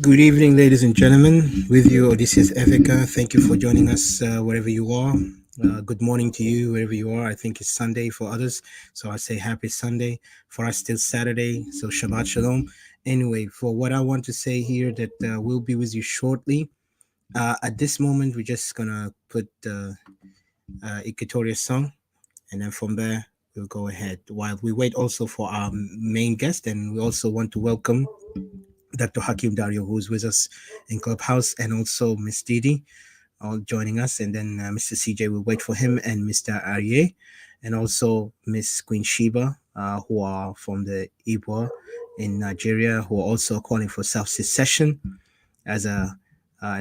Good evening, ladies and gentlemen. With you, Odysseus Ethica. Thank you for joining us wherever you are. Good morning to you, wherever you are. I think it's Sunday for others, so I say happy Sunday. For us, still Saturday, so Shabbat Shalom. Anyway, for what I want to say here, that we'll be with you shortly. At this moment, we're just gonna put Equatoria song, and then from there we'll go ahead. While we wait also for our main guest, and we also want to welcome Dr. Hakim Dario, who's with us in Clubhouse, and also Miss Didi, all joining us. And then Mr. CJ will wait for him, and Mr. Arye, and also Miss Queen Sheba, who are from the Igbo in Nigeria, who are also calling for self-secession as a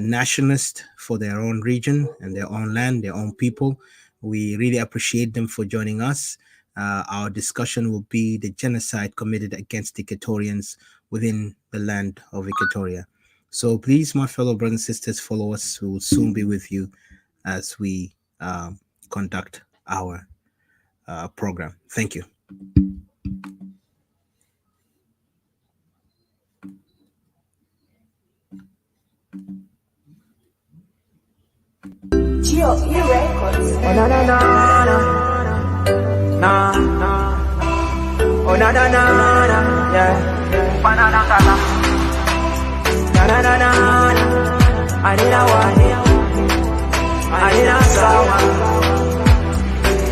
nationalist for their own region and their own land, their own people. We really appreciate them for joining us. Our discussion will be the genocide committed against the Equatorians within the land of Equatoria. So please, my fellow brothers and sisters, follow us. We will soon be with you as we conduct our program. Thank you. Geo, you records. Oh na na na na na. Oh na na na na, yeah. Banana kala. Na na na na. Anina wani. Anina sawa.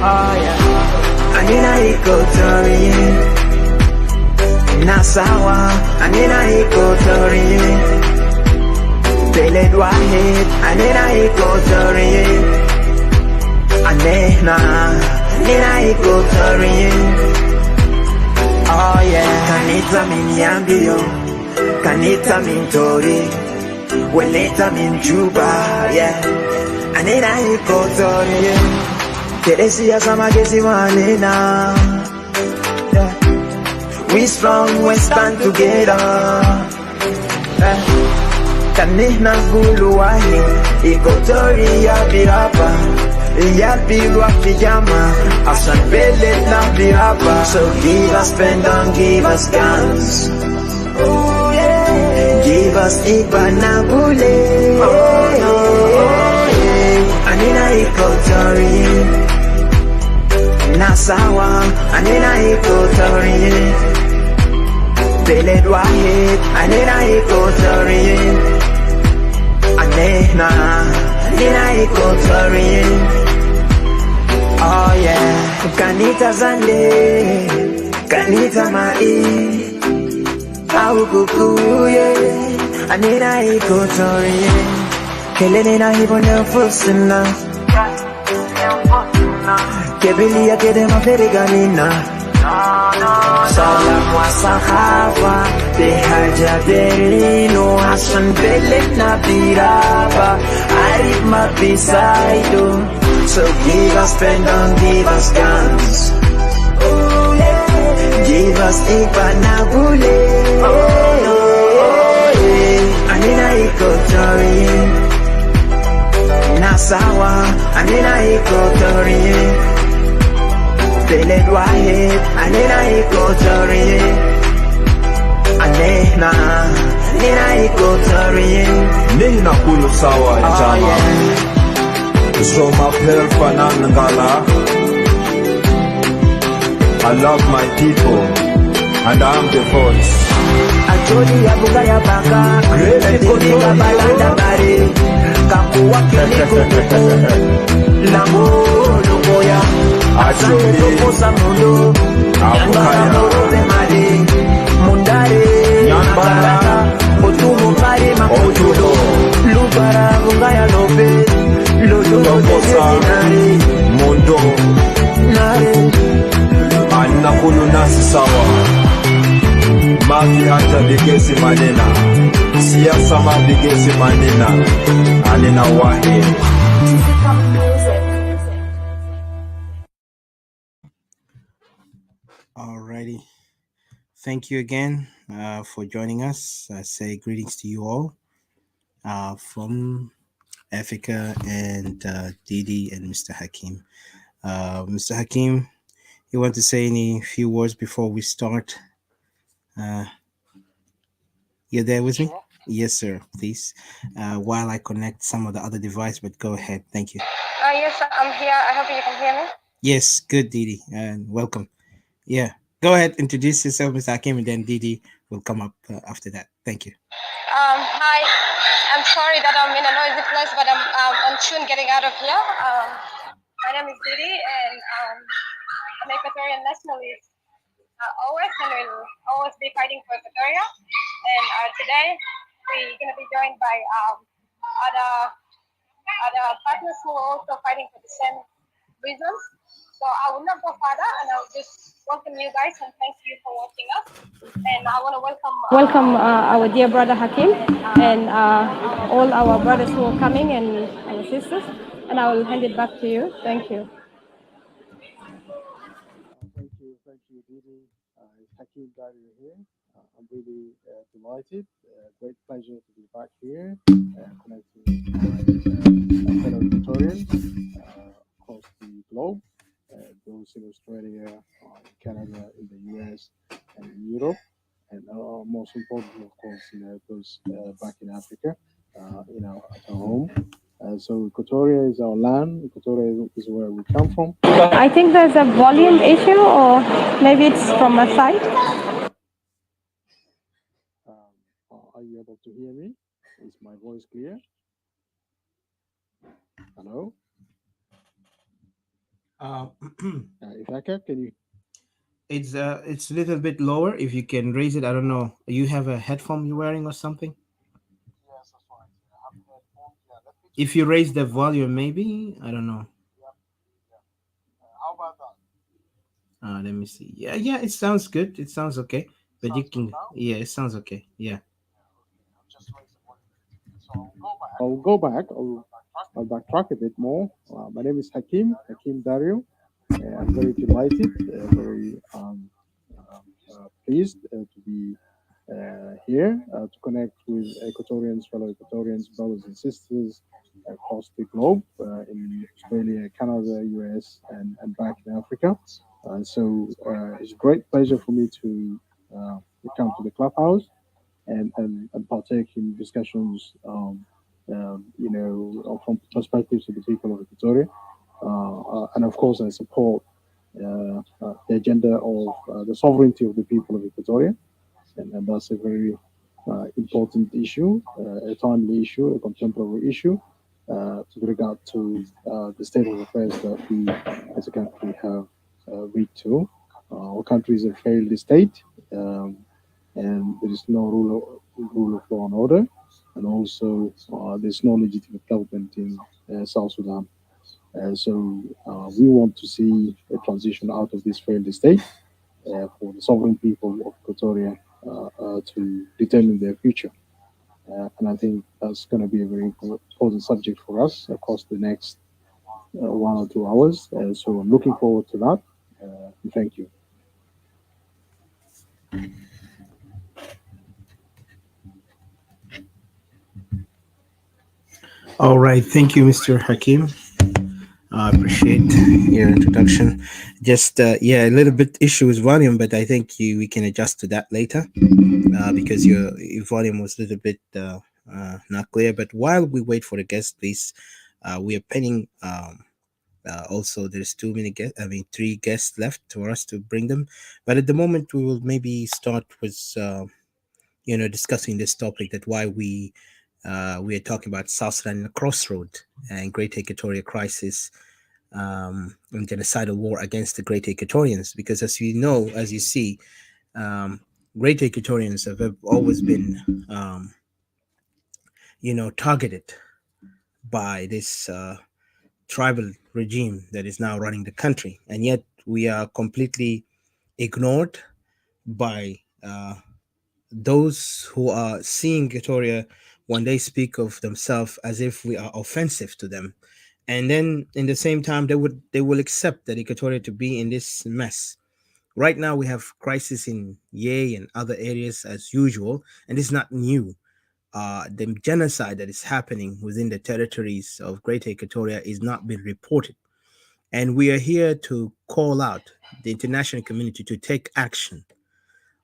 Oh yeah. Anina Equatoria. Na sawa. Anina Equatoria. Beled wahid. Anina Equatoria. Anina Equatoria. Oh yeah, kanita minyambio, kanita mintori, weleta minjuba, yeah. Anina Equatoria, keresia samagesi wanena, yeah. We strong, we stand together, yeah. Kanina gulu wahi, Equatoria birapa. Yapirwa pijama, asan pellet na biraba. So give us pen and give us guns. Oh yeah. Give us Ibanabule. Oh no, oh yeah. Anina Equatoria. Nasawa, Anina Equatoria. Pellet wahid, Anina Equatoria. Anina Equatoria. Oh yeah, kanita zande, kanita mai, au kukuye, Anina Equatoria. Kelene na hibo nefusina, kebilia kede maferiganina. Salam wa sahaba, behaja berino, hasan belet na biraba, arif mabisaido. So give us pen and give us guns. Oh yeah. Give us Ibanabule. Oh yeah. Anina Equatoria. Nasawa, Anina Equatoria. Beled wahid, Anina Equatoria. Anina Equatoria. Nina kulu sawa jama. So my Fanangala. I love my people and I'm the voice. Ajoli ya buga ya baka, kodi ya balanda bari, kakuwa kili kukuku, lambo lumoya, asante tokosa mundo, nyambara morobe mali, mundare, nyambara, otumu mari makojulo, lubara bunga ya lobe, Mondo Anakulu nasi sawa Mavi hata bigesi manena Siasa mabigesi manena Anina wahi Alrighty. Thank you again for joining us. I say greetings to you all from Africa and Didi and Mr. Hakim. Mr. Hakim, you want to say any few words before we start? You're there with me? Yes, sir. Please. While I connect some of the other device, but go ahead. Thank you. Yes, I'm here. I hope you can hear me. Yes, good, Didi, and welcome. Yeah, go ahead. Introduce yourself, Mr. Hakim, and then Didi will come up after that. Thank you. Hi. I'm sorry that I'm in a noisy place, but I'm on tune getting out of here. My name is Didi, and I'm Equatorian nationalist. Always and will always be fighting for Equatoria. And today we're going to be joined by other other partners who are also fighting for the same reasons. So I will not go further, and I'll just welcome you guys and thank you for watching us. And I want to welcome our dear brother Hakim and all our brothers who are coming and our sisters. And I will hand it back to you. Thank you. Thank you, Didi. It's Hakeem Dario here. I'm really delighted. Great pleasure to be back here, connecting with my fellow Equatorians across the globe, those in Australia, Canada, in the US, and in Europe, and most importantly, of course, those back in Africa, at our home. So Equatoria is our land. Equatoria is where we come from. I think there's a volume issue, or maybe it's from my side. Are you able to hear me? Is my voice clear? Hello? Uh, Ifaka, can you? it's a little bit lower. If you can raise it, I don't know. You have a headphone you're wearing or something? Yes, that's right. I have headphones. Yeah, let me If just. you raise the volume, maybe I don't know. Yeah, yeah. How about that? Let me see. Yeah, yeah, it sounds good. It sounds okay. But you Sounds good can, now? yeah, it sounds okay. Yeah. Yeah, okay. I'll just raise the volume. So I'll go back. I'll backtrack a bit more. My name is Hakim Dario. I'm very delighted, very pleased to be here to connect with Equatorians, fellow Equatorians, brothers and sisters across the globe in Australia, Canada, US, and back in Africa. It's a great pleasure for me to come to the clubhouse and partake in discussions, from perspectives of the people of Equatoria. And of course, I support the agenda of the sovereignty of the people of Equatoria, and that's a very important issue, a timely issue, a contemporary issue, with regard to the state of affairs that we as a country have reached to. Our country is a failed state, and there is no rule of law and order, and also there's no legitimate government in South Sudan. We want to see a transition out of this failed state for the sovereign people of Equatoria to determine their future. And I think that's going to be a very important subject for us across the next 1 or 2 hours. So I'm looking forward to that. Thank you. All right. Thank you, Mr. Hakim. I appreciate your introduction. Just yeah, a little bit issue with volume, but I think we can adjust to that later because your volume was a little bit not clear. But while we wait for the guest, please, we are pinning. Also, there's too many guests. I mean, three guests left for us to bring them. But at the moment, we will maybe start with discussing this topic, that why we are talking about South Sudan in a crossroad and Great Equatoria Crisis, and genocidal war against the Great Equatorians. Because as you know, as you see, Great Equatorians have always been, targeted by this tribal regime that is now running the country, and yet we are completely ignored by those who are seeing Equatoria when they speak of themselves as if we are offensive to them, and then in the same time they will accept that Equatoria to be in this mess. Right now we have crisis in Yei and other areas as usual, and it's not new. The genocide that is happening within the territories of Greater Equatoria is not being reported, and we are here to call out the international community to take action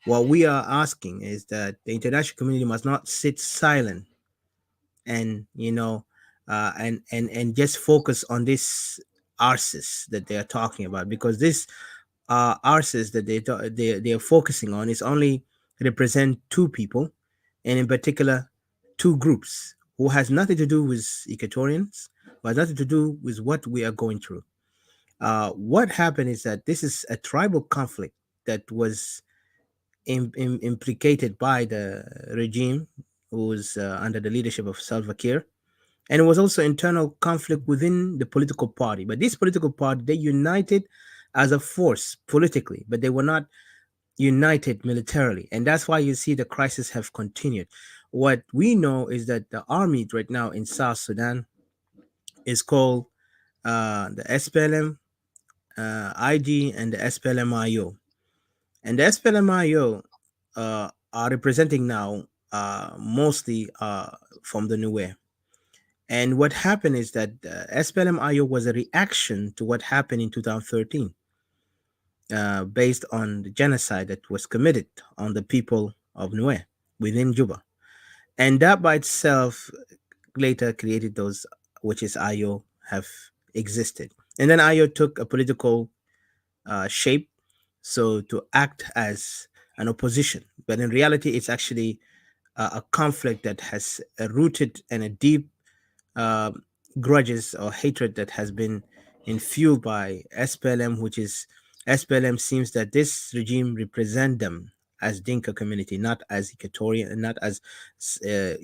What we are asking is that the international community must not sit silent and and just focus on this arses that they are talking about, because this arses that they are focusing on is only represent two people, and in particular two groups who has nothing to do with Equatorians, who has nothing to do with what we are going through. What happened is that this is a tribal conflict that was implicated by the regime, who was under the leadership of Salva Kiir, and it was also internal conflict within the political party. But this political party, they united as a force politically, but they were not united militarily, and that's why you see the crisis have continued. What we know is that the army right now in South Sudan is called the SPLM IG and the SPLM-IO, and the SPLM-IO are representing now mostly from the Nuer. And what happened is that SPLM-IO was a reaction to what happened in 2013, based on the genocide that was committed on the people of Nuer within Juba. And that by itself later created those, which is IO, have existed. And then IO took a political shape, so to act as an opposition. But in reality, it's actually a conflict that has a rooted and a deep uh, grudges or hatred that has been infueled by SPLM, which is SPLM seems that this regime represent them as Dinka community, not as Equatoria, not as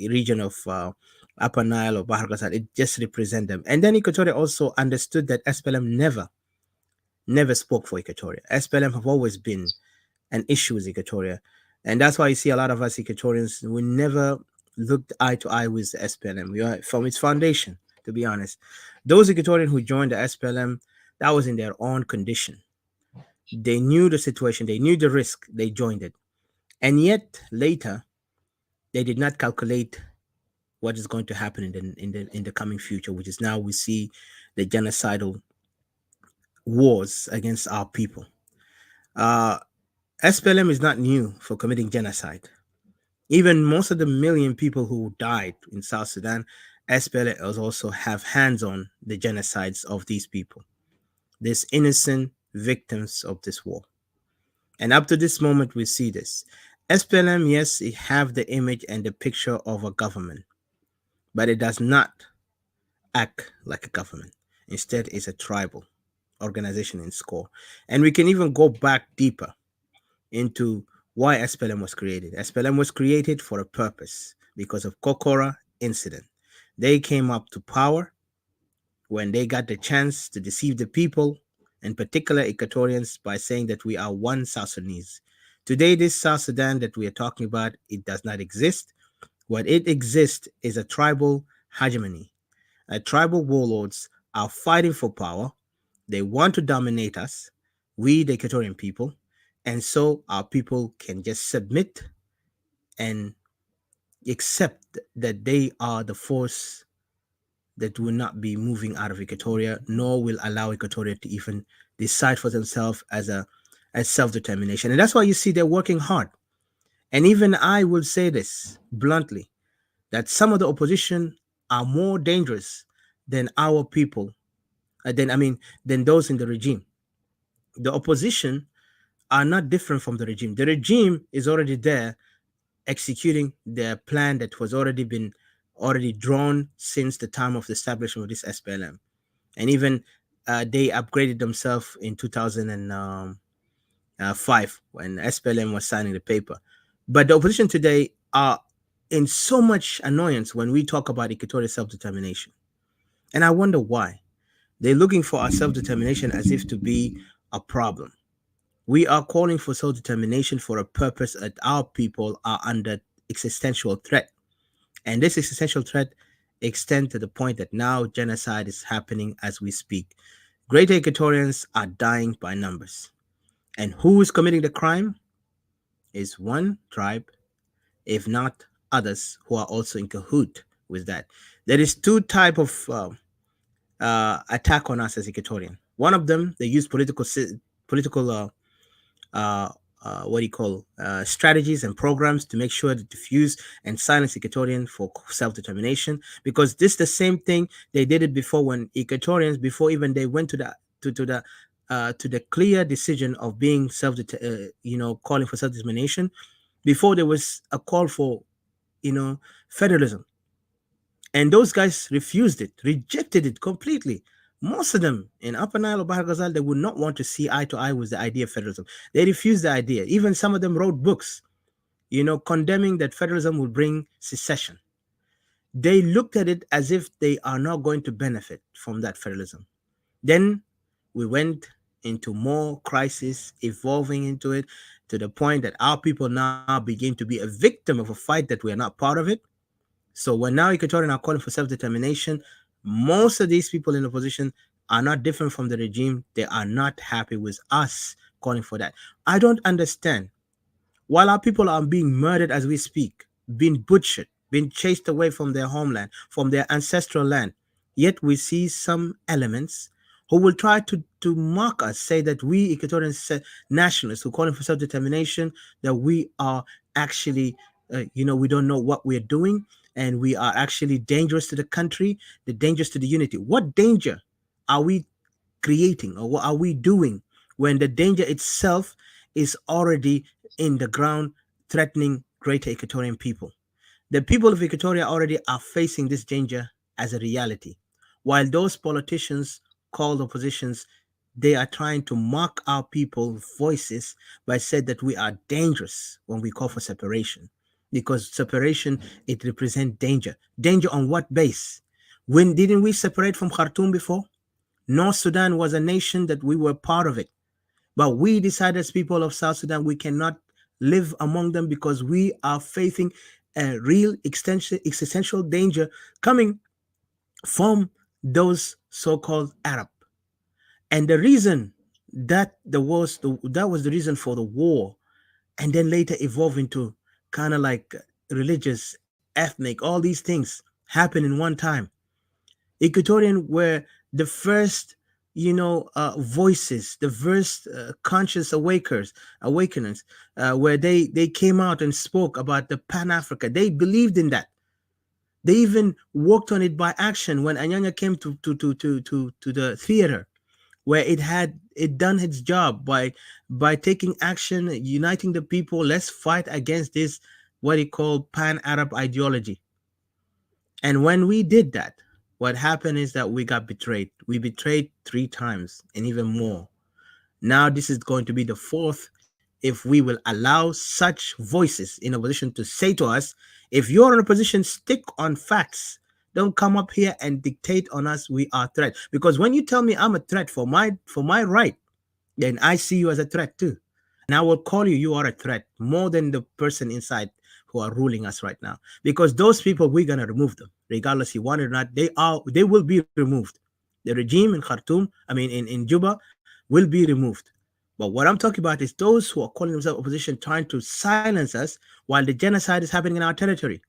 region of Upper Nile or Bahar Ghazal. It just represent them. And then Equatoria also understood that SPLM never spoke for Equatoria. SPLM have always been an issue with Equatoria. And that's why you see a lot of us Equatorians, we never looked eye to eye with the SPLM. We are from its foundation, to be honest. Those Equatorians who joined the SPLM, that was in their own condition. They knew the situation, they knew the risk, they joined it. And yet later, they did not calculate what is going to happen in the coming future, which is now we see the genocidal wars against our people. SPLM is not new for committing genocide. Even most of the million people who died in South Sudan, SPLM also have hands on the genocides of these people, these innocent victims of this war. And up to this moment, we see this. SPLM, yes, it have the image and the picture of a government, but it does not act like a government. Instead, it's a tribal organization in score. And we can even go back deeper into why SPLM was created. SPLM was created for a purpose because of Kokora incident. They came up to power when they got the chance to deceive the people, in particular Equatorians, by saying that we are one South Sudanese. Today, this South Sudan that we are talking about, it does not exist. What it exists is a tribal hegemony. Tribal warlords are fighting for power. They want to dominate us, we the Equatorian people, and so our people can just submit and accept that they are the force that will not be moving out of Equatoria, nor will allow Equatoria to even decide for themselves as self-determination. And that's why you see they're working hard. And even I will say this bluntly, that some of the opposition are more dangerous than our people, than those in the regime. The opposition are not different from the regime. The regime is already there executing their plan that was already drawn since the time of the establishment of this SPLM. And even they upgraded themselves in 2005 when SPLM was signing the paper. But the opposition today are in so much annoyance when we talk about Equatorial self-determination. And I wonder why. They're looking for our self-determination as if to be a problem. We are calling for self-determination for a purpose that our people are under existential threat. And this existential threat extends to the point that now genocide is happening as we speak. Greater Equatorians are dying by numbers. And who is committing the crime? Is one tribe, if not others, who are also in cahoot with that. There is two type of attack on us as Equatorian. One of them, they use political what do you call strategies and programs to make sure to diffuse and silence Equatorian for self-determination, because this the same thing they did it before, when Equatorians, before even they went to the to the clear decision of being calling for self-determination, before there was a call for federalism, and those guys refused it, rejected it completely. Most of them in Upper Nile or Bahar Ghazal, they would not want to see eye to eye with the idea of federalism. They refused the idea. Even some of them wrote books, condemning that federalism would bring secession. They looked at it as if they are not going to benefit from that federalism. Then we went into more crisis, evolving into it to the point that our people now begin to be a victim of a fight that we are not part of it. So when now Equatorians are calling for self-determination, most of these people in the position are not different from the regime. They are not happy with us calling for that. I don't understand. While our people are being murdered as we speak, being butchered, being chased away from their homeland, from their ancestral land, yet we see some elements who will try to mock us, say that we Equatorian nationalists who calling for self-determination, that we are actually, we don't know what we're doing, and we are actually dangerous to the country, the dangerous to the unity. What danger are we creating, or what are we doing when the danger itself is already in the ground, threatening greater Equatorian people? The people of Equatoria already are facing this danger as a reality, while those politicians called oppositions, they are trying to mock our people's voices by saying that we are dangerous when we call for separation, because separation, it represents danger. Danger on what base? When didn't we separate from Khartoum before? North Sudan was a nation that we were part of it. But we decided as people of South Sudan, we cannot live among them because we are facing a real existential danger coming from those so-called Arab. And the reason that was the reason for the war, and then later evolved into kind of like religious, ethnic, all these things happen in one time. Equatorian were the first, voices, the first conscious awakeners, where they came out and spoke about the Pan Africa. They believed in that. They even worked on it by action when Anyanya came to the theater, where it done its job by taking action, uniting the people. Let's fight against this what he called Pan Arab ideology. And when we did that, what happened is that we got betrayed. We betrayed 3 times and even more. Now this is going to be the fourth, if we will allow such voices in opposition to say to us, if you're in a position, stick on facts. Don't come up here and dictate on us we are a threat. Because when you tell me I'm a threat for my right, then I see you as a threat too. And I will call you are a threat more than the person inside who are ruling us right now. Because those people, we're gonna remove them. Regardless you want it or not, they will be removed. The regime in Khartoum, in Juba, will be removed. But what I'm talking about is those who are calling themselves opposition trying to silence us while the genocide is happening in our territory.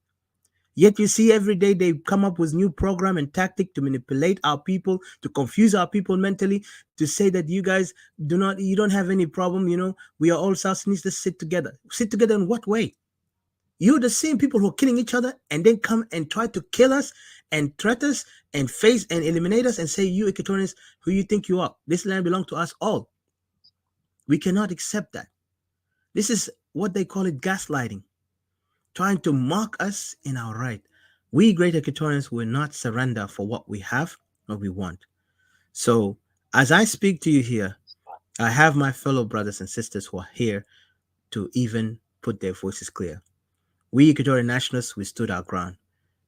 Yet you see every day they come up with new program and tactic to manipulate our people, to confuse our people mentally, to say that you guys you don't have any problem, we are all South Sudanese, let's sit together. Sit together in what way? You're the same people who are killing each other and then come and try to kill us and threaten us and face and eliminate us and say, you Equatorians, who you think you are? This land belongs to us all. We cannot accept that. This is what they call it, gaslighting, trying to mock us in our right. We great Equatorians will not surrender for what we have, what we want. So as I speak to you here, I have my fellow brothers and sisters who are here to even put their voices clear. We Equatorian nationalists, we stood our ground,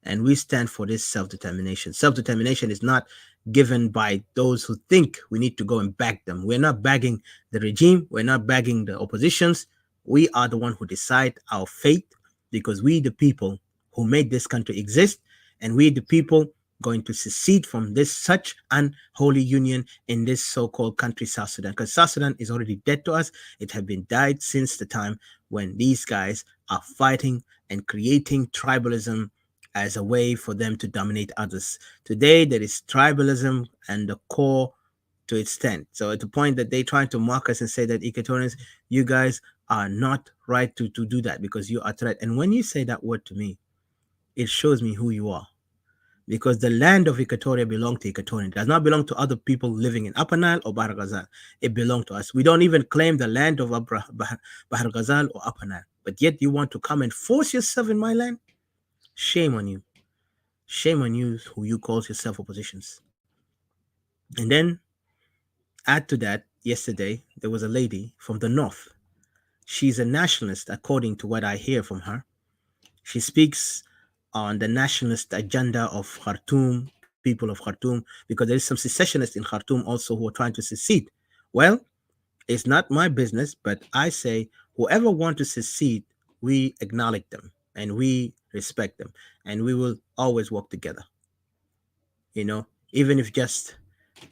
and we stand for this self-determination. Self-determination is not given by those who think we need to go and bag them. We're not bagging the regime. We're not bagging the oppositions. We are the one who decide our fate, because we the people who made this country exist, and we the people going to secede from this such unholy union in this so-called country, South Sudan. Because South Sudan is already dead to us. It had been died since the time when these guys are fighting and creating tribalism as a way for them to dominate others. Today, there is tribalism and the core to its extent. So at the point that they try to mock us and say that Equatorians, you guys are not right to do that because you are a threat. And when you say that word to me, it shows me who you are. Because the land of Equatoria belongs to Equatorian. It does not belong to other people living in Upper Nile or Bahr Ghazal. It belongs to us. We don't even claim the land of Bahr Ghazal or Upper Nile. But yet you want to come and force yourself in my land? Shame on you. Shame on you who you call yourself oppositions. And then add to that, yesterday, there was a lady from the north. She's a nationalist, according to what I hear from her. She speaks on the nationalist agenda of Khartoum, people of Khartoum, because there is some secessionists in Khartoum also who are trying to secede. Well, it's not my business, but I say whoever wants to secede, we acknowledge them and we respect them, and we will always work together. Even if just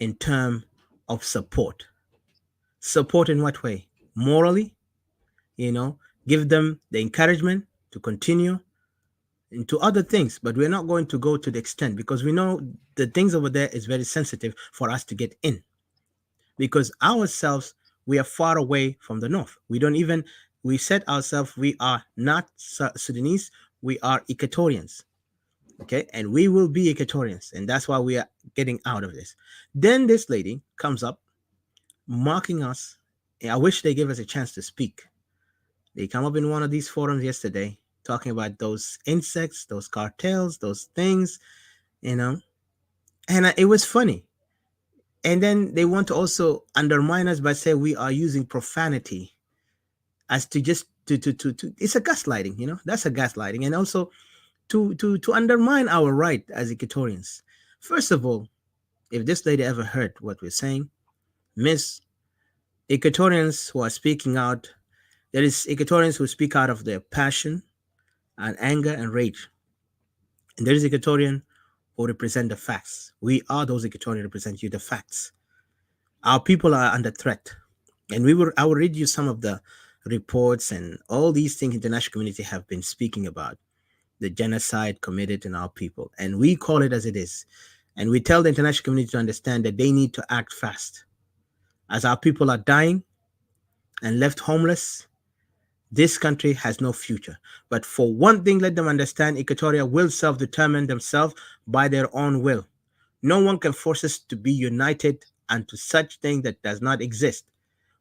in terms of support. Support in what way? Morally, give them the encouragement to continue into other things, but we're not going to go to the extent because we know the things over there is very sensitive for us to get in, because ourselves, we are far away from the north. We said ourselves, we are not Sudanese, we are Equatorians. Okay, and we will be Equatorians, and that's why we are getting out of this. Then this lady comes up mocking us. I wish they gave us a chance to speak. They come up in one of these forums yesterday talking about those insects, those cartels, those things, and it was funny. And then they want to also undermine us by saying we are using profanity as to just to it's a gaslighting, that's a gaslighting, and also to undermine our right as Equatorians. First of all, if this lady ever heard what we're saying, Miss Equatorians who are speaking out, there is Equatorians who speak out of their passion and anger and rage. And there is Equatorian who represent the facts. We are those Equatorians who represent you, the facts. Our people are under threat. And I will read you some of the reports and all these things international community have been speaking about. The genocide committed in our people. And we call it as it is. And we tell the international community to understand that they need to act fast. As our people are dying and left homeless, this country has no future. But for one thing, let them understand, Equatoria will self-determine themselves by their own will. No one can force us to be united unto such thing that does not exist.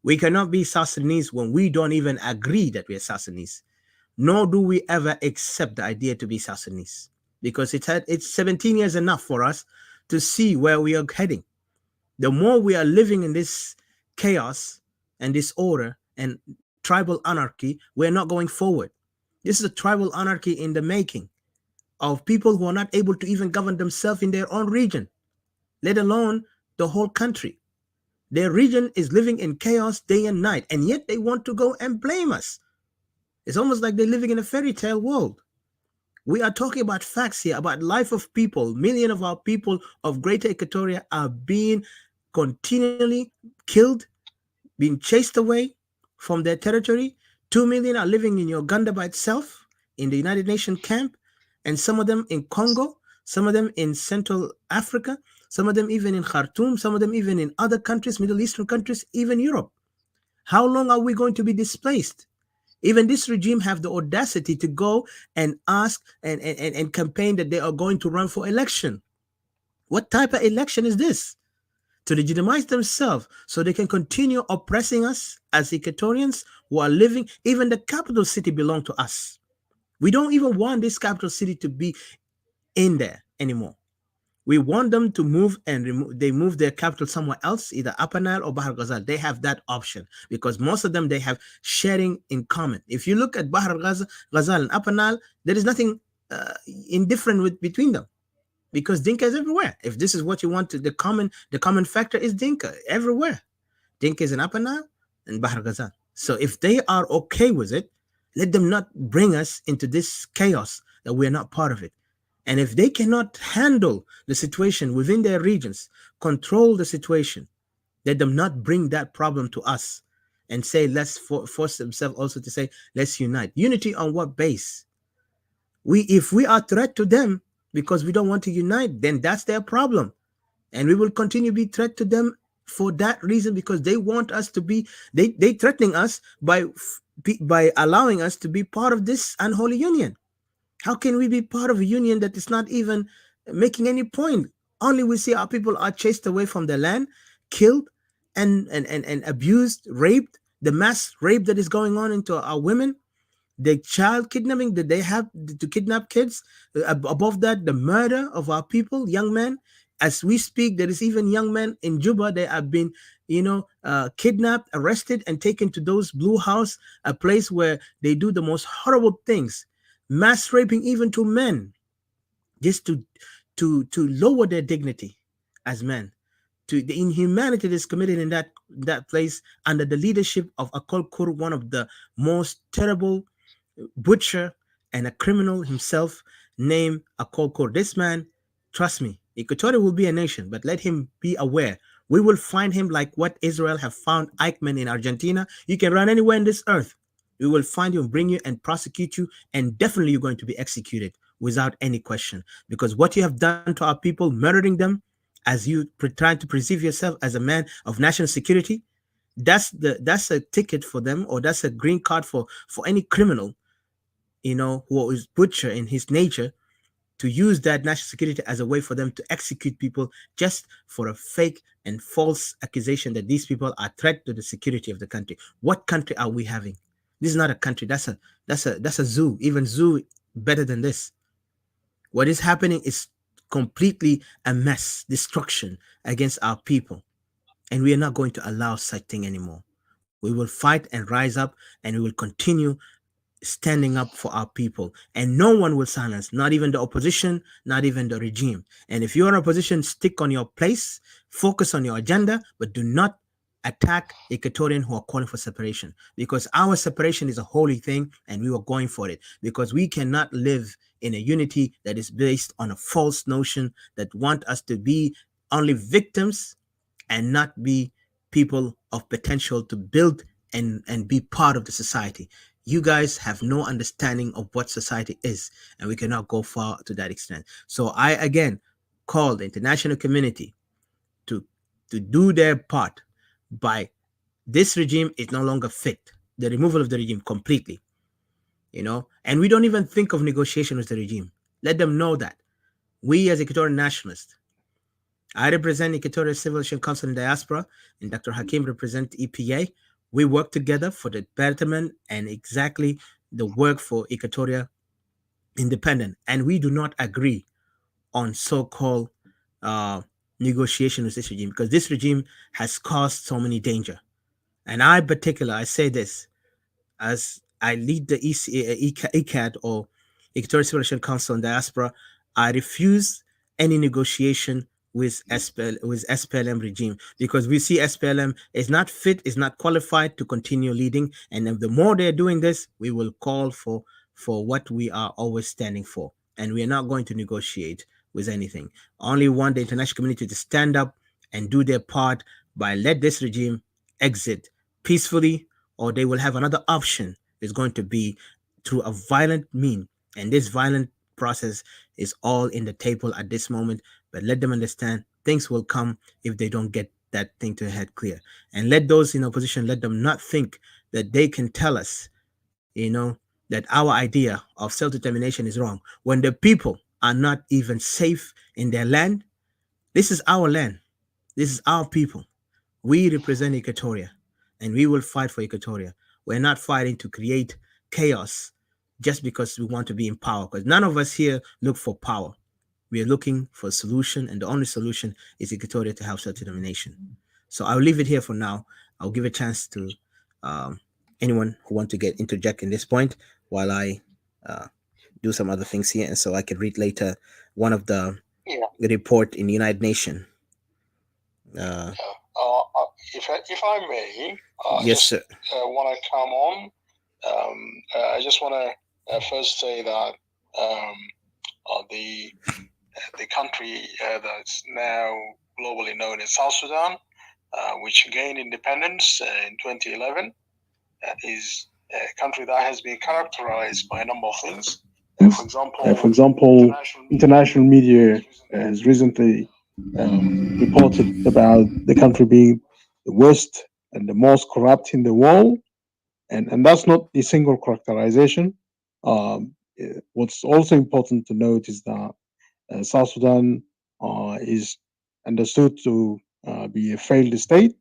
We cannot be South Sudanese when we don't even agree that we are South Sudanese. Nor do we ever accept the idea to be South Sudanese. Because it's 17 years enough for us to see where we are heading. The more we are living in this chaos and disorder and tribal anarchy, we're not going forward. This is a tribal anarchy in the making of people who are not able to even govern themselves in their own region, let alone the whole country. Their region is living in chaos day and night, and yet they want to go and blame us. It's almost like they're living in a fairy tale world. We are talking about facts here, about life of people. Millions of our people of Greater Equatoria are being continually killed, being chased away from their territory. 2 million are living in Uganda by itself, in the United Nations camp, and some of them in Congo, some of them in Central Africa, some of them even in Khartoum, some of them even in other countries, Middle Eastern countries, even Europe. How long are we going to be displaced? Even this regime have the audacity to go and ask and campaign that they are going to run for election. What type of election is this? To legitimize themselves so they can continue oppressing us as Equatorians who are living, even the capital city belongs to us. We don't even want this capital city to be in there anymore. We want them to move and they move their capital somewhere else, either Upper Nile or Bahr Ghazal. They have that option because most of them, they have sharing in common. If you look at Bahr Ghazal and Upper Nile, there is nothing indifferent between them because Dinka is everywhere. If this is what you want, the common factor is Dinka everywhere. Dinka is in Upper Nile and Bahr Ghazal. So if they are okay with it, let them not bring us into this chaos that we're not part of it. And if they cannot handle the situation within their regions, control the situation, let them not bring that problem to us and say, let's force themselves also to say, let's unite. Unity on what base? If we are a threat to them because we don't want to unite, then that's their problem. And we will continue to be a threat to them for that reason, because they want us to be, they threatening us by by allowing us to be part of this unholy union. How can we be part of a union that is not even making any point? Only we see our people are chased away from their land, killed, and abused, raped. The mass rape that is going on into our women, the child kidnapping that they have to kidnap kids. Above that, the murder of our people, young men. As we speak, there is even young men in Juba. They have been, kidnapped, arrested, and taken to those blue house, a place where they do the most horrible things, mass raping even to men, just to lower their dignity as men. To the inhumanity that is committed in that place under the leadership of Akol Kur, one of the most terrible butcher and a criminal himself, named Akol Kor. This man, trust me, Equatoria will be a nation, but let him be aware. We will find him like what Israel have found Eichmann in Argentina. You can run anywhere in this earth. We will find you and bring you and prosecute you, and definitely you're going to be executed without any question. Because what you have done to our people, murdering them, as you trying to perceive yourself as a man of national security, that's a ticket for them, or that's a green card for any criminal, who is butcher in his nature, to use that national security as a way for them to execute people just for a fake and false accusation that these people are threat to the security of the country. What country are we having? This is not a country. That's a zoo. Even zoo better than this. What is happening is completely a mess, destruction against our people. And we are not going to allow such thing anymore. We will fight and rise up, and we will continue standing up for our people. And no one will silence, not even the opposition, not even the regime. And if you're in opposition, stick on your place, focus on your agenda, but do not attack Equatorians who are calling for separation, because our separation is a holy thing and we were going for it, because we cannot live in a unity that is based on a false notion that want us to be only victims and not be people of potential to build and be part of the society. You guys have no understanding of what society is, and we cannot go far to that extent. So I again call the international community to do their part. By this regime is no longer fit. The removal of the regime completely, and we don't even think of negotiation with the regime. Let them know that we as Equatorian nationalists, I represent Equatorial Civil Action Council in Diaspora, and Dr. Hakim represents EPA. We work together for the betterment and exactly the work for Equatoria independent. And we do not agree on so-called negotiation with this regime, because this regime has caused so many danger. And I say this, as I lead the ECAD, or Equatorial Civil Action Council in Diaspora, I refuse any negotiation with SPLM regime, because we see SPLM is not fit, is not qualified to continue leading. And if the more they're doing this, we will call for what we are always standing for. And we are not going to negotiate with anything. Only want the international community to stand up and do their part by let this regime exit peacefully, or they will have another option. Is going to be through a violent mean. And this violent process is all in the table at this moment. But let them understand things will come if they don't get that thing to head clear. And let those in opposition, let them not think that they can tell us, that our idea of self-determination is wrong. When the people are not even safe in their land, this is our land. This is our people. We represent Equatoria, and we will fight for Equatoria. We're not fighting to create chaos just because we want to be in power, because none of us here look for power. We are looking for a solution, and the only solution is Equatoria to have self-determination. So I'll leave it here for now. I'll give a chance to anyone who want to interject in this point while I do some other things here, and so I can read later one of the report in the United Nations. If I may, yes, sir. Want to come on. I just want to first say that the country that's now globally known as South Sudan, which gained independence in 2011, is a country that has been characterized by a number of things. For example, international media has recently reported about the country being the worst and the most corrupt in the world. And that's not a single characterization. What's also important to note is that South Sudan is understood to be a failed state.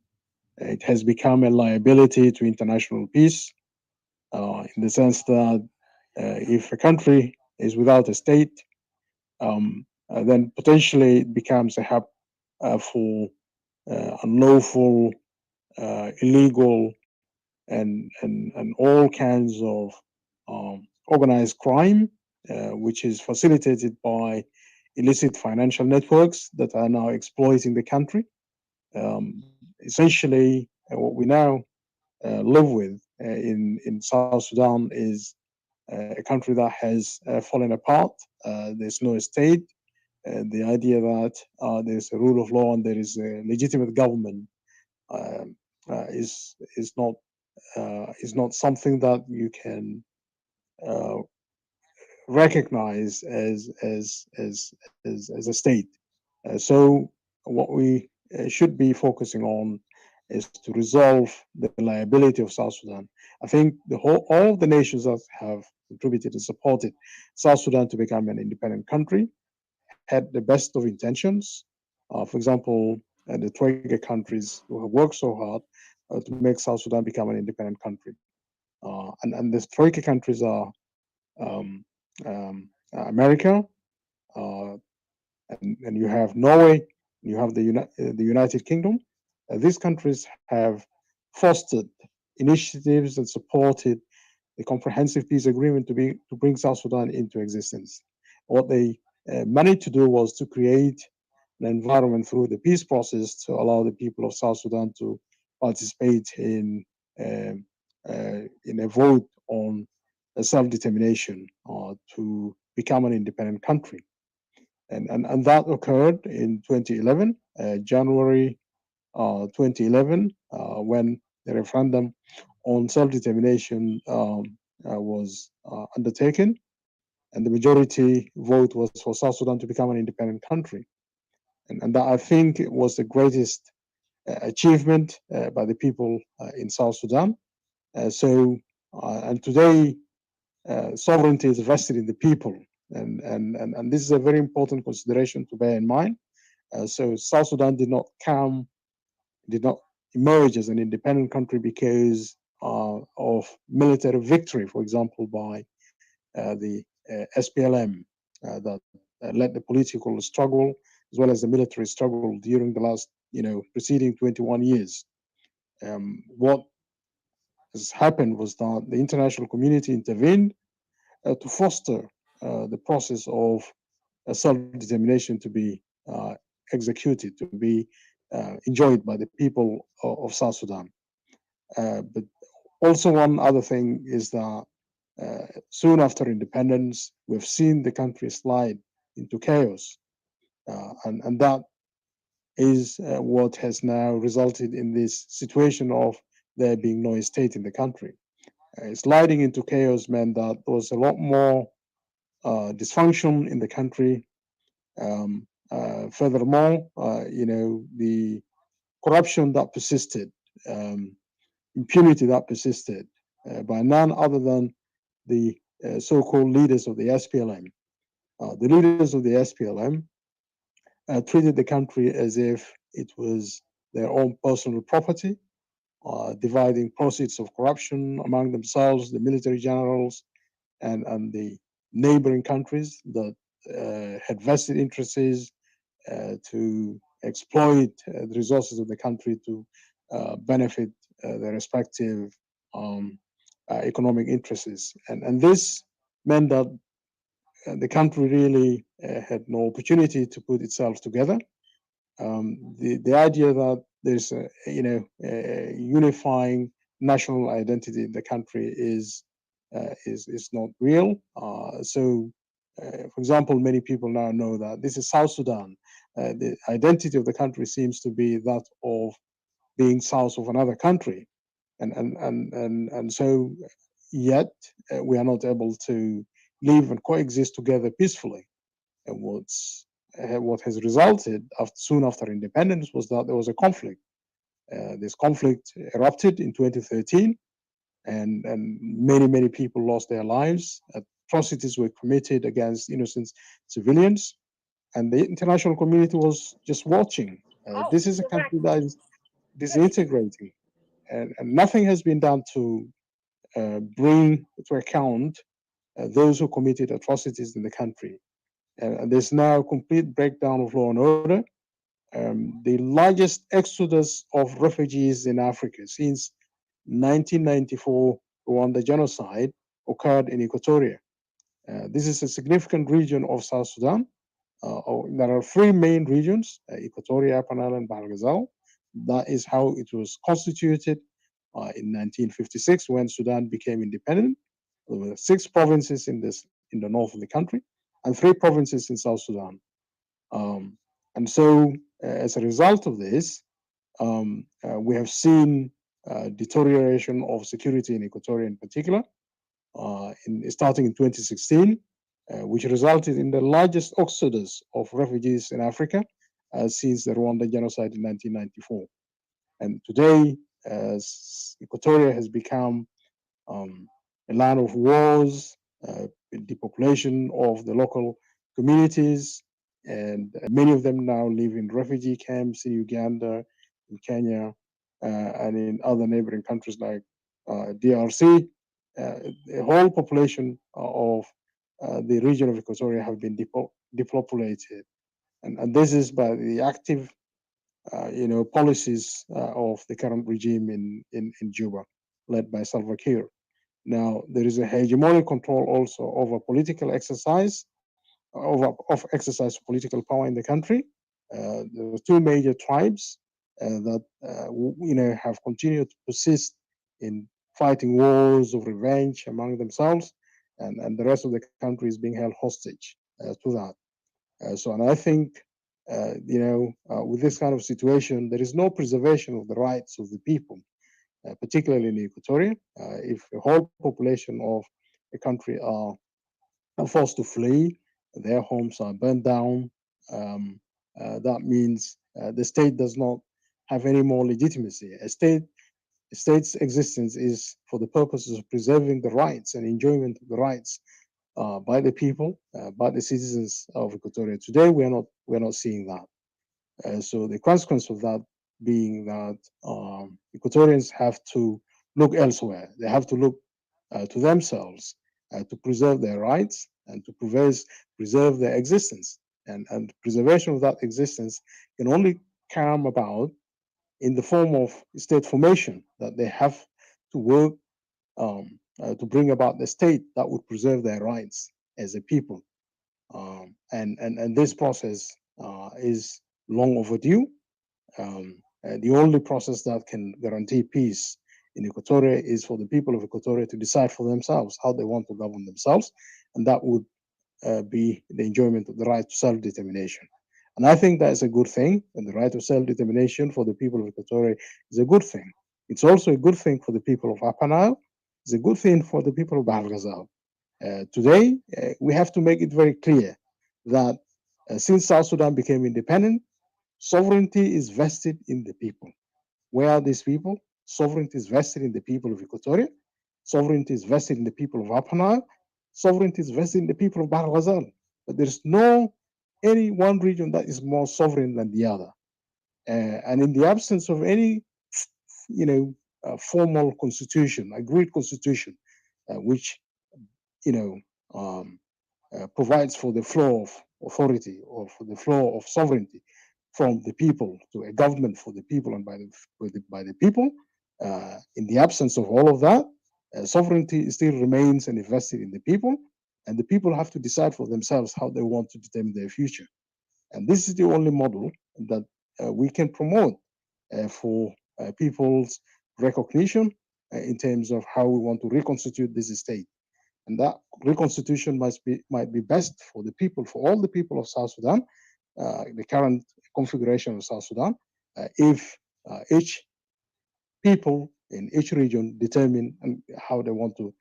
It has become a liability to international peace in the sense that if a country is without a state, then potentially it becomes a hub for unlawful, illegal, and all kinds of organized crime, which is facilitated by illicit financial networks that are now exploiting the country. Essentially, what we now live with in South Sudan is a country that has fallen apart. There's no state. The idea that there's a rule of law and there is a legitimate government um, is not something that you can uh, recognize as a state. So what we should be focusing on is to resolve the liability of South Sudan. I think all of the nations that have contributed and supported South Sudan to become an independent country had the best of intentions. For example, the Troika countries who have worked so hard to make South Sudan become an independent country. And the Troika countries are um, America, uh, and you have Norway, you have the United Kingdom. These countries have fostered initiatives and supported the comprehensive peace agreement to bring South Sudan into existence. What they managed to do was to create an environment through the peace process to allow the people of South Sudan to participate um, in a vote on self-determination to become an independent country. And that occurred in 2011, January 2011, when the referendum on self-determination was undertaken, and the majority vote was for South Sudan to become an independent country. And that, I think, was the greatest achievement by the people in South Sudan. And today, sovereignty is vested in the people. And this is a very important consideration to bear in mind. So South Sudan did not emerge as an independent country because of military victory, for example, by the SPLM that led the political struggle as well as the military struggle during the last, preceding 21 years. What has happened was that the international community intervened to foster the process of self-determination to be executed, to be enjoyed by the people of South Sudan. But also, one other thing is that soon after independence, we've seen the country slide into chaos. And that is what has now resulted in this situation of there being no state in the country. Sliding into chaos meant that there was a lot more dysfunction in the country. Furthermore, the corruption that persisted, impunity that persisted by none other than the so-called leaders of the SPLM. The leaders of the SPLM treated the country as if it was their own personal property, dividing proceeds of corruption among themselves, the military generals, and the neighboring countries that had vested interests to exploit the resources of the country to benefit their respective economic interests. And this meant that the country really had no opportunity to put itself together. The idea that there's a unifying national identity in the country is not real. For example, many people now know that this is South Sudan. The identity of the country seems to be that of being south of another country, and so yet we are not able to live and coexist together peacefully. And what has resulted soon after independence was that there was a conflict. This conflict erupted in 2013, and many people lost their lives. Atrocities were committed against innocent civilians, and the international community was just watching. This is a country that is disintegrating, and nothing has been done to bring to account those who committed atrocities in the country. And there's now a complete breakdown of law and order. The largest exodus of refugees in Africa since 1994 Rwanda genocide occurred in Equatoria. This is a significant region of South Sudan. There are three main regions, Equatoria, Upper Nile, and Bahr Ghazal. That is how it was constituted in 1956 when Sudan became independent. There were 6 provinces in the north of the country and 3 provinces in South Sudan. And so, as a result of this, we have seen deterioration of security in Equatoria in particular, starting in 2016, which resulted in the largest exodus of refugees in Africa since the Rwanda genocide in 1994. And today, Equatoria has become a land of wars, depopulation of the local communities, and many of them now live in refugee camps in Uganda, in Kenya, and in other neighboring countries like DRC. The whole population of the region of Equatoria have been depopulated, and this is by the active, policies of the current regime in Juba, led by Salva Kiir. Now, there is a hegemonic control also over political exercise, of exercise of political power in the country. There are 2 major tribes that have continued to persist in fighting wars of revenge among themselves, and the rest of the country is being held hostage to that. And I think, with this kind of situation, there is no preservation of the rights of the people, particularly in Equatoria. If the whole population of a country are forced to flee, their homes are burned down, that means the state does not have any more legitimacy. A state's existence is for the purposes of preserving the rights and enjoyment of the rights by the people, by the citizens of Equatoria. Today, we're not seeing that. So the consequence of that being that Equatorians have to look elsewhere. They have to look to themselves to preserve their rights and to preserve their existence. And preservation of that existence can only come about in the form of state formation, that they have to work to bring about the state that would preserve their rights as a people. And this process is long overdue. The only process that can guarantee peace in Equatoria is for the people of Equatoria to decide for themselves how they want to govern themselves, and that would be the enjoyment of the right to self-determination. And I think that's a good thing, and the right of self-determination for the people of Equatoria is a good thing. It's also a good thing for the people of Upper Nile. It's a good thing for the people of Bahr Ghazal. Today, we have to make it very clear that since South Sudan became independent, sovereignty is vested in the people. Where are these people? Sovereignty is vested in the people of Equatoria. Sovereignty is vested in the people of Upper Nile. Sovereignty is vested in the people of Bahr Ghazal. But there's no any one region that is more sovereign than the other. And in the absence of any, formal constitution, agreed constitution, which, provides for the flow of authority or for the flow of sovereignty from the people to a government for the people and by the people. In the absence of all of that, sovereignty still remains and invested in the people, and the people have to decide for themselves how they want to determine their future. And this is the only model that we can promote for people's recognition in terms of how we want to reconstitute this state. And that reconstitution might be best for the people, for all the people of South Sudan, the current configuration of South Sudan, if each people in each region determine how they want to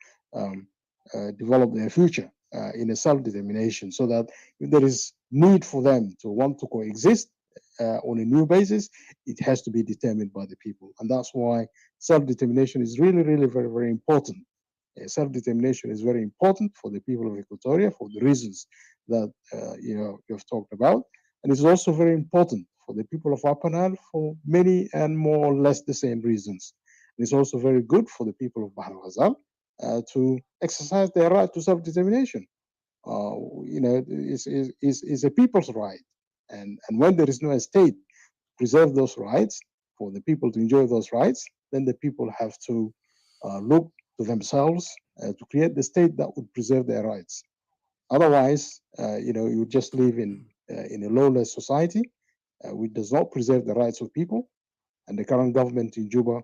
develop their future in a self-determination, so that if there is need for them to want to coexist on a new basis, it has to be determined by the people. And that's why self-determination is really, really very, very important. Self-determination is very important for the people of Equatoria for the reasons that you've talked about. And it's also very important for the people of Upper Nile for many and more or less the same reasons. And it's also very good for the people of Bahr al-Ghazal to exercise their right to self-determination. It's a people's right. And when there is no state to preserve those rights, for the people to enjoy those rights, then the people have to look to themselves to create the state that would preserve their rights. Otherwise, you would just live in a lawless society which does not preserve the rights of people, and the current government in Juba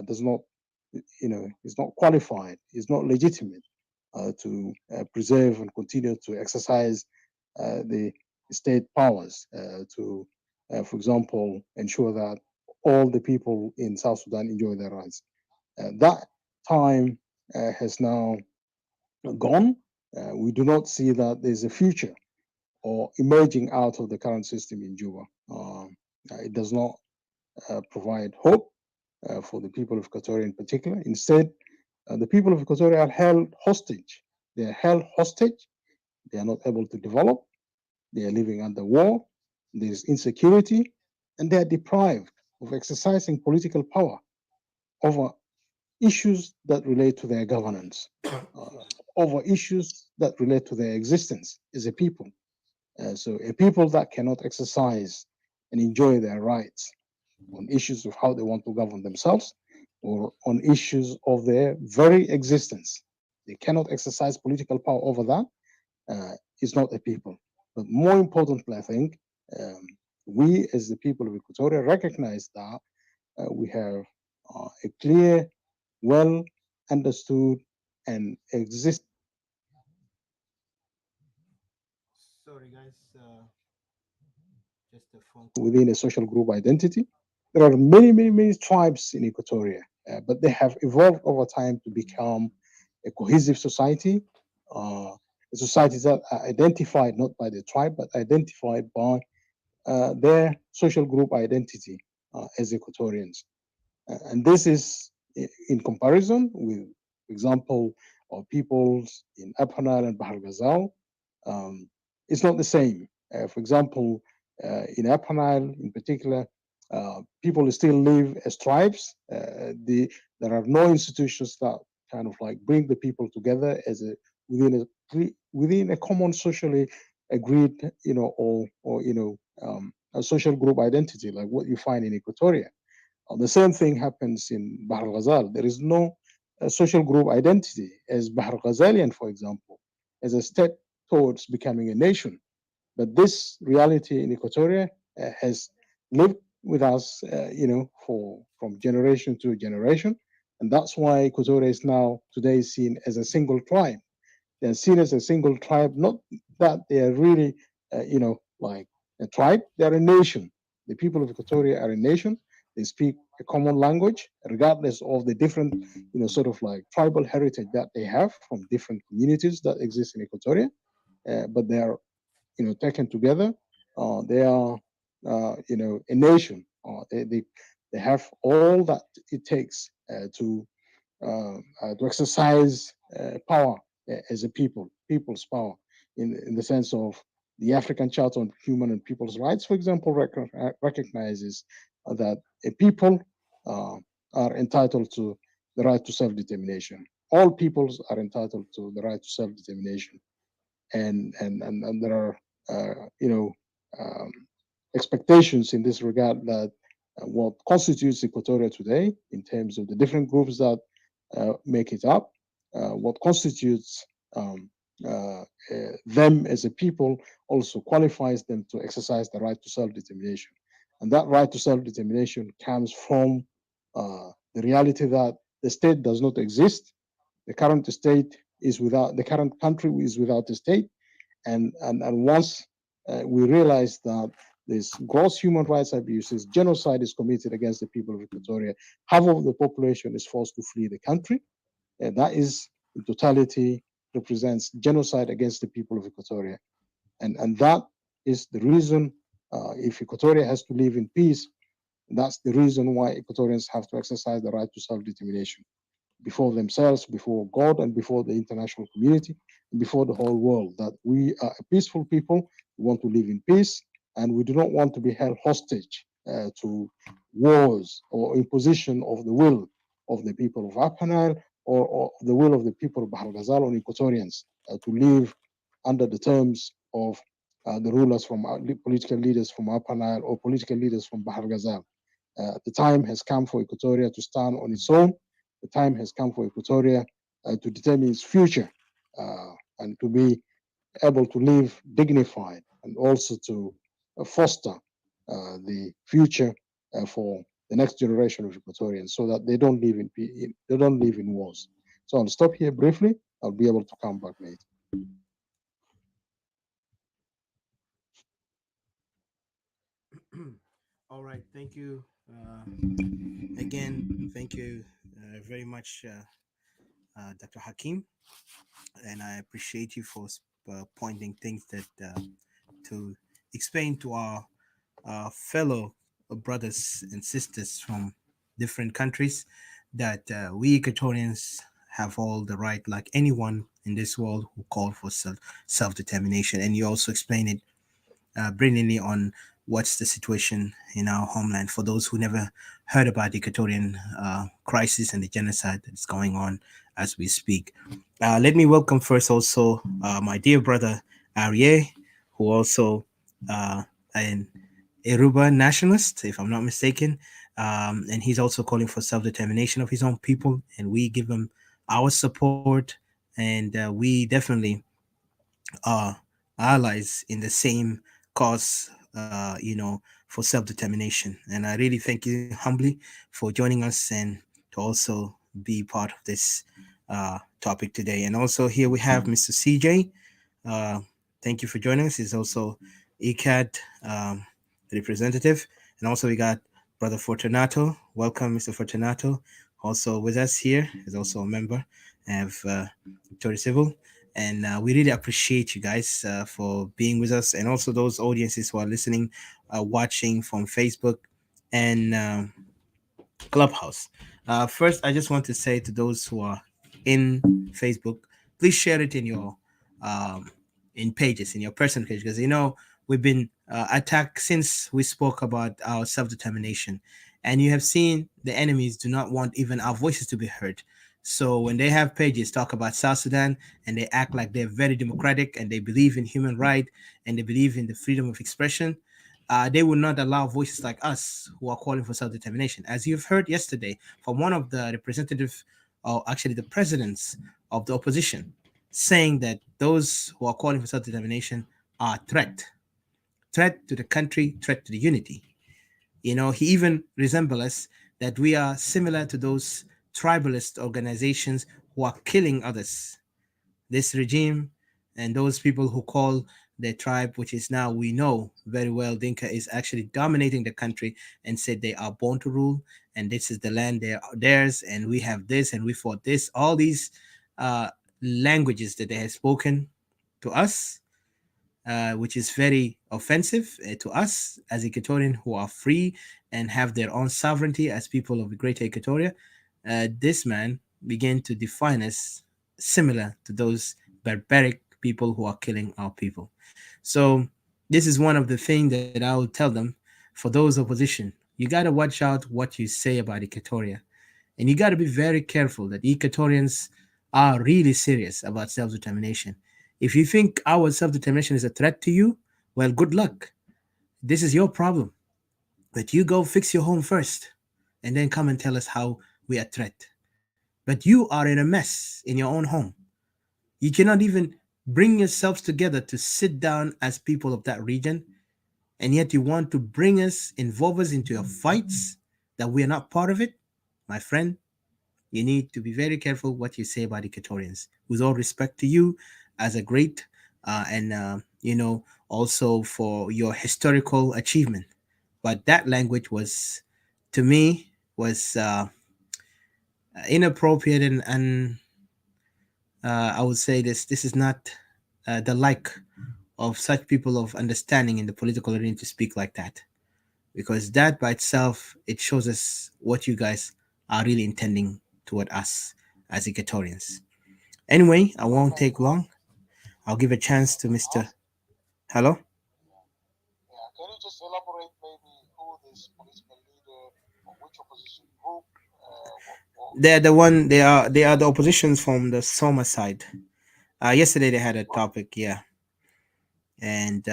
does not, is not qualified, is not legitimate to preserve and continue to exercise the state powers to, for example, ensure that all the people in South Sudan enjoy their rights. That time has now gone. We do not see that there's a future or emerging out of the current system in Juba. It does not provide hope for the people of Equatoria in particular. Instead, the people of Equatoria are held hostage. They are held hostage. They are not able to develop. They are living under war. There is insecurity, and they are deprived of exercising political power over issues that relate to their governance, over issues that relate to their existence as a people. So a people that cannot exercise and enjoy their rights on issues of how they want to govern themselves or on issues of their very existence. They cannot exercise political power over that. Is not a people. But more importantly, I think we as the people of Equatoria recognize that we have a clear, well understood and exist. Sorry, guys. Just a phone. Within a social group identity. There are many, many, many tribes in Equatoria, but they have evolved over time to become a cohesive society, a society that are identified not by the tribe, but identified by their social group identity as Equatorians. And this is in comparison with, for example, our peoples in Upper Nile and Bahr Ghazal. It's not the same. For example, in Upper Nile in particular, people still live as tribes. There are no institutions that kind of like bring the people together as a within a common socially agreed, a social group identity like what you find in Equatoria. The same thing happens in Bahr Ghazal. There is no social group identity as Bahr Ghazalian, for example, as a step towards becoming a nation. But this reality in Equatoria has lived with us, from generation to generation. And that's why Equatoria is now today seen as a single tribe. They're seen as a single tribe, not that they are really, like a tribe, they're a nation. The people of Equatoria are a nation. They speak a common language, regardless of the different, sort of like tribal heritage that they have from different communities that exist in Equatoria. But they are, taken together. They are, a nation. They have all that it takes to exercise power as a people, people's power, in the sense of the African Charter on Human and People's Rights, for example, recognizes that a people are entitled to the right to self-determination. All peoples are entitled to the right to self-determination, and there are expectations in this regard that what constitutes Equatoria today, in terms of the different groups that make it up, what constitutes them as a people also qualifies them to exercise the right to self-determination. And that right to self-determination comes from the reality that the state does not exist. The current state is without, the current country is without a state. And once we realize that there's gross human rights abuses, genocide is committed against the people of Equatoria, half of the population is forced to flee the country, and that is, in totality, represents genocide against the people of Equatoria. And that is the reason If Equatoria has to live in peace, that's the reason why Equatorians have to exercise the right to self-determination before themselves, before God, and before the international community, and before the whole world, that we are a peaceful people. We want to live in peace, and we do not want to be held hostage to wars or imposition of the will of the people of Upper Nile, or the will of the people of Bahr el Ghazal on Equatorians to live under the terms of the rulers from political leaders from Upper Nile or political leaders from Bahr el Ghazal. The time has come for Equatoria to stand on its own. The time has come for Equatoria to determine its future and to be able to live dignified, and also to foster the future for the next generation of Equatorians, so that they don't live in wars. So I'll stop here briefly. I'll be able to come back later. All right, thank you again. Thank you very much, Dr. Hakim, and I appreciate you for pointing things that to explain to our fellow brothers and sisters from different countries that we Equatorians have all the right, like anyone in this world, who call for self determination. And you also explain it brilliantly on what's the situation in our homeland for those who never heard about the Equatorian crisis and the genocide that's going on as we speak. Let me welcome first also my dear brother Arie, who also an Yoruba nationalist, if I'm not mistaken, and he's also calling for self-determination of his own people, and we give him our support, and we definitely are allies in the same cause, for self-determination. And I really thank you humbly for joining us and to also be part of this topic today. And also here we have Mr. CJ. Uh, Thank you for joining us. He's also ECAD representative. And also we got Brother Fortunato. Welcome, Mr. Fortunato. Also with us here is also a member of Victoria Civil. And we really appreciate you guys for being with us, and also those audiences who are listening, watching from Facebook and Clubhouse. First, I just want to say to those who are in Facebook, please share it um, in pages, in your personal page, because we've been attacked since we spoke about our self-determination, and you have seen the enemies do not want even our voices to be heard. So when they have pages talk about South Sudan, and they act like they're very democratic and they believe in human right and they believe in the freedom of expression, they will not allow voices like us who are calling for self-determination. As you've heard yesterday from one of the representatives, or actually the presidents of the opposition, saying that those who are calling for self-determination are threat to the country, threat to the unity. He even resembles us, that we are similar to those tribalist organizations who are killing others. This regime and those people who call their tribe, which is now, we know very well, Dinka, is actually dominating the country, and said they are born to rule, and this is the land theirs, and we have this, and we fought this. All these uh, languages that they have spoken to us, which is very offensive to us as Equatorian who are free and have their own sovereignty as people of the Greater Equatoria. This man began to define us similar to those barbaric people who are killing our people. So this is one of the things that I will tell them. For those opposition, you got to watch out what you say about Equatoria, and you got to be very careful that Equatorians are really serious about self-determination. If you think our self-determination is a threat to you, well, good luck. This is your problem. But you go fix your home first, and then come and tell us how we are a threat. But you are in a mess in your own home. You cannot even bring yourselves together to sit down as people of that region, and yet you want to bring us, involve us into your fights that we are not part of it. My friend, you need to be very careful what you say about Equatorians. With all respect to you as a great and also for your historical achievement, but that language was, to me, was inappropriate, and I would say this is not the like of such people of understanding in the political arena to speak like that, because that by itself it shows us what you guys are really intending toward us as Equatorians. Anyway, I won't take long. I'll give a chance to Mr. Hello. Yeah, can you just elaborate maybe who this political leader or which opposition group? They're the one. They are the oppositions from the Soma side. Yesterday they had a topic, yeah, and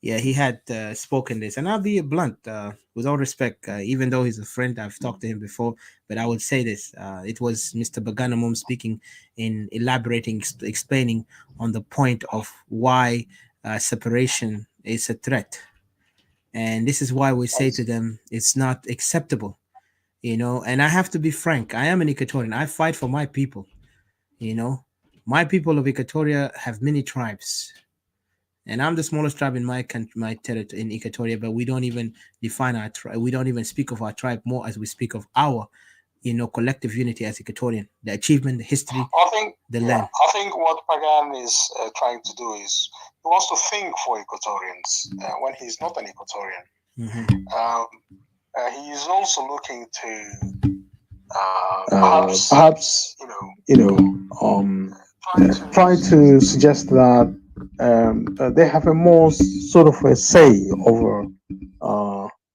yeah, he had spoken this, and I'll be blunt, with all respect. Even though he's a friend, I've talked to him before, but I would say this: it was Mr. Baganamum speaking, in elaborating, explaining on the point of why separation is a threat, and this is why we say to them it's not acceptable. And I have to be frank. I am an Equatorian. I fight for my people. You know, my people of Equatoria have many tribes, and I'm the smallest tribe in my country, my territory in Equatoria. But we don't even define our tribe. We don't even speak of our tribe more as we speak of our, collective unity as Equatorian, the achievement, the history, the land. I think what Pagan is trying to do is he wants to think for Equatorians when he's not an Equatorian. He is also looking to perhaps try to suggest that they have a more sort of a say over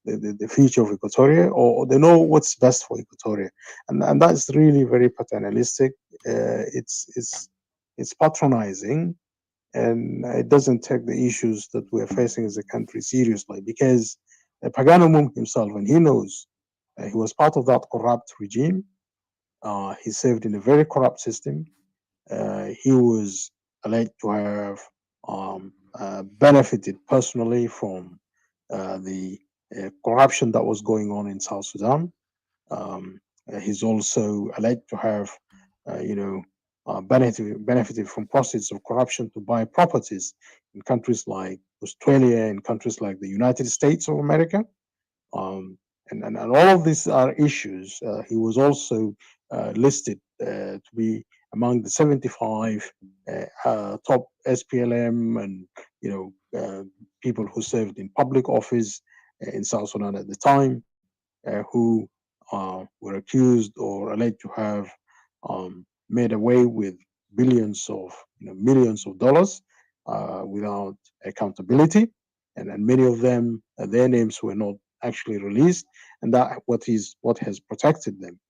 the future of Equatoria, or they know what's best for Equatoria, and that's really very paternalistic. It's patronizing, and it doesn't take the issues that we're facing as a country seriously, because Paganamum himself, and he knows, he was part of that corrupt regime. He served in a very corrupt system. He was alleged to have benefited personally from the corruption that was going on in South Sudan. He's also alleged to have, benefited from proceeds of corruption to buy properties in countries like Australia, in countries like the United States of America. And all of these are issues. He was also listed to be among the 75 top SPLM and people who served in public office in South Sudan at the time, who were accused or alleged to have made away with billions of millions of dollars without accountability, and many of them, their names were not actually released, and that what has protected them.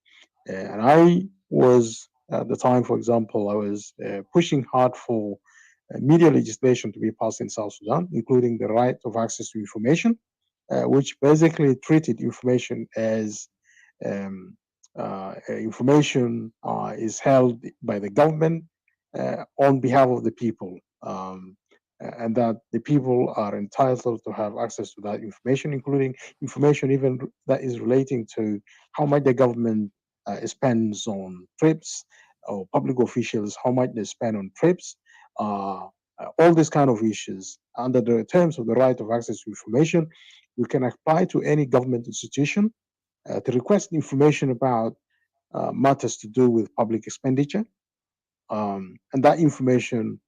And I was at the time, for example, I was pushing hard for media legislation to be passed in South Sudan, including the right of access to information, which basically treated information as information is held by the government on behalf of the people, and that the people are entitled to have access to that information, including information even that is relating to how much the government spends on trips, or public officials, how much they spend on trips, all these kind of issues. Under the terms of the right of access to information, you can apply to any government institution to request information about matters to do with public expenditure, and that information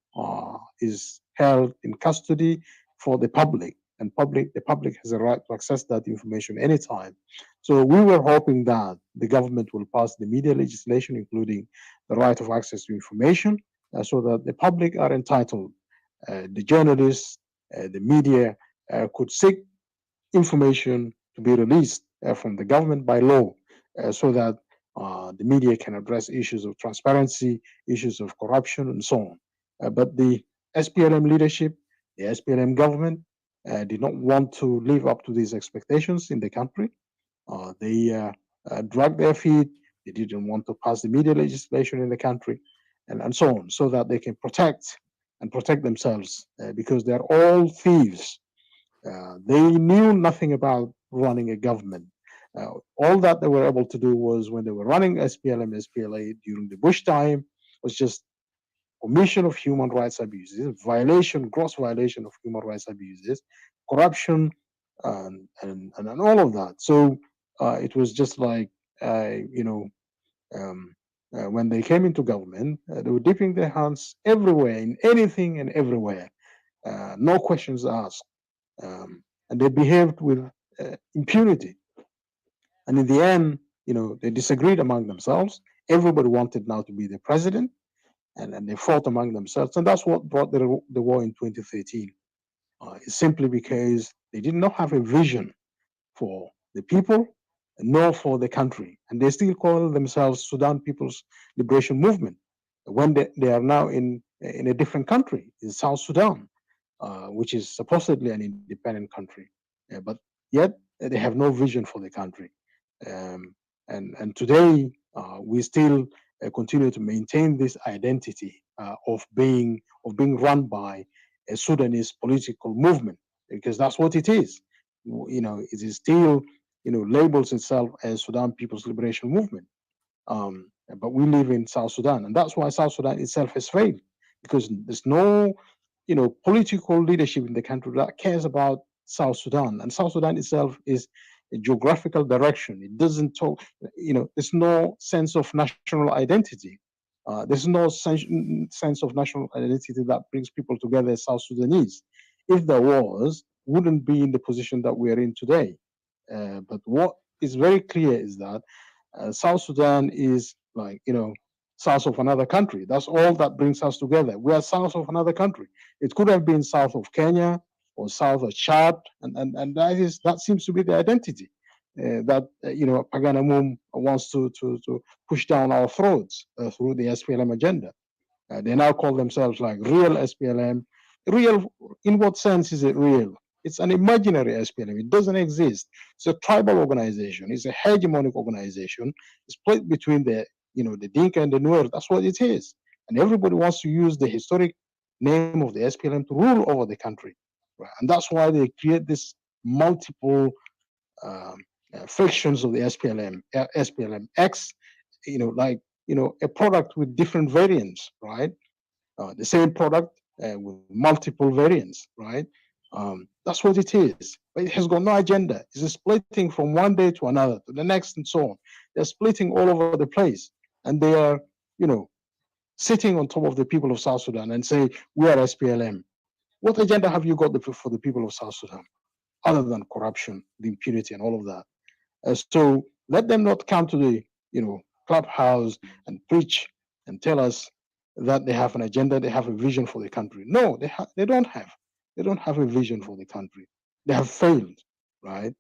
is held in custody for the public, and the public has a right to access that information anytime. So we were hoping that the government will pass the media legislation, including the right of access to information, so that the public are entitled, the journalists, the media could seek information to be released from the government by law, so that the media can address issues of transparency, issues of corruption, and so on. But the SPLM leadership, the SPLM government, did not want to live up to these expectations in the country. They dragged their feet. They didn't want to pass the media legislation in the country, and so on, so that they can protect themselves, because they're all thieves. They knew nothing about running a government. All that they were able to do was, when they were running SPLM, SPLA during the Bush time, was just commission of human rights abuses, gross violation of human rights abuses, corruption, and all of that. So it was just like, when they came into government, they were dipping their hands everywhere in anything and everywhere. no questions asked, and they behaved with impunity. And in the end, they disagreed among themselves. Everybody wanted now to be the president, and they fought among themselves, and that's what brought the war in 2013. It's simply because they did not have a vision for the people, nor for the country. And they still call themselves Sudan People's Liberation Movement when they are now in a different country, in South Sudan, which is supposedly an independent country. But yet they have no vision for the country. And today we still continue to maintain this identity of being run by a Sudanese political movement, because that's what it is. It is still labels itself as Sudan People's Liberation Movement. But we live in South Sudan, and that's why South Sudan itself has failed, because there's no political leadership in the country that cares about South Sudan, and South Sudan itself is a geographical direction. It doesn't talk, there's no sense of national identity. There's no sense of national identity that brings people together as South Sudanese. If there was, wouldn't be in the position that we are in today. But what is very clear is that South Sudan is like, south of another country. That's all that brings us together. We are south of another country. It could have been south of Kenya or south of Chad, and that seems to be the identity that Paganamum wants to push down our throats through the SPLM agenda. They now call themselves like real SPLM. Real, in what sense is it real? It's an imaginary SPLM. It doesn't exist. It's a tribal organization. It's a hegemonic organization. It's split between the Dinka and the Nuer. That's what it is. And everybody wants to use the historic name of the SPLM to rule over the country. Right? And that's why they create this multiple fractions of the SPLM, SPLM X, a product with different variants, right? The same product with multiple variants, right? That's what it is. But it has got no agenda. It's splitting from one day to another, to the next, and so on. They're splitting all over the place, and they are, sitting on top of the people of South Sudan and say, we are SPLM. What agenda have you got for the people of South Sudan, other than corruption, the impunity, and all of that? So let them not come to the, clubhouse and preach and tell us that they have an agenda, they have a vision for the country. No, they don't have. They don't have a vision for the country. They have failed, right?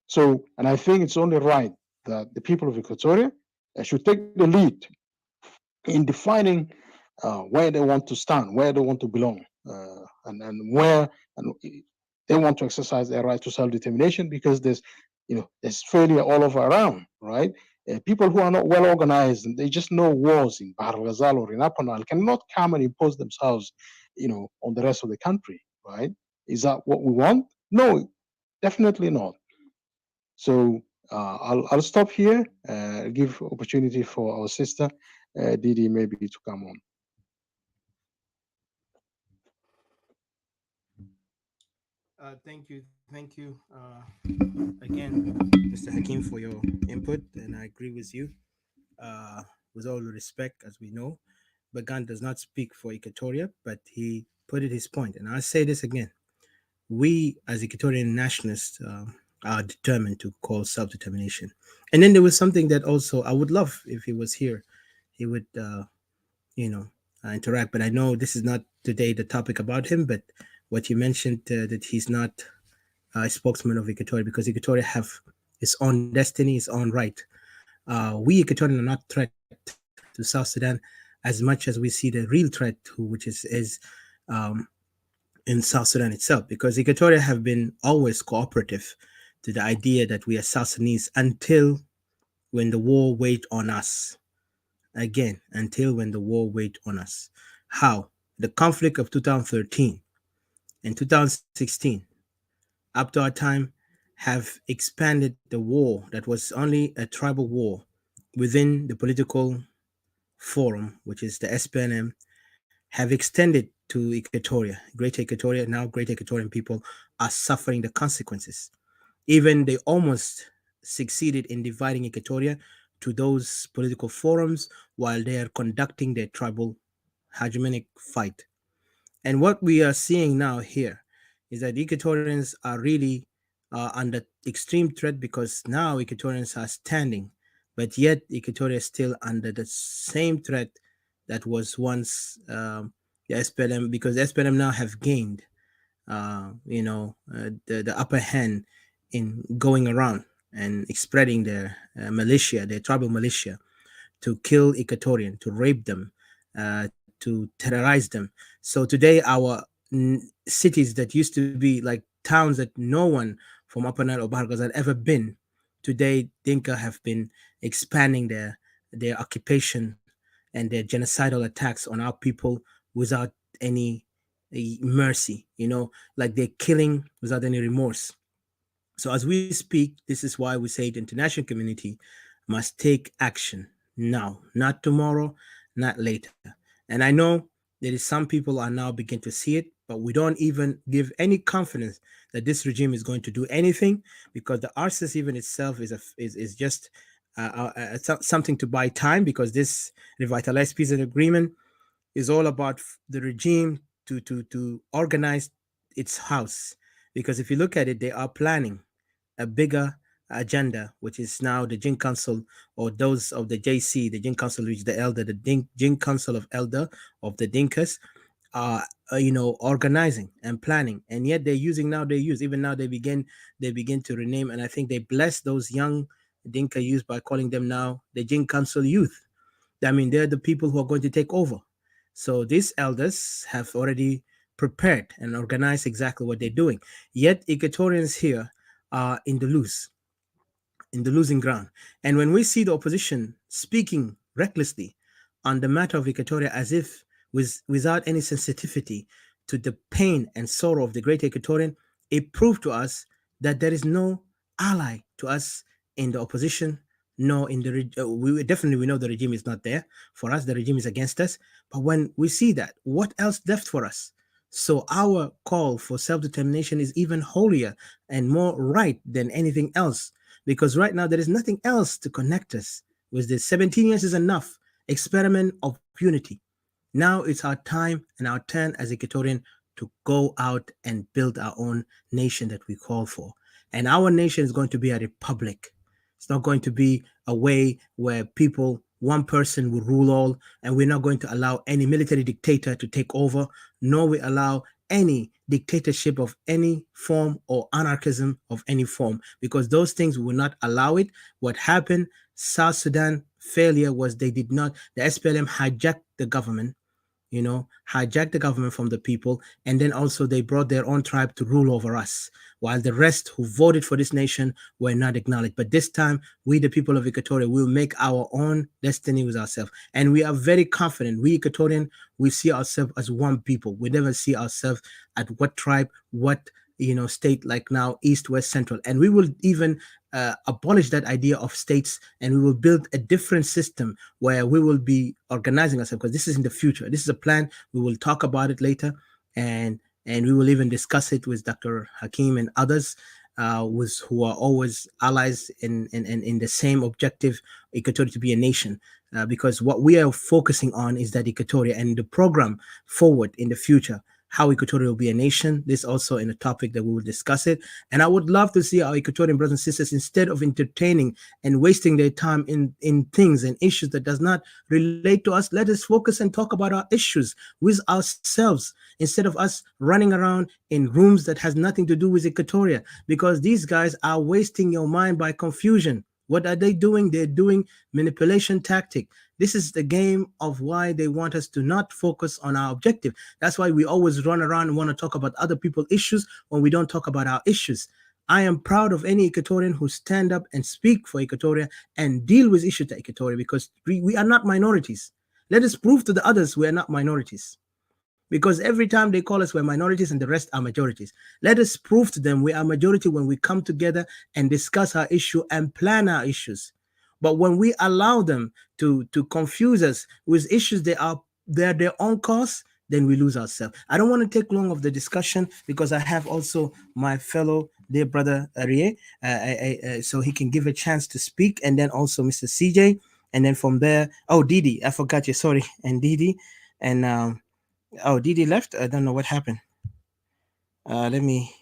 So, and I think it's only right that the people of Equatoria should take the lead in defining where they want to stand, where they want to belong, and where they want to exercise their right to self-determination, because there's failure all over around, right? People who are not well organized and they just know wars in Bahr al-Ghazal or in Apanal cannot come and impose themselves, on the rest of the country, right? Is that what we want? No, definitely not. So I'll stop here. Give opportunity for our sister Didi maybe to come on. Thank you again, Mr. Hakim, for your input, and I agree with you. With all the respect, as we know, Bagan does not speak for Equatoria, but he put it his point, and I'll say this again: we, as Equatorian nationalists, are determined to call self-determination. And then there was something that also I would love if he was here, he would, interact. But I know this is not today the topic about him. But what you mentioned that he's not a spokesman of Equatoria because Equatoria have its own destiny, its own right. We Equatorians are not threat to South Sudan as much as we see the real threat to, which is in South Sudan itself, because Equatoria have been always cooperative to the idea that we are South Sudanese until when the war weighed on us. Again, until when the war weighed on us. How? The conflict of 2013 and 2016 up to our time have expanded the war that was only a tribal war within the political forum, which is the SPLM, have extended to Equatoria. Greater Equatoria, now Greater Equatorian people are suffering the consequences. Even they almost succeeded in dividing Equatoria to those political forums while they are conducting their tribal hegemonic fight. And what we are seeing now here is that Equatorians are really under extreme threat because now Equatorians are standing, but yet Equatoria is still under the same threat that was once the SPLM, because the SPLM now have gained, the upper hand in going around and spreading their militia, their tribal militia, to kill Equatorian, to rape them, to terrorize them. So today, our cities that used to be like towns that no one from Upper Nile or Bargas had ever been, today Dinka have been expanding their occupation and their genocidal attacks on our people without any mercy. Like they're killing without any remorse. So as we speak, this is why we say the international community must take action now, not tomorrow, not later. And I know there is some people are now begin to see it, but we don't even give any confidence that this regime is going to do anything, because the RCS even itself is just something to buy time, because this revitalized peace and agreement is all about the regime to organize its house. Because if you look at it, they are planning a bigger agenda, which is now the Jin Council, or those of the JC, the Jin Council, which is the elder, the Jin Council of Elder of the Dinkas, are organizing and planning, and yet they're using now. They use even now. They begin to rename, and I think they bless those young Dinka youth by calling them now the Jin Council youth. I mean, they're the people who are going to take over. So these elders have already prepared and organized exactly what they're doing. Yet Equatorians here are in the losing ground. And when we see the opposition speaking recklessly on the matter of Equatoria, as if without any sensitivity to the pain and sorrow of the great Equatorian, it proved to us that there is no ally to us in the opposition. No, in the we know the regime is not there for us. The regime is against us. But when we see that, what else left for us? So our call for self-determination is even holier and more right than anything else, because right now there is nothing else to connect us with this. 17 years is enough experiment of unity. Now it's our time and our turn as Equatorian to go out and build our own nation that we call for. And our nation is going to be a republic. It's not going to be a way where people, one person will rule all, and we're not going to allow any military dictator to take over, nor we allow any dictatorship of any form or anarchism of any form, because those things will not allow it. What happened, South Sudan failure was the SPLM hijacked the government, hijacked the government from the people, and then also they brought their own tribe to rule over us, while the rest who voted for this nation were not acknowledged. But this time, we, the people of Equatoria, will make our own destiny with ourselves. And we are very confident. We Equatorian, we see ourselves as one people. We never see ourselves at what tribe, what state, like now, east, west, central. And we will even abolish that idea of states, and we will build a different system where we will be organizing ourselves, because this is in the future. This is a plan. We will talk about it later, and we will even discuss it with Dr. Hakim and others who are always allies in the same objective, Equatoria to be a nation. Because what we are focusing on is that Equatoria, and the program forward in the future, how Equatoria will be a nation. This also in a topic that we will discuss it. And I would love to see our Equatorian brothers and sisters, instead of entertaining and wasting their time in things and issues that does not relate to us, let us focus and talk about our issues with ourselves, instead of us running around in rooms that has nothing to do with Equatoria, because these guys are wasting your mind by confusion. What are they doing? They're doing manipulation tactic. This is the game of why they want us to not focus on our objective. That's why we always run around and want to talk about other people's issues when we don't talk about our issues. I am proud of any Equatorian who stand up and speak for Equatoria and deal with issues to Equatoria, because we are not minorities. Let us prove to the others we are not minorities. Because every time they call us, we're minorities and the rest are majorities. Let us prove to them we are majority when we come together and discuss our issue and plan our issues. But when we allow them to confuse us with issues they're their own cause, then we lose ourselves. I don't want to take long of the discussion, because I have also my fellow dear brother Arie, so he can give a chance to speak, and then also Mr. CJ, and then from there, Didi, I forgot you, sorry, and Didi, and Oh, Didi left. I don't know what happened. Let me.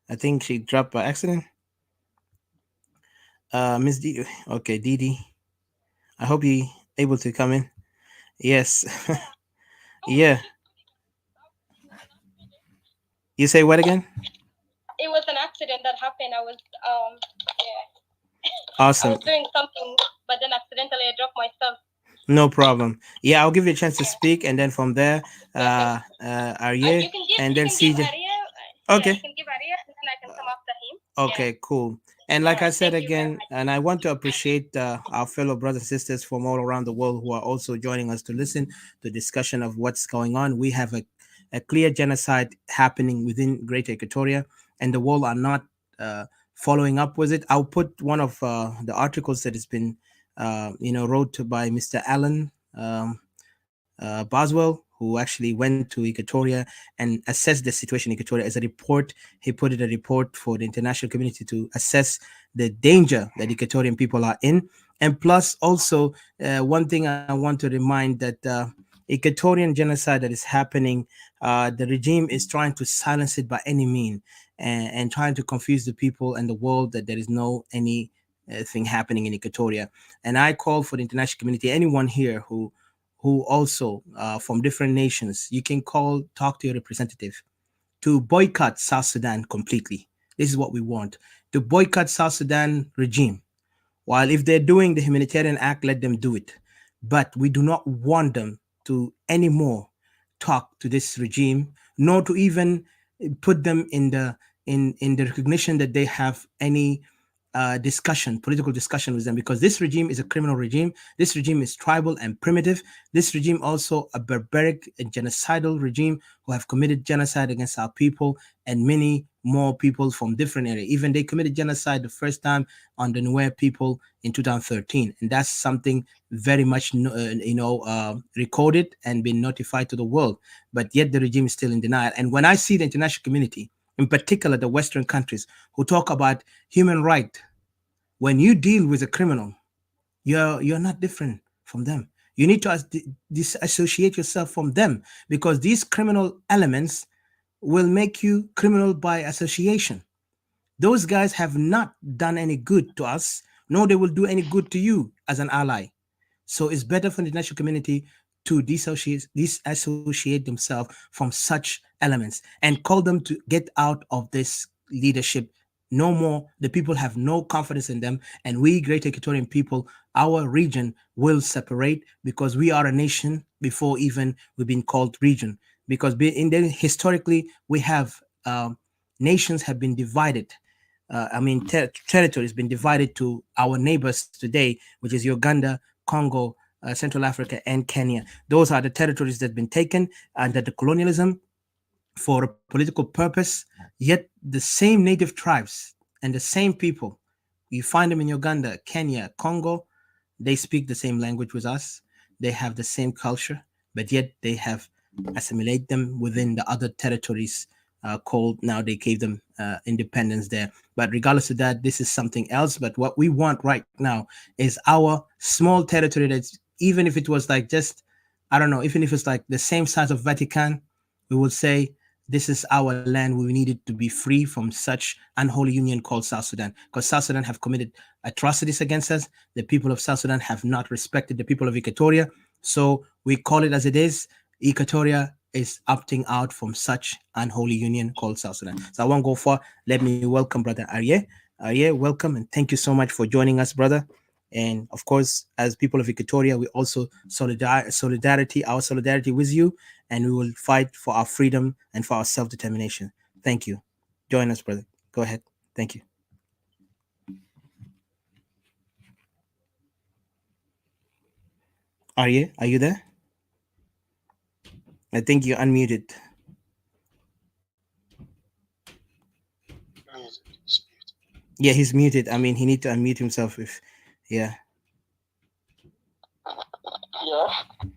I think she dropped by accident. Miss Didi. Okay, Didi. I hope you able to come in. Yes. Yeah. You say what again? It was an accident that happened. I was yeah. I Awesome. was doing something, but then accidentally I dropped myself. No problem. Yeah, I'll give you a chance to speak, and then from there, You Arye, can give and then Arya. CJ. Yeah, Okay. you can give Arya, and then I can come after him. Okay, cool. And All like I right. said Thank you very again, much. and I want to appreciate our fellow brothers and sisters from all around the world who are also joining us to listen to discussion of what's going on. We have a clear genocide happening within Greater Equatoria, and the world are not following up with it. I'll put one of the articles that has been, wrote by Mr. Alan Boswell, who actually went to Equatoria and assessed the situation in Equatoria as a report. He put it a report for the international community to assess the danger that Equatorian people are in. And plus, also, one thing I want to remind that Equatorian genocide that is happening, the regime is trying to silence it by any mean, and trying to confuse the people and the world that there is no any thing happening in Equatoria. And I call for the international community, anyone here who also from different nations, you can talk to your representative to boycott South Sudan completely. This is what we want, to boycott South Sudan regime. While if they're doing the humanitarian act, let them do it. But we do not want them to anymore talk to this regime, nor to even put them in the recognition that they have any political discussion with them, because this regime is a criminal regime. This regime is tribal and primitive. This regime also a barbaric and genocidal regime who have committed genocide against our people and many more people from different areas. Even they committed genocide the first time on the Nuer people in 2013, and that's something very much recorded and been notified to the world. But yet the regime is still in denial. And when I see the international community, in particular the Western countries, who talk about human right, when you deal with a criminal, you're not different from them. You need to disassociate yourself from them, because these criminal elements will make you criminal by association. Those guys have not done any good to us, nor they will do any good to you as an ally. So it's better for the international community to disassociate themselves from such elements and call them to get out of this leadership. No more. The people have no confidence in them. And we, Great Equatorian people, our region will separate, because we are a nation before even we've been called region. Because historically, we have nations have been divided. Territory has been divided to our neighbors today, which is Uganda, Congo, Central Africa, and Kenya. Those are the territories that have been taken under the colonialism for a political purpose. Yet the same native tribes and the same people, you find them in Uganda, Kenya, Congo, they speak the same language with us. They have the same culture, but yet they have assimilated them within the other territories called, now they gave them independence there. But regardless of that, this is something else. But what we want right now is our small territory, that's, even if it was like just, I don't know, even if it's like the same size of Vatican, we would say this is our land. We need it to be free from such unholy union called South Sudan, because South Sudan have committed atrocities against us. The people of South Sudan have not respected the people of Equatoria. So we call it as it is. Equatoria is opting out from such unholy union called South Sudan. So I won't go far. Let me welcome Brother Arye. Arye, welcome, and thank you so much for joining us, brother. And of course, as people of Equatoria, we also our solidarity with you, and we will fight for our freedom and for our self-determination. Thank you. Join us, brother. Go ahead. Thank you. Are you there? I think you're unmuted. Yeah, he's muted. I mean, he need to unmute himself yeah. Yeah. Can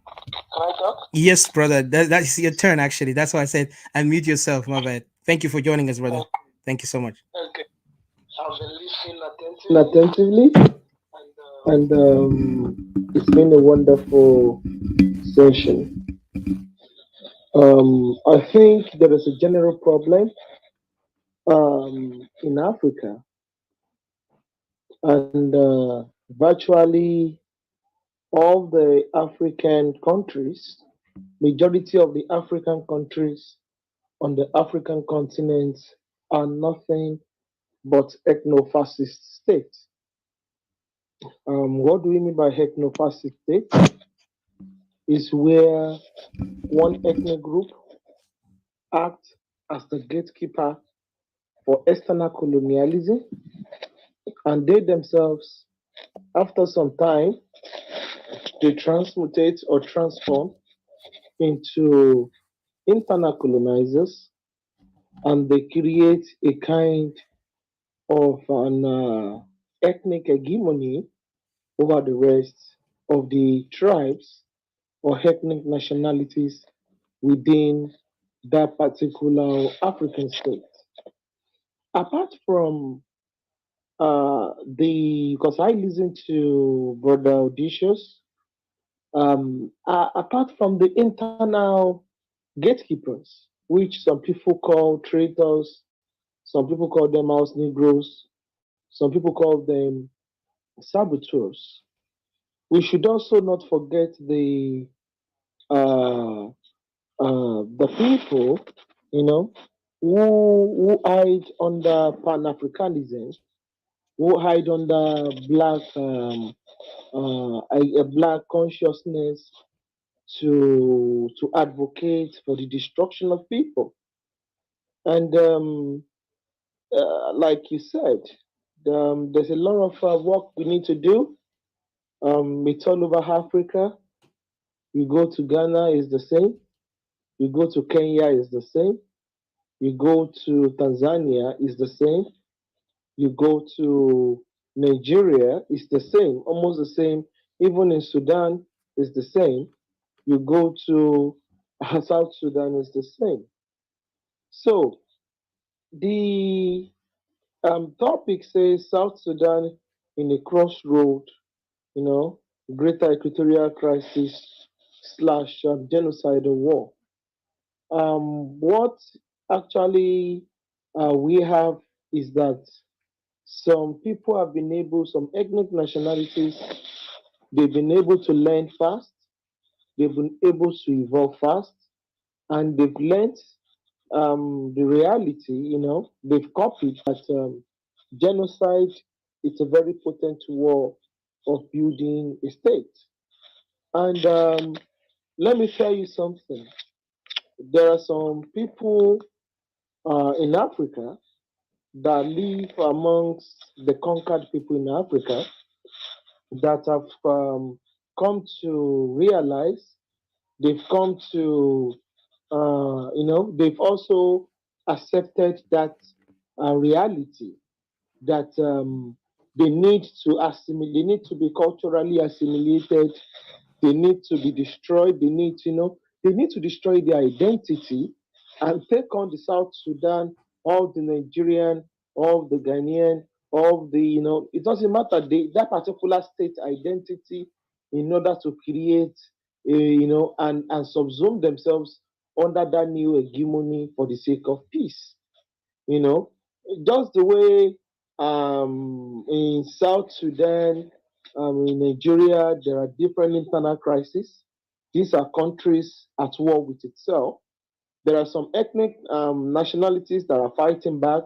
I talk? Yes, brother. That's your turn, actually. That's why I said unmute yourself. My bad. Thank you for joining us, brother. Thank you so much. Okay. I've been listening attentively, and it's been a wonderful session. I think there is a general problem in Africa, and virtually all the African countries, majority of the African countries on the African continent are nothing but ethno-fascist states. What do we mean by ethno-fascist state? Is where one ethnic group acts as the gatekeeper for external colonialism, and they themselves, after some time, they transmutate or transform into internal colonizers, and they create a kind of an ethnic hegemony over the rest of the tribes or ethnic nationalities within that particular African state. Apart from because I listen to Brother Odysseus, apart from the internal gatekeepers, which some people call traitors, some people call them house Negroes, some people call them saboteurs. We should also not forget uh, the people, you know, who hide under Pan Africanism, who hide under a black consciousness to advocate for the destruction of people. And like you said, there's a lot of work we need to do. It's all over Africa. You go to Ghana, is the same. You go to Kenya, is the same. You go to Tanzania, is the same. You go to Nigeria, it's the same, almost the same. Even in Sudan, it's the same. You go to South Sudan, it's the same. So the topic says South Sudan in a crossroad, you know, greater equatorial crisis slash genocidal war. What actually we have is that some people have been able, some ethnic nationalities, they've been able to learn fast, they've been able to evolve fast, and they've learned the reality, you know, they've copied that genocide is a very potent war of building a state. And let me tell you something. There are some people in Africa that live amongst the conquered people in Africa that have come to realize, they've come to, they've also accepted that reality that they need to assimilate, they need to be culturally assimilated, they need to be destroyed, they need, they need to destroy their identity and take on the South Sudan, all the Nigerian, all the Ghanaian, all the, it doesn't matter, that particular state identity in order to create, and subsume themselves under that new hegemony for the sake of peace. You know, just the way in South Sudan, in Nigeria, there are different internal crises. These are countries at war with itself. There are some ethnic nationalities that are fighting back,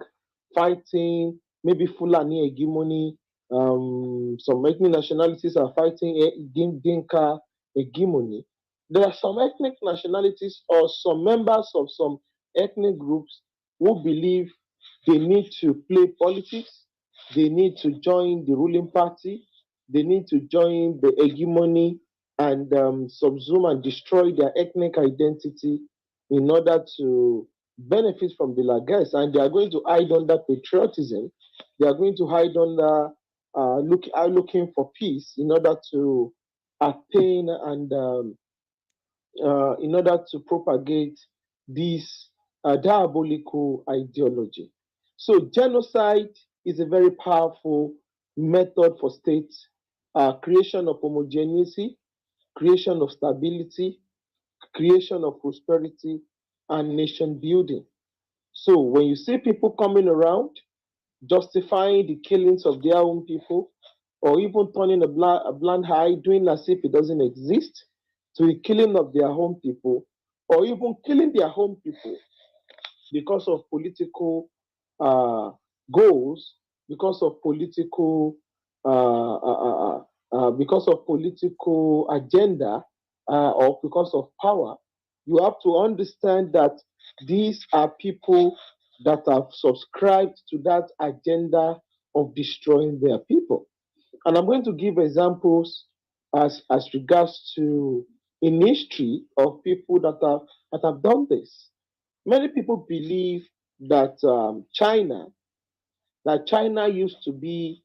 fighting maybe Fulani hegemony. Some ethnic nationalities are fighting Dinka hegemony. There are some ethnic nationalities or some members of some ethnic groups who believe they need to play politics, they need to join the ruling party, they need to join the hegemony and subsume and destroy their ethnic identity in order to benefit from the largesse. And they are going to hide under patriotism, they are going to hide under looking for peace in order to attain and in order to propagate this diabolical ideology. So, genocide is a very powerful method for states, creation of homogeneity, creation of stability, creation of prosperity and nation building. So when you see people coming around justifying the killings of their own people, or even turning a blind eye, doing as if it doesn't exist, to the killing of their own people, or even killing their own people because of political goals, because of political agenda, or because of power, you have to understand that these are people that have subscribed to that agenda of destroying their people. And I'm going to give examples as regards to in history of people that have done this. Many people believe that China used to be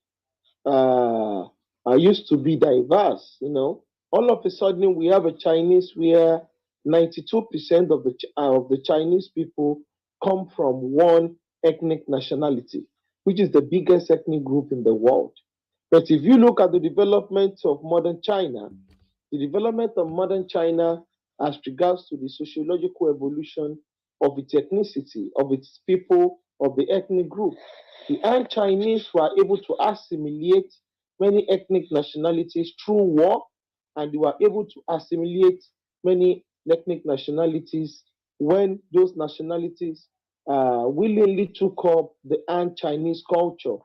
diverse. All of a sudden we have a Chinese where 92% of the Chinese people come from one ethnic nationality, which is the biggest ethnic group in the world. But if you look at the development of modern China, as regards to the sociological evolution of its ethnicity, of its people, of the ethnic group, the Han Chinese were able to assimilate many ethnic nationalities through war, and they were able to assimilate many ethnic nationalities when those nationalities willingly took up the Han Chinese culture,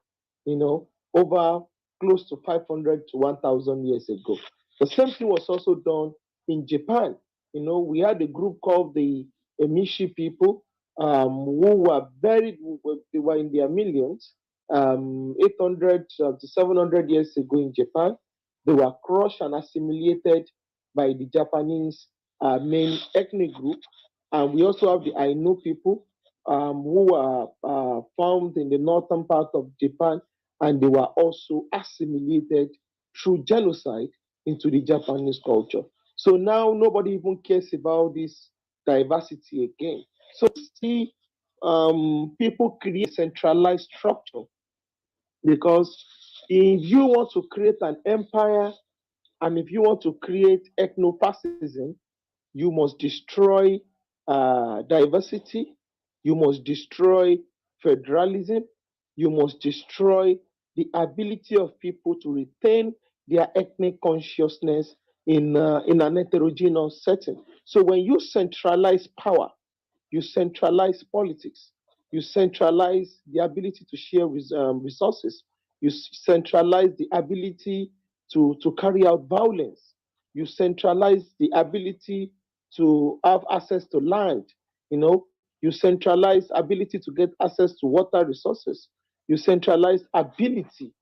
over close to 500 to 1,000 years ago. The same thing was also done in Japan. We had a group called the Emishi people, who were buried, they were in their millions, 800 to 700 years ago in Japan. They were crushed and assimilated by the Japanese main ethnic group. And we also have the Ainu people, who were found in the northern part of Japan, and they were also assimilated through genocide into the Japanese culture. So now nobody even cares about this diversity again. So see, people create centralized structure, because if you want to create an empire and if you want to create ethnofascism, you must destroy diversity, you must destroy federalism, you must destroy the ability of people to retain their ethnic consciousness in an heterogeneous setting. So when you centralize power, you centralize politics, you centralize the ability to share resources, you centralize the ability to carry out violence, you centralize the ability to have access to land, you centralize ability to get access to water resources, you centralize ability,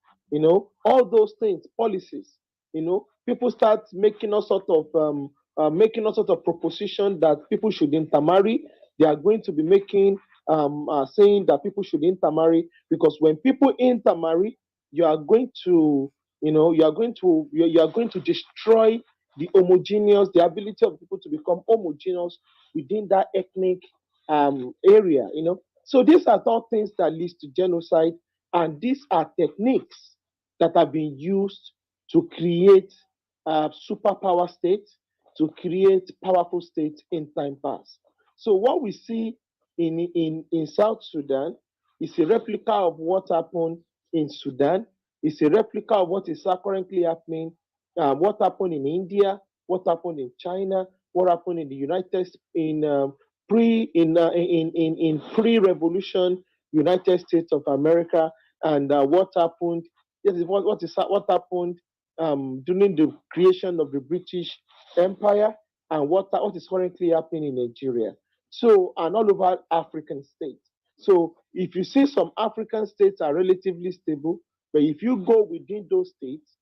all those things, policies, people start making all sort of proposition that people should intermarry. They are going to be making saying that people should intermarry, because when people intermarry, you are going to destroy the ability of people to become homogeneous within that ethnic area. So these are all things that leads to genocide, and these are techniques that have been used to create superpower states, to create powerful states in time past. So what we see in South Sudan is a replica of what happened in Sudan. It's a replica of what is currently happening, what happened in India, what happened in China, what happened in the United States in pre-revolution United States of America, and what happened. What happened during the creation of the British Empire, and what is currently happening in Nigeria. So, and all over African states. So, if you see some African states are relatively stable, but if you go within those states,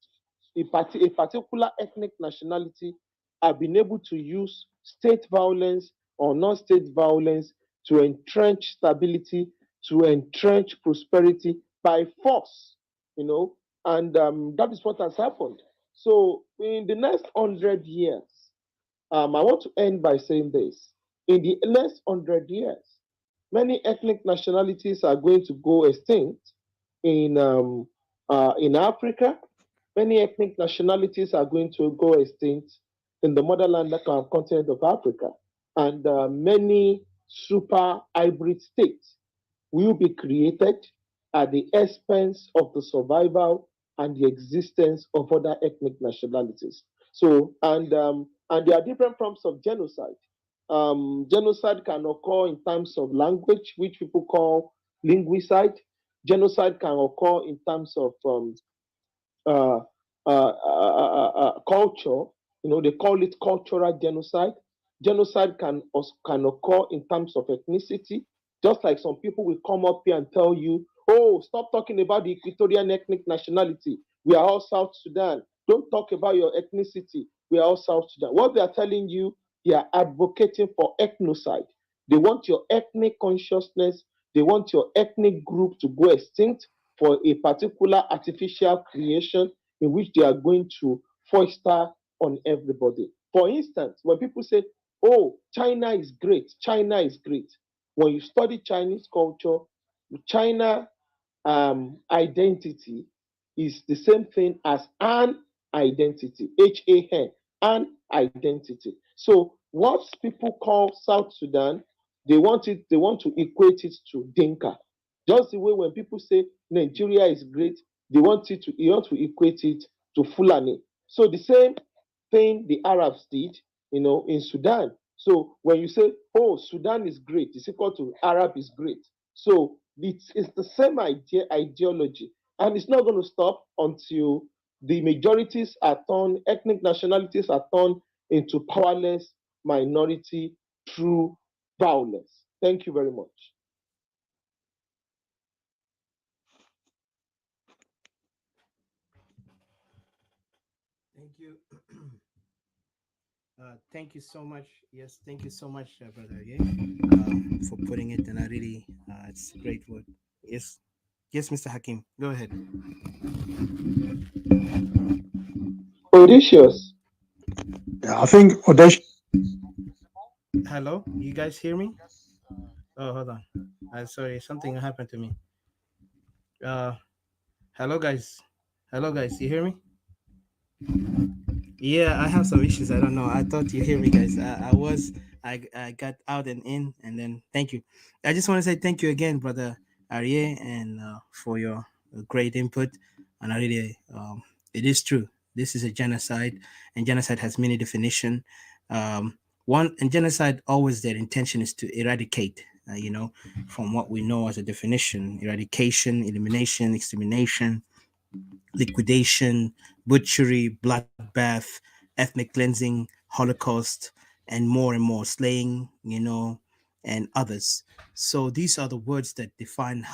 a particular ethnic nationality have been able to use state violence or non-state violence to entrench stability, to entrench prosperity by force, and that is what has happened. So in the next 100 years, I want to end by saying this. In the next 100 years, many ethnic nationalities are going to go extinct in Africa. Many ethnic nationalities are going to go extinct in the motherland continent of Africa. And many super hybrid states will be created at the expense of the survival and the existence of other ethnic nationalities. So, and there are different forms of genocide. Genocide can occur in terms of language, which people call linguicide. Genocide can occur in terms of uh, culture. You know, they call it cultural genocide. Genocide can occur in terms of ethnicity. Just like some people will come up here and tell you, "Oh, stop talking about the Equatorian ethnic nationality. We are all South Sudan. Don't talk about your ethnicity. We are all South Sudan." What they are telling you, they are advocating for ethnocide. They want your ethnic consciousness. They want your ethnic group to go extinct for a particular artificial creation in which they are going to foster on everybody. For instance, when people say, "Oh, China is great, China is great," when you study Chinese culture, China identity is the same thing as an identity, HAN, an identity. So what people call South Sudan, they want to equate it to Dinka. Just the way when people say Nigeria is great, you want to equate it to Fulani. So the same thing the Arabs did, in Sudan. So when you say, "Oh, Sudan is great," it's equal to Arab is great. So it's the same ideology, and it's not going to stop until the majorities are turned, ethnic nationalities are turned into powerless minority through violence. Thank you very much. Thank you. Thank you so much. Yes, thank you so much, brother. Yeah, for putting it. And I really, it's a great word. Yes, yes, Mr. Hakim. Go ahead. Odysseus. Yeah, I think Odesh. Hello, you guys hear me? Oh, hold on. Sorry, something happened to me. Uh, hello, guys. Hello, guys. You hear me? Yeah, I have some issues. I don't know. I thought you hear me, guys. I got out and in, and then thank you. I just want to say thank you again, brother Arie, and for your great input. And I really, it is true. This is a genocide, and genocide has many definition. One and genocide always their intention is to eradicate. From what we know as a definition, eradication, elimination, extermination, liquidation, butchery, bloodbath, ethnic cleansing, Holocaust, and more, slaying, and others. So these are the words that define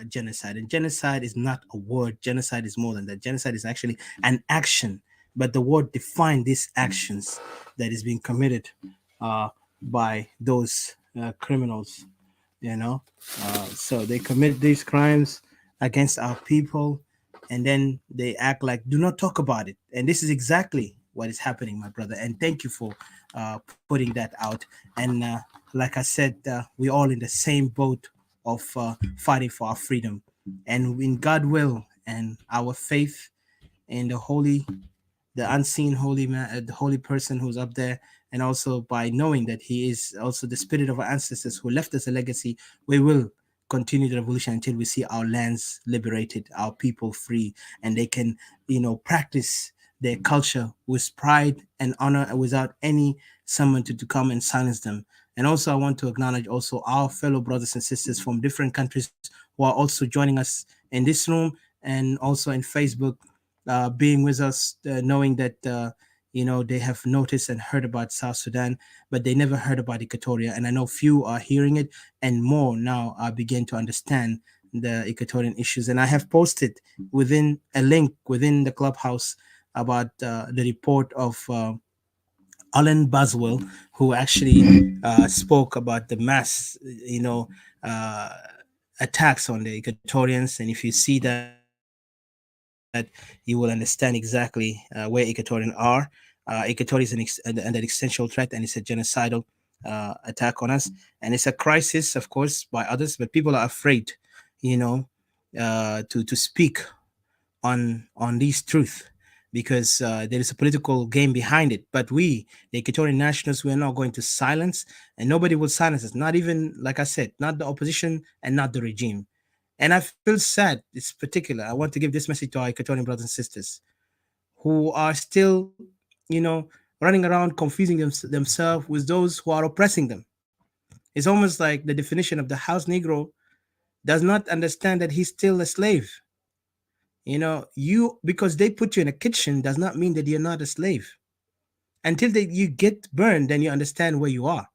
genocide. And genocide is not a word. Genocide is more than that. Genocide is actually an action. But the word define these actions that is being committed by those criminals. So they commit these crimes against our people, and then they act like do not talk about it. And this is exactly what is happening, my brother. And thank you for putting that out. And like I said, we're all in the same boat of fighting for our freedom, and in God will and our faith in the unseen holy man, the holy person who's up there, and also by knowing that he is also the spirit of our ancestors who left us a legacy, we will continue the revolution until we see our lands liberated, our people free, and they can, practice their culture with pride and honor without any someone to come and silence them. And also, I want to acknowledge also our fellow brothers and sisters from different countries who are also joining us in this room and also in Facebook, being with us, knowing that they have noticed and heard about South Sudan, but they never heard about Equatoria. And I know few are hearing it, and more now are begin to understand the Equatorian issues. And I have posted within a link within the clubhouse about the report of Alan Baswell, who actually spoke about the mass, uh, attacks on the Equatorians. And if you see that, you will understand exactly where Equatorians are. Equatoria is under existential threat, and it's a genocidal attack on us. And it's a crisis, of course, by others, but people are afraid, you know, to speak on these truth because there is a political game behind it. But we, the Equatorian nationals, we are not going to silence, and nobody will silence us. Not even, like I said, not the opposition and not the regime. And I feel sad. It's particular. I want to give this message to our Equatorian brothers and sisters who are still, running around confusing themselves with those who are oppressing them. It's almost like the definition of the house Negro does not understand that he's still a slave. You because they put you in a kitchen does not mean that you're not a slave. Until you get burned, then you understand where you are.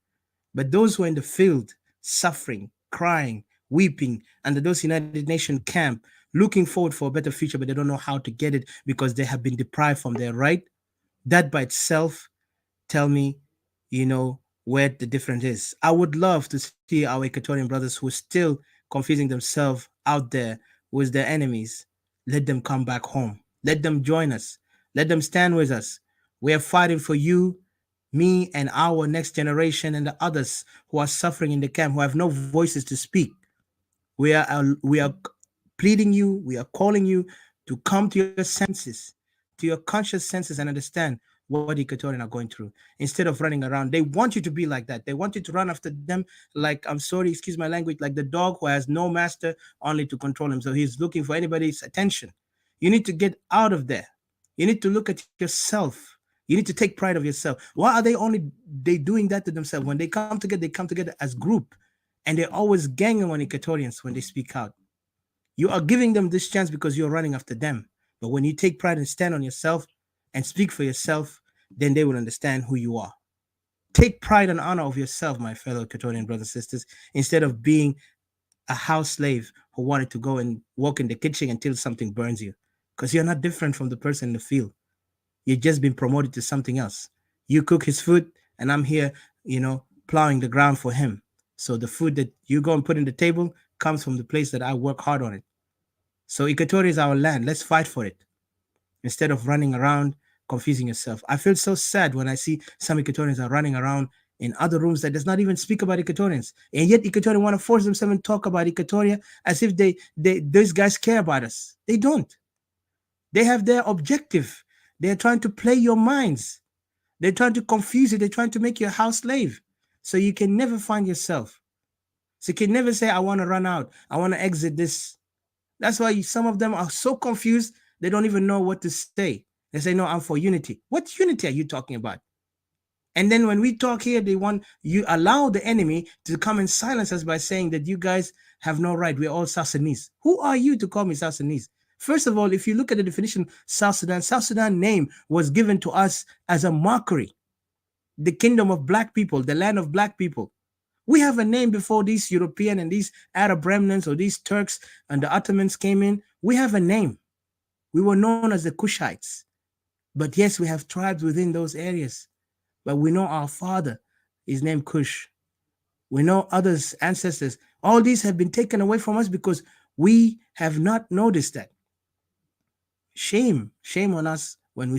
But those who are in the field, suffering, crying, weeping, under those United Nations camp, looking forward for a better future, but they don't know how to get it because they have been deprived from their right, that by itself tell me, where the difference is. I would love to see our Equatorian brothers who are still confusing themselves out there with their enemies. Let them come back home. Let them join us. Let them stand with us. We are fighting for you, me, and our next generation and the others who are suffering in the camp, who have no voices to speak. We are pleading you, we are calling you to come to your senses, to your conscious senses, and understand what the Equatorians are going through. Instead of running around, they want you to be like that. They want you to run after them like, I'm sorry, excuse my language, like the dog who has no master only to control him. So he's looking for anybody's attention. You need to get out of there. You need to look at yourself. You need to take pride of yourself. Why are they doing that to themselves? When they come together as group, and they're always ganging on Equatorians when they speak out. You are giving them this chance because you're running after them. But when you take pride and stand on yourself and speak for yourself, then they will understand who you are. Take pride and honor of yourself, my fellow Equatorian brothers and sisters, instead of being a house slave who wanted to go and walk in the kitchen until something burns you. Because you're not different from the person in the field. You've just been promoted to something else. You cook his food, and I'm here, plowing the ground for him. So the food that you go and put in the table comes from the place that I work hard on it. So Equatoria is our land. Let's fight for it instead of running around confusing yourself. I feel so sad when I see some Equatorians are running around in other rooms that does not even speak about Equatorians, and yet Equatorians want to force themselves and talk about Equatoria as if those guys care about us. They don't. They have their objective. They're trying to play your minds. They're trying to confuse you. They're trying to make you a house slave. So you can never find yourself. So you can never say, I want to run out. I want to exit this. That's why some of them are so confused, they don't even know what to say. They say, no, I'm for unity. What unity are you talking about? And then when we talk here, you allow the enemy to come and silence us by saying that you guys have no right. We're all South Sudanese. Who are you to call me South Sudanese? First of all, if you look at the definition, South Sudan name was given to us as a mockery. The kingdom of black people, the land of black people. We have a name before these European and these Arab remnants or these Turks and the Ottomans came in. We have a name. We were known as the Kushites. But yes, we have tribes within those areas. But we know our father is named Kush. We know others, ancestors. All these have been taken away from us because we have not noticed that. Shame on us when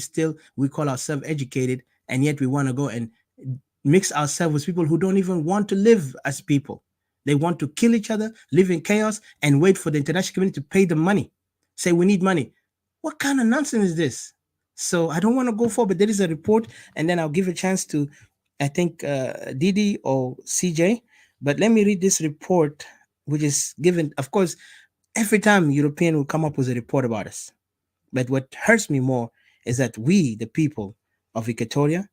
we call ourselves educated, and yet we want to go and mix ourselves with people who don't even want to live as people. They want to kill each other, live in chaos, and wait for the international community to pay them money. Say, we need money. What kind of nonsense is this? So I don't want to go forward, but there is a report, and then I'll give a chance to, I think, Didi or CJ. But let me read this report, which is given, of course, every time European will come up with a report about us. But what hurts me more is that we, the people of Equatoria,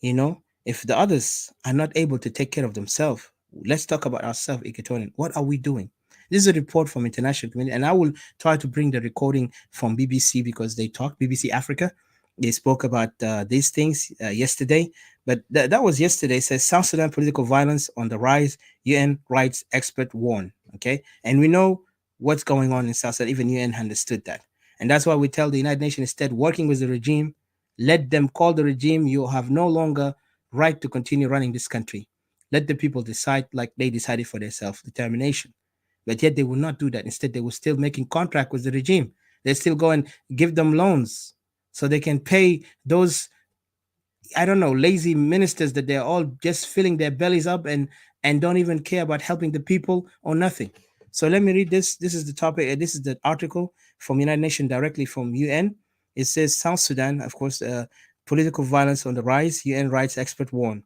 if the others are not able to take care of themselves, let's talk about ourselves, Equatorian. What are we doing? This is a report from international community, and I will try to bring the recording from BBC because they talked, BBC Africa. They spoke about these things yesterday, but that was yesterday. It says South Sudan political violence on the rise, UN rights expert warn. Okay, and we know what's going on in South Sudan. Even UN understood that, and that's why we tell the United Nations instead working with the regime, let them call the regime. You have no longer right to continue running this country. Let the people decide like they decided for their self-determination. But yet they will not do that. Instead, they will still making contract with the regime. They still go and give them loans so they can pay those, I don't know, lazy ministers that they're all just filling their bellies up and don't even care about helping the people or nothing. So let me read this. This is the topic. This is the article from United Nations directly from UN. It says South Sudan, of course, political violence on the rise. UN rights expert warn.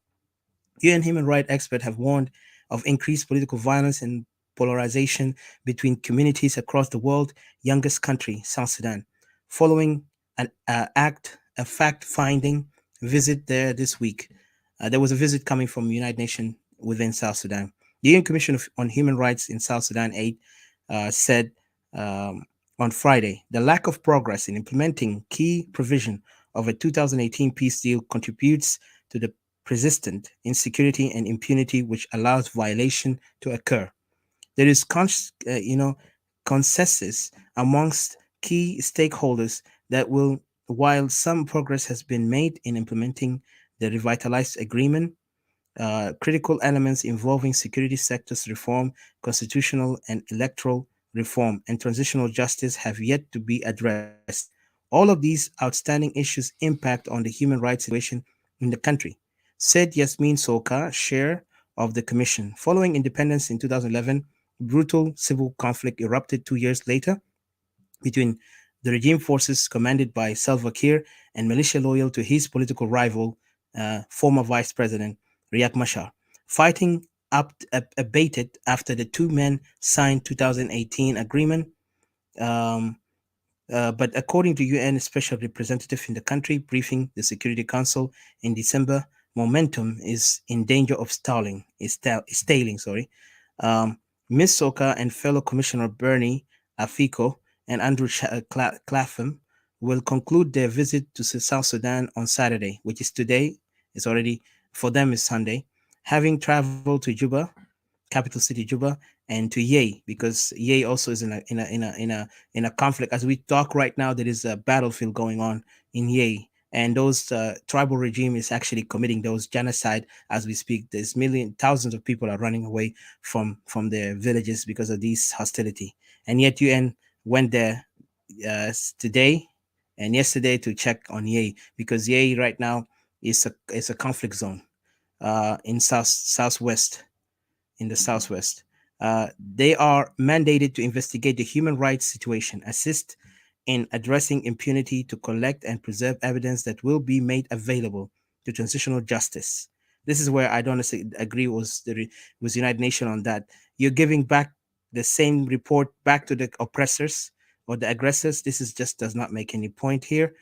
UN human rights experts have warned of increased political violence and polarization between communities across the world, youngest country, South Sudan, following a fact-finding visit there this week. There was a visit coming from United Nations within South Sudan. The UN Commission on Human Rights in South Sudan 8 said um, on Friday the lack of progress in implementing key provision of a 2018 peace deal contributes to the persistent insecurity and impunity which allows violation to occur. There is consensus amongst key stakeholders that while some progress has been made in implementing the revitalized agreement, critical elements involving security sectors reform, constitutional and electoral reform, and transitional justice have yet to be addressed. All of these outstanding issues impact on the human rights situation in the country, said Yasmin Soka, chair of the commission. Following independence in 2011, brutal civil conflict erupted 2 years later between the regime forces commanded by Salva Kiir and militia loyal to his political rival, former Vice President Riek Machar. Fighting abated after the two men signed 2018 agreement. Um, but according to UN Special Representative in the country, briefing the Security Council in December, momentum is in danger of stalling. Sorry, Ms. Soka and fellow Commissioner Bernie Afiko and Andrew Clapham will conclude their visit to South Sudan on Saturday, which is today. It's already for them is Sunday. Having traveled to Juba, capital city Juba, and to Yei, because Yei also is in a conflict. As we talk right now, there is a battlefield going on in Yei, and those tribal regime is actually committing those genocide as we speak. There's thousands of people are running away from their villages because of these hostility, and yet UN went there today and yesterday to check on Yei, because Yei right now is a conflict zone in southwest in the southwest. They are mandated to investigate the human rights situation, assist in addressing impunity, to collect and preserve evidence that will be made available to transitional justice. This is where I don't agree with United Nations on that. You're giving back the same report back to the oppressors or the aggressors. This is just does not make any point here.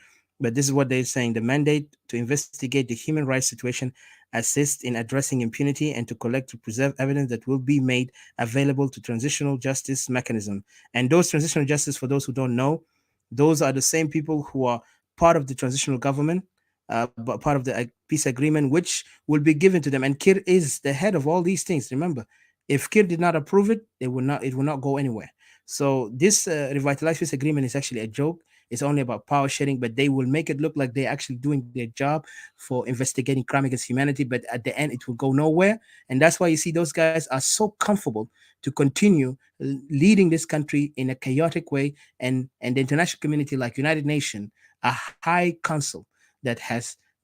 But this is what they're saying: the mandate to investigate the human rights situation, assist in addressing impunity, and to collect to preserve evidence that will be made available to transitional justice mechanism. And those transitional justice, for those who don't know, those are the same people who are part of the transitional government, but part of the peace agreement, which will be given to them. And Kir is the head of all these things. Remember, if Kir did not approve it, it will not go anywhere. So this revitalized peace agreement is actually a joke. It's only about power sharing, but they will make it look like they're actually doing their job for investigating crime against humanity. But at the end, it will go nowhere. And that's why you see those guys are so comfortable to continue leading this country in a chaotic way. And the international community, like United Nations, a high council that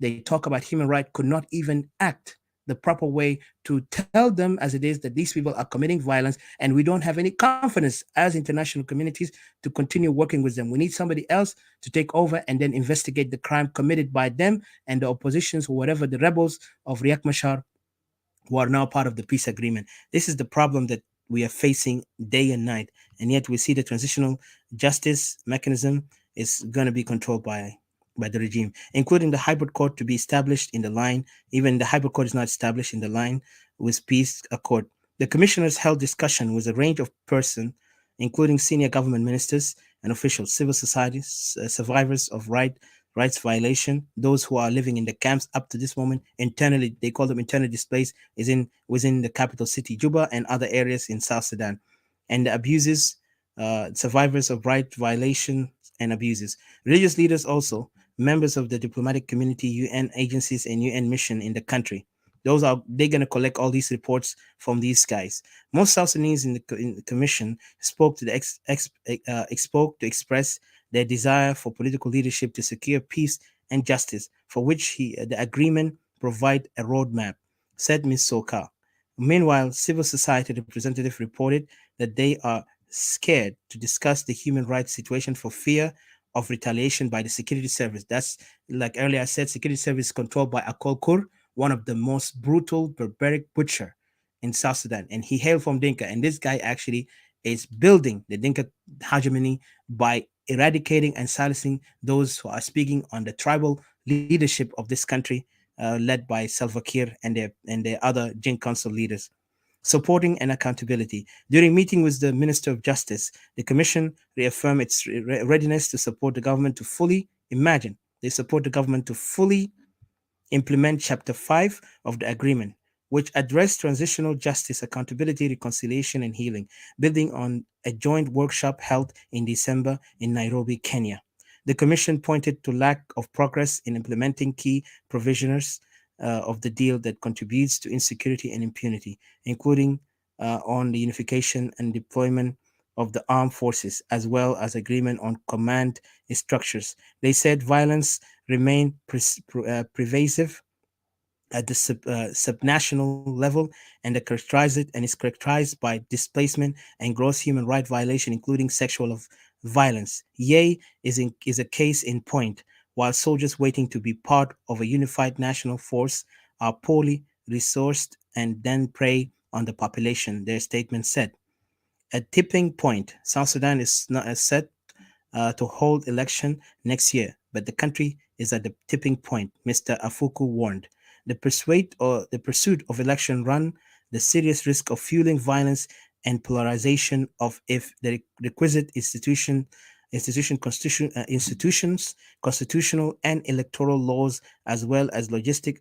they talk about human rights, could not even act the proper way to tell them as it is that these people are committing violence, and we don't have any confidence as international communities to continue working with them. We need somebody else to take over and then investigate the crime committed by them and the oppositions or whatever, the rebels of Riek Machar, who are now part of the peace agreement. This is the problem that we are facing day and night, and yet we see the transitional justice mechanism is going to be controlled by the regime, including the hybrid court to be established in the line. Even the hybrid court is not established in the line with peace accord. The commissioners held discussion with a range of persons, including senior government ministers and officials, civil society, survivors of rights violation, those who are living in the camps up to this moment, internally, they call them internally displaced, within the capital city, Juba, and other areas in South Sudan, and the abuses, survivors of right violation and abuses. Religious leaders also, members of the diplomatic community, UN agencies, and UN mission in the country. They're going to collect all these reports from these guys. Most South Sudanese in the commission spoke to express their desire for political leadership to secure peace and justice, for which the agreement provide a roadmap, said Ms. Soka. Meanwhile, civil society representatives reported that they are scared to discuss the human rights situation for fear of retaliation by the security service. That's, like earlier I said, security service controlled by Akol Kur, one of the most brutal, barbaric butcher in South Sudan. And he hailed from Dinka. And this guy actually is building the Dinka hegemony by eradicating and silencing those who are speaking on the tribal leadership of this country, led by Salva Kiir and their other Jin Council leaders. Supporting and accountability. During meeting with the Minister of Justice, the Commission reaffirmed its readiness to support the government to fully imagine. They support the government to fully implement Chapter 5 of the agreement, which addressed transitional justice, accountability, reconciliation, and healing, building on a joint workshop held in December in Nairobi, Kenya. The Commission pointed to lack of progress in implementing key provisions of the deal that contributes to insecurity and impunity, including on the unification and deployment of the armed forces, as well as agreement on command structures. They said violence remained pervasive at the subnational level and is characterized by displacement and gross human right violation, including sexual violence. Yei is a case in point. While soldiers waiting to be part of a unified national force are poorly resourced and then prey on the population, their statement said. At tipping point, South Sudan is not set to hold election next year, but the country is at the tipping point, Mr. Afuku warned. The pursuit of election run the serious risk of fueling violence and polarization of if the requisite institutions, constitutional and electoral laws, as well as logistic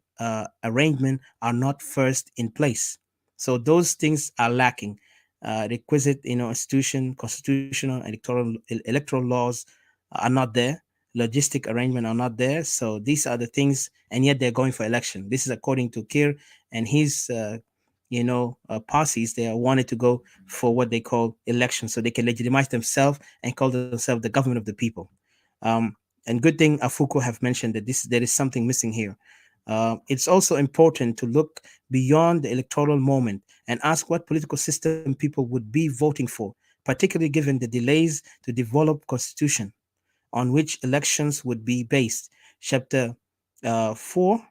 arrangement are not first in place. So those things are lacking. Requisite, institution, constitutional, electoral laws are not there. Logistic arrangement are not there. So these are the things, and yet they're going for election. This is according to Kir and his, parties. They wanted to go for what they call election, so they can legitimize themselves and call themselves the government of the people. And good thing Afuku have mentioned that there is something missing here. It's also important to look beyond the electoral moment and ask what political system people would be voting for, particularly given the delays to develop constitution on which elections would be based. Chapter 4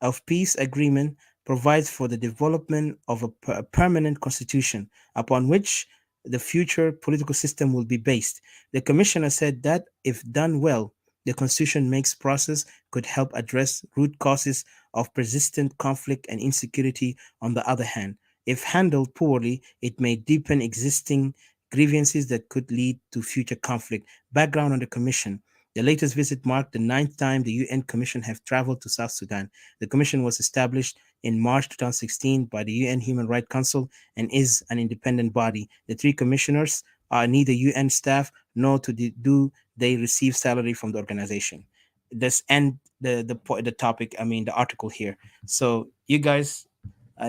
of peace agreement provides for the development of a permanent constitution upon which the future political system will be based. The commissioner said that if done well, the constitution makes process could help address root causes of persistent conflict and insecurity. On the other hand, if handled poorly, it may deepen existing grievances that could lead to future conflict. Background on the commission. The latest visit marked the ninth time the UN Commission have traveled to South Sudan. The Commission was established in March 2016 by the UN Human Rights Council and is an independent body. The three commissioners are neither UN staff nor do they receive salary from the organization. This end the topic. I mean the article here. So you guys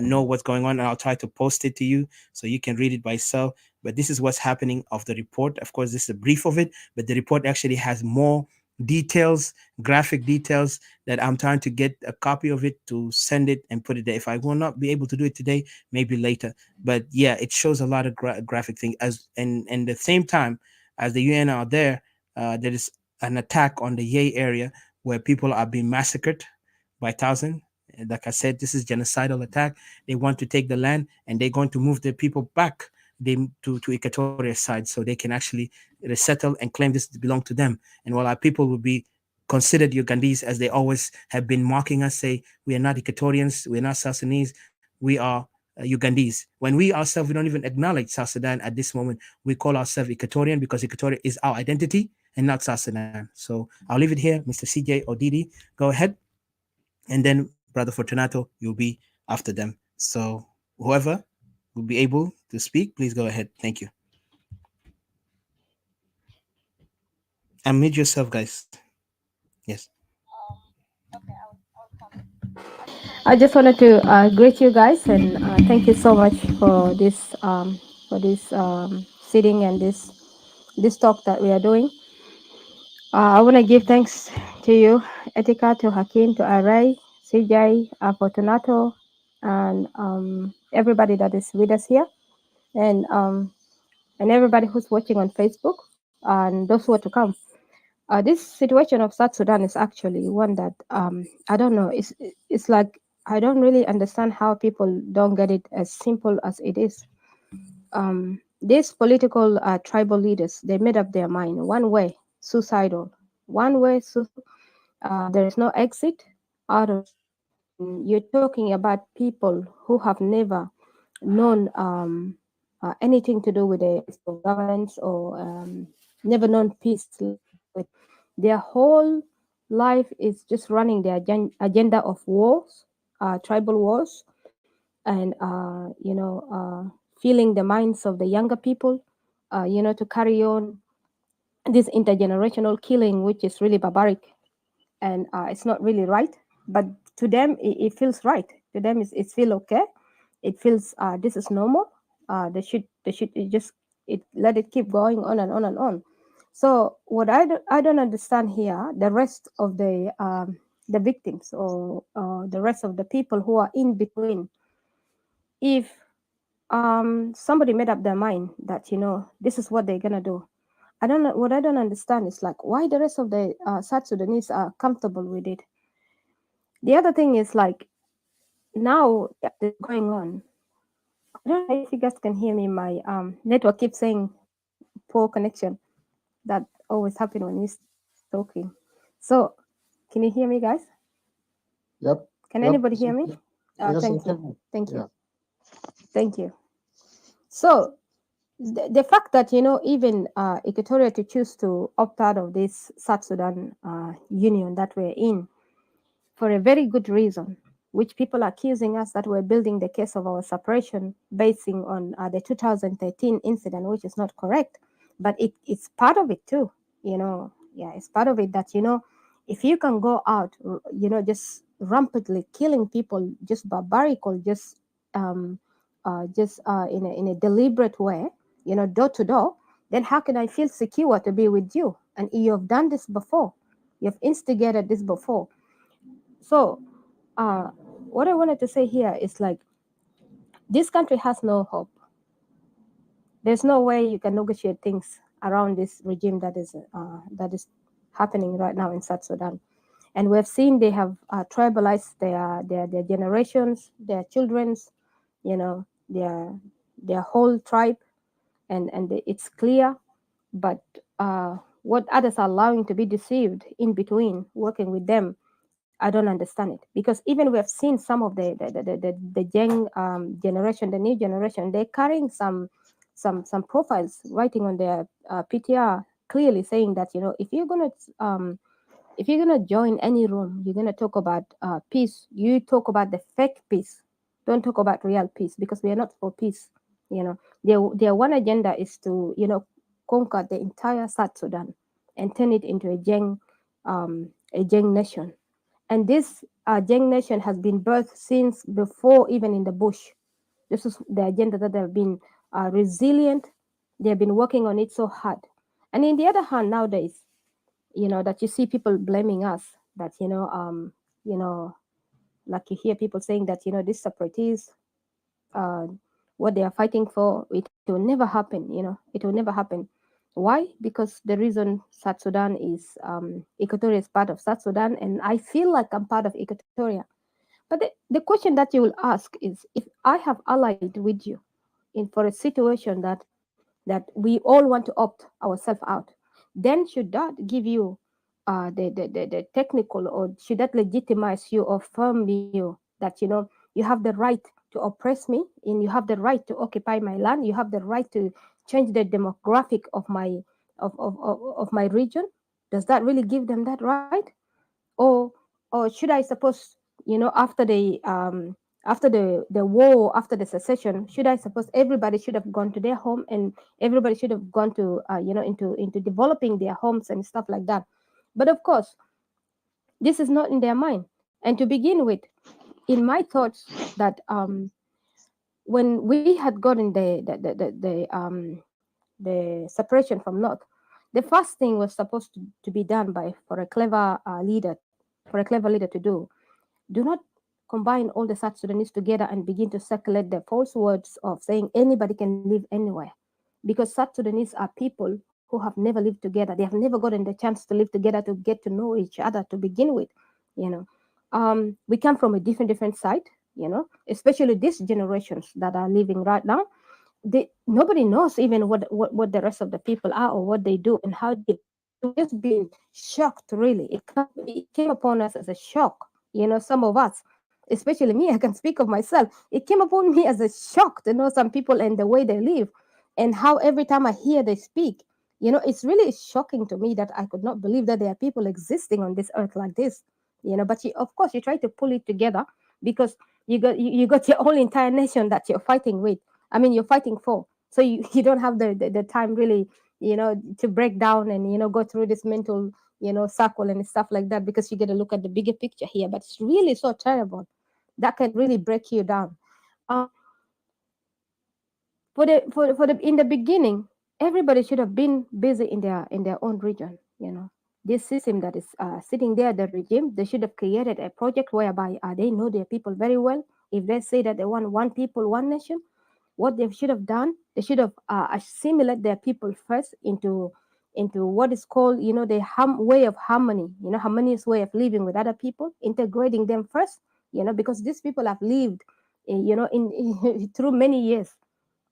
know what's going on, and I'll try to post it to you so you can read it by yourself. But this is what's happening of the report. Of course, this is a brief of it, but the report actually has more details, graphic details, that I'm trying to get a copy of it to send it and put it there. If I will not be able to do it today, maybe later. But yeah, it shows a lot of graphic things. And the same time as the UN are there, there is an attack on the Yei area where people are being massacred by thousands. Like I said, this is genocidal attack. They want to take the land and they're going to move the people back to Equatoria side so they can actually resettle and claim this to belong to them. And while our people will be considered Ugandese, as they always have been mocking us, say we are not Equatorians, we are not South Sudanese, we are Ugandese. When we ourselves, we don't even acknowledge South Sudan at this moment. We call ourselves Equatorian because Equatoria is our identity and not South Sudan. So I'll leave it here. Mr. CJ or Didi, go ahead. And then Brother Fortunato, you'll be after them. So whoever will be able to speak, please go ahead. Thank you. And mute yourself, guys. Yes. I just wanted to greet you guys and thank you so much for this sitting and this talk that we are doing. I want to give thanks to you, Etika, to Hakim, to Arai, CJ, Fortunato, and everybody that is with us here, and everybody who's watching on Facebook, and those who are to come. This situation of South Sudan is actually one that I don't know. It's like I don't really understand how people don't get it as simple as it is. These political tribal leaders, they made up their mind one way, suicidal, one way. There is no exit out of it, and you're talking about people who have never known anything to do with the peaceful governance or never known peace. Their whole life is just running the agenda of wars, tribal wars, and feeling the minds of the younger people, to carry on this intergenerational killing, which is really barbaric, and it's not really right. But to them, it feels right. To them, it feel okay. It feels this is normal. They should let it keep going on and on and on. So what I don't understand here, the rest of the victims, or the rest of the people who are in between, if somebody made up their mind that this is what they're gonna do. I don't know. What I don't understand is like why the rest of the South Sudanese are comfortable with it. The other thing is like now that is going on. I don't know if you guys can hear me. My network keeps saying poor connection. That always happen when he's talking. So can you hear me, guys? Yep. Can Yep. anybody hear me? Yes, Thank I you. can. Thank you. Yeah. Thank you. So the fact that even Equatoria to choose to opt out of this South Sudan union that we're in for a very good reason, which people are accusing us that we're building the case of our separation basing on the 2013 incident, which is not correct, but it's part of it too. Yeah, it's part of it that if you can go out, just rampantly killing people, just barbaric, or just in a deliberate way, door to door, then how can I feel secure to be with you? And you have done this before, you've instigated this before. So what I wanted to say here is like this country has no hope. There's no way you can negotiate things around this regime that is happening right now in South Sudan. And we've seen they have tribalized their generations, their children's, their whole tribe, and it's clear. But what others are allowing to be deceived in between, working with them, I don't understand it. Because even we have seen some of the young generation, the new generation, they're carrying some profiles writing on their PTR, clearly saying that if you're gonna join any room, you're gonna talk about peace. You talk about the fake peace. Don't talk about real peace, because we are not for peace. Their one agenda is to conquer the entire South Sudan and turn it into a Jeng nation. And this Jeng nation has been birthed since before, even in the bush. This is the agenda that they've been resilient. They've been working on it so hard. And in the other hand, nowadays, that you see people blaming us that you know like you hear people saying that these separatists, uh, what they are fighting for, it will never happen. It will never happen. Why? Because the reason South Sudan is Equatoria is part of South Sudan, and I feel like I'm part of Equatoria. But the question that you will ask is, if I have allied with you in for a situation that we all want to opt ourselves out, then should that give you the technical, or should that legitimize you or affirm you that you have the right to oppress me, and you have the right to occupy my land, you have the right to change the demographic of my region? Does that really give them that right? or or should I suppose, after the war, after the secession, should I suppose everybody should have gone to their home, and everybody should have gone to into developing their homes and stuff like that? But of course, this is not in their mind. And to begin with, in my thoughts, that when we had gotten the separation from North, the first thing was supposed to be done by for a clever leader to do not combine all the South Sudanese together and begin to circulate the false words of saying anybody can live anywhere. Because South Sudanese are people who have never lived together. They have never gotten the chance to live together, to get to know each other to begin with. You know, we come from a different side. You know, especially these generations that are living right now. Nobody knows even what the rest of the people are or what they do and how they. We've just been shocked. Really, it came upon us as a shock. You know, some of us, especially me, I can speak of myself. It came upon me as a shock to know some people and the way they live, and how every time I hear they speak, you know, it's really shocking to me that I could not believe that there are people existing on this earth like this. You know, but of course, you try to pull it together because you got your whole entire nation that you're fighting with. I mean, you're fighting for. So you don't have the time really, you know, to break down and, you know, go through this mental, you know, circle and stuff like that, because you get to look at the bigger picture here. But it's really so terrible that can really break you down. Uh, for the in the beginning, everybody should have been busy in their own region. You know, this system that is sitting there, the regime, they should have created a project whereby they know their people very well. If they say that they want one people, one nation, what they should have done, they should have assimilate their people first into what is called, you know, the way of harmony, you know, harmonious way of living with other people, integrating them first, you know, because these people have lived, you know, in through many years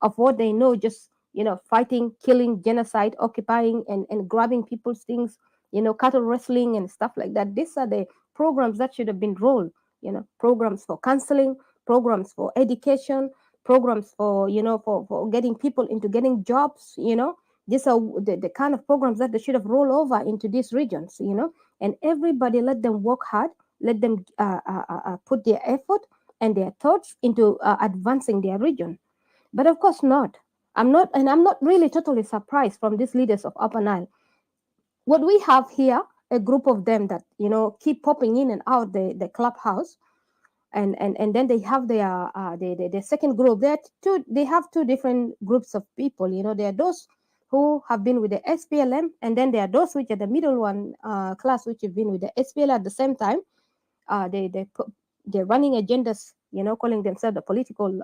of what they know, just, you know, fighting, killing, genocide, occupying, and grabbing people's things, you know, cattle wrestling and stuff like that. These are the programs that should have been rolled, you know, programs for counseling, programs for education, programs for, you know, for getting people into getting jobs, you know. These are the kind of programs that they should have rolled over into these regions, you know, and everybody let them work hard, let them put their effort and their thoughts into advancing their region. But of course not. I'm not really totally surprised from these leaders of Upper Nile. What we have here, a group of them that, you know, keep popping in and out the clubhouse, and then they have their second group. They have two different groups of people. You know, there are those who have been with the SPLM, and then there are those which are the middle one class, which have been with the SPLM at the same time. They're running agendas, you know, calling themselves the political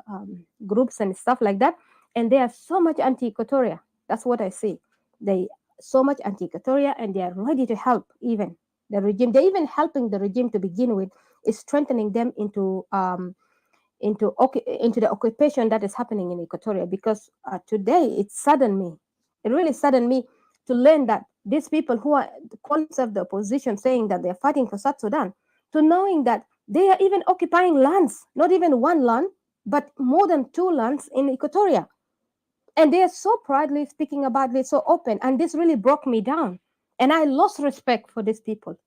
groups and stuff like that. And they are so much anti-Equatoria. That's what I see. They so much anti-Equatoria, and they are ready to help even the regime. They're even helping the regime to begin with, is strengthening them into the occupation that is happening in Equatoria. Because today it saddened me. It really saddened me to learn that these people who are calling themselves the opposition, saying that they're fighting for South Sudan, to knowing that they are even occupying lands, not even one land, but more than two lands in Equatoria. And they are so proudly speaking about it, so open. And this really broke me down. And I lost respect for these people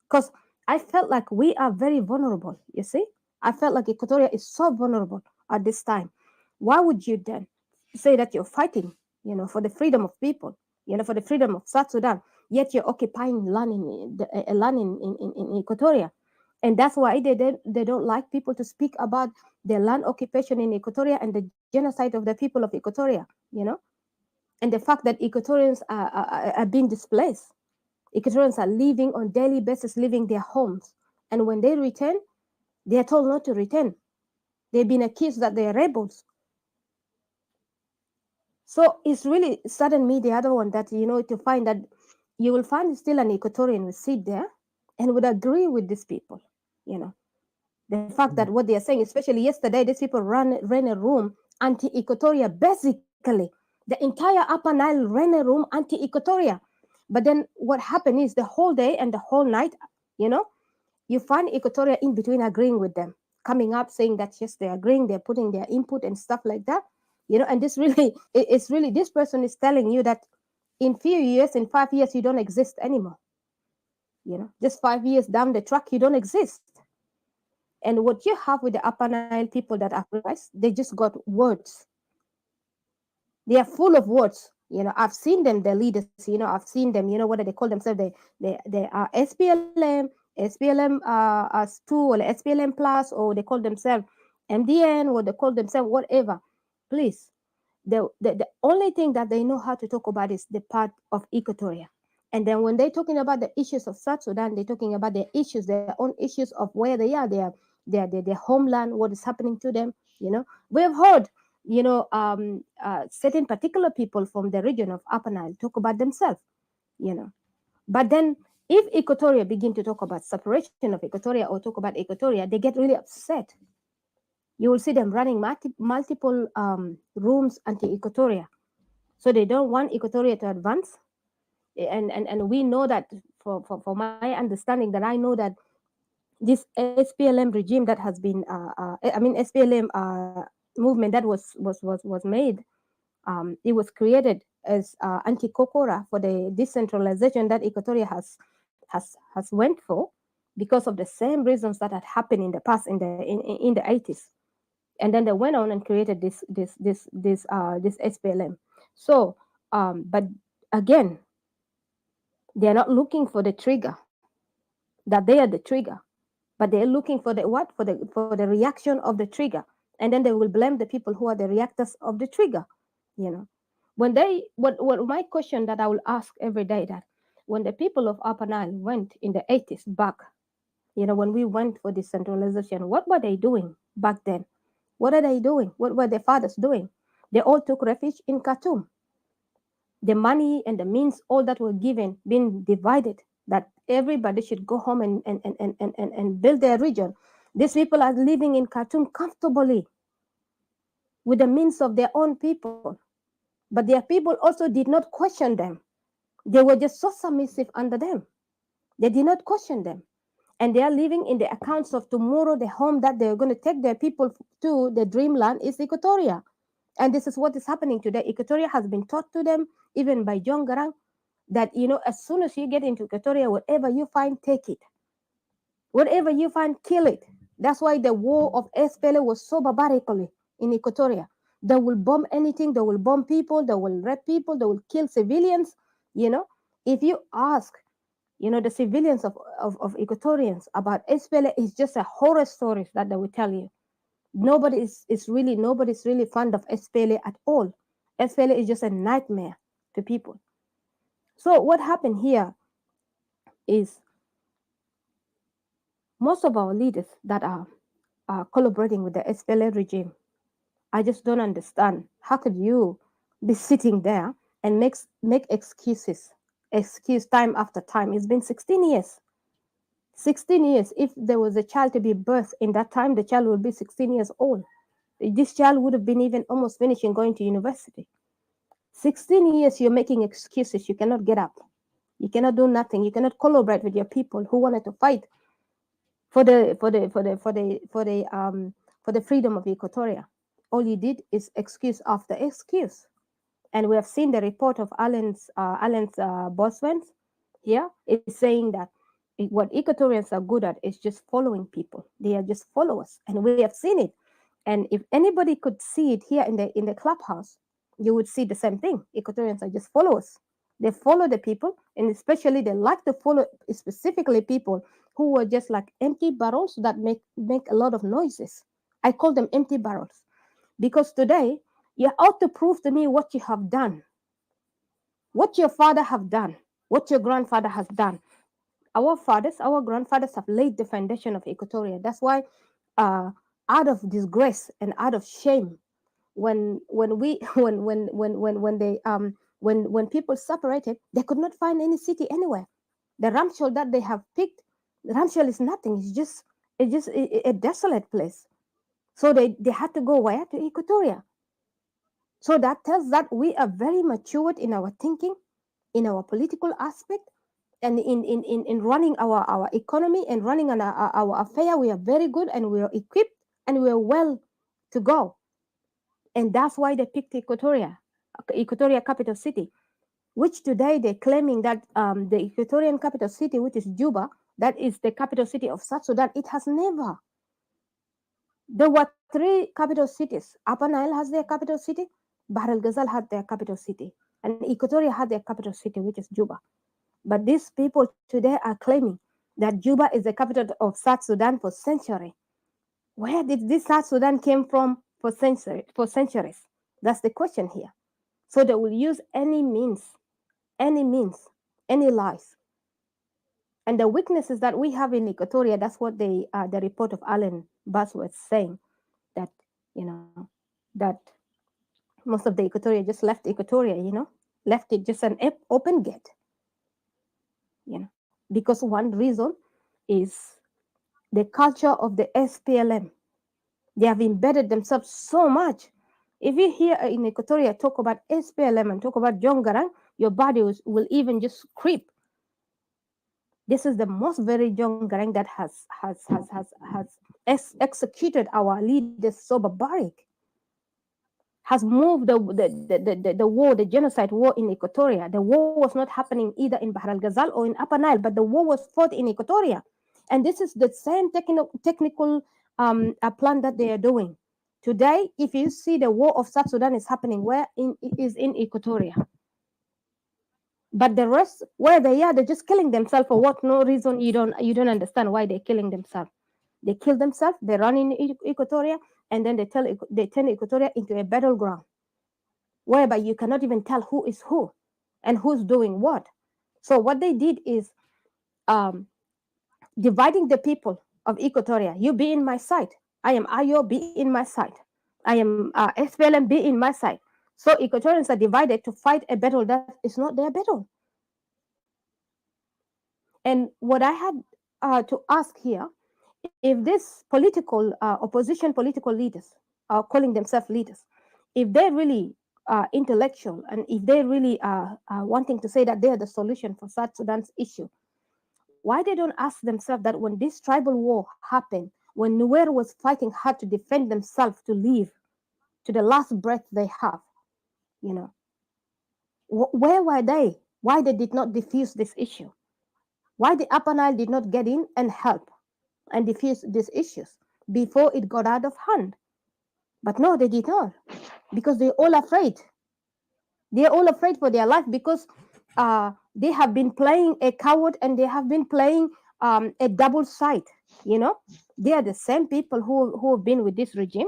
because I felt like we are very vulnerable. You see, I felt like Equatoria is so vulnerable at this time. Why would you then say that you're fighting, you know, for the freedom of people, you know, for the freedom of South Sudan, yet you're occupying land in Equatoria? And that's why they don't like people to speak about the land occupation in Equatoria and the genocide of the people of Equatoria, you know, and the fact that Equatorians are being displaced. Equatorians are living on daily basis, leaving their homes. And when they return, they are told not to return. They've been accused that they are rebels. So it's really saddened me, the other one, that, you know, to find that you will find still an Equatorian will sit there and would agree with these people, you know. The fact that what they are saying, especially yesterday, these people ran a room anti-Equatoria, basically. The entire Upper Nile ran a room anti-Equatoria. But then what happened is the whole day and the whole night, you know, you find Equatoria in between agreeing with them, coming up saying that yes, they're agreeing, they're putting their input and stuff like that, you know. And this really, it's really, this person is telling you that in few years, in 5 years, you don't exist anymore. You know, just 5 years down the track, you don't exist. And what you have with the Upper Nile people that are criminalized, they just got words. They are full of words. You know, I've seen them, the leaders, you know, I've seen them, you know, what do they call themselves? They are SPLM 2 or SPLM plus, or they call themselves MDN, or they call themselves whatever. Please, the only thing that they know how to talk about is the part of Equatoria. And then when they're talking about the issues of South Sudan, they're talking about their issues, their own issues of where they are, their homeland, what is happening to them. You know, we have heard certain particular people from the region of Upper Nile talk about themselves, you know. But then if Equatoria begin to talk about separation of Equatoria or talk about Equatoria, they get really upset. You will see them running multiple rooms anti-Equatoria. So they don't want Equatoria to advance. And we know that for my understanding, that I know that this SPLM regime that has been, SPLM movement that was made, it was created as anti-Kokora for the decentralization that Equatoria has went for, because of the same reasons that had happened in the past in the 80s. And then they went on and created this SPLM. So, but again, they are not looking for the trigger, that they are the trigger, but they're looking for the what, for the reaction of the trigger, and then they will blame the people who are the reactors of the trigger. You know, when they what my question that I will ask every day, that when the people of Upper Nile went in the 80s back, when we went for decentralization, what were they doing back then? What are they doing? What were their fathers doing? They all took refuge in Khartoum. The money and the means, all that were given, being divided, that everybody should go home and build their region. These people are living in Khartoum comfortably with the means of their own people. But their people also did not question them. They were just so submissive under them. They did not question them. And they are living in the accounts of tomorrow. The home that they're going to take their people to, the dreamland, is Equatoria. And this is what is happening today. Equatoria has been taught to them, even by John Garang, that, as soon as you get into Equatoria, whatever you find, take it. Whatever you find, kill it. That's why the war of SPLA was so barbarically in Equatoria. They will bomb anything. They will bomb people. They will rape people. They will kill civilians. If you ask, the civilians of Equatorians about SPLA, is just a horror stories that they will tell you. Nobody's really fond of SPLA at all. SPLA is just a nightmare to people. So what happened here is most of our leaders that are collaborating with the SPLA regime, I just don't understand. How could you be sitting there and make excuse time after time? It's been 16 years. 16 years. If there was a child to be birthed in that time, the child would be 16 years old. This child would have been even almost finishing going to university. 16 years you're making excuses. You cannot get up. You cannot do nothing. You cannot collaborate with your people who wanted to fight for the freedom of Equatoria. All you did is excuse after excuse. And we have seen the report of Alan's Boswell here is saying that what Equatorians are good at is just following people. They are just followers, and we have seen it. And if anybody could see it here in the clubhouse, you would see the same thing. Equatorians are just followers. They follow the people, and especially they like to follow specifically people who were just like empty barrels that make a lot of noises. I call them empty barrels, because today you ought to prove to me what you have done, what your father have done, what your grandfather has done. Our fathers, our grandfathers have laid the foundation of Equatoria. That's why, out of disgrace and out of shame, when people separated, they could not find any city anywhere. The Ramshell that they have picked, Ramshell is nothing. It's just a desolate place. So they had to go where? To Equatoria. So that tells that we are very matured in our thinking, in our political aspect, and in running our economy and running on our affair. We are very good, and we are equipped, and we are well to go. And that's why they picked Equatoria capital city, which today they're claiming that the Equatorian capital city, which is Juba, that is the capital city of South Sudan. It has never. There were 3 capital cities. Upper Nile has their capital city, Bahr el Ghazal had their capital city, and Equatoria had their capital city, which is Juba. But these people today are claiming that Juba is the capital of South Sudan for centuries. Where did this South Sudan came from for centuries? That's the question here. So they will use any means, any lies. And the weaknesses that we have in Equatoria, that's what the report of Alan Bass was saying, that, that most of the Equatoria just left Equatoria, left it just an open gate, because one reason is the culture of the SPLM. They have embedded themselves so much. If you hear in Equatoria talk about SPLM and talk about John Garang, your body will even just creep. This is the most very John Garang that has executed our leaders so barbaric, has moved the war, the genocide war in Equatoria. The war was not happening either in Bahr al-Ghazal or in Upper Nile, but the war was fought in Equatoria. And this is the same technical plan that they are doing. Today, if you see the war of South Sudan is happening, where is in Equatoria. But the rest, where they are, they're just killing themselves for what no reason. You don't understand why they're killing themselves. They kill themselves, they run in Equatoria, and then they turn Equatoria into a battleground, whereby you cannot even tell who is who and who's doing what. So what they did is dividing the people of Equatoria. You be in my side. I am Ayo, be in my side. I am SPLM, be in my side. So Equatorians are divided to fight a battle that is not their battle. And what I had to ask here, if this political opposition political leaders are calling themselves leaders, if they really are intellectual and if they really are wanting to say that they are the solution for South Sudan's issue, why they don't ask themselves that when this tribal war happened, when Nuer was fighting hard to defend themselves to live to the last breath they have, where were they? Why they did not diffuse this issue? Why the Upper Nile did not get in and help and diffuse these issues before it got out of hand? But no, they did not, because they're all afraid. They're all afraid for their life because they have been playing a coward and they have been playing a double side. They are the same people who have been with this regime.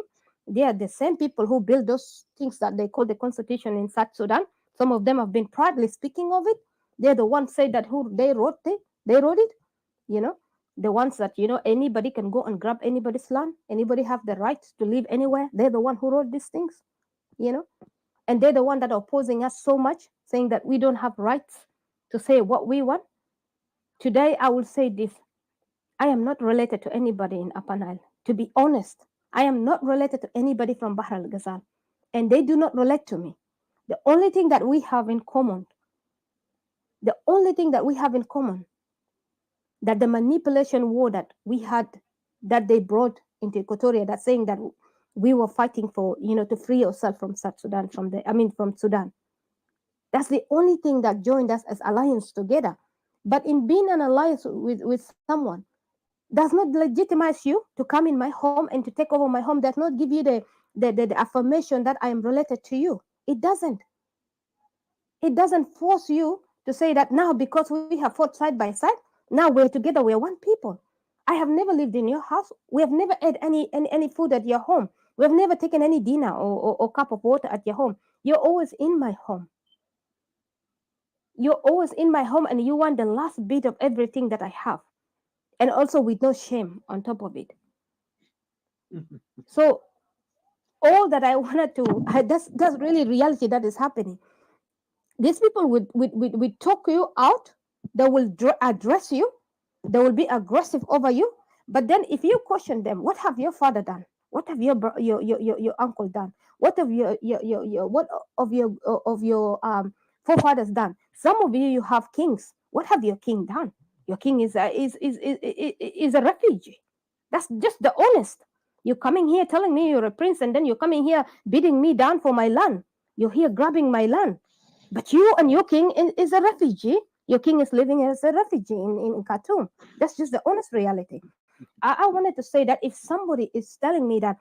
They are the same people who build those things that they call the constitution in South Sudan. Some of them have been proudly speaking of it. They're the ones say that who they wrote it. The ones that anybody can go and grab anybody's land. Anybody have the right to live anywhere. They're the one who wrote these things. And they're the one that are opposing us so much, saying that we don't have rights to say what we want. Today, I will say this. I am not related to anybody in Upper Nile. To be honest, I am not related to anybody from Bahr al-Ghazal. And they do not relate to me. The only thing that we have in common, that the manipulation war that we had, that they brought into Equatoria, that saying that we were fighting for, to free ourselves from South Sudan, from Sudan. That's the only thing that joined us as alliance together. But in being an alliance with someone does not legitimize you to come in my home and to take over my home, does not give you the affirmation that I am related to you. It doesn't. It doesn't force you to say that now because we have fought side by side, now we're together, we're one people. I have never lived in your house. We have never had any food at your home. We have never taken any dinner or cup of water at your home. You're always in my home. You're always in my home and you want the last bit of everything that I have. And also with no shame on top of it. So all that I wanted to, that's really reality that is happening. These people would talk you out. They will address you. They will be aggressive over you. But then if you question them, what have your father done? What have your uncle done? What have your forefathers done? Some of you have kings. What have your king done? Your king is a refugee. That's just the honest. You're coming here telling me you're a prince, and then you're coming here beating me down for my land. You're here grabbing my land. But you and your king is a refugee. Your king is living as a refugee in Khartoum. That's just the honest reality. I wanted to say that if somebody is telling me that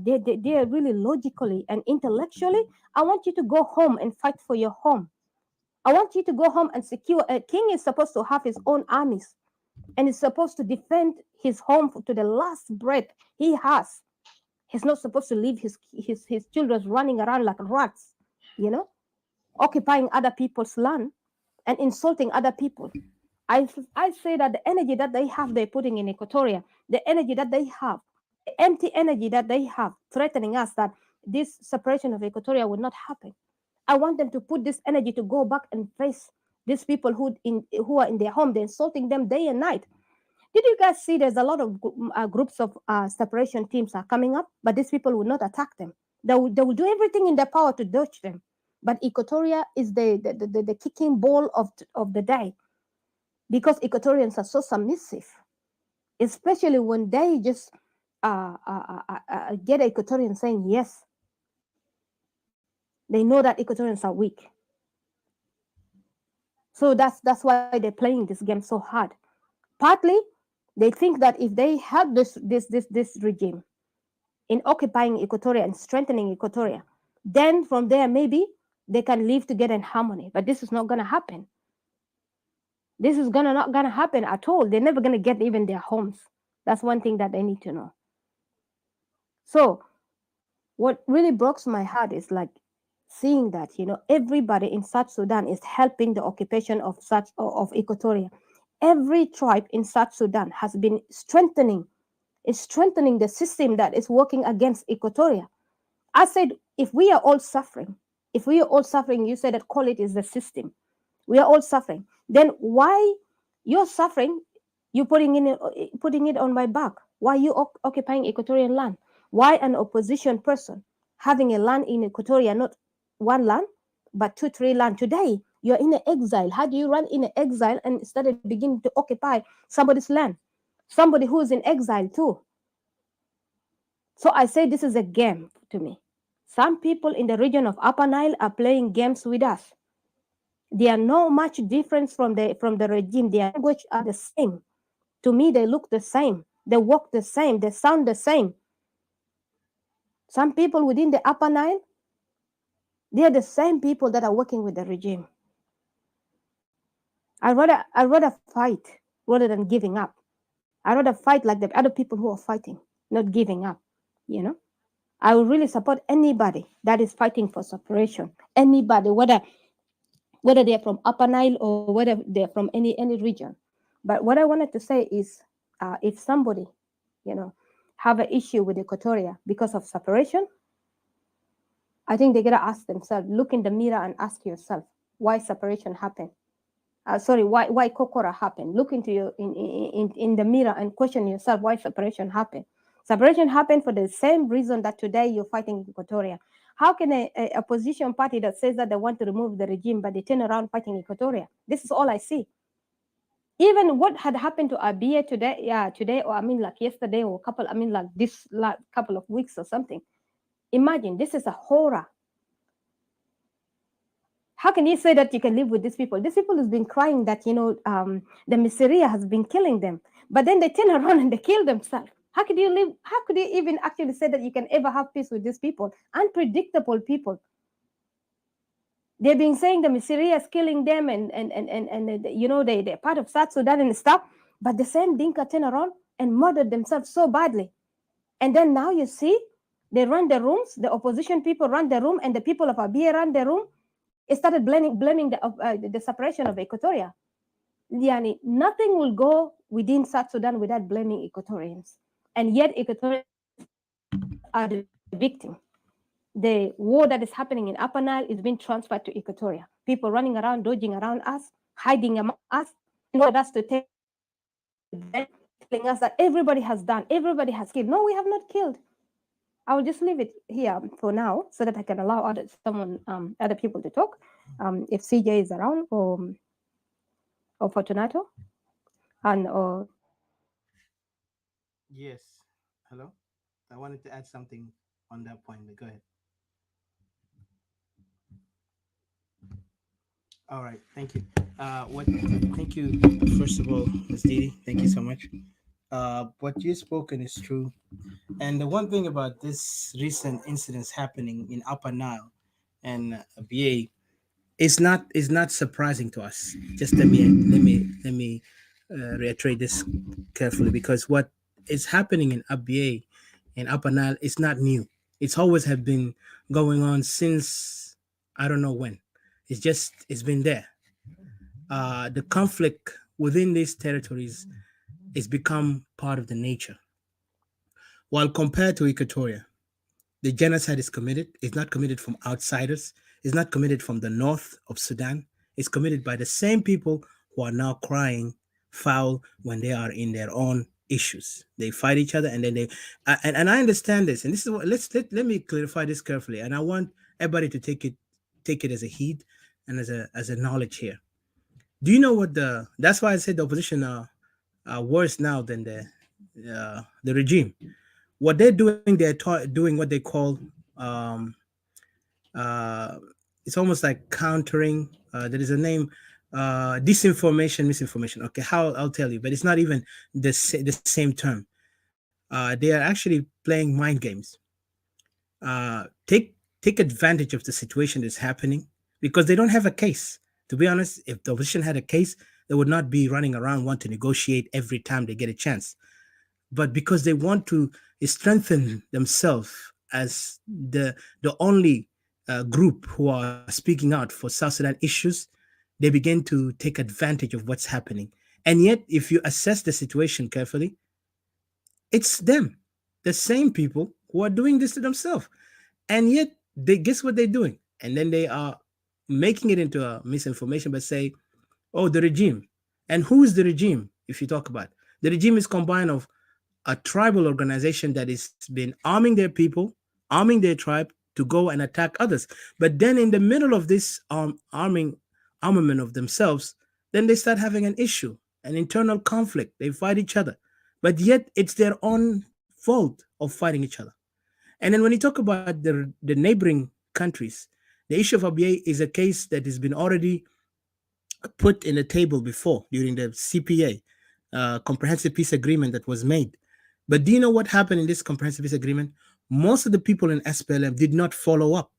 they are really logically and intellectually, I want you to go home and fight for your home. I want you to go home and secure. A king is supposed to have his own armies and is supposed to defend his home to the last breath he has. He's not supposed to leave his children running around like rats, occupying other people's land and insulting other people. I say that the energy that they have, they're putting in Equatoria, the energy that they have, the empty energy that they have, threatening us that this separation of Equatoria will not happen. I want them to put this energy to go back and face these people who are in their home. They're insulting them day and night. Did you guys see there's a lot of groups of separation teams are coming up, but these people will not attack them. They will do everything in their power to dodge them. But Equatoria is the kicking ball of the day, because Equatorians are so submissive, especially when they just get Equatorian saying yes. They know that Equatorians are weak. So that's why they're playing this game so hard. Partly, they think that if they help this regime in occupying Equatoria and strengthening Equatoria, then from there maybe they can live together in harmony. But this is not going to happen. This is not going to happen at all. They're never going to get even their homes. That's one thing that they need to know. So what really breaks my heart is like seeing that, everybody in South Sudan is helping the occupation of Equatoria. Every tribe in South Sudan has been strengthening the system that is working against Equatoria. I said, if we are all suffering, you said that call it is the system. We are all suffering. Then why you're suffering, you're putting it on my back? Why you occupying Equatorian land? Why an opposition person having a land in Equatoria, not one land, but 2, 3 land? Today, you're in an exile. How do you run in an exile and started beginning to occupy somebody's land? Somebody who is in exile too. So I say this is a game to me. Some people in the region of Upper Nile are playing games with us. They are no much difference from the regime. Their language are the same. To me, they look the same. They walk the same. They sound the same. Some people within the Upper Nile, they are the same people that are working with the regime. I rather fight rather than giving up. I rather fight like the other people who are fighting, not giving up. I will really support anybody that is fighting for separation. Anybody, whether they're from Upper Nile or whether they're from any region. But what I wanted to say is, if somebody, have an issue with Equatoria because of separation, I think they gotta ask themselves, look in the mirror and ask yourself, why separation happened? Why Kokora happened? Look into in the mirror and question yourself why separation happened. Separation happened for the same reason that today you're fighting Equatoria. How can a opposition party that says that they want to remove the regime, but they turn around fighting Equatoria? This is all I see. Even what had happened to Abiy today, or like yesterday, or this couple of weeks or something. Imagine, this is a horror. How can you say that you can live with these people? These people have been crying that, the Miseria has been killing them. But then they turn around and they kill themselves. How could you live? How could you even actually say that you can ever have peace with these people? Unpredictable people. They've been saying the Miseria is killing them and they're part of South Sudan and stuff. But the same Dinka turn around and murdered themselves so badly. And then now you see, they run the rooms, the opposition people run the room, and the people of Abiy run the room. It started blaming the separation of Equatoria. Yani, nothing will go within South Sudan without blaming Equatorians. And yet Equatorians are the victim. The war that is happening in Upper Nile is being transferred to Equatoria. People running around, dodging around us, hiding among us, in order us to take them, telling us that everybody has done, everybody has killed. No, we have not killed. I will just leave it here for now so that I can allow other people to talk. If CJ is around or Fortunato, and Yes. Hello. I wanted to add something on that point, but go ahead. All right. Thank you. Thank you. First of all, Ms. Didi, thank you so much. What you've spoken is true. And the one thing about this recent incidents happening in Upper Nile and VA is not surprising to us. Just let me reiterate this carefully, because what is happening in Abyei and Upper Nile is not new. It's always have been going on since I don't know when. It's been there. The conflict within these territories is become part of the nature. While compared to Equatoria, the genocide is committed. It's not committed from outsiders. It's not committed from the north of Sudan. It's committed by the same people who are now crying foul when they are in their own issues. They fight each other, and then and I understand this. And this is what let me clarify this carefully. And I want everybody to take it as a heed and as a knowledge here. Do you know what the? That's why I said the opposition are worse now than the regime. What they're doing, doing what they call um, uh, it's almost like countering. There is a name, disinformation, misinformation. Okay, how I'll tell you, but it's not even the same term. They are actually playing mind games. Take advantage of the situation that's happening because they don't have a case. To be honest, if the opposition had a case, they would not be running around wanting to negotiate every time they get a chance. But because they want to strengthen themselves as the only group who are speaking out for South Sudan issues, they begin to take advantage of what's happening. And yet, if you assess the situation carefully, it's them, the same people who are doing this to themselves. And yet, they guess what they're doing, and then they are making it into a misinformation, but say, "Oh, the regime." And who is the regime? If you talk about the regime, is combined of a tribal organization that has been arming their people, arming their tribe to go and attack others. But then, in the middle of this armament of themselves, then they start having an issue, an internal conflict. They fight each other, but yet it's their own fault of fighting each other. And then when you talk about the neighboring countries, the issue of Abyei is a case that has been already put in the table before during the CPA, comprehensive peace agreement that was made. But do you know what happened in this comprehensive peace agreement? Most of the people in SPLM did not follow up.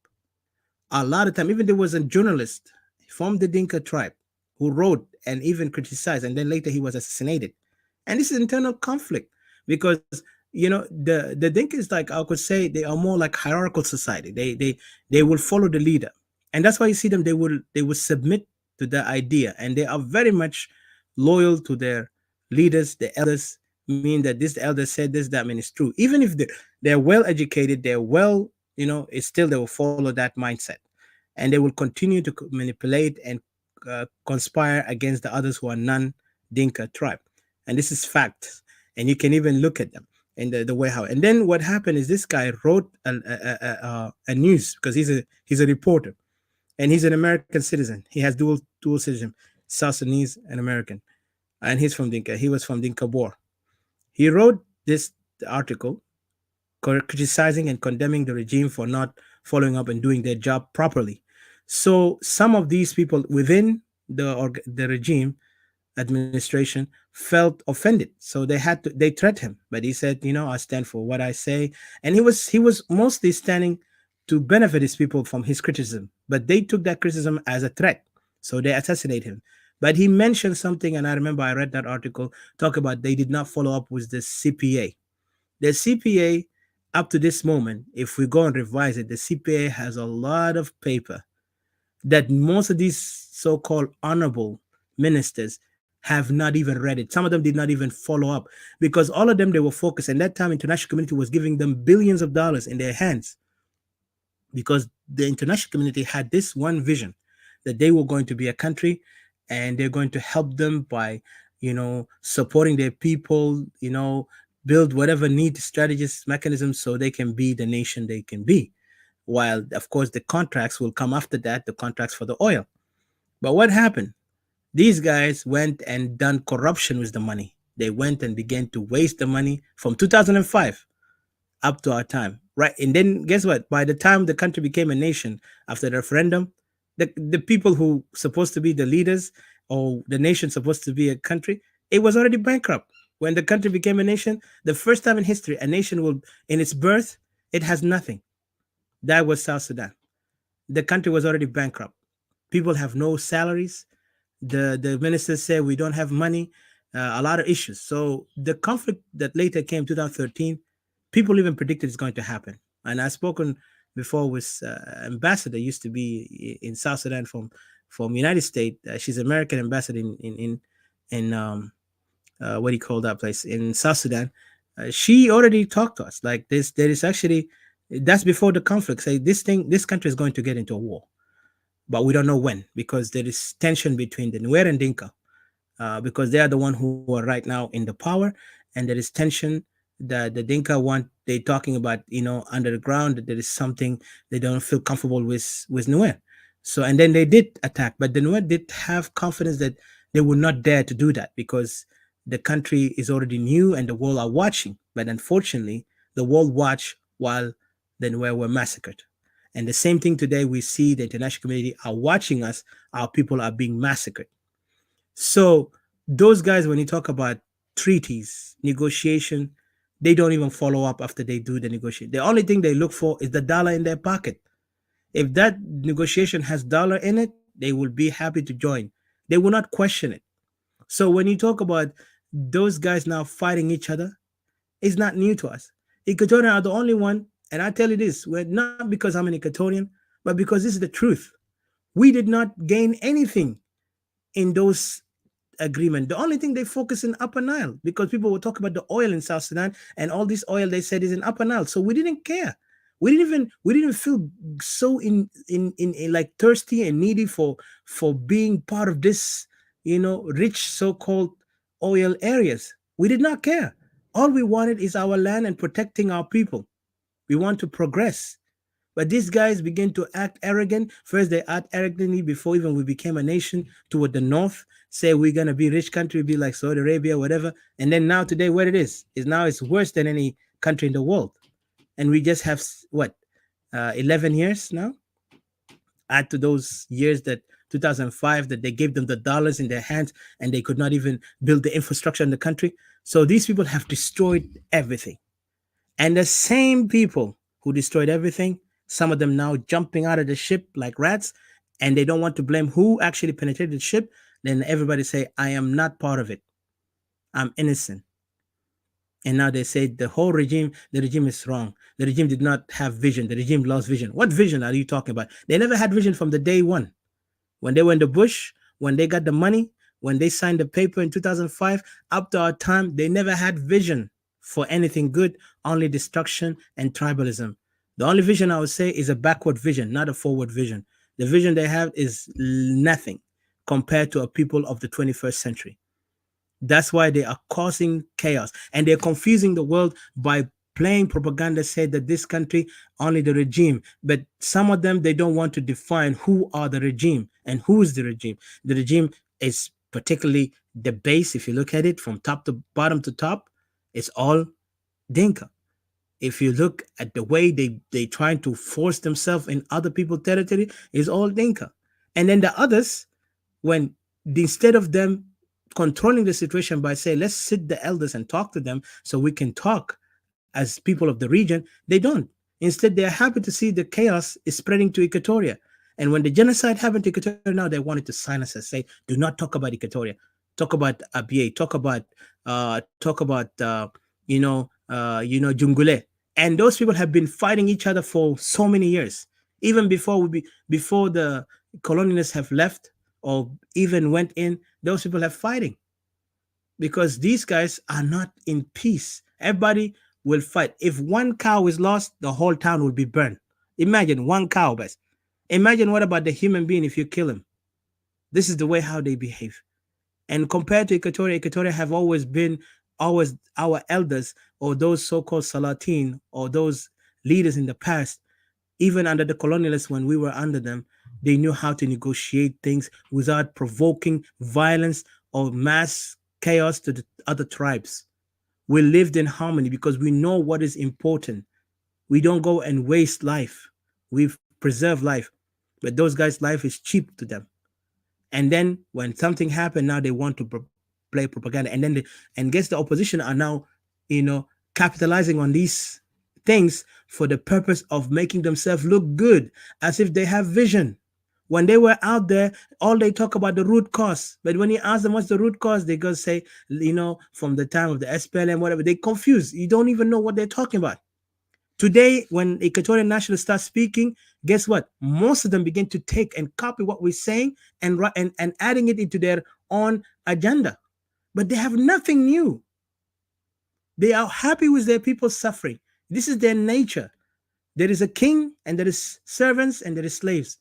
A lot of time, even there was a journalist from the Dinka tribe who wrote and even criticized, and then later he was assassinated. And this is internal conflict because the Dinka is, like I could say, they are more like hierarchical society. They will follow the leader, and that's why you see them. They will submit to the idea, and they are very much loyal to their leaders. The elders mean that this elder said this, that means it's true. Even if they're well educated, they're well, it's still they will follow that mindset, and they will continue to manipulate and conspire against the others who are non-Dinka tribe. And this is fact, and you can even look at them in the way how. And then what happened is this guy wrote a news because he's a reporter, and he's an American citizen. He has dual citizenship, South Sudanese and American, and he's from Dinka. He was from Dinka Bor. He wrote this article criticizing and condemning the regime for not following up and doing their job properly. So some of these people within the regime administration felt offended, so they threatened him. But he said, I stand for what I say, and he was mostly standing to benefit his people from his criticism. But they took that criticism as a threat, so they assassinated him. But he mentioned something, and I remember I read that article talk about they did not follow up with the CPA. The CPA, up to this moment, if we go and revise it, the CPA has a lot of paper that most of these so-called honorable ministers have not even read it. Some of them did not even follow up because all of them, they were focused. And that time, international community was giving them billions of dollars in their hands because the international community had this one vision that they were going to be a country and they're going to help them by, supporting their people, build whatever need strategies, mechanisms so they can be the nation they can be. While, of course, the contracts will come after that, the contracts for the oil. But what happened? These guys went and done corruption with the money. They went and began to waste the money from 2005 up to our time, right? And then guess what? By the time the country became a nation after the referendum, the people who supposed to be the leaders or the nation supposed to be a country, it was already bankrupt. When the country became a nation, the first time in history, a nation will, in its birth, it has nothing. That was South Sudan. The country was already bankrupt. People have no salaries. The ministers say we don't have money. A lot of issues. So the conflict that later came 2013, people even predicted it's going to happen. And I've spoken before with ambassador used to be in South Sudan from United States. She's American ambassador in what do you call that place in South Sudan. She already talked to us like this. There is actually That's before the conflict. Say this country is going to get into a war, but we don't know when because there is tension between the Nuer and Dinka, because they are the one who are right now in the power, and there is tension that the Dinka want. They talking about under the ground that there is something they don't feel comfortable with Nuer. So and then they did attack, but the Nuer did have confidence that they would not dare to do that because the country is already new and the world are watching. But unfortunately, the world watch while the Nuer were massacred. And the same thing today, we see the international community are watching us. Our people are being massacred. So those guys, when you talk about treaties, negotiation, they don't even follow up after they do the negotiation. The only thing they look for is the dollar in their pocket. If that negotiation has dollar in it, they will be happy to join. They will not question it. So when you talk about those guys now fighting each other, it's not new to us. Equatorians are the only one, and I tell you this, we're not because I'm an Equatorian, but because this is the truth. We did not gain anything in those agreement. The only thing they focus in Upper Nile because people will talk about the oil in South Sudan and all this oil they said is in Upper Nile. So we didn't care. We didn't feel so in like thirsty and needy for being part of this, rich so-called oil areas. We did not care. All we wanted is our land and protecting our people. We want to progress. But these guys begin to act arrogant. First, they act arrogantly before even we became a nation toward the north, say we're going to be a rich country, be like Saudi Arabia, whatever. And then now today, what it is now it's worse than any country in the world. And we just have, 11 years now? Add to those years that 2005, that they gave them the dollars in their hands and they could not even build the infrastructure in the country. So these people have destroyed everything. And the same people who destroyed everything, some of them now jumping out of the ship like rats, and they don't want to blame who actually penetrated the ship. Then everybody say, I am not part of it. I'm innocent. And now they say the regime is wrong. The regime did not have vision. The regime lost vision. What vision are you talking about? They never had vision from the day one. When they were in the bush, when they got the money, when they signed the paper in 2005, up to our time, they never had vision for anything good, only destruction and tribalism. The only vision I would say is a backward vision, not a forward vision. The vision they have is nothing compared to a people of the 21st century. That's why they are causing chaos and they're confusing the world by playing propaganda, said that this country, only the regime. But some of them, they don't want to define who are the regime and who is the regime. The regime is particularly the base. If you look at it from top to bottom to top, it's all Dinka. If you look at the way they trying to force themselves in other people's territory, it's all Dinka. And then the others, when instead of them controlling the situation by saying, let's sit the elders and talk to them so we can talk as people of the region, they don't. Instead, they're happy to see the chaos is spreading to Equatoria. And when the genocide happened to Equatoria, now they wanted to silence us, say, do not talk about Equatoria. Talk about Abyei, talk about Jungule. And those people have been fighting each other for so many years. Even before the colonialists have left or even went in, those people have fighting. Because these guys are not in peace. Everybody will fight. If one cow is lost, the whole town will be burned. Imagine one cow, best. Imagine what about the human being if you kill him? This is the way how they behave. And compared to Equatoria have always our elders or those so-called Salatin or those leaders in the past, even under the colonialists when we were under them, they knew how to negotiate things without provoking violence or mass chaos to the other tribes. We lived in harmony because we know what is important. We don't go and waste life. We've preserved life. But those guys' life is cheap to them. And then when something happened, now they want to play propaganda. And then guess the opposition are now, capitalizing on these things for the purpose of making themselves look good, as if they have vision. When they were out there, all they talk about the root cause. But when you ask them what's the root cause, they go say, from the time of the SPLM, whatever, they confused. You don't even know what they're talking about. Today, when Equatorian nationalists start speaking, guess what? Most of them begin to take and copy what we're saying and adding it into their own agenda. But they have nothing new. They are happy with their people suffering. This is their nature. There is a king, and there is servants, and there is slaves.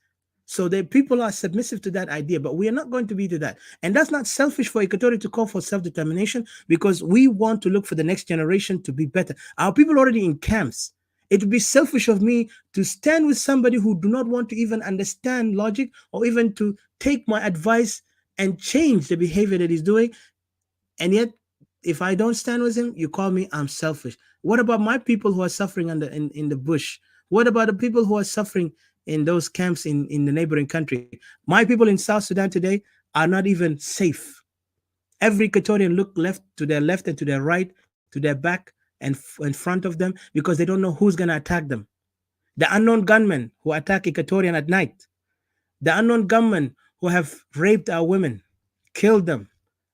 So the people are submissive to that idea, but we are not going to be to that. And that's not selfish for Equatoria to call for self-determination, because we want to look for the next generation to be better. Our people already in camps. It would be selfish of me to stand with somebody who do not want to even understand logic or even to take my advice and change the behavior that he's doing. And yet, if I don't stand with him, you call me I'm selfish. What about my people who are suffering in the bush? What about the people who are suffering in those camps in the neighboring country? My people in South Sudan today are not even safe. Every Equatorian look to their left and to their right, to their back and in front of them, because they don't know who's going to attack them. The unknown gunmen who attack Equatorian at night. The unknown gunmen who have raped our women, killed them.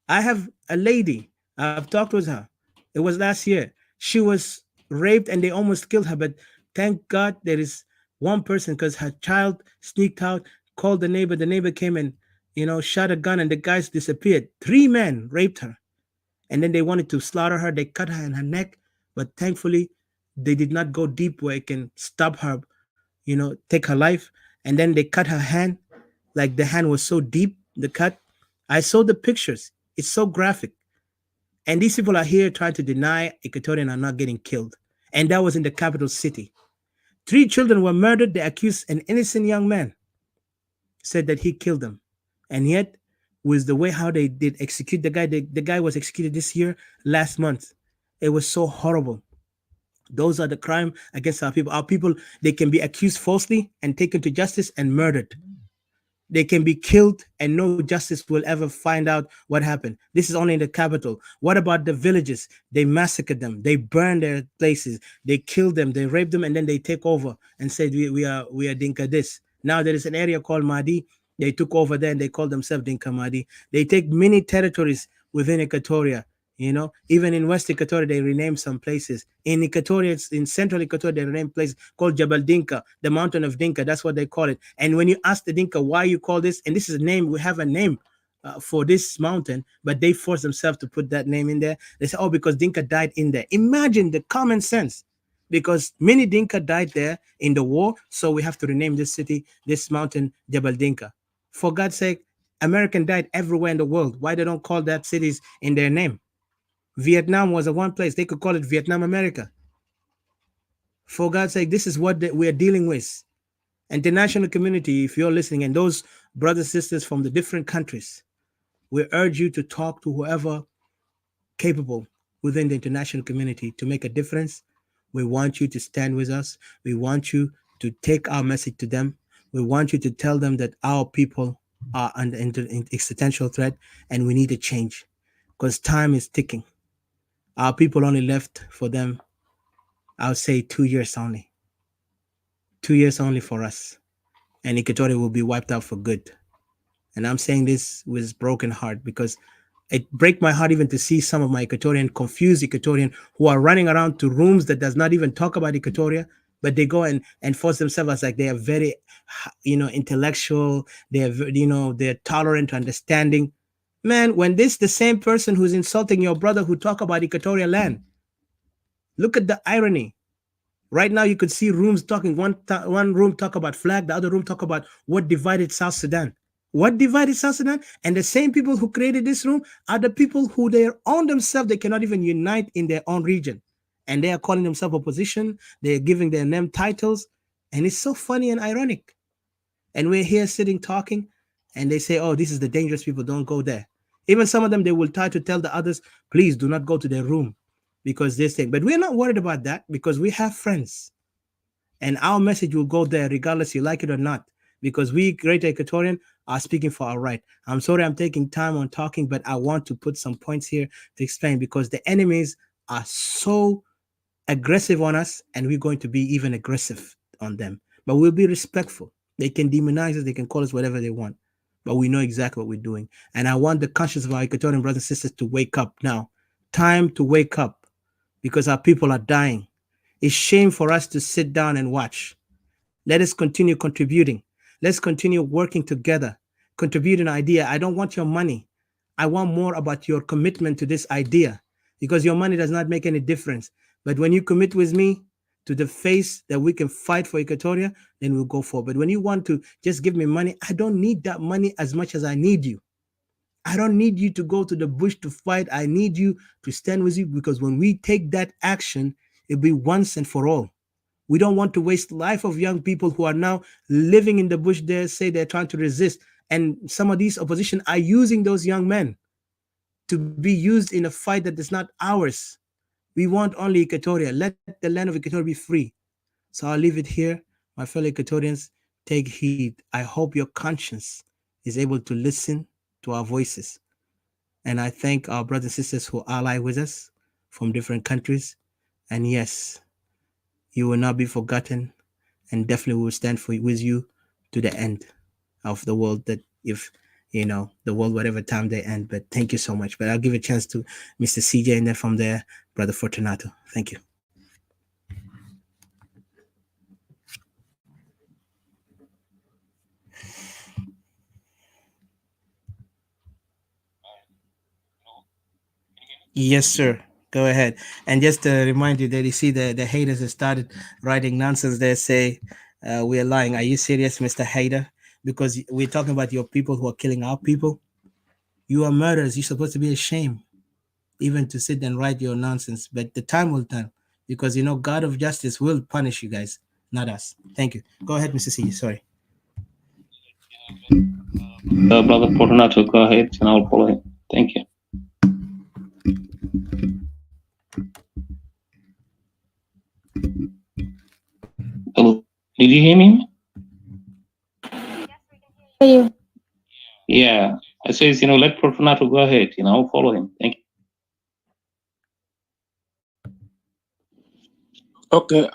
I have a lady, I've talked with her. It was last year. She was raped and they almost killed her, but thank God there is one person, because her child sneaked out, called the neighbor. The neighbor came and, shot a gun, and the guys disappeared. 3 men raped her. And then they wanted to slaughter her. They cut her in her neck, but thankfully they did not go deep where it can stop her, take her life. And then they cut her hand, like the hand was so deep, the cut. I saw the pictures. It's so graphic. And these people are here trying to deny Equatorians are not getting killed. And that was in the capital city. 3 children were murdered. They accused an innocent young man, said that he killed them. And yet, with the way how they did execute the guy was executed this year, last month. It was so horrible. Those are the crime against our people. Our people, they can be accused falsely and taken to justice and murdered. They can be killed and no justice will ever find out what happened. This is only in the capital. What about the villages? They massacred them. They burned their places. They killed them. They raped them, and then they take over and said, we are Dinka this. Now there is an area called Mahdi. They took over there and they call themselves Dinka Mahdi. They take many territories within Equatoria. Even in West Equatoria, they rename some places. In Equatoria, in Central Equatoria, they rename places called Jabal Dinka, the mountain of Dinka. That's what they call it. And when you ask the Dinka why you call this, and this is a name, we have a name for this mountain, but they force themselves to put that name in there. They say, oh, because Dinka died in there. Imagine the common sense. Because many Dinka died there in the war, so we have to rename this city, this mountain, Jabal Dinka. For God's sake, American died everywhere in the world. Why they don't call that cities in their name? Vietnam was a one place. They could call it Vietnam America. For God's sake, this is what we're dealing with. International community, if you're listening, and those brothers and sisters from the different countries, we urge you to talk to whoever capable within the international community to make a difference. We want you to stand with us. We want you to take our message to them. We want you to tell them that our people are under existential threat and we need a change, because time is ticking. Our people only left for them, I would say 2 years only. 2 years only for us. And Equatoria will be wiped out for good. And I'm saying this with broken heart, because it breaks my heart even to see some of my confused Equatorian who are running around to rooms that does not even talk about Equatoria, but they go and force themselves as like they are very, intellectual. They are, they're tolerant, understanding. Man, when this the same person who's insulting your brother who talk about Equatorial land, look at the irony. Right now, you could see rooms talking. One room talk about flag, the other room talk about what divided South Sudan. What divided South Sudan? And the same people who created this room are the people who they own themselves. They cannot even unite in their own region. And they are calling themselves opposition. They're giving their name titles. And it's so funny and ironic. And we're here sitting talking, and they say, oh, this is the dangerous people. Don't go there. Even some of them, they will try to tell the others, please do not go to their room, because they say, but we're not worried about that, because we have friends. And our message will go there regardless you like it or not, because we Greater Equatorian are speaking for our right. I'm sorry I'm taking time on talking, but I want to put some points here to explain, because the enemies are so aggressive on us, and we're going to be even aggressive on them. But we'll be respectful. They can demonize us, they can call us whatever they want, but we know exactly what we're doing. And I want the conscience of our Equatorian brothers and sisters to wake up now. Time to wake up, because our people are dying. It's shame for us to sit down and watch. Let us continue contributing. Let's continue working together, contribute an idea. I don't want your money. I want more about your commitment to this idea, because your money does not make any difference. But when you commit with me, to the face that we can fight for Equatoria, then we'll go for. But when you want to just give me money, I don't need that money as much as I need you. I don't need you to go to the bush to fight. I need you to stand with you, because when we take that action, it'll be once and for all. We don't want to waste life of young people who are now living in the bush there, say they're trying to resist. And some of these opposition are using those young men to be used in a fight that is not ours. We want only Equatoria. Let the land of Equatoria be free. So I'll leave it here. My fellow Equatorians, take heed. I hope your conscience is able to listen to our voices. And I thank our brothers and sisters who ally with us from different countries. And yes, you will not be forgotten, and definitely will stand with you to the end of the world, that if the world, whatever time they end. But thank you so much. But I'll give a chance to Mr. CJ, and then from there, Brother Fortunato. Thank you. Yes, sir. Go ahead. And just to remind you that you see the haters have started writing nonsense. They say we are lying. Are you serious, Mr. Hater? Because we're talking about your people who are killing our people. You are murderers. You're supposed to be ashamed even to sit and write your nonsense. But the time will tell, because God of justice will punish you guys, not us. Thank you. Go ahead, Mr. C. Sorry. Brother Fortunato, go ahead and I'll follow him. Thank you. Hello, did you hear me? Yeah, I says, let Fortunato go ahead, I'll follow him. Thank you. Okay,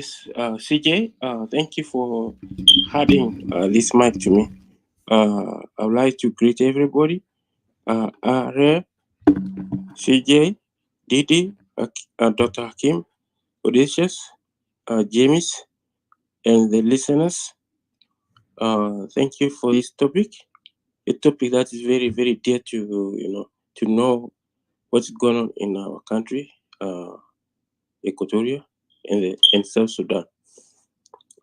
CJ, thank you for handing this mic to me. I would like to greet everybody. Are CJ, Didi, Dr. Hakim, Odysseus, James, and the listeners. Thank you for this topic. A topic that is very, very dear to to know what's going on in our country, Equatoria, and South Sudan.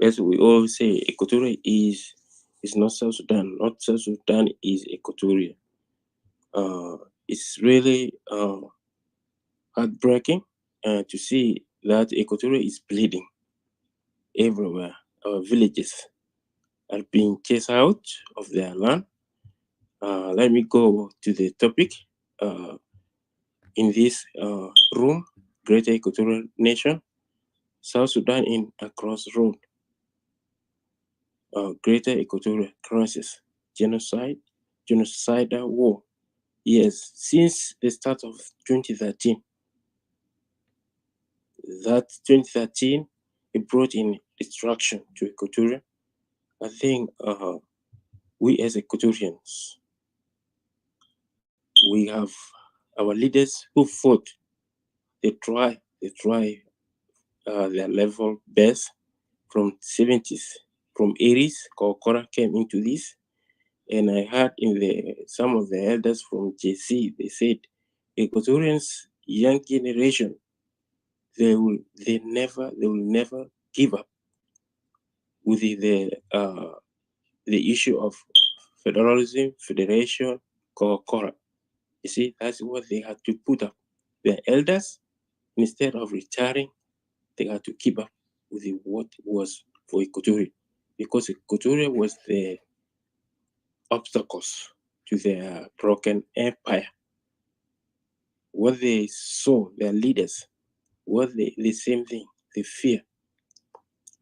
As we always say, Equatoria is not South Sudan. Not South Sudan is Equatoria. It's really heartbreaking to see that Equatoria is bleeding everywhere. Our villages are being chased out of their land. Let me go to the topic. In this room, Greater Equatorial Nation, South Sudan in a crossroad. Greater Equatorial Crisis, genocidal war. Yes, since the start of 2013, it brought in destruction to Equatoria. I think we as Equatorians, we have our leaders who fought. They try their level best from 70s. From 80s, Kokora came into this, and I heard in some of the elders from JC, they said, Equatorians, young generation, they will never give up with the issue of federalism, federation, Kokora. You see, that's what they had to put up. The elders, instead of retiring, they had to keep up with what was for Equatoria, because Equatoria was the obstacles to their broken empire. What they saw, their leaders, was the same thing, the fear.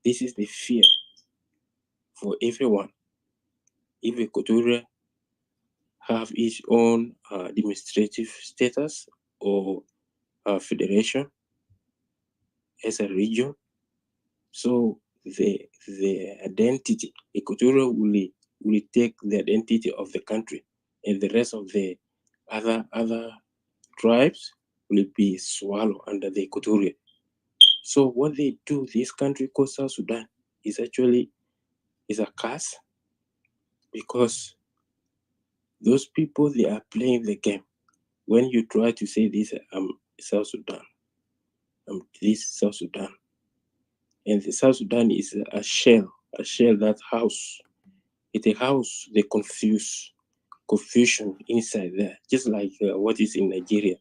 This is the fear for everyone. If Equatoria have its own administrative status or federation as a region, so the identity, Equatoria will take the identity of the country, and the rest of the other tribes will be swallowed under the Equatoria. So what they do, this country called South Sudan, is actually a curse, because those people, they are playing the game. When you try to say this, South Sudan, this South Sudan. And the South Sudan is a shell that it house the confusion inside there, just like what is in Nigeria.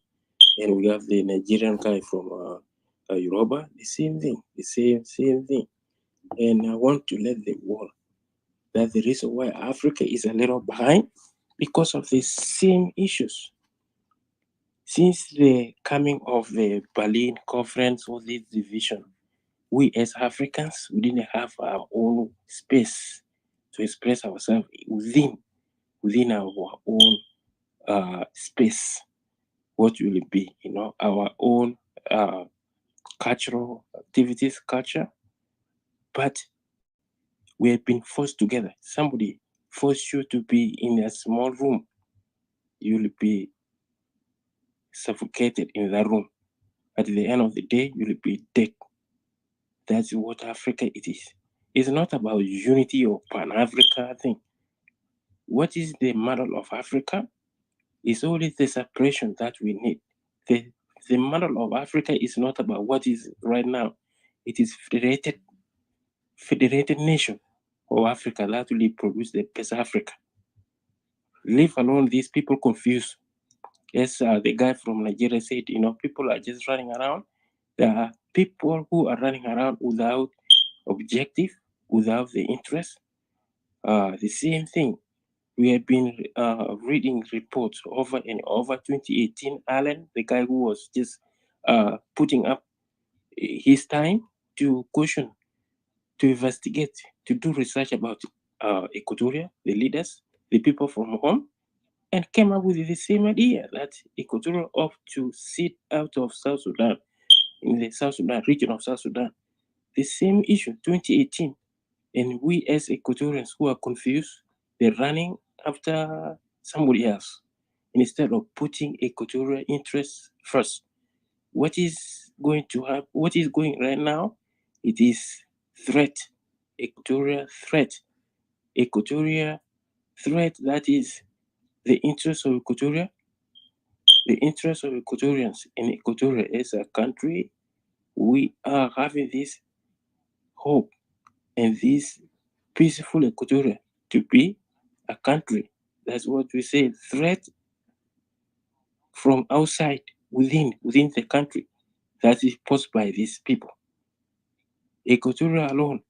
And we have the Nigerian guy from Yoruba, the same thing, the same thing. And I want to let the world that the reason why Africa is a little behind because of the same issues. Since the coming of the Berlin Conference or this division, we as Africans, we didn't have our own space to express ourselves within our own space. What will it be? Our own cultural activities, culture. But we have been forced together. Somebody forced you to be in a small room. You'll be suffocated in that room. At the end of the day, you'll be dead. That's what Africa it is. It's not about unity or Pan-Africa thing. What is the model of Africa? It's only the separation that we need. The model of Africa is not about what is right now. It is federated nation of Africa that will produce the best Africa. Leave alone these people confused. As the guy from Nigeria said, people are just running around. There are people who are running around without objective, without the interest. The same thing. We have been reading reports over and over. 2018, Allen, the guy who was just putting up his time to question, to investigate, to do research about Equatoria, the leaders, the people from home, and came up with the same idea that Equatoria ought to sit out of South Sudan, in the South Sudan, region of South Sudan. The same issue, 2018. And we as Equatorians who are confused, they're running after somebody else instead of putting Equatorial interests first. What is going to happen? What is going right now? It is threat, Equatorial threat, Equatorial threat. That is the interest of Equatoria, the interest of Equatorians in Equatoria as a country. We are having this hope and this peaceful Equatoria to be a country. That's what we say. Threat from outside, within the country, that is posed by these people. Equatoria alone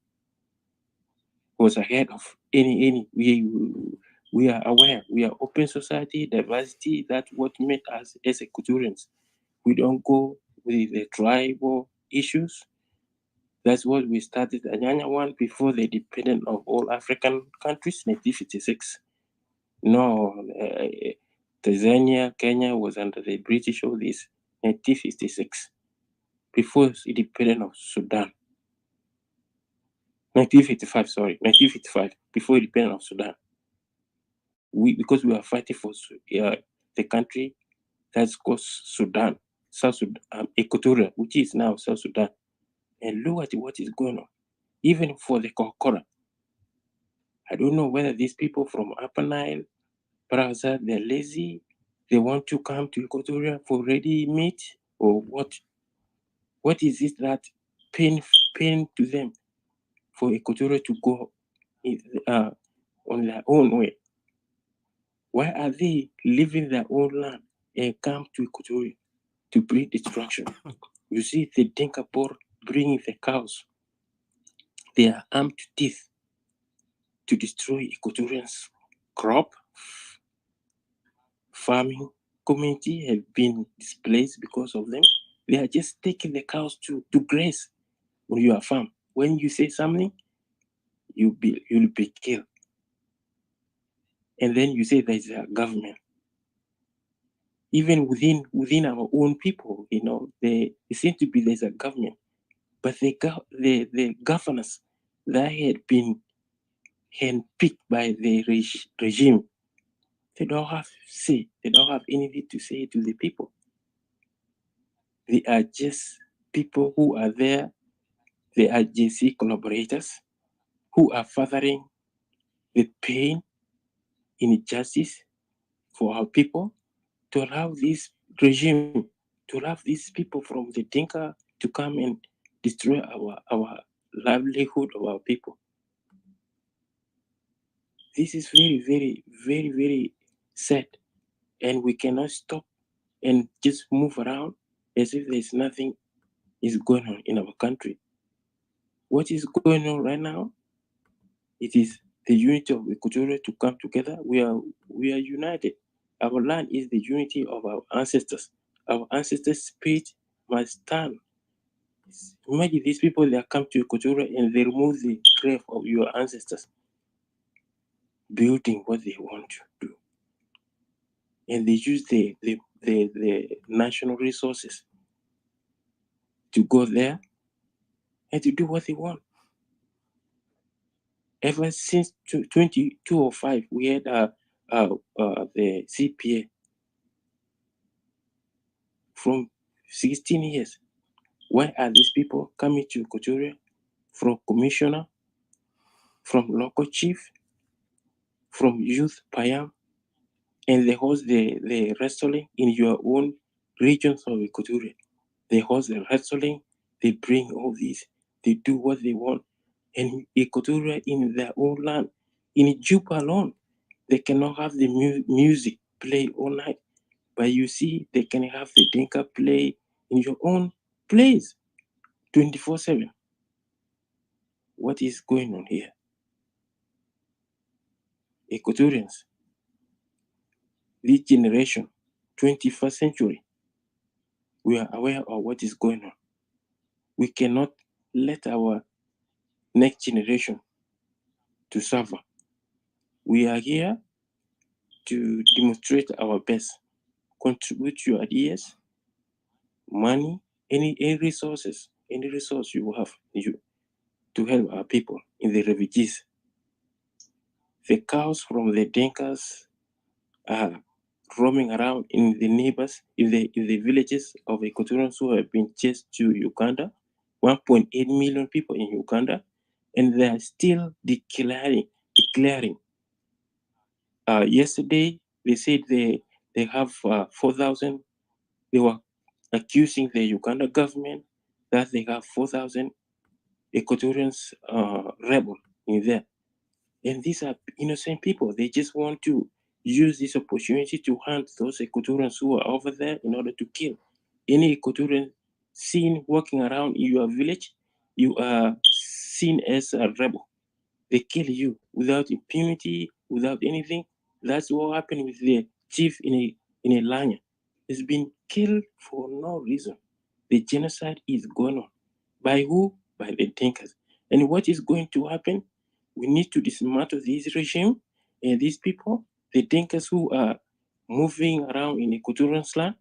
was ahead of any. We are aware. We are open society, diversity. That's what made us as Equatorians. We don't go with the tribal issues. That's what we started Anyanya one before the independence of all African countries, 1956. No, Tanzania, Kenya was under the British all this, 1956. Before independence of Sudan. 1955, before independence of Sudan. Because we are fighting for the country that's called Sudan, South Sudan, Equatoria, which is now South Sudan. And look at what is going on. Even for the Kokora. I don't know whether these people from Upper Nile, perhaps they're lazy, they want to come to Equatoria for ready meat, or what? What is it that pain to them for Equatoria to go on their own way? Why are they leaving their own land and come to Equatoria to bring destruction? You see the Dinka poor bringing the cows. They are armed to teeth to destroy Equatorians' crop. Farming community have been displaced because of them. They are just taking the cows to graze on your farm. When you say something, you'll be killed. And then you say there's a government. Even within our own people, they seem to be there's a government. But the governors that had been handpicked by the regime, they don't have say. They don't have anything to say to the people. They are just people who are there. They are JC collaborators who are furthering the pain, injustice for our people, to allow this regime, to allow these people from the Dinka to come and destroy our livelihood of our people. This is very, very, very, very sad, and we cannot stop and just move around as if there's nothing is going on in our country. What is going on right now? It is the unity of Equatoria to come together. We are united. Our land is the unity of our ancestors. Our ancestors' spirit must stand. Imagine these people that come to Equatoria and they remove the grave of your ancestors, building what they want to do. And they use the national resources to go there and to do what they want. Ever since 2005, we had the CPA from 16 years. Why are these people coming to Equatoria from commissioner, from local chief, from youth Payam, and they host the wrestling in your own regions of Equatoria? They host the wrestling, they bring all these, they do what they want. And Equatoria in their own land, in Juba alone, they cannot have the music play all night. But you see, they can have the Dinka play in your own place 24/7. What is going on here? Equatorians, this generation, 21st century, we are aware of what is going on. We cannot let our next generation to suffer. We are here to demonstrate our best, contribute your ideas, money, any resources, any resource you have to help our people in the refugees. The cows from the Dinkas are roaming around in the neighbors, in the villages of Equatorians who have been chased to Uganda, 1.8 million people in Uganda, and they are still declaring. Yesterday, they said they have 4,000. They were accusing the Uganda government that they have 4,000 Equatorians rebel in there. And these are innocent people. They just want to use this opportunity to hunt those Equatorians who are over there in order to kill. Any Equatorian seen walking around in your village, you are seen as a rebel. They kill you without impunity, without anything. That's what happened with the chief in a Lanya. He's been killed for no reason. The genocide is going on. By who? By the Dinkas. And what is going to happen? We need to dismantle this regime and these people, the Dinkas who are moving around in Equatorian land.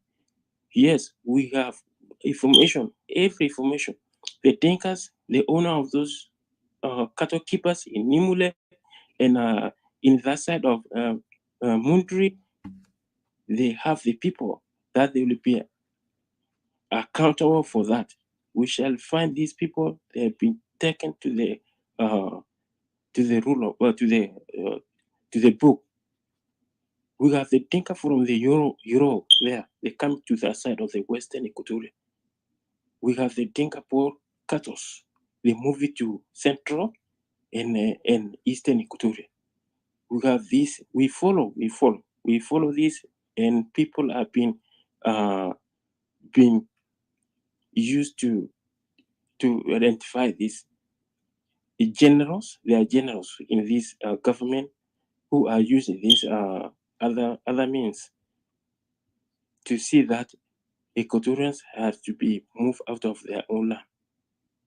Yes, we have information, every information. The Dinkas, the owner of those cattle keepers in Nimule and in that side of Mundri, they have the people that they will be accountable for that. We shall find these people. They have been taken to the rule of to the book. We have the Dinka from the Euro there. They come to the side of the Western Equatoria. We have the Dinka poor cattle. They move it to Central and Eastern Equatoria. We have this. We follow this, and people have been used to identify this. They are generals in this government who are using these other means to see that Equatorians have to be moved out of their own land.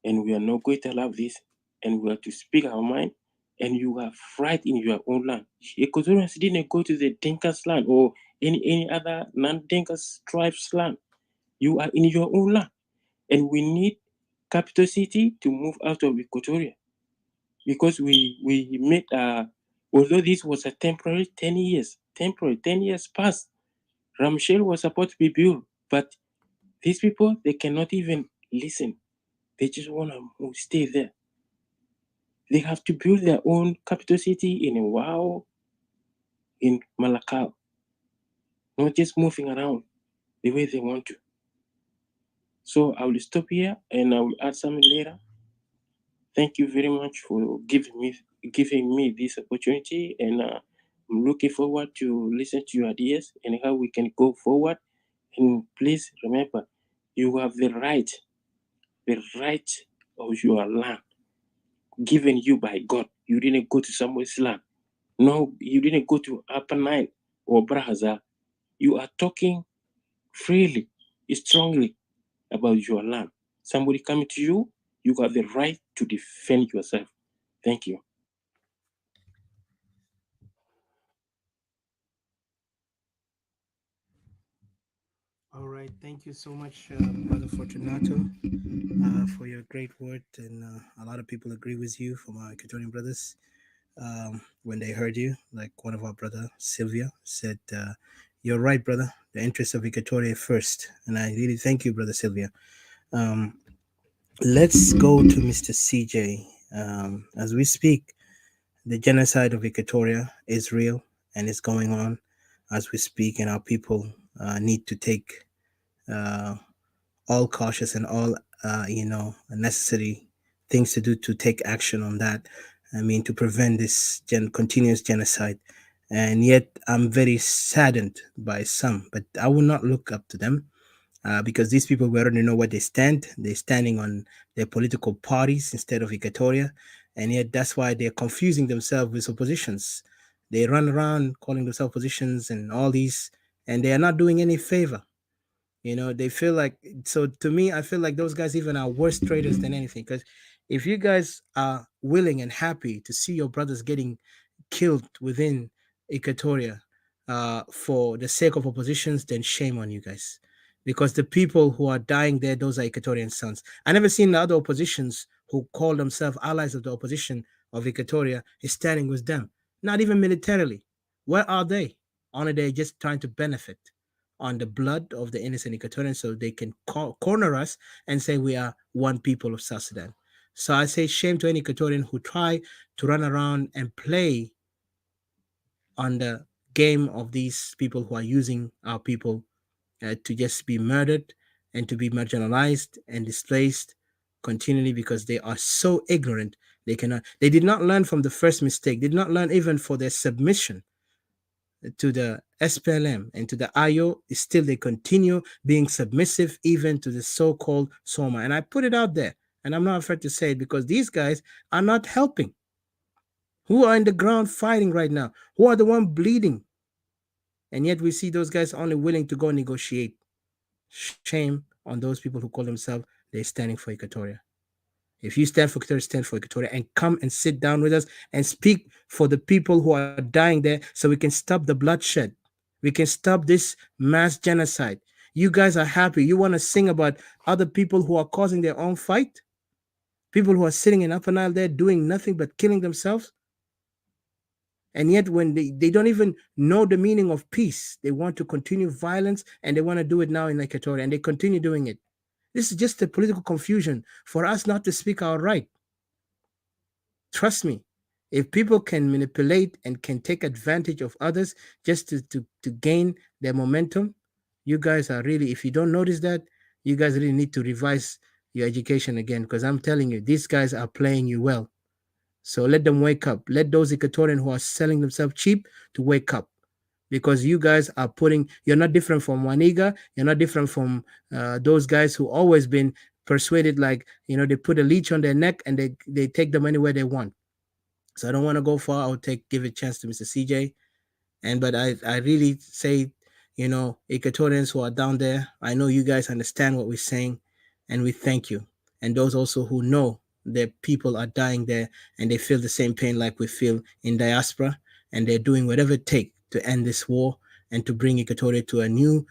And we are not going to allow this, and we have to speak our mind, and you have right in your own land. Equatorians didn't go to the Dinkas land or any other non-Dinkas tribes land. You are in your own land. And we need capital city to move out of Equatoria. Because we made, although this was a temporary 10 years passed. Ramshell was supposed to be built, but these people, they cannot even listen. They just want to stay there. They have to build their own capital city in Wau, in Malakal, not just moving around the way they want to. So I will stop here and I will add something later. Thank you very much for giving me this opportunity, and I'm looking forward to listen to your ideas and how we can go forward. And please remember, you have the right of your land given you by God. You didn't go to somebody's land. No, you didn't go to Upper Nile or Brahaza. You are talking freely, strongly about your land. Somebody coming to you, you got the right to defend yourself. Thank you. All right, thank you so much, Brother Fortunato, for your great word. And a lot of people agree with you from our Equatorian brothers when they heard you. Like one of our brother, Sylvia, said, "You're right, brother. The interests of Equatoria first." And I really thank you, brother Sylvia. Um, let's go to Mr. CJ. As we speak, the genocide of Equatoria is real and it's going on as we speak, and our people need to take uh, all cautious and all necessary things to do to take action on that. I mean, to prevent this continuous genocide. And yet I'm very saddened by some, but I will not look up to them, because these people, we already know what they stand. They're standing on their political parties instead of Equatoria, and yet that's why they're confusing themselves with oppositions. They run around calling themselves oppositions and all these, and they are not doing any favor. They feel like, so to me, I feel like those guys even are worse traitors than anything. Because if you guys are willing and happy to see your brothers getting killed within Equatoria for the sake of oppositions, then shame on you guys. Because the people who are dying there, those are Equatorian sons. I never seen the other oppositions who call themselves allies of the opposition of Equatoria is standing with them. Not even militarily. Where are they? Only they're just trying to benefit on the blood of the innocent Equatorians so they can corner us and say we are one people of South Sudan. So I say shame to any Equatorian who try to run around and play on the game of these people who are using our people to just be murdered and to be marginalized and displaced continually because they are so ignorant. They did not learn from the first mistake. They did not learn even for their submission to the SPLM and to the IO. Still they continue being submissive even to the so-called Soma. And I put it out there, and I'm not afraid to say it, because these guys are not helping. Who are in the ground fighting right now? Who are the one bleeding? And yet we see those guys only willing to go negotiate. Shame on those people who call themselves they're standing for Equatoria. If you stand for Equatoria, stand for Equatoria, and come and sit down with us and speak for the people who are dying there so we can stop the bloodshed. We can stop this mass genocide. You guys are happy. You want to sing about other people who are causing their own fight? People who are sitting in Upper Nile there doing nothing but killing themselves? And yet when they don't even know the meaning of peace, they want to continue violence, and they want to do it now in Equatoria, and they continue doing it. This is just a political confusion for us not to speak our right. Trust me, if people can manipulate and can take advantage of others just to gain their momentum, you guys are really, if you don't notice that, you guys really need to revise your education again, because I'm telling you, these guys are playing you well. So let them wake up. Let those Equatorians who are selling themselves cheap to wake up, because you guys are you're not different from Waniga. You're not different from those guys who always been persuaded, like, they put a leech on their neck and they take them anywhere they want. So I don't want to go far. I'll give a chance to Mr. CJ. But I really say, Equatorians who are down there, I know you guys understand what we're saying, and we thank you. And those also who know that people are dying there and they feel the same pain like we feel in diaspora, and they're doing whatever it takes to end this war and to bring Equatoria to a new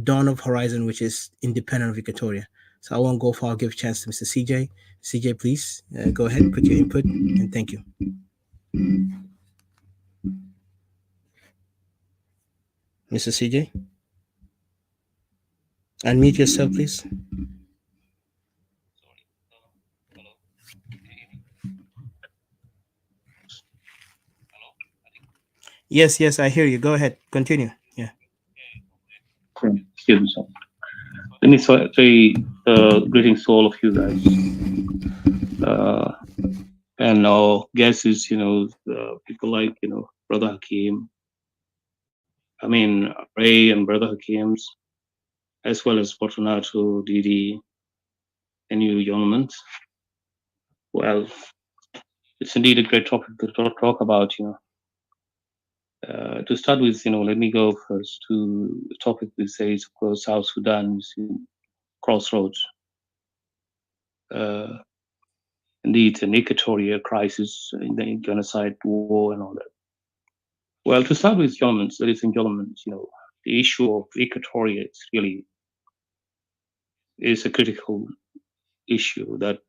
dawn of horizon, which is independent of Equatoria. So I won't go far. I'll give a chance to Mr. CJ. CJ, please go ahead, put your input, and thank you. Mr. CJ? Unmute yourself, please. Yes, I hear you. Go ahead. Continue. Yeah. Excuse me, sir. Let me say greetings to all of you guys. And our guests, people like, Brother Hakim, Ray and Brother Hakim's, as well as Fortunato, Didi, and you gentlemen. Well, it's indeed a great topic to talk about, To start with, let me go first to the topic we say is, of course, South Sudan is in crossroads. Indeed, an Equatoria crisis, in the genocide, war, and all that. Well, to start with, ladies and gentlemen, the issue of Equatoria is a critical issue that,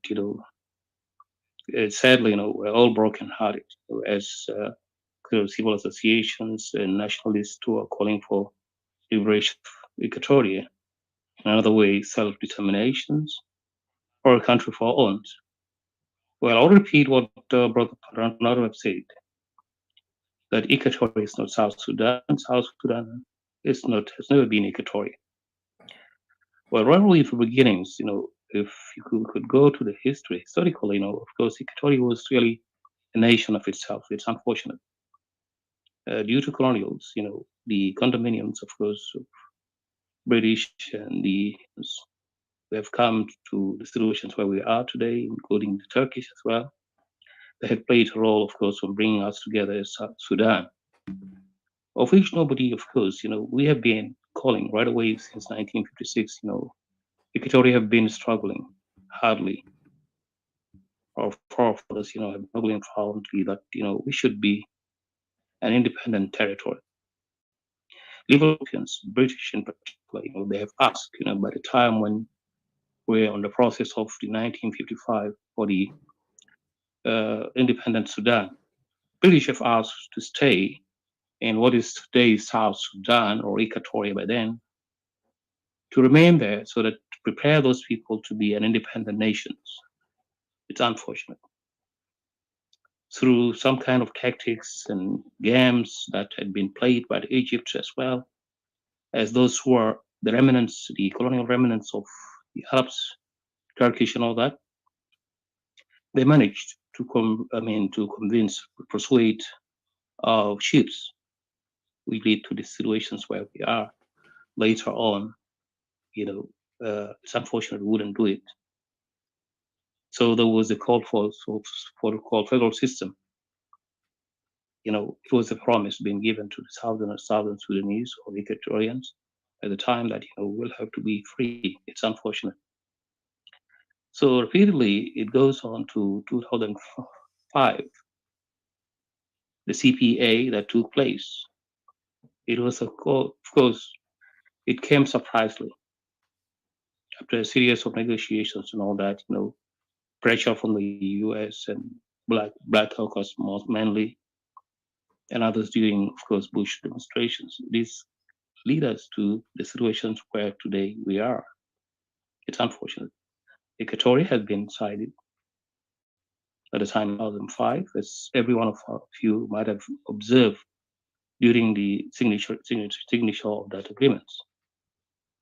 sadly, we're all brokenhearted as civil associations and nationalists who are calling for liberation of Equatoria, in another way, self-determinations, or a country for our own. Well, I'll repeat what Brother Paranaro have said, that Equatoria is not South Sudan. South Sudan has never been Equatoria. Well, right away from beginnings, if you could go to the history, historically, of course, Equatoria was really a nation of itself. It's unfortunate. Due to colonials, the condominiums, of course, of British and we have come to the situations where we are today, including the Turkish as well. They have played a role, of course, of bringing us together as Sudan, of which nobody, of course, we have been calling right away since 1956, Equatoria have been struggling hardly. Our forefathers, have struggling proudly that, we should be an independent territory. Europeans, British in particular, they have asked, by the time when we're on the process of the 1955 for the independent Sudan, British have asked to stay in what is today South Sudan or Equatoria by then, to remain there so that to prepare those people to be an independent nation. It's unfortunate. Through some kind of tactics and games that had been played by Egypt as well, as those who are the remnants, the colonial remnants of the Arabs, Turkish and all that, they managed to persuade our chiefs. We lead to the situations where we are later on. It's unfortunate we wouldn't do it. So there was a call for the called federal system. It was a promise being given to the southern Sudanese or Equatorians at the time that we'll have to be free. It's unfortunate. So repeatedly, it goes on to 2005, the CPA that took place. It was, of course, it came surprisingly after a series of negotiations and all that. Pressure from the U.S. and Black Caucus most mainly, and others during, of course, Bush demonstrations. This lead us to the situations where today we are. It's unfortunate. Equatoria has been decided at the time of 2005, as every one of you might have observed during the signature of that agreement.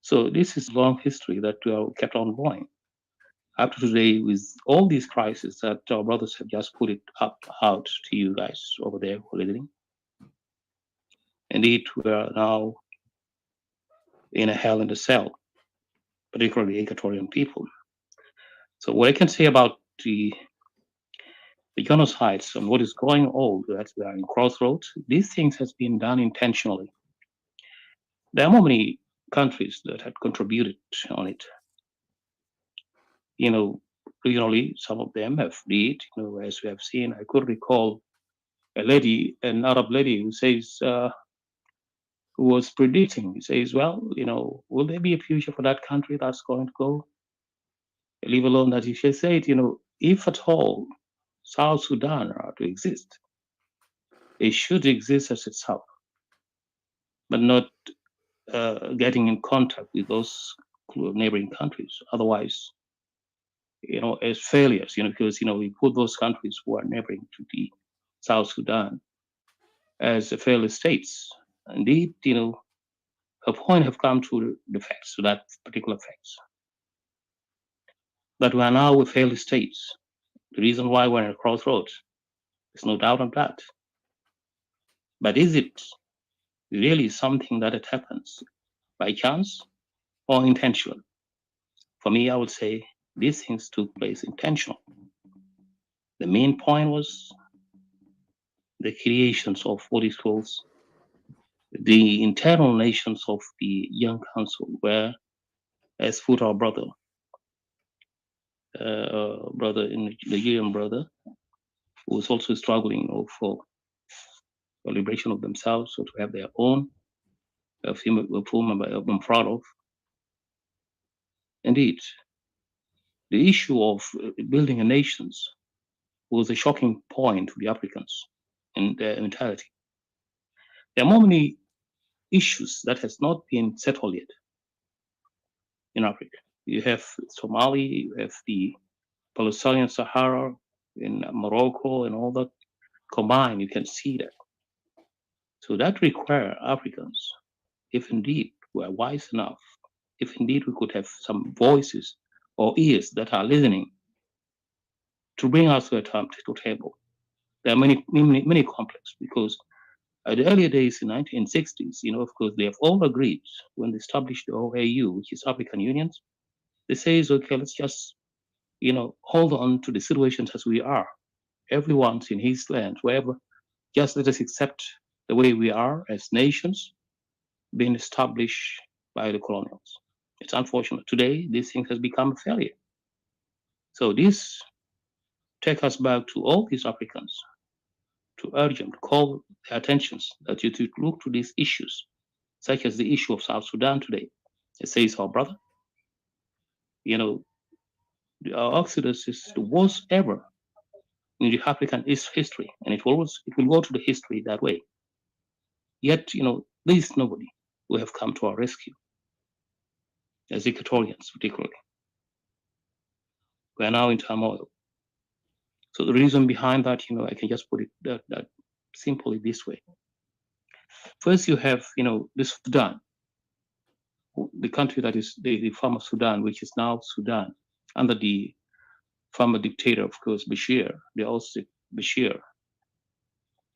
So this is long history that kept on going. Up to today, with all these crises that our brothers have just put it out to you guys over there who are listening. Indeed, we are now in a hell in a cell, particularly Equatorian people. So what I can say about the genocides and what is going on, that we are in Crossroads, these things has been done intentionally. There are many countries that had contributed on it. Regionally, some of them have did, as we have seen. I could recall an Arab lady who says, who was predicting, he says, well, will there be a future for that country that's going to go? Leave alone that she said, if at all South Sudan are to exist, it should exist as itself, but not getting in contact with those neighboring countries. Otherwise, as failures, because, we put those countries who are neighboring to the South Sudan as failed states. Indeed, her point have come to the facts, to that particular facts, that we are now a failed states. The reason why we're in a crossroads, there's no doubt on that. But is it really something that it happens by chance or intentional? For me, I would say these things took place intentional. The main point was the creations of what is called the internal nations of the Young Council, where, as put our brother in the Nigerian brother, who was also struggling for the liberation of themselves, or to have their own, of whom I'm proud of. Indeed, the issue of building a nation was a shocking point to the Africans in their entirety. There are many issues that has not been settled yet in Africa. You have Somali, you have the Palestinian Sahara in Morocco, and all that combined, you can see that. So that require Africans, if indeed we're wise enough, if indeed we could have some voices or ears that are listening, to bring us to the table. There are many conflicts, because at the earlier days in 1960s, of course, they have all agreed when they established the OAU, which is African Unions. They say, okay, let's just, hold on to the situations as we are. Everyone's in his land, wherever. Just let us accept the way we are as nations being established by the colonials. It's unfortunate. Today, this thing has become a failure. So this takes us back to all these Africans, to urge them, to call their attentions, that you to look to these issues, such as the issue of South Sudan today. It says, our brother, our exodus is the worst ever in the African history, and it will go to the history that way. Yet, there is nobody who have come to our rescue, as Equatorians particularly. We are now in turmoil. So the reason behind that, I can just put it that simply this way. First, you have, the Sudan, the country that is the former Sudan, which is now Sudan, under the former dictator, of course, Bashir, the also Bashir.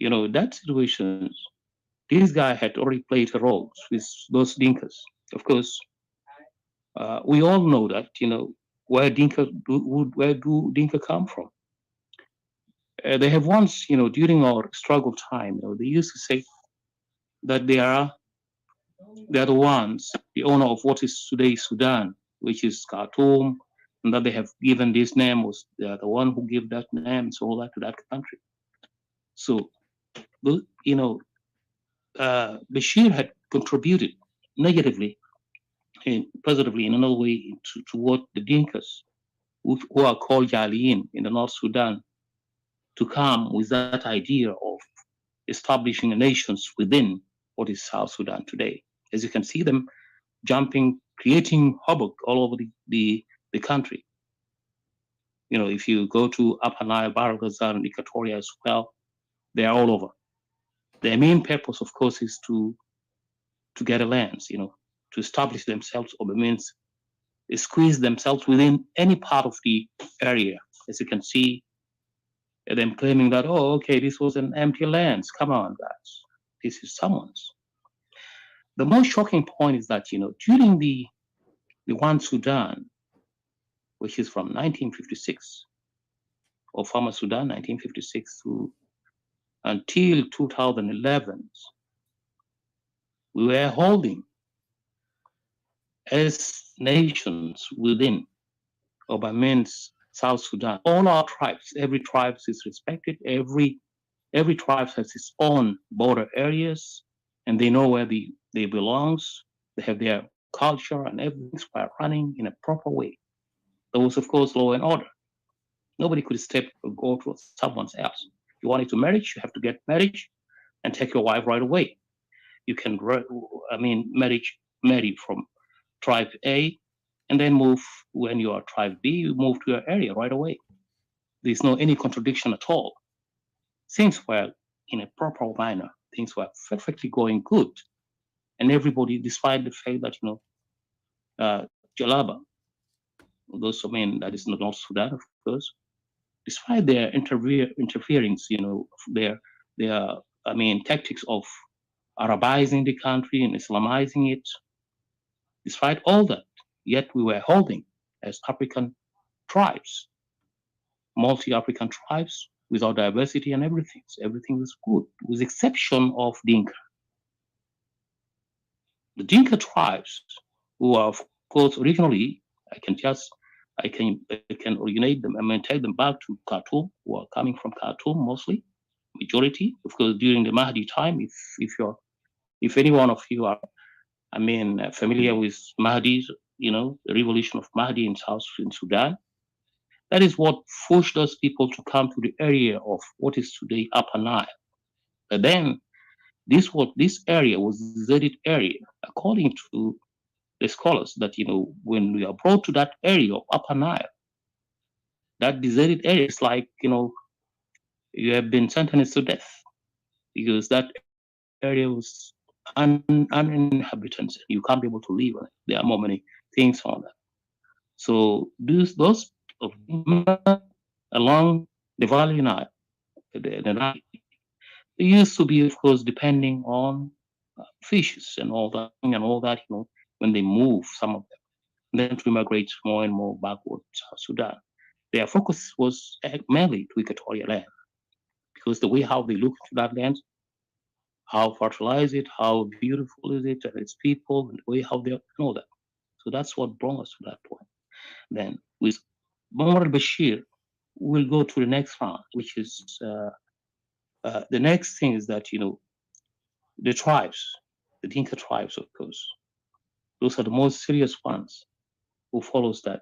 That situation, this guy had already played a role with those Dinkas. Of course, we all know that, where do Dinka come from? They have once, during our struggle time, they used to say that they are the ones, the owner of what is today Sudan, which is Khartoum, and that they have given this name, was the one who gave that name, so all that to that country. So, Bashir had contributed negatively and positively in another way to what the Dinkas, who are called Jaliin in the North Sudan, to come with that idea of establishing nations within what is South Sudan today. As you can see them jumping, creating havoc all over the country. If you go to Upper Nile, Barghazal, and Equatoria as well, they are all over. Their main purpose, of course, is to get a lands, to establish themselves, or means squeeze themselves within any part of the area. As you can see, them claiming that, oh, okay, this was an empty land. Come on, guys, this is someone's. The most shocking point is that, during the One Sudan, which is from 1956, or former Sudan, 1956 through until 2011, we were holding as nations within, or by means South Sudan, all our tribes, every tribe is respected, every tribe has its own border areas, and they know where they belongs, they have their culture, and everything's running in a proper way. There was, of course, law and order. Nobody could step or go to someone else. If you wanted to marry, you have to get married and take your wife right away. You can, marry from tribe A, and then move, when you are tribe B, you move to your area right away. There's no any contradiction at all. Things were in a proper manner. Things were perfectly going good. And everybody, despite the fact that, Jalaba, those, that is not North Sudan, of course, despite their interference, their tactics of Arabizing the country and Islamizing it, despite all that, yet we were holding as African tribes, multi-African tribes, with our diversity and everything. So everything was good, with the exception of Dinka. The Dinka tribes, who are, of course, originally, I can originate them, take them back to Khartoum, who are coming from Khartoum mostly, majority. Of course, during the Mahdi time, if any one of you are, familiar with Mahdi's, the revolution of Mahdi in Sudan, that is what pushed those people to come to the area of what is today Upper Nile. But then this area was a deserted area, according to the scholars, that when we are brought to that area of Upper Nile, that deserted area is like you have been sentenced to death, because that area was uninhabited. You can't be able to live on it. There are more many things on that. So those along the Valley Nile, the Nile, it used to be, of course, depending on fishes and all that, when they move, some of them, then to migrate more and more backward to South Sudan. Their focus was mainly to Equatoria land, because the way how they look to that land, how fertilized it, how beautiful is it, and its people, and the way how they know that. So that's what brought us to that point. Then with Muammar al-Bashir, we'll go to the next round, which is the next thing is that the tribes, the Dinka tribes, of course, those are the most serious ones who follows that.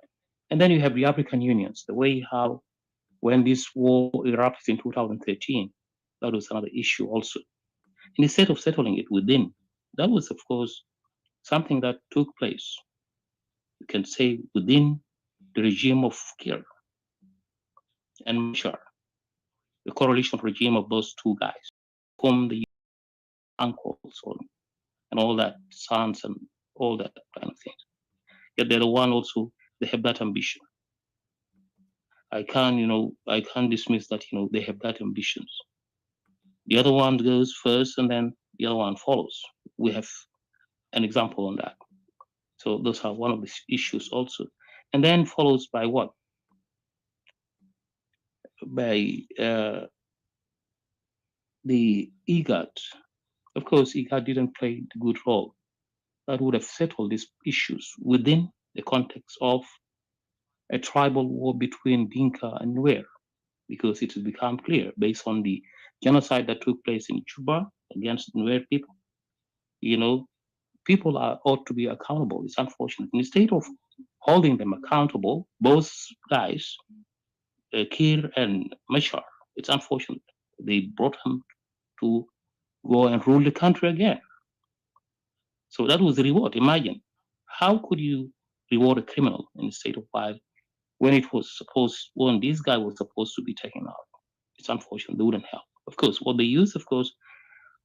And then you have the African unions, the way how when this war erupted in 2013, that was another issue also. And instead of settling it within, that was, of course, something that took place, you can say, within the regime of Kir and Mashar, the coalition regime of those two guys, whom the uncles and all that, sons and all that kind of things. Yet they're the one also, they have that ambition. I can't dismiss that, they have that ambitions. The other one goes first and then the other one follows. We have an example on that. So those are one of the issues also. And then follows by what? By the IGAD. Of course, IGAD didn't play the good role. That would have settled these issues within the context of a tribal war between Dinka and Nuer, because it has become clear based on the genocide that took place in Juba against Nuer people. People ought to be accountable. It's unfortunate. Instead of holding them accountable, both guys, Kir and Mashar, it's unfortunate. They brought him to go and rule the country again. So that was the reward. Imagine, how could you reward a criminal in the state of life when this guy was supposed to be taken out? It's unfortunate. They wouldn't help. Of course, what they use, of course,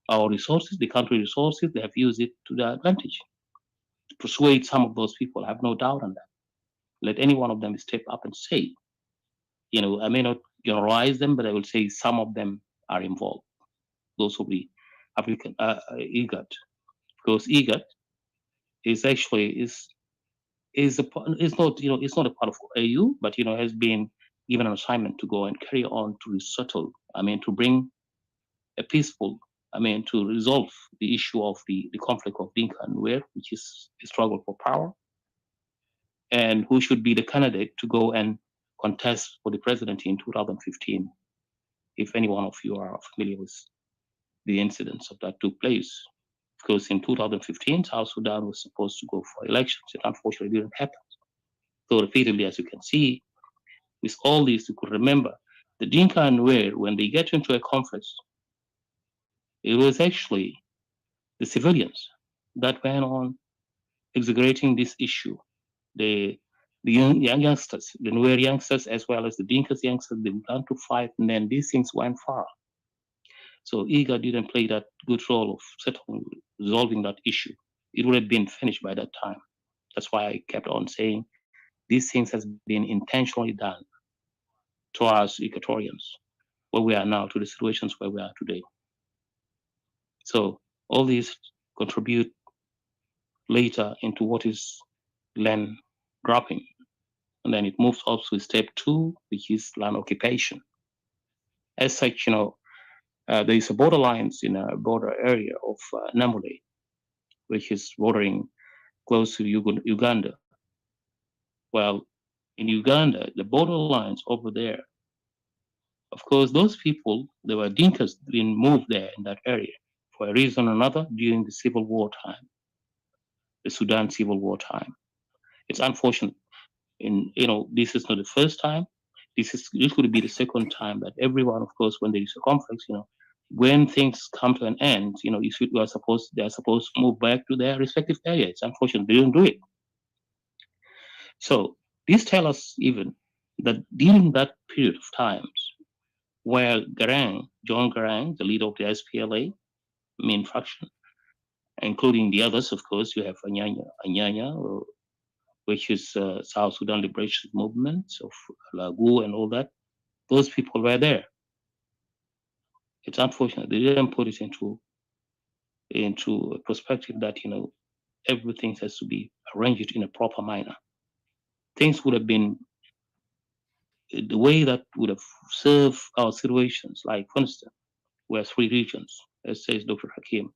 our resources, the country resources, they have used it to their advantage. To persuade some of those people, I have no doubt on that. Let any one of them step up and say, I may not generalize them, but I will say some of them are involved. Those will be African IGAD, because IGAD is actually is not a part of AU, but has been given an assignment to go and carry on to settle. To bring a peaceful. To resolve the issue of the conflict of Dinka and Nuer, which is a struggle for power, and who should be the candidate to go and contest for the presidency in 2015, if any one of you are familiar with the incidents that took place. Because in 2015, South Sudan was supposed to go for elections. It unfortunately didn't happen. So repeatedly, as you can see, with all this, you could remember the Dinka and Nuer, when they get into a conference, it was actually the civilians that went on exaggerating this issue. The young youngsters, the Nuer youngsters, as well as the Dinkas youngsters, they began to fight, and then these things went far. So IGA didn't play that good role of resolving that issue. It would have been finished by that time. That's why I kept on saying these things has been intentionally done to us Equatorians, where we are now, to the situations where we are today. So all these contribute later into what is land grabbing. And then it moves up to step 2, which is land occupation. As such, there is a borderlines in a border area of Namule, which is bordering close to Uganda. Well, in Uganda, the borderlines over there, of course, those people, they were Dinkas being moved there in that area for a reason or another during the civil war time, the Sudan civil war time. It's unfortunate. This is not the first time. This could be the second time that everyone, of course, when there is a conflict, when things come to an end, they are supposed to move back to their respective areas. It's unfortunate they don't do it. So this tells us even that during that period of times, where John Garang, the leader of the SPLA, main faction, including the others, of course, you have Anyanya, which is South Sudan Liberation Movement of Lagu and all that. Those people were there. It's unfortunate they didn't put it into a perspective that everything has to be arranged in a proper manner. Things would have been the way that would have served our situations. Like, for instance, we have 3 regions, as says Dr. Hakim.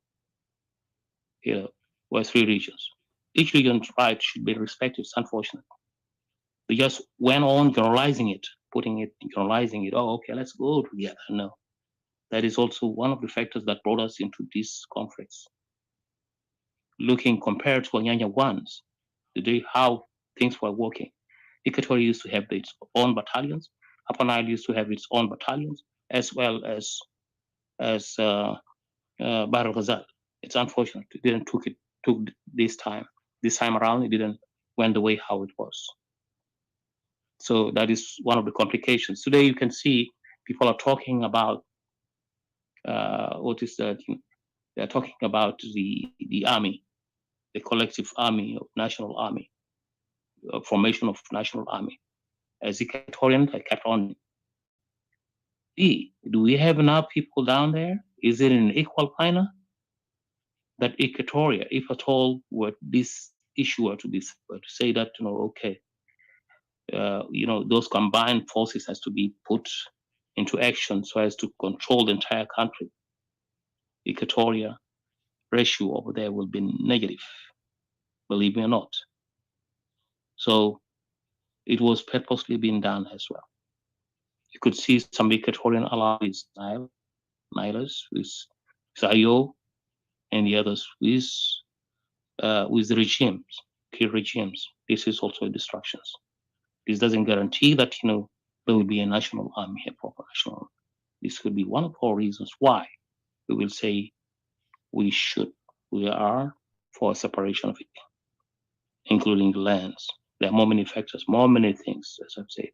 We have 3 regions. Each region's right should be respected. It's unfortunate. They just went on generalizing it, generalizing it. Oh, okay, let's go together. No. That is also one of the factors that brought us into these conflicts. Looking compared to Anyanya ones, how things were working. Equatoria used to have its own battalions. Upper Nile used to have its own battalions, as well as Bahr al Ghazal. It's unfortunate it didn't took this time. This time around, it didn't went the way how it was. So that is one of the complications. Today, you can see people are talking about what is that? They're talking about the army, the collective army of national army, formation of national army. As Equatorian, I kept on. Do we have enough people down there? Is it in equal manner that Equatoria, if at all, were this issue were to say that okay, those combined forces has to be put into action so as to control the entire country. Equatoria ratio over there will be negative, believe me or not. So it was purposely being done as well. You could see some Equatorian allies, Nilers, with Zayo, and the others with the regimes, key regimes. This is also distractions. This doesn't guarantee that there will be a national army, a proper national army. This could be one of our reasons why we will say we are for a separation of it, including the lands. There are many factors, many things, as I've said.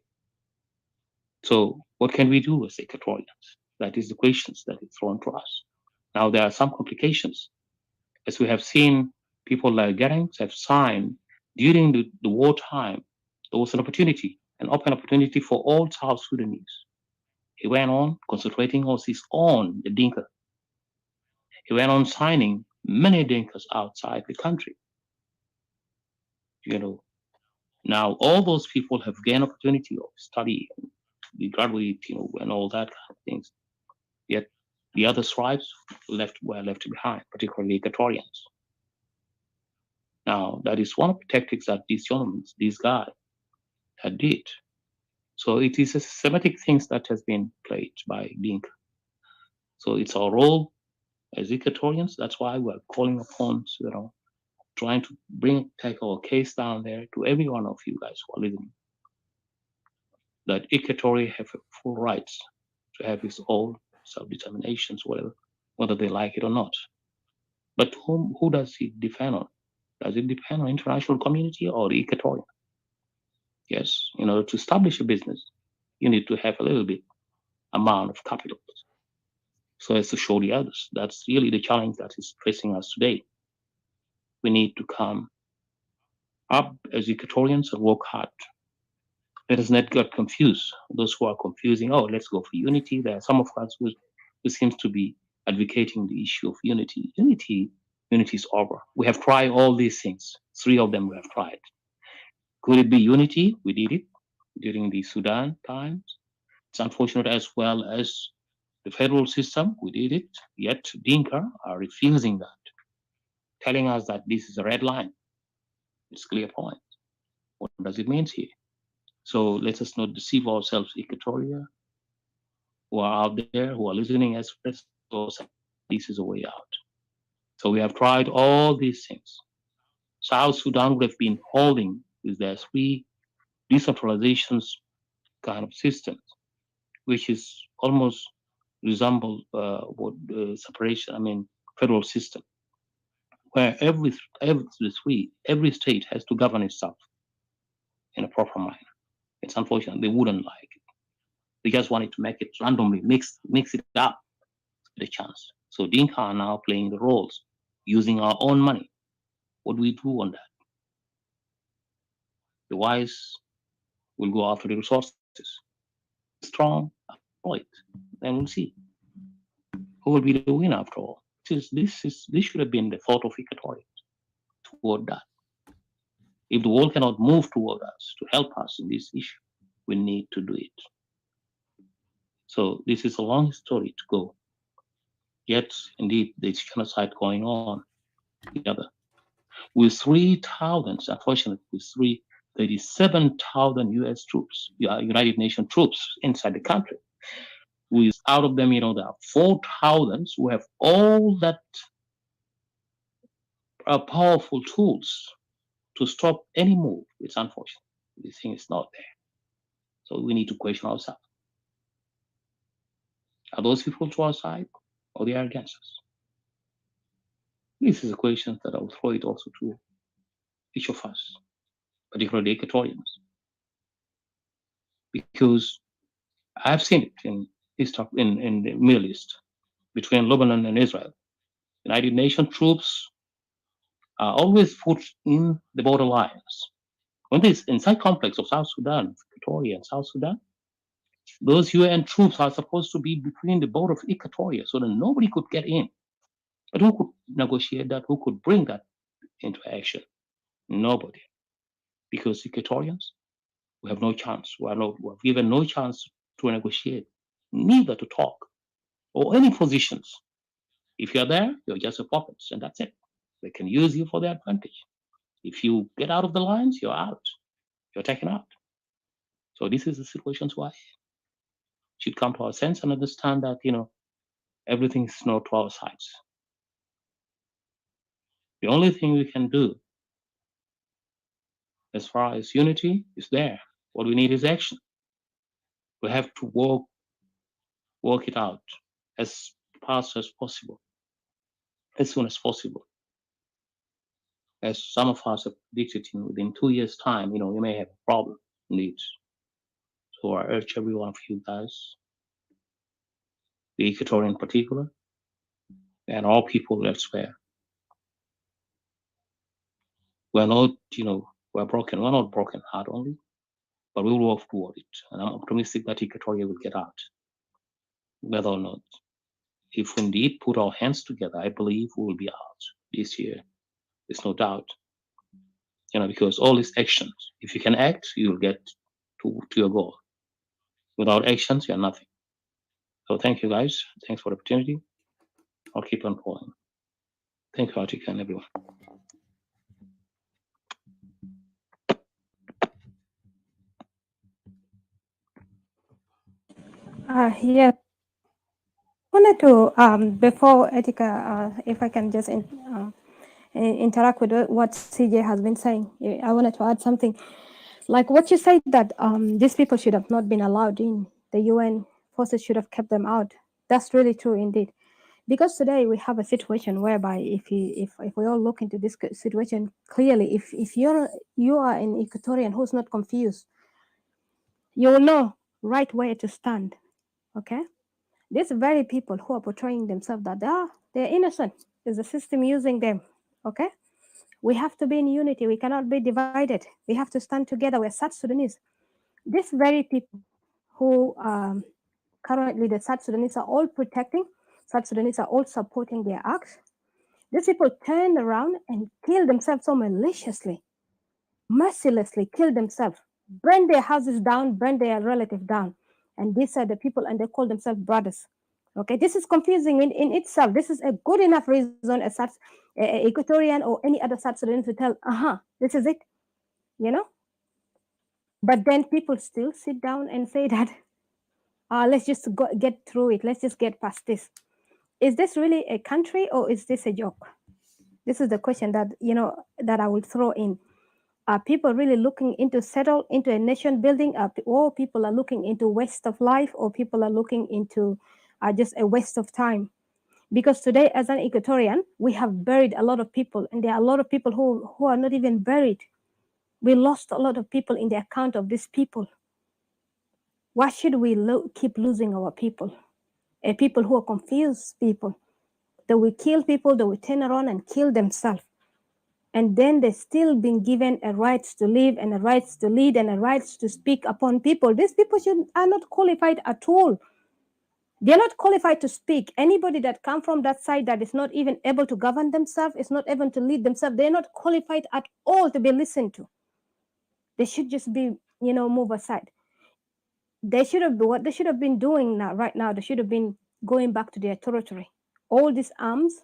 So what can we do as Equatorians? That is the questions that is thrown to us. Now there are some complications. As we have seen, people like Gerings have signed during the wartime. There was an open opportunity for all South Sudanese. He went on concentrating on his own, the Dinka. He went on signing many Dinkas outside the country. Now all those people have gained opportunity of study, and graduate, and all that kind of things. Yet the other tribes were left behind, particularly Equatorians. Now that is one of the tactics that these guys had did. So it is a systematic things that has been played by Dinka. So it's our role as Equatorians. That's why we're calling upon, trying to take our case down there to every one of you guys who are listening, that Equatoria have full rights to have its own self-determinations, whether they like it or not. But who does it depend on? Does it depend on international community or the Equatorian? Yes, to establish a business, you need to have a little bit amount of capital. so as to show the others. That's really the challenge that is facing us today. We need to come up as Equatorians and work hard. Let us not get confused. Those who are confusing, oh, let's go for unity. There are some of us who seems to be advocating the issue of unity. Unity is over. We have tried all these things. 3 of them we have tried. Could it be unity? We did it during the Sudan times. It's unfortunate as well as the federal system. We did it. Yet Dinka are refusing that, telling us that this is a red line. It's a clear point. What does it mean here? So let us not deceive ourselves, Equatoria, who are out there, who are listening as this is a way out. So we have tried all these things. South Sudan would have been holding with their 3 decentralizations kind of systems, which is almost resemble what separation, federal system, where every state has to govern itself in a proper manner. It's unfortunate they wouldn't like it. They just wanted to make it randomly, mix it up with a chance. So Dinka are now playing the roles, using our own money. What do we do on that? The wise will go after the resources. Strong, right? Then we'll see who will be the winner after all. This should have been the thought of Equatoria toward that. If the world cannot move toward us to help us in this issue, we need to do it. So this is a long story to go. Yet, indeed, there's genocide going on together. With 3,000, unfortunately, with 37,000 US troops, United Nations troops inside the country. With out of them, there are 4,000 who have all that powerful tools to stop any move. It's unfortunate. This thing is not there. So we need to question ourselves. Are those people to our side or they are against us? This is a question that I'll throw it also to each of us, particularly the Equatorians. Because I've seen it in the Middle East, between Lebanon and Israel. United Nations troops are always put in the border lines. When this inside complex of South Sudan, Equatoria and South Sudan, those UN troops are supposed to be between the border of Equatoria so that nobody could get in. But who could negotiate that? Who could bring that into action? Nobody. Because Equatorians, we have no chance. We have given no chance to negotiate, neither to talk, or any positions. If you're there, you're just a puppet, and that's it. They can use you for their advantage. If you get out of the lines, you're out. You're taken out. So this is the situation why should come to our sense and understand that, everything is not to our sides. The only thing we can do as far as unity is there. What we need is action. We have to work it out as fast as possible, as soon as possible. As some of us have predicted, within 2 years' time, we may have a problem indeed. So I urge every one of you guys, the Equatorian in particular, and all people elsewhere. We're not, we're broken. We're not broken heart only, but we will work toward it. And I'm optimistic that Equatoria will get out, whether or not. If we indeed put our hands together, I believe we will be out this year. There's no doubt. Because all these actions, if you can act, you will get to your goal. Without actions, you're nothing. So thank you, guys. Thanks for the opportunity. I'll keep on going. Thank you, Artika, and everyone. Yeah. Wanted to before Etika, if I can just interact with what CJ has been saying. I wanted to add something. Like what you said that these people should have not been allowed in. The UN forces should have kept them out. That's really true indeed. Because today we have a situation whereby if we all look into this situation clearly, if you are an Equatorian who's not confused, you will know right where to stand. Okay? These very people who are portraying themselves that they're innocent, is the system using them. Okay, we have to be in unity. We cannot be divided. We have to stand together. We're South Sudanese. These very people who currently the South Sudanese are all protecting, South Sudanese are all supporting their acts. These people turn around and kill themselves so maliciously, mercilessly kill themselves, burn their houses down, burn their relative down. And these are the people, and they call themselves brothers. Okay, this is confusing in itself. This is a good enough reason as such Equatorian or any other South Sudanese to tell, this is it, you know. But then people still sit down and say that, let's just get through it. Let's just get past this. Is this really a country or is this a joke? This is the question that, that I will throw in. Are people really looking into settle into a nation building? Or people are looking into waste of life, or people are looking into just a waste of time? Because today, as an Equatorian, we have buried a lot of people, and there are a lot of people who are not even buried. We lost a lot of people in the account of these people. Why should we keep losing our people? People who are confused people. They will kill people, they will turn around and kill themselves. And then they're still being given a right to live and a right to lead and a right to speak upon people. These people are not qualified at all. They're not qualified to speak. Anybody that come from that side that is not even able to govern themselves, is not able to lead themselves, they're not qualified at all to be listened to. They should just be, move aside. They should have what they should have been doing right now. They should have been going back to their territory. All these arms,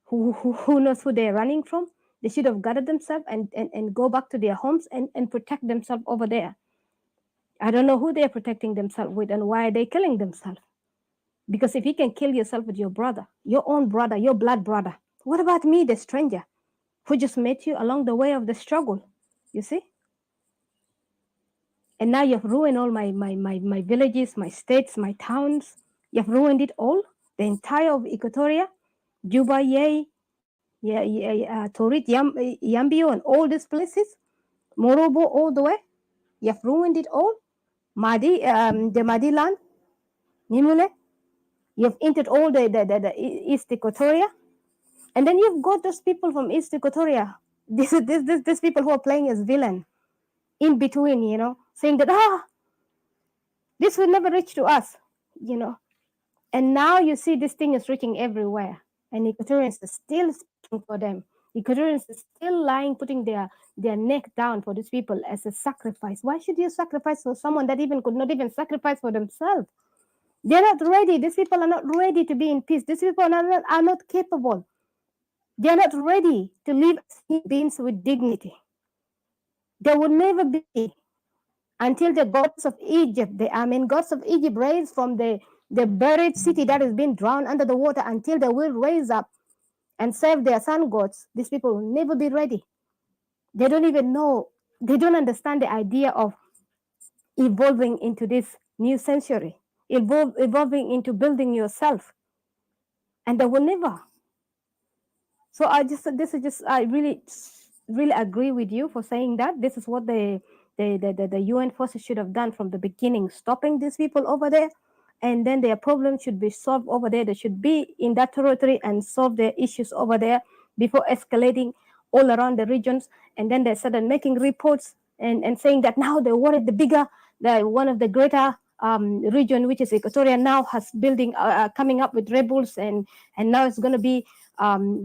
who knows who they're running from? They should have gathered themselves and go back to their homes and protect themselves over there. I don't know who they're protecting themselves with and why are they killing themselves. Because if you can kill yourself with your brother, your own brother, your blood brother, what about me, the stranger, who just met you along the way of the struggle? You see? And now you've ruined all my villages, my states, my towns. You've ruined it all. The entire of Equatoria, Juba, Yei, Torit, Yambio, and all these places, Morobo, all the way. You've ruined it all. The Madi land, Nimule. You've entered all the East Equatoria. And then you've got those people from East Equatoria. These people who are playing as villain in between, saying that, this will never reach to us, And now you see this thing is reaching everywhere. And Equatorians are still speaking for them. Equatorians are still lying, putting their neck down for these people as a sacrifice. Why should you sacrifice for someone that could not even sacrifice for themselves? They're not ready. These people are not ready to be in peace. These people are not capable. They're not ready to live as human beings with dignity. They will never be until the gods of Egypt, gods of Egypt raise from the buried city that has been drowned under the water, until they will raise up and serve their sun gods. These people will never be ready. They don't even know, they don't understand the idea of evolving into this new century, evolving into building yourself. And they will never. So I really agree with you for saying that. This is what the UN forces should have done from the beginning, stopping these people over there. And then their problems should be solved over there. They should be in that territory and solve their issues over there before escalating all around the regions. And then they started making reports and saying that now they wanted one of the greater region, which is Equatoria, now has coming up with rebels, and now it's going to be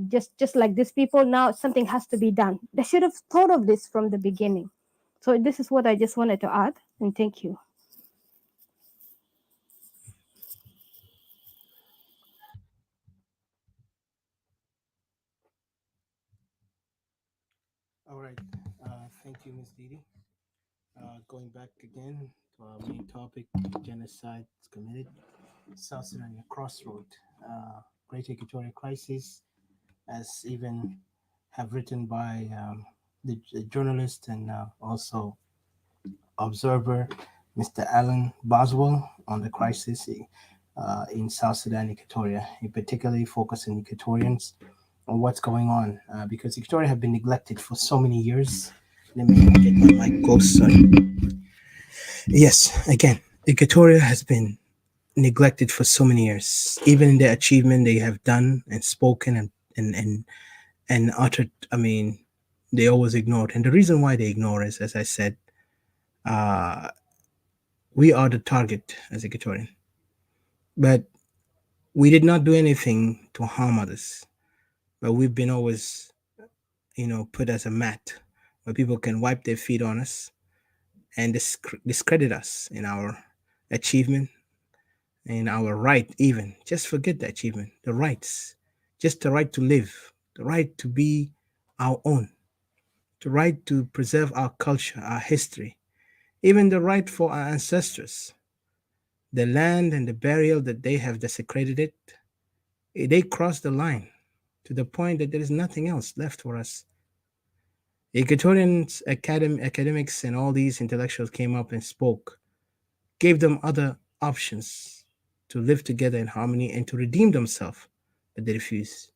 just like these people. Now something has to be done. They should have thought of this from the beginning. So this is what I just wanted to add, and thank you. All right. Thank you, Ms. Didi. Going back again to our main topic, genocide is committed. South Sudan, a crossroad. Great Equatorial Crisis, as even have written by the journalist and also observer, Mr. Alan Boswell, on the crisis in South Sudan, Equatoria, in particularly focusing Equatorians on what's going on, because Equatoria have been neglected for so many years. Let me get my mic close, sorry. Yes, again, Equatoria has been neglected for so many years. Even in their achievement, they have done and spoken and uttered. I mean, they always ignored. And the reason why they ignore is, as I said, uh, we are the target as Equatorian. But we did not do anything to harm others. But we've been always, put as a mat where people can wipe their feet on us and discredit us in our achievement, in our right, even. Just forget the achievement, the rights, just the right to live, the right to be our own, the right to preserve our culture, our history, even the right for our ancestors, the land and the burial that they have desecrated it. They crossed the line to the point that there is nothing else left for us. Equatorians, academics, and all these intellectuals came up and spoke, gave them other options to live together in harmony and to redeem themselves, but they refused.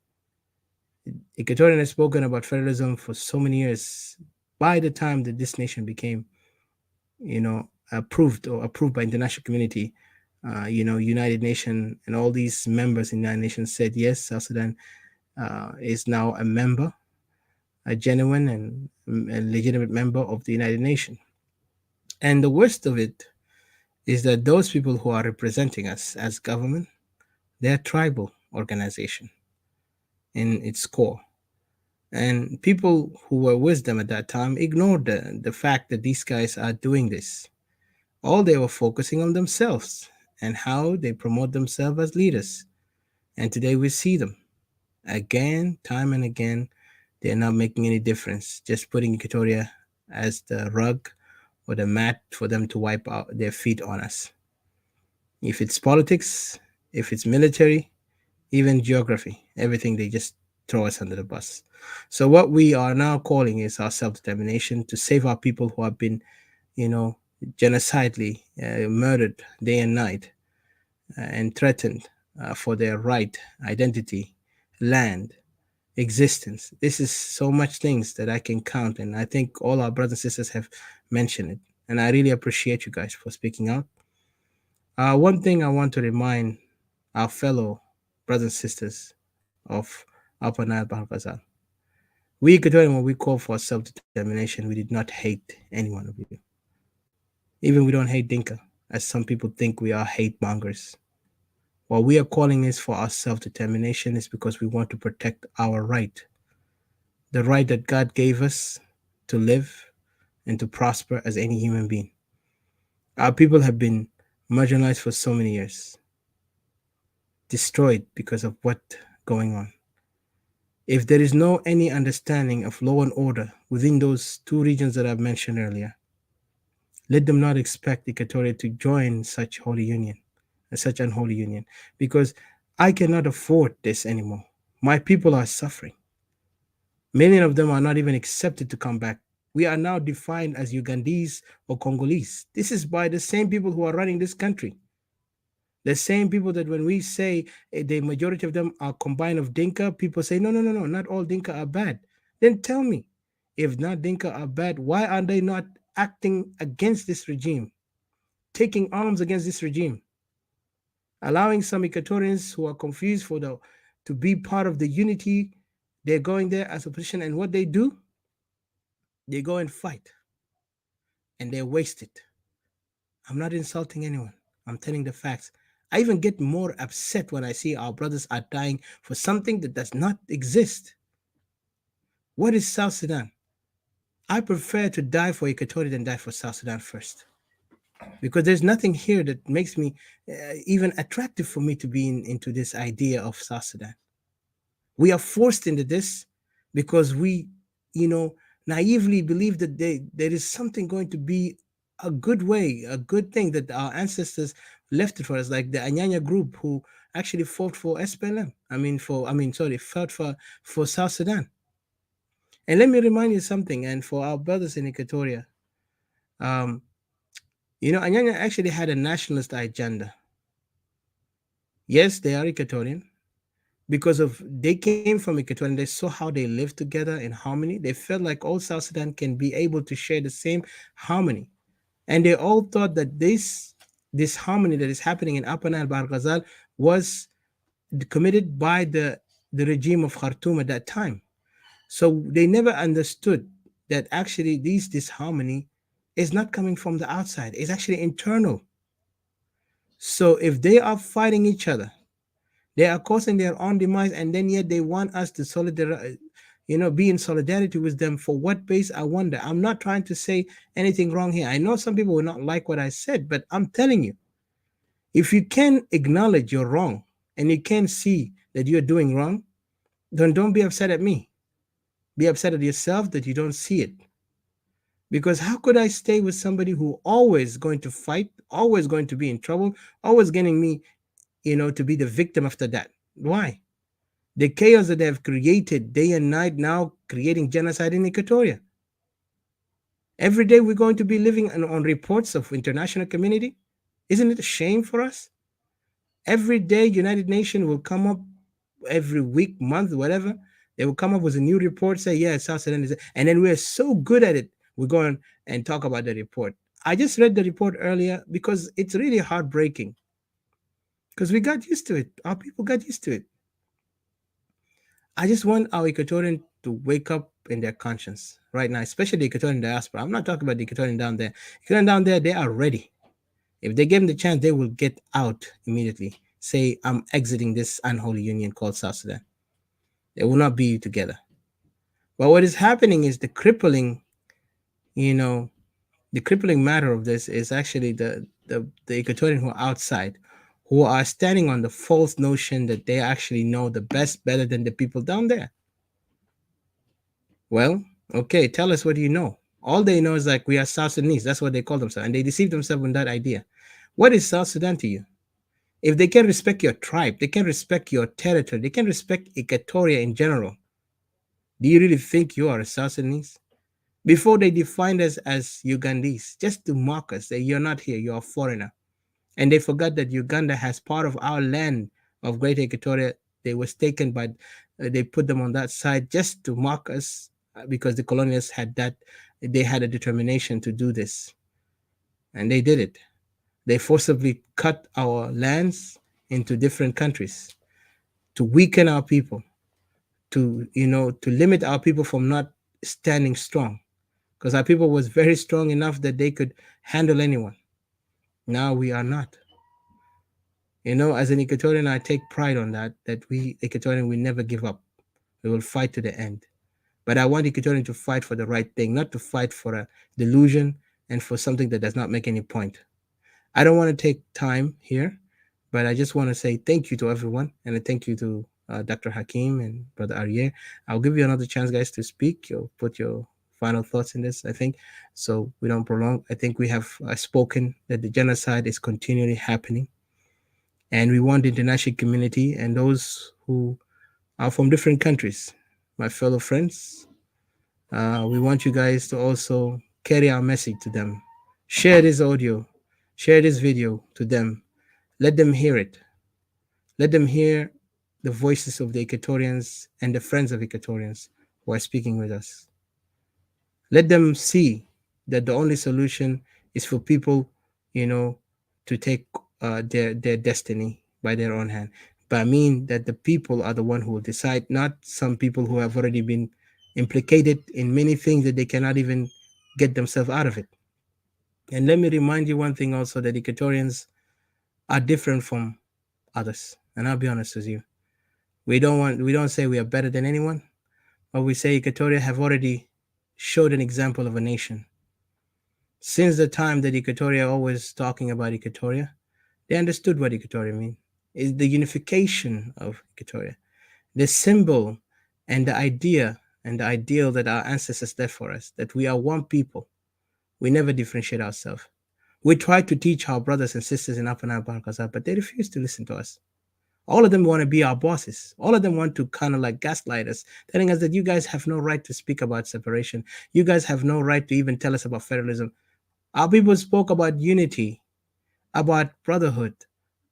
Equatorian has spoken about federalism for so many years. By the time that this nation became, approved by international community, United Nations and all these members in United Nations said yes, South Sudan is now a member, a genuine and a legitimate member of the United Nations. And the worst of it is that those people who are representing us as government, they're tribal organization in its core. And people who were with them at that time ignored the fact that these guys are doing this. All they were focusing on themselves and how they promote themselves as leaders. And today we see them again, time and again. They're not making any difference, just putting Equatoria as the rug or the mat for them to wipe out their feet on us. If it's politics, if it's military, even geography, everything, they just throw us under the bus. So what we are now calling is our self-determination to save our people who have been, genocidally murdered day and night and threatened for their right, identity, land, existence. This is so much things that I can count, and I think all our brothers and sisters have mentioned it. And I really appreciate you guys for speaking out. One thing I want to remind our fellow brothers and sisters of Upper Nile Bahr we Equatorians, when we call for self-determination, we did not hate any one of you. Even we don't hate Dinka, as some people think we are hate mongers. What we are calling is for our self-determination is because we want to protect our right, the right that God gave us to live and to prosper as any human being. Our people have been marginalized for so many years, destroyed because of what going on. If there is no any understanding of law and order within those two regions that I've mentioned earlier, let them not expect Equatoria to join such holy union, such unholy union, because I cannot afford this anymore. My people are suffering. Many of them are not even accepted to come back. We are now defined as Ugandese or Congolese. This is by the same people who are running this country. The same people that when we say the majority of them are combined of Dinka, people say, no, not all Dinka are bad. Then tell me, if not Dinka are bad, why are they not acting against this regime, taking arms against this regime, allowing some Equatorians who are confused to be part of the unity? They're going there as opposition, and what they do, they go and fight, and they're wasted. I'm not insulting anyone. I'm telling the facts. I even get more upset when I see our brothers are dying for something that does not exist. What is South Sudan? I prefer to die for Equatoria than die for South Sudan first. Because there's nothing here that makes me even attractive for me to be into this idea of South Sudan. We are forced into this because we, naively believe that there is something going to be a good way, a good thing that our ancestors left it for us, like the Anyanya group who actually fought for SPLM. Fought for South Sudan. And let me remind you something, and for our brothers in Equatoria, Anyanya actually had a nationalist agenda. Yes, they are Equatorian. Because they came from Equatoria and they saw how they lived together in harmony. They felt like all South Sudan can be able to share the same harmony. And they all thought that this disharmony that is happening in Upper Nile, Bahr Ghazal, was committed by the regime of Khartoum at that time. So they never understood that actually this disharmony is not coming from the outside, it's actually internal. So if they are fighting each other, they are causing their own demise, and then yet they want us to be in solidarity with them. For what base, I wonder. I'm not trying to say anything wrong here. I know some people will not like what I said, but I'm telling you, if you can acknowledge you're wrong and you can see that you're doing wrong, then don't be upset at me. Be upset at yourself that you don't see it. Because how could I stay with somebody who always going to fight, always going to be in trouble, always getting me, to be the victim after that? Why? The chaos that they have created day and night, now creating genocide in Equatoria. Every day we're going to be living on reports of international community. Isn't it a shame for us? Every day United Nations will come up, every week, month, whatever, they will come up with a new report, say, yeah, South Sudan is, and then we're so good at it, we go on and talk about the report. I just read the report earlier because it's really heartbreaking, because we got used to it. Our people got used to it. I just want our Equatorian to wake up in their conscience right now, especially the Equatorian diaspora. I'm not talking about the Equatorian down there. Equatorian down there, they are ready. If they give them the chance, they will get out immediately. Say, I'm exiting this unholy union called South Sudan. They will not be together. But what is happening is the crippling matter of this is actually the Equatorian who are outside, who are standing on the false notion that they actually know the best better than the people down there. Well, okay, tell us what you know. All they know is like, we are South Sudanese. That's what they call themselves. And they deceive themselves in that idea. What is South Sudan to you? If they can respect your tribe, they can respect your territory, they can respect Equatoria in general, do you really think you are a South Sudanese? Before they defined us as Ugandese, just to mock us, that you're not here, you're a foreigner. And they forgot that Uganda has part of our land of Greater Equatoria. They was taken by, they put them on that side just to mock us, because the colonialists had that, they had a determination to do this. And they did it. They forcibly cut our lands into different countries to weaken our people, to limit our people from not standing strong, because our people was very strong enough that they could handle anyone. Now we are not. As an Equatorian, I take pride on that we Equatorian, we never give up. We will fight to the end. But I want Equatorian to fight for the right thing, not to fight for a delusion and for something that does not make any point. I don't want to take time here, but I just want to say thank you to everyone, and a thank you to Dr. Hakim and Brother Arye. I'll give you another chance, guys, to speak. You'll put your final thoughts in this, I think, so we don't prolong. I think we have spoken that the genocide is continually happening, and we want the international community and those who are from different countries, my fellow friends, we want you guys to also carry our message to them. Share this audio, share this video to them. Let them hear it. Let them hear the voices of the Equatorians and the friends of Equatorians who are speaking with us. Let them see that the only solution is for people, to take their destiny by their own hand. But I mean that the people are the one who will decide, not some people who have already been implicated in many things that they cannot even get themselves out of it. And let me remind you one thing also, that Equatorians are different from others. And I'll be honest with you. We don't say we are better than anyone, but we say Equatoria have already showed an example of a nation. Since the time that Equatoria always talking about Equatoria, they understood what Equatoria means. It's the unification of Equatoria, the symbol and the idea and the ideal that our ancestors left for us, that we are one people. We never differentiate ourselves. We try to teach our brothers and sisters in Upper Nile, Bahr Ghazal, but they refuse to listen to us. All of them want to be our bosses. All of them want to kind of like gaslight us, telling us that you guys have no right to speak about separation. You guys have no right to even tell us about federalism. Our people spoke about unity, about brotherhood,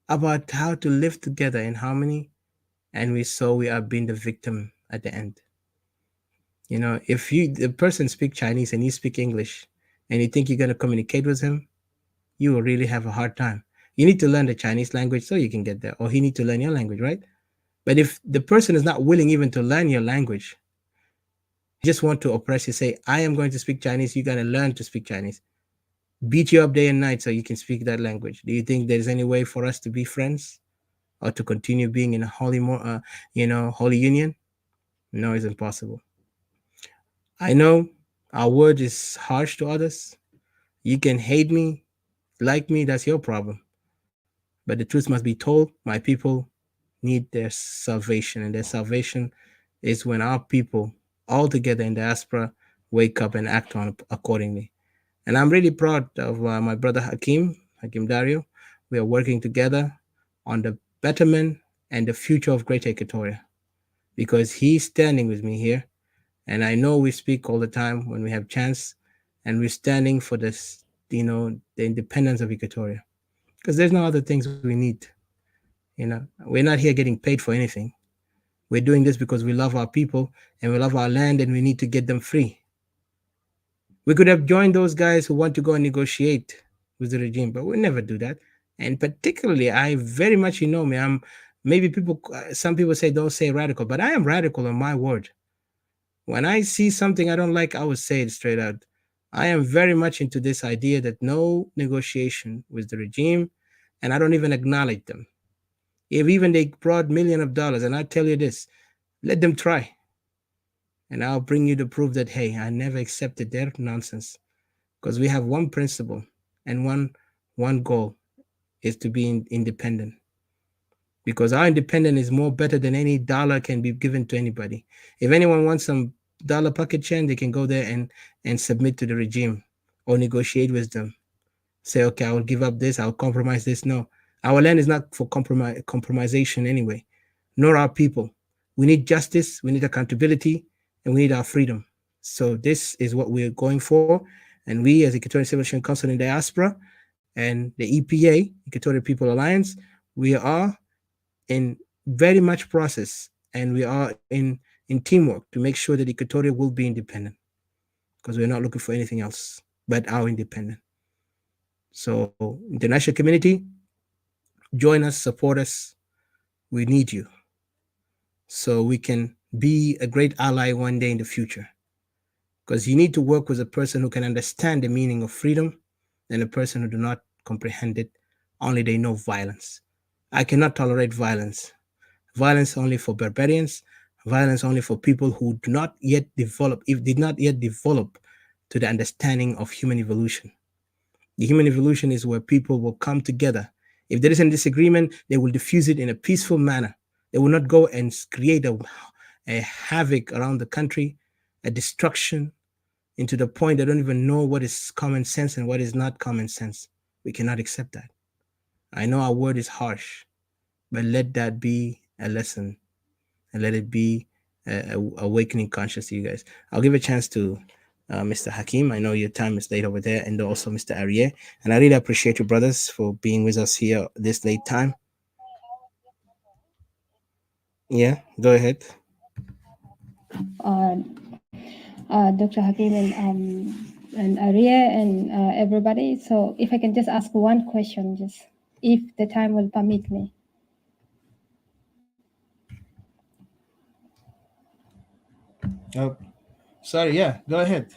about how to live together in harmony, and we saw we are being the victim at the end. If the person speak Chinese and you speak English, and you think you're going to communicate with him, you will really have a hard time. You need to learn the Chinese language so you can get there, or he need to learn your language, right? But if the person is not willing even to learn your language, he just want to oppress you, say, I am going to speak Chinese, you got to learn to speak Chinese. Beat you up day and night so you can speak that language. Do you think there's any way for us to be friends or to continue being in a holy union? No, it's impossible. I know our word is harsh to others. You can hate me, like me, that's your problem. But the truth must be told. My people need their salvation, and their salvation is when our people, all together in diaspora, wake up and act on accordingly. And I'm really proud of my brother Hakim Dario. We are working together on the betterment and the future of Greater Equatoria because he's standing with me here. And I know we speak all the time when we have chance, and we're standing for this, the independence of Equatoria. Because there's no other things we need. We're not here getting paid for anything. We're doing this because we love our people and we love our land, and we need to get them free. We could have joined those guys who want to go and negotiate with the regime, but we'll never do that. And particularly, I very much, me, some people say don't say radical, but I am radical on my word. When I see something I don't like, I will say it straight out. I am very much into this idea that no negotiation with the regime, and I don't even acknowledge them. If even they brought millions of dollars, and I tell you this, let them try. And I'll bring you the proof that, hey, I never accepted their nonsense. Because we have one principle and one goal is to be independent. Because our independence is more better than any dollar can be given to anybody. If anyone wants some dollar pocket change, they can go there and submit to the regime or negotiate with them. Say, okay, I will give up this, I'll compromise this. No, our land is not for compromisation anyway, nor our people. We need justice, we need accountability, and we need our freedom. So this is what we're going for. And we as Equatorial Civilization Council in Diaspora and the EPA, Equatorial People Alliance, we are in very much process, and we are in teamwork to make sure that Equatoria will be independent, because we're not looking for anything else but our independence. So international community, join us, support us. We need you so we can be a great ally one day in the future. Because you need to work with a person who can understand the meaning of freedom and a person who do not comprehend it. Only they know violence. I cannot tolerate violence. Violence only for barbarians, violence only for people who did not yet develop to the understanding of human evolution. The human evolution is where people will come together. If there is a disagreement, they will diffuse it in a peaceful manner. They will not go and create a havoc around the country, a destruction, into the point they don't even know what is common sense and what is not common sense. We cannot accept that. I know our word is harsh, but let that be a lesson, and let it be awakening conscience to you guys. I'll give a chance to Mr. Hakim. I know your time is late over there, and also Mr. Arieh. And I really appreciate you, brothers, for being with us here this late time. Yeah, go ahead. Dr. Hakim and Arieh and everybody. So if I can just ask one question, just if the time will permit me. Oh, sorry. Yeah, go ahead.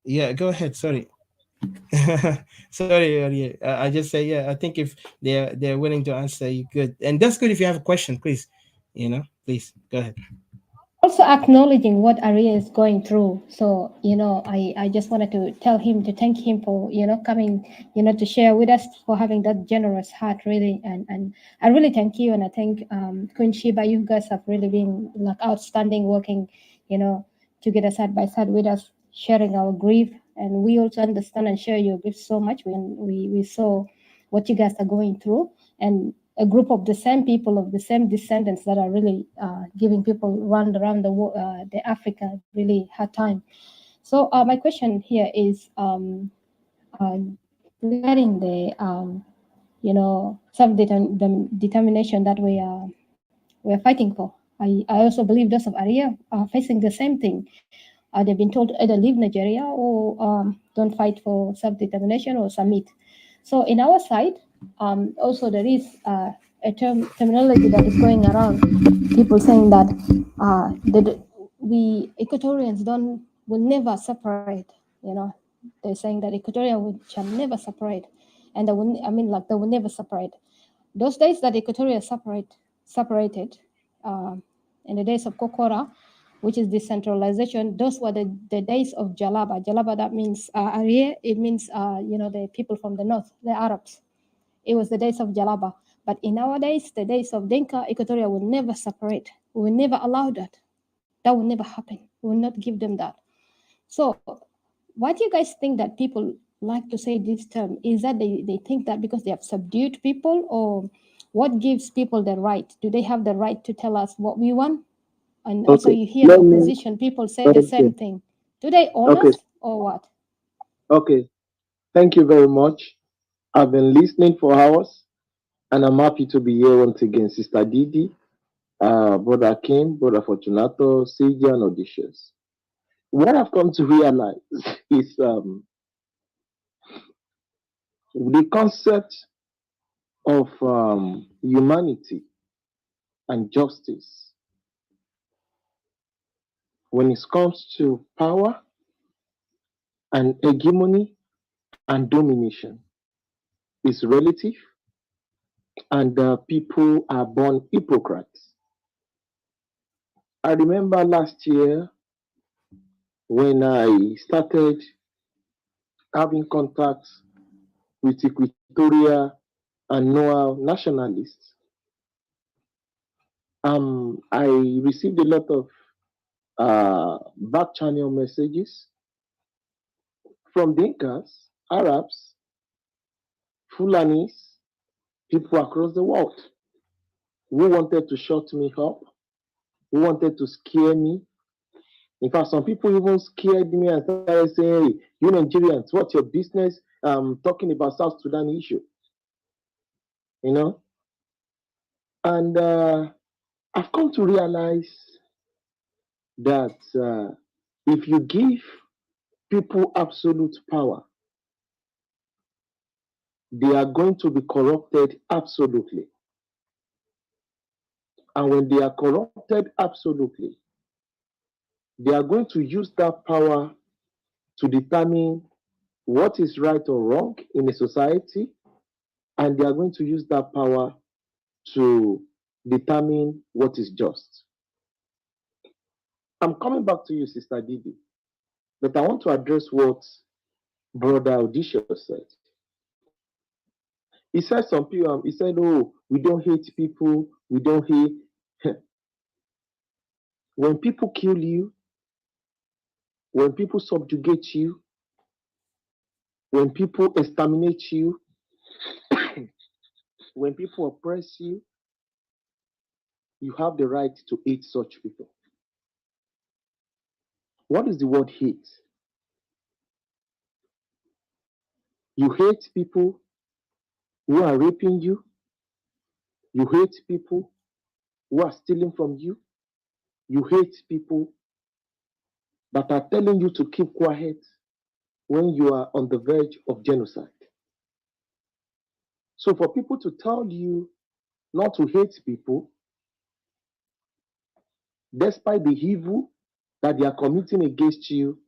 Yeah, go ahead. Sorry. Sorry, Arieh. I just say, yeah, I think if they're willing to answer, you good. And that's good if you have a question, please. Please go ahead. Also acknowledging what Arieh is going through. So, I just wanted to thank him for, coming, to share with us, for having that generous heart, really. And I really thank you. And I thank Queen Sheba. You guys have really been like outstanding working, together side by side with us, sharing our grief. And we also understand and share your grief so much when we saw what you guys are going through. And a group of the same people, of the same descendants, that are really giving people around the Africa really hard time. So my question here is regarding the self-determination that we're fighting for. I also believe those of Arieh are facing the same thing. They've been told to either leave Nigeria or don't fight for self-determination or submit. So in our side, also there is a terminology that is going around. People saying that we Equatorians will never separate. You know, they're saying that Equatoria shall never separate, and they will never separate. Those days that Equatoria separated, in the days of Kokora, which is decentralization, those were the days of Jalaba. Jalaba, that means Arie, it means, the people from the north, the Arabs. It was the days of Jalaba. But in our days, the days of Dinka, Equatoria will never separate. We will never allow that. That will never happen. We will not give them that. So why do you guys think that people like to say this term? Is that they think that because they have subdued people, or what gives people the right? Do they have the right to tell us what we want? And also Okay. you hear the opposition people say the same thing. Do they own Okay. us or what? Okay. Thank you very much. I've been listening for hours, and I'm happy to be here once again, Sister Didi, Brother Kim, Brother Fortunato, Sage, and Odysseus. What I've come to realize is the concept of humanity and justice when it comes to power and hegemony and domination is relative, and people are born hypocrites. I remember last year when I started having contact with Equatoria and Noah nationalists, I received a lot of back channel messages from Dinkas, Arabs, Fulanis, people across the world who wanted to shut me up, who wanted to scare me. In fact, some people even scared me and started saying, hey, you Nigerians, what's your business talking about South Sudan issue? You know? And I've come to realize that if you give people absolute power, they are going to be corrupted absolutely. And when they are corrupted absolutely, they are going to use that power to determine what is right or wrong in a society, and they are going to use that power to determine what is just. I'm coming back to you, Sister Didi, but I want to address what Brother Odysseus said. He said some people, he said, oh, we don't hate people, we don't hate. When people kill you, when people subjugate you, when people exterminate you, when people oppress you, you have the right to hate such people. What is the word hate? You hate people who are raping you. You hate people who are stealing from you. You hate people that are telling you to keep quiet when you are on the verge of genocide. So for people to tell you not to hate people, despite the evil that they are committing against you,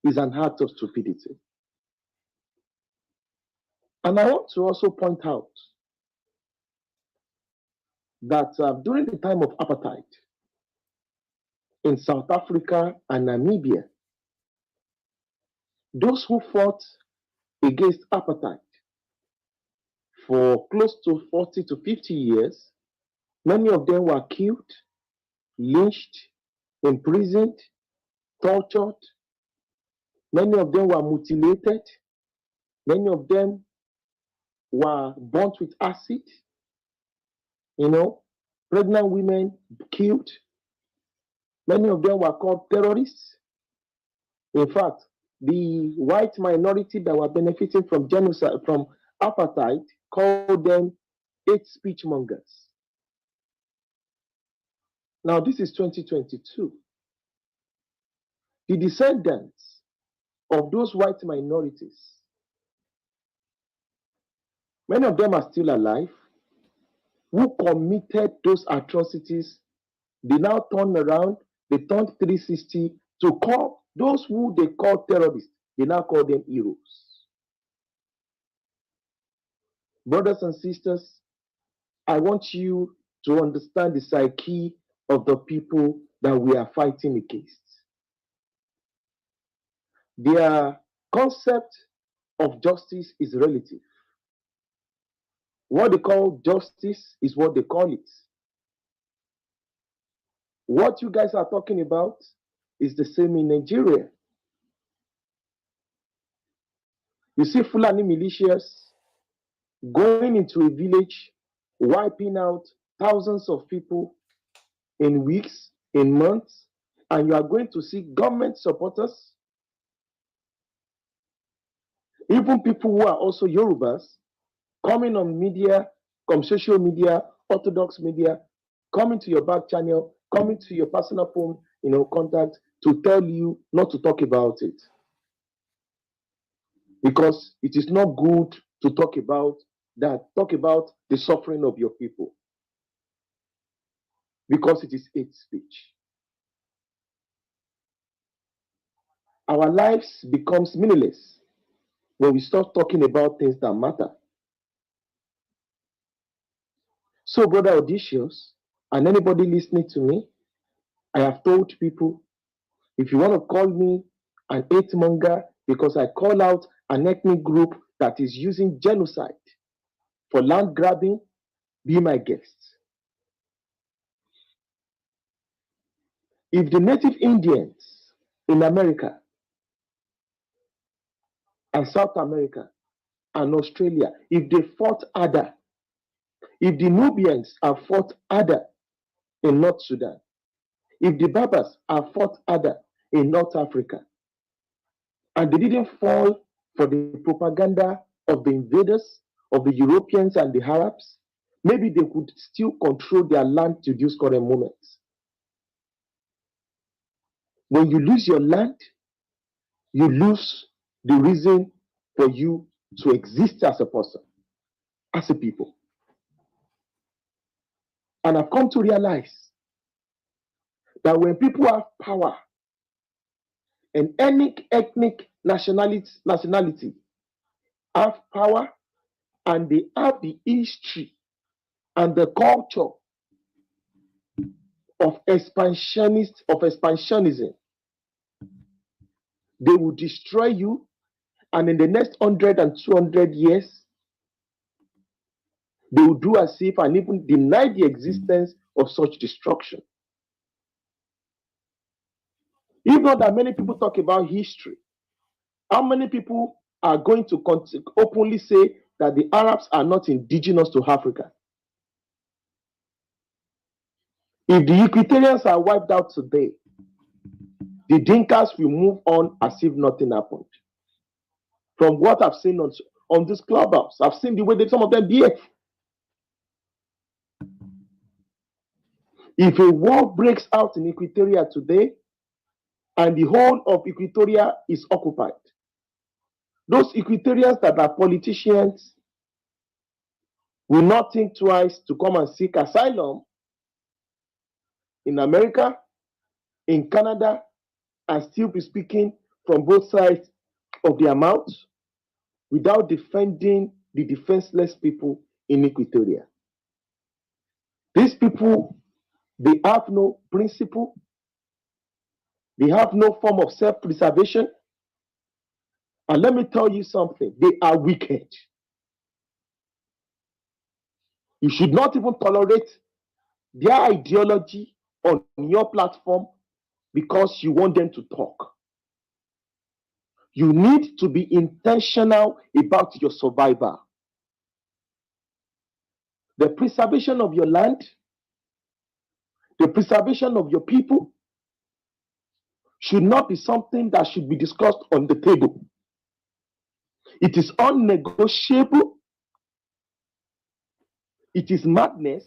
is an act of stupidity. And I want to also point out that during the time of apartheid in South Africa and Namibia, those who fought against apartheid for close to 40 to 50 years, many of them were killed, lynched, imprisoned, tortured. Many of them were mutilated. Many of them were burnt with acid. You know, pregnant women killed. Many of them were called terrorists. In fact, the white minority that were benefiting from genocide, from apartheid, called them hate speech mongers. Now, this is 2022. The descendants of those white minorities Many of them are still alive, who committed those atrocities. They now turn around, they turned 360 to call those who they call terrorists, they now call them heroes. Brothers and sisters, I want you to understand the psyche of the people that we are fighting against. Their concept of justice is relative. What they call justice is what they call it. What you guys are talking about is the same in Nigeria. You see Fulani militias going into a village, wiping out thousands of people in weeks, in months, and you are going to see government supporters, even people who are also Yorubas, coming on media, from social media, orthodox media, coming to your back channel, coming to your personal phone, contact to tell you not to talk about it. Because it is not good to talk about that. Talk about the suffering of your people. Because it is hate speech. Our lives becomes meaningless when we start talking about things that matter. So, Brother Odysseus, and anybody listening to me, I have told people, if you want to call me an hate monger because I call out an ethnic group that is using genocide for land grabbing, be my guest. If the native Indians in America and South America and Australia, if they fought harder, if the Nubians have fought harder in North Sudan, if the Berbers have fought harder in North Africa, and they didn't fall for the propaganda of the invaders, of the Europeans and the Arabs, maybe they could still control their land to this current moment. When you lose your land, you lose the reason for you to exist as a person, as a people. And I've come to realize that when people have power and any ethnic nationality have power and they have the history and the culture of expansionism, they will destroy you, and in the next 100 and 200 years, they will do as if and even deny the existence of such destruction. If not that many people talk about history, how many people are going to openly say that the Arabs are not indigenous to Africa? If the Equatorians are wiped out today, the Dinkas will move on as if nothing happened. From what I've seen on this clubhouse, I've seen the way that some of them behave. If a war breaks out in Equatoria today, and the whole of Equatoria is occupied, those Equatorians that are politicians will not think twice to come and seek asylum in America, in Canada, and still be speaking from both sides of their mouths without defending the defenseless people in Equatoria. These people, they have no principle. They have no form of self-preservation. And let me tell you something, they are wicked. You should not even tolerate their ideology on your platform because you want them to talk. You need to be intentional about your survival. The preservation of your land, the preservation of your people should not be something that should be discussed on the table. It is unnegotiable. It is madness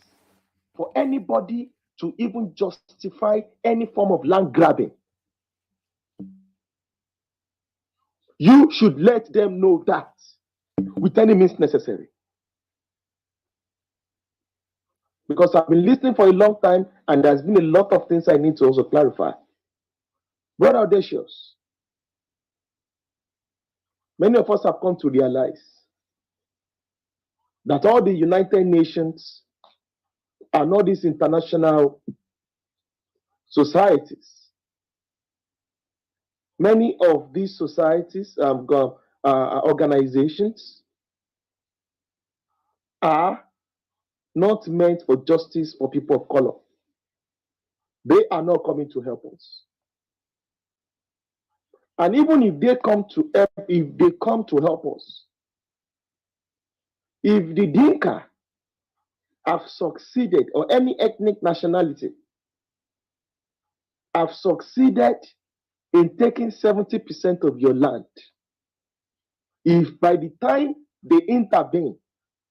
for anybody to even justify any form of land grabbing. You should let them know that with any means necessary. because I've been listening for a long time and there's been a lot of things I need to also clarify. Brother Audacious, many of us have come to realize that all the United Nations and all these international societies, many of these societies, organizations, are not meant for justice for people of color. They are not coming to help us. And even if they come to help us, if the Dinka have succeeded, or any ethnic nationality have succeeded in taking 70% of your land, if by the time they intervene,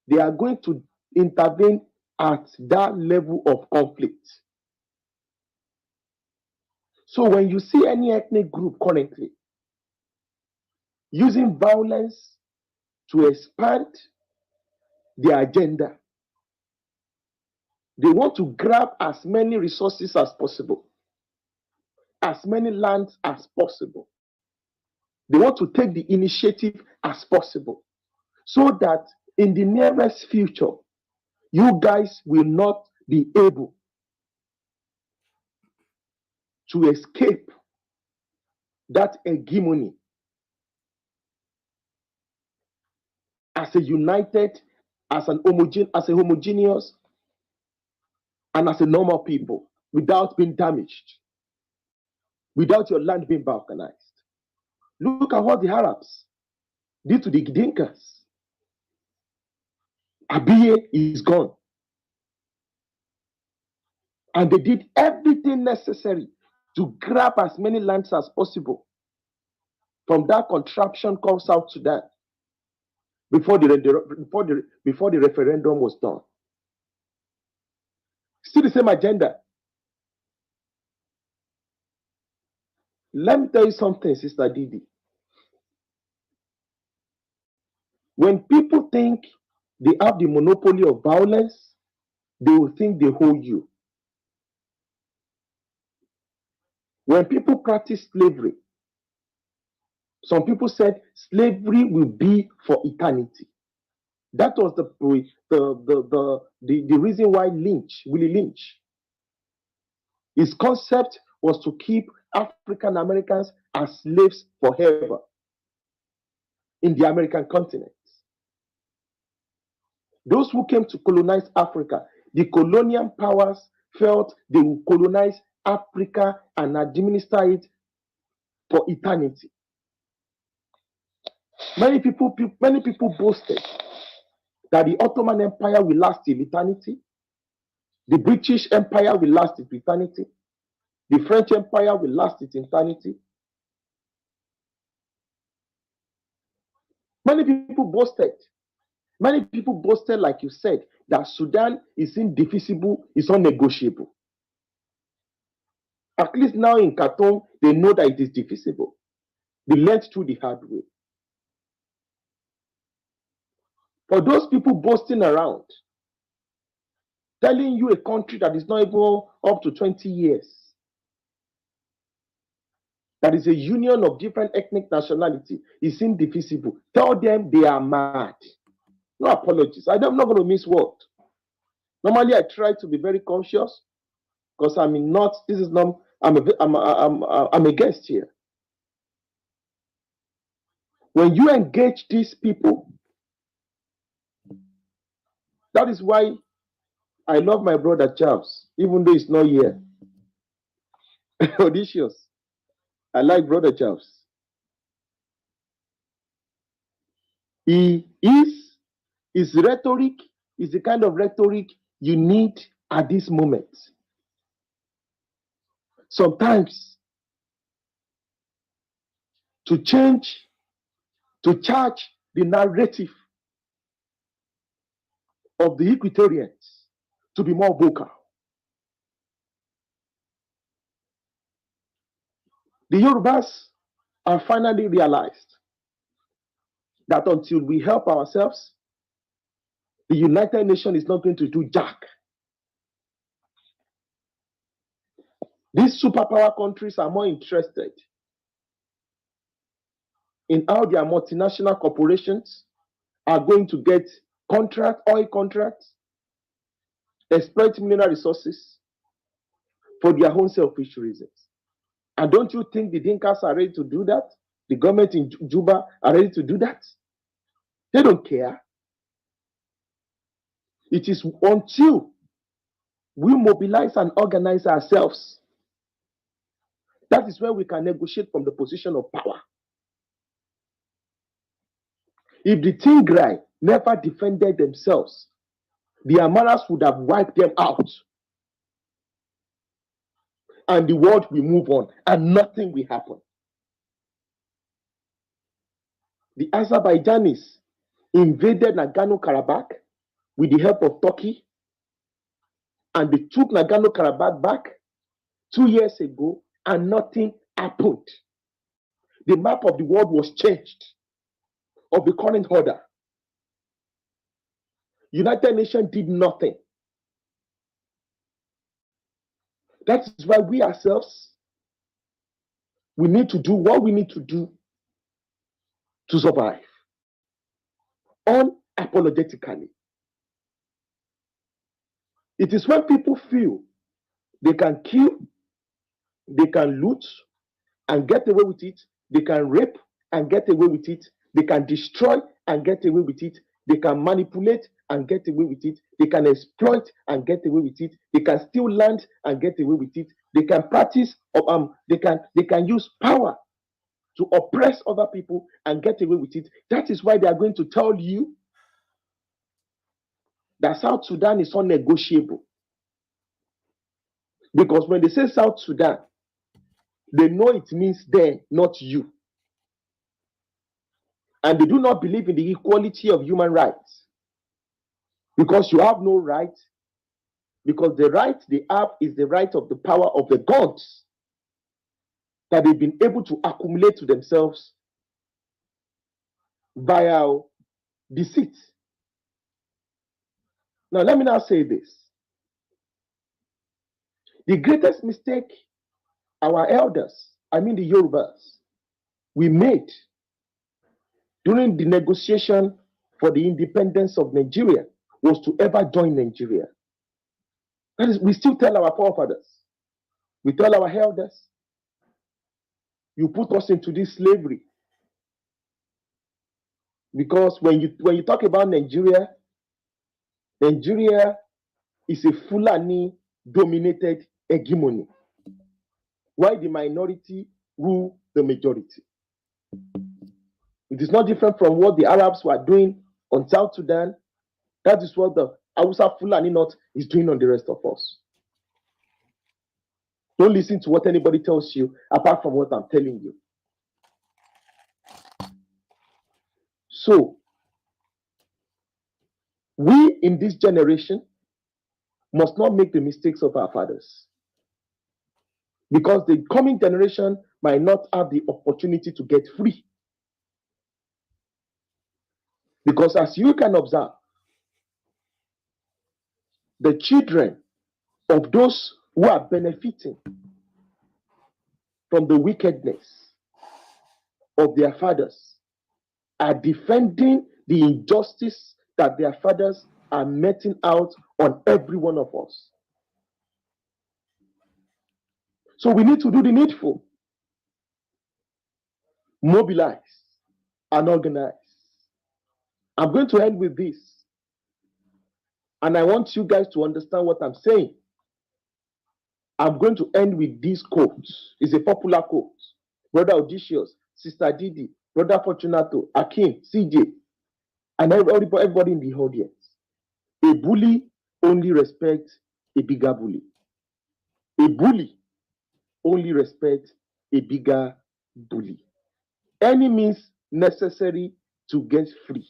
they are going to intervene at that level of conflict. So when you see any ethnic group currently using violence to expand their agenda, they want to grab as many resources as possible, as many lands as possible. They want to take the initiative as possible, so that in the nearest future, you guys will not be able to escape that hegemony as a united, as a homogeneous, and as a normal people, without being damaged, without your land being balkanized. Look at what the Arabs did to the Dinkas. Abiy is gone. And they did everything necessary to grab as many lands as possible from that contraption called South Sudan before the referendum was done. Still the same agenda. Let me tell you something, Sister Didi. When people think they have the monopoly of violence, they will think they hold you. When people practice slavery, some people said slavery will be for eternity. That was the reason why Willie Lynch, his concept was to keep African Americans as slaves forever in the American continent. Those who came to colonize Africa, the colonial powers felt they would colonize Africa and administer it for eternity. Many people boasted that the Ottoman Empire will last till eternity, the British Empire will last till eternity, the French Empire will last till eternity. Many people boasted, like you said, that Sudan is indefeasible, is unnegotiable. At least now in Khartoum, they know that it is defeasible. They learned through the hard way. For those people boasting around, telling you a country that is not even up to 20 years, that is a union of different ethnic nationality, is indefeasible, tell them they are mad. No apologies. I'm not going to miss word. Normally, I try to be very conscious because I'm a guest here. When you engage these people, that is why I love my brother Charles, even though he's not here. Odysseus. I like brother Charles. His rhetoric is the kind of rhetoric you need at this moment. Sometimes to charge the narrative of the Equatorians to be more vocal. The Yorubas have finally realized that until we help ourselves, the United Nations is not going to do jack. These superpower countries are more interested in how their multinational corporations are going to get oil contracts, exploit mineral resources for their own selfish reasons. And don't you think the Dinkas are ready to do that? The government in Juba are ready to do that? They don't care. It is until we mobilize and organize ourselves that is where we can negotiate from the position of power. If the Tigray never defended themselves, the Amaras would have wiped them out. And the world will move on and nothing will happen. The Azerbaijanis invaded Nagorno-Karabakh with the help of Turkey, and they took Nagorno-Karabakh back 2 years ago and nothing happened. The map of the world was changed of the current order. United Nations did nothing. That is why we ourselves, we need to do what we need to do to survive unapologetically. It is when people feel they can kill, they can loot and get away with it, they can rape and get away with it, they can destroy and get away with it, they can manipulate and get away with it, they can exploit and get away with it, they can steal land and get away with it, they can practice, they can use power to oppress other people and get away with it. That is why they are going to tell you that South Sudan is unnegotiable. Because when they say South Sudan, they know it means them, not you. And they do not believe in the equality of human rights. Because you have no right, because the right they have is the right of the power of the gods that they've been able to accumulate to themselves via deceit. Now, let me now say this. The greatest mistake our elders, I mean the Yorubas, we made during the negotiation for the independence of Nigeria was to ever join Nigeria. That is, we still tell our forefathers, we tell our elders, you put us into this slavery. Because when you talk about Nigeria, Nigeria is a Fulani-dominated hegemony, while the minority rule the majority. It is not different from what the Arabs were doing on South Sudan. That is what the Hausa Fulani North is doing on the rest of us. Don't listen to what anybody tells you apart from what I'm telling you. So, we in this generation must not make the mistakes of our fathers. Because the coming generation might not have the opportunity to get free. Because as you can observe, the children of those who are benefiting from the wickedness of their fathers are defending the injustice that their fathers are meting out on every one of us. So we need to do the needful. Mobilize and organize. I'm going to end with this. And I want you guys to understand what I'm saying. I'm going to end with this quote. It's a popular quote. Brother Odysseus, Sister Didi, Brother Fortunato, Akin, CJ, and everybody in the audience. A bully only respects a bigger bully. A bully only respects a bigger bully. Any means necessary to get free.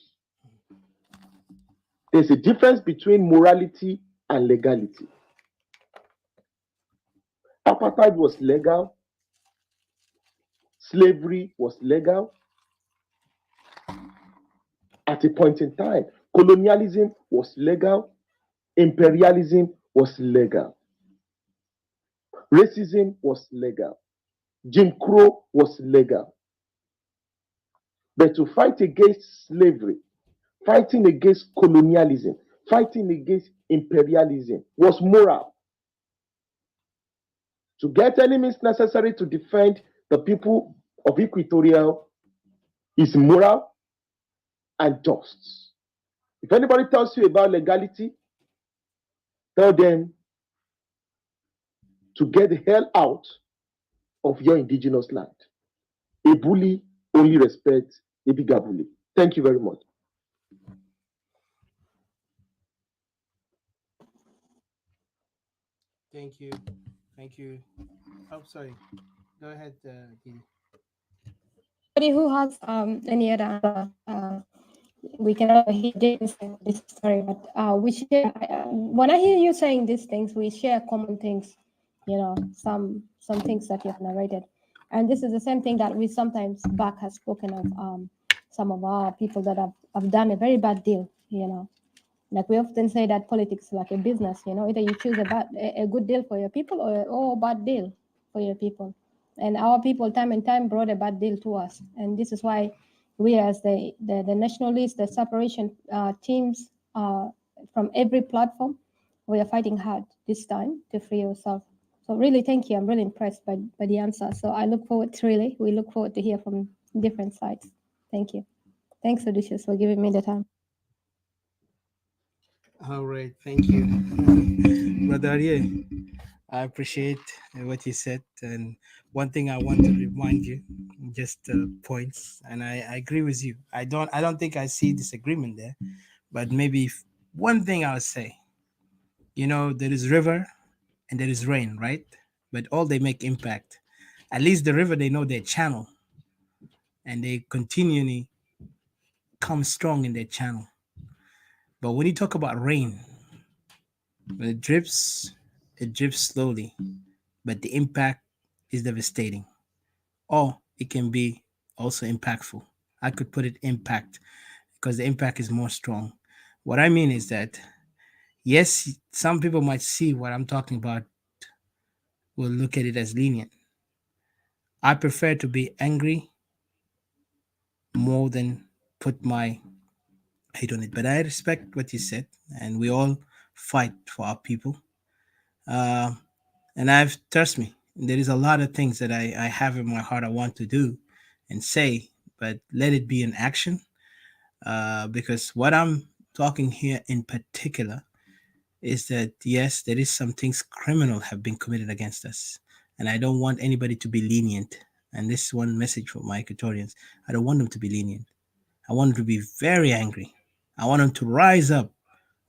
There's a difference between morality and legality. Apartheid was legal. Slavery was legal. At a point in time, colonialism was legal. Imperialism was legal. Racism was legal. Jim Crow was legal. But to fight against slavery, fighting against colonialism, fighting against imperialism was moral. To get any means necessary to defend the people of Equatoria is moral and just. If anybody tells you about legality, tell them to get the hell out of your indigenous land. A bully only respects a bigger bully. Thank you very much. Thank you. Thank you. Oh, sorry. Go ahead, Didi. Anybody who has any other answer, we cannot hear James saying this story, but we share. When I hear you saying these things, we share common things. You know, some things that you have narrated, and this is the same thing that we sometimes back has spoken of. Some of our people that have done a very bad deal. You know, like we often say that politics is like a business. You know, either you choose a good deal for your people or a bad deal for your people. And our people time and time brought a bad deal to us. And this is why we as the nationalists, the separation teams from every platform, we are fighting hard this time to free ourselves. So really, thank you. I'm really impressed by the answer. So I look forward to we look forward to hear from different sides. Thank you. Thanks, Odysseus, for giving me the time. All right. Thank you. Brother Arye, I appreciate what you said. And one thing I want to remind you, just points, and I agree with you. I don't think I see disagreement there, but maybe one thing I'll say, there is river and there is rain, right? But all they make impact. At least the river, they know their channel, and they continually come strong in their channel. But when you talk about rain, when it drips slowly, but the impact is devastating. Or it can be also impactful. I could put it impact because the impact is more strong. What I mean is that, yes, some people might see what I'm talking about, will look at it as lenient. I prefer to be angry more than put my hate on it. But I respect what you said, and we all fight for our people. Uh, and trust me, there is a lot of things that I have in my heart I want to do and say, but let it be in action. Because what I'm talking here in particular is that, yes, there is some things criminal have been committed against us, and I don't want anybody to be lenient. And this is one message for my Equatorians. I don't want them to be lenient. I want them to be very angry. I want them to rise up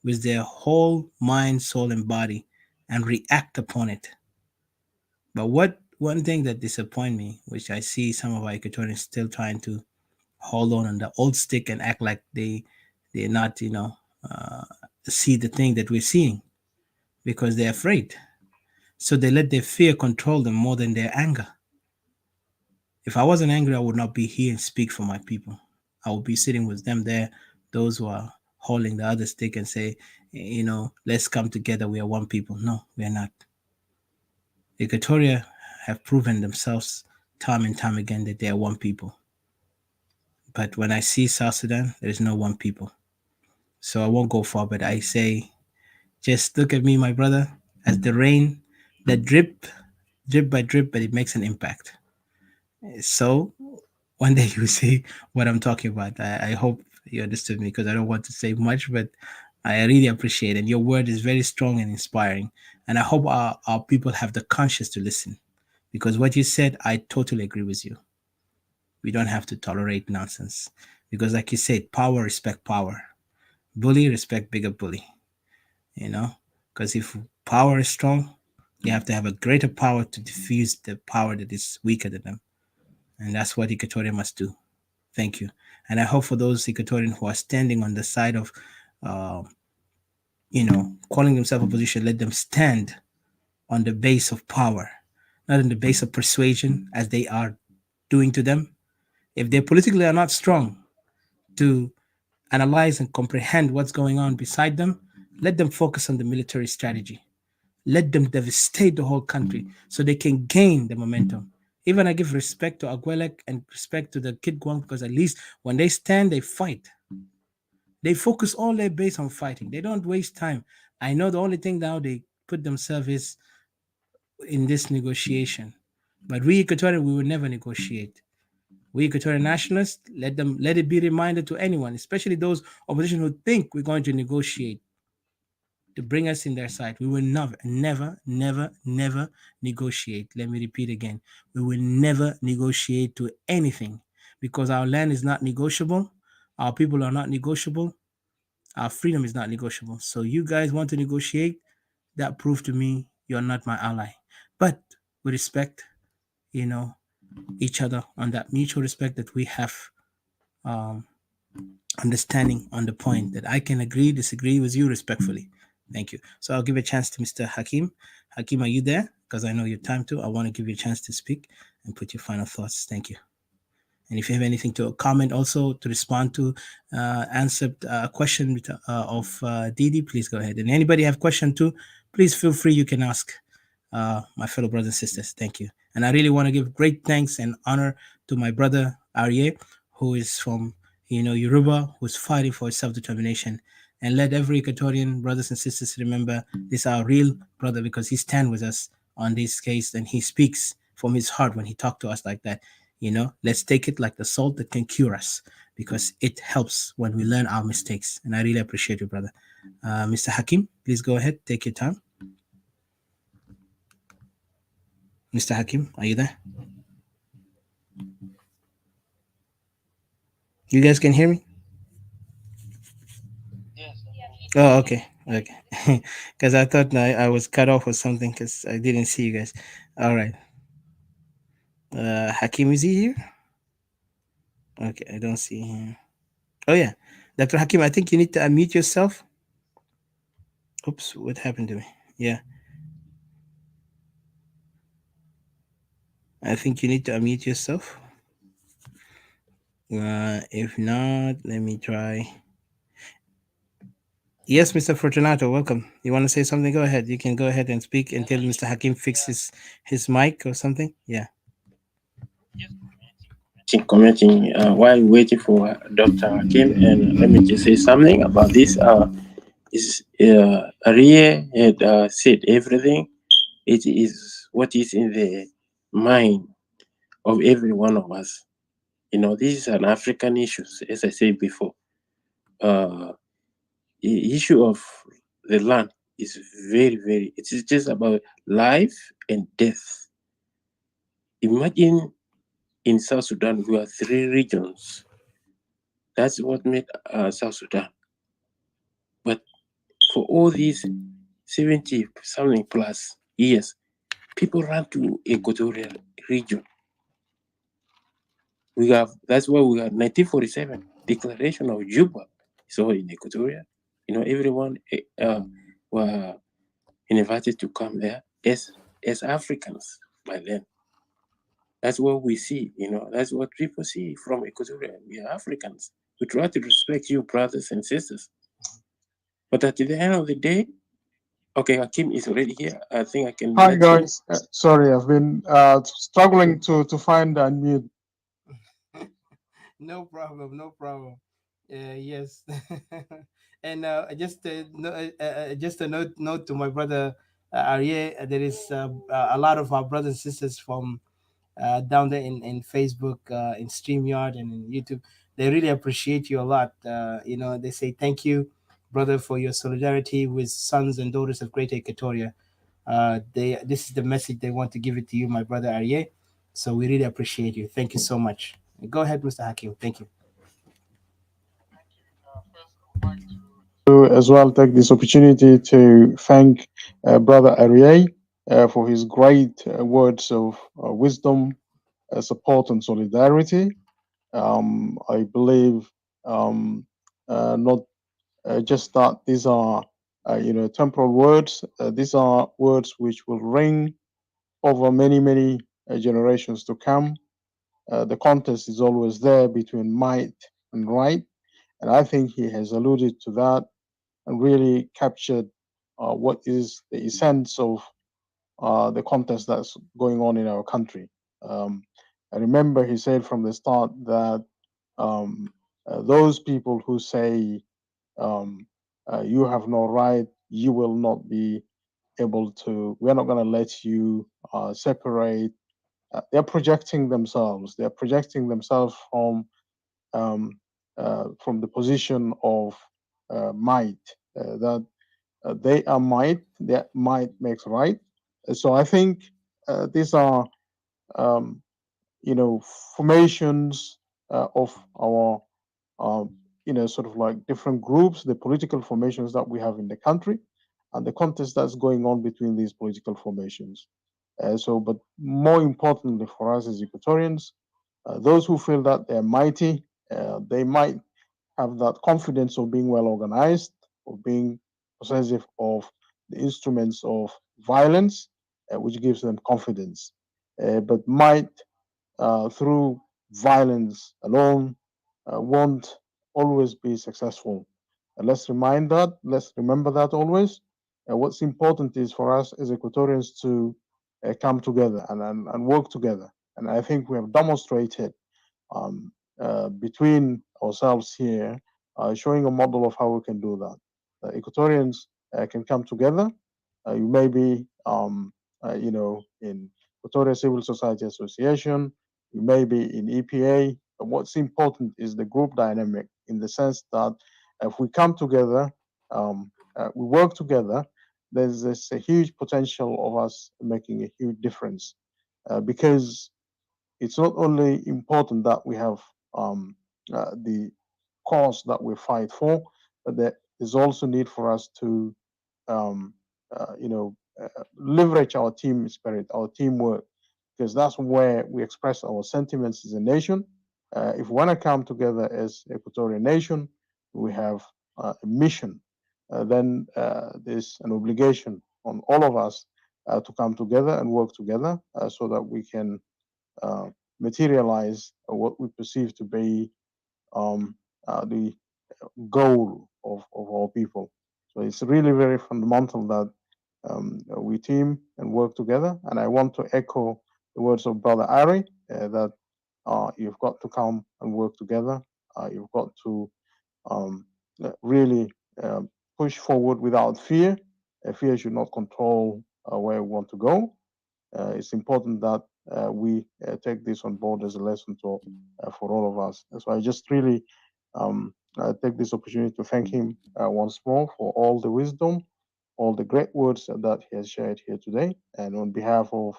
with their whole mind, soul, and body and react upon it. But one thing that disappoints me, which I see some of our Equatorians still trying to hold on the old stick and act like they're not, see the thing that we're seeing because they're afraid. So they let their fear control them more than their anger. If I wasn't angry, I would not be here and speak for my people. I would be sitting with them there, those who are holding the other stick and say, let's come together. We are one people. No, we are not. Equatoria have proven themselves time and time again that they are one people. But when I see South Sudan, there is no one people. So I won't go far, but I say, just look at me, my brother, as the rain that drip by drip, but it makes an impact. So one day you see what I'm talking about. I hope you understood me because I don't want to say much, but I really appreciate it. And your word is very strong and inspiring. And I hope our people have the conscience to listen because what you said, I totally agree with you. We don't have to tolerate nonsense because, like you said, power respect power. Bully respect bigger bully. Because if power is strong, you have to have a greater power to diffuse the power that is weaker than them. And that's what Equatoria must do. Thank you. And I hope for those Equatorians who are standing on the side of, calling themselves opposition, let them stand on the base of power, not on the base of persuasion as they are doing to them. If they politically are not strong to analyze and comprehend what's going on beside them, let them focus on the military strategy. Let them devastate the whole country so they can gain the momentum. Even I give respect to Aguelec and respect to the Kid Guang, because at least when they stand, they fight. They focus all their base on fighting. They don't waste time. I know the only thing now they put themselves is in this negotiation. But we Equatorian, we will never negotiate. We Equatorian nationalists, let it be reminded to anyone, especially those opposition who think we're going to negotiate to bring us in their side. We will never, never, never, never negotiate. Let me repeat again. We will never negotiate to anything because our land is not negotiable. Our people are not negotiable. Our freedom is not negotiable. So you guys want to negotiate? That proved to me you're not my ally. But we respect, each other on that mutual respect that we have um, understanding on the point that I can agree, disagree with you respectfully. Thank you. So I'll give a chance to Mr. Hakim. Hakim, are you there? Because I know your time too. I want to give you a chance to speak and put your final thoughts. Thank you. And if you have anything to comment also to respond to, answer a question of Didi, please go ahead. And anybody have question too, please feel free. You can ask my fellow brothers and sisters. Thank you. And I really want to give great thanks and honor to my brother Arye, who is from Yoruba, who's fighting for self-determination. And let every Equatorian brothers and sisters remember this our real brother because he stands with us on this case and he speaks from his heart when he talks to us like that. Let's take it like the salt that can cure us because it helps when we learn our mistakes. And I really appreciate you, brother. Mr. Hakim, please go ahead. Take your time. Mr. Hakim, are you there? You guys can hear me? Oh, okay. Okay. Because I thought I was cut off or something because I didn't see you guys. All right. Hakim, is he here? Okay, I don't see him. Oh, yeah. Dr. Hakim, I think you need to unmute yourself. Oops, what happened to me? Yeah. I think you need to unmute yourself. If not, let me try. Yes, Mr. Fortunato, welcome. You want to say something? Go ahead. You can go ahead and speak until Mr. Hakim fixes his mic or something. Yeah. Commenting while waiting for Dr. Hakim, and let me just say something about this. Arie had said everything. It is what is in the mind of every one of us. This is an African issue, as I said before. The issue of the land is very, very, it is just about life and death. Imagine in South Sudan, we have 3 regions. That's what made South Sudan. But for all these 70 something plus years, people run to Equatorial region. That's why we have 1947 Declaration of Juba. So in Equatoria, everyone were invited to come there as Africans by then. That's what we see, that's what people see from Equatoria. We are Africans. We try to respect you, brothers and sisters. But at the end of the day, okay, Hakim is already here. I think I can. Hi guys, sorry, I've been struggling to find unmute. No problem, no problem. Yes. And just a note to my brother Arye, there is a lot of our brothers and sisters from down there in Facebook, in StreamYard, and in YouTube. They really appreciate you a lot. They say thank you, brother, for your solidarity with sons and daughters of Greater Equatoria. This is the message they want to give it to you, my brother Arye. So we really appreciate you. Thank you so much. Go ahead, Mr. Hakim. Thank you. To as well take this opportunity to thank Brother Ariel for his great words of wisdom, support, and solidarity. I believe not just that these are temporal words. These are words which will ring over many generations to come. The contest is always there between might and right, and I think he has alluded to that and really captured what is the essence of the contest that's going on in our country. I remember he said from the start that those people who say you have no right, you will not be able to, we're not going to let you separate. They're projecting themselves. They're projecting themselves from the position of might, that they are might, that might makes right. So I think these are, um, formations of our, sort of like different groups, the political formations that we have in the country, and the contest that's going on between these political formations. But more importantly for us as Equatorians, those who feel that they're mighty, they might have that confidence of being well organized, of being possessive of the instruments of violence, which gives them confidence. But might through violence alone won't always be successful. Let's remember that always. What's important is for us as Equatorians to come together and work together. And I think we have demonstrated um, between ourselves here, showing a model of how we can do that. Equatorians can come together. You may be, in Equatorial Civil Society Association, you may be in EPA. But what's important is the group dynamic in the sense that if we come together, we work together, there's a huge potential of us making a huge difference because it's not only important that we have the cause that we fight for, but there is also need for us to, um, leverage our team spirit, our teamwork, because that's where we express our sentiments as a nation. If we want to come together as Equatorial nation, we have a mission. Then there's an obligation on all of us to come together and work together so that we can uh, materialize what we perceive to be the goal of our people. So it's really very fundamental that we team and work together. And I want to echo the words of Brother Ari that you've got to come and work together. You've got to really push forward without fear. Fear should not control where we want to go. It's important that we take this on board as a lesson for all of us. So I just really take this opportunity to thank him once more for all the wisdom, all the great words that he has shared here today. And on behalf of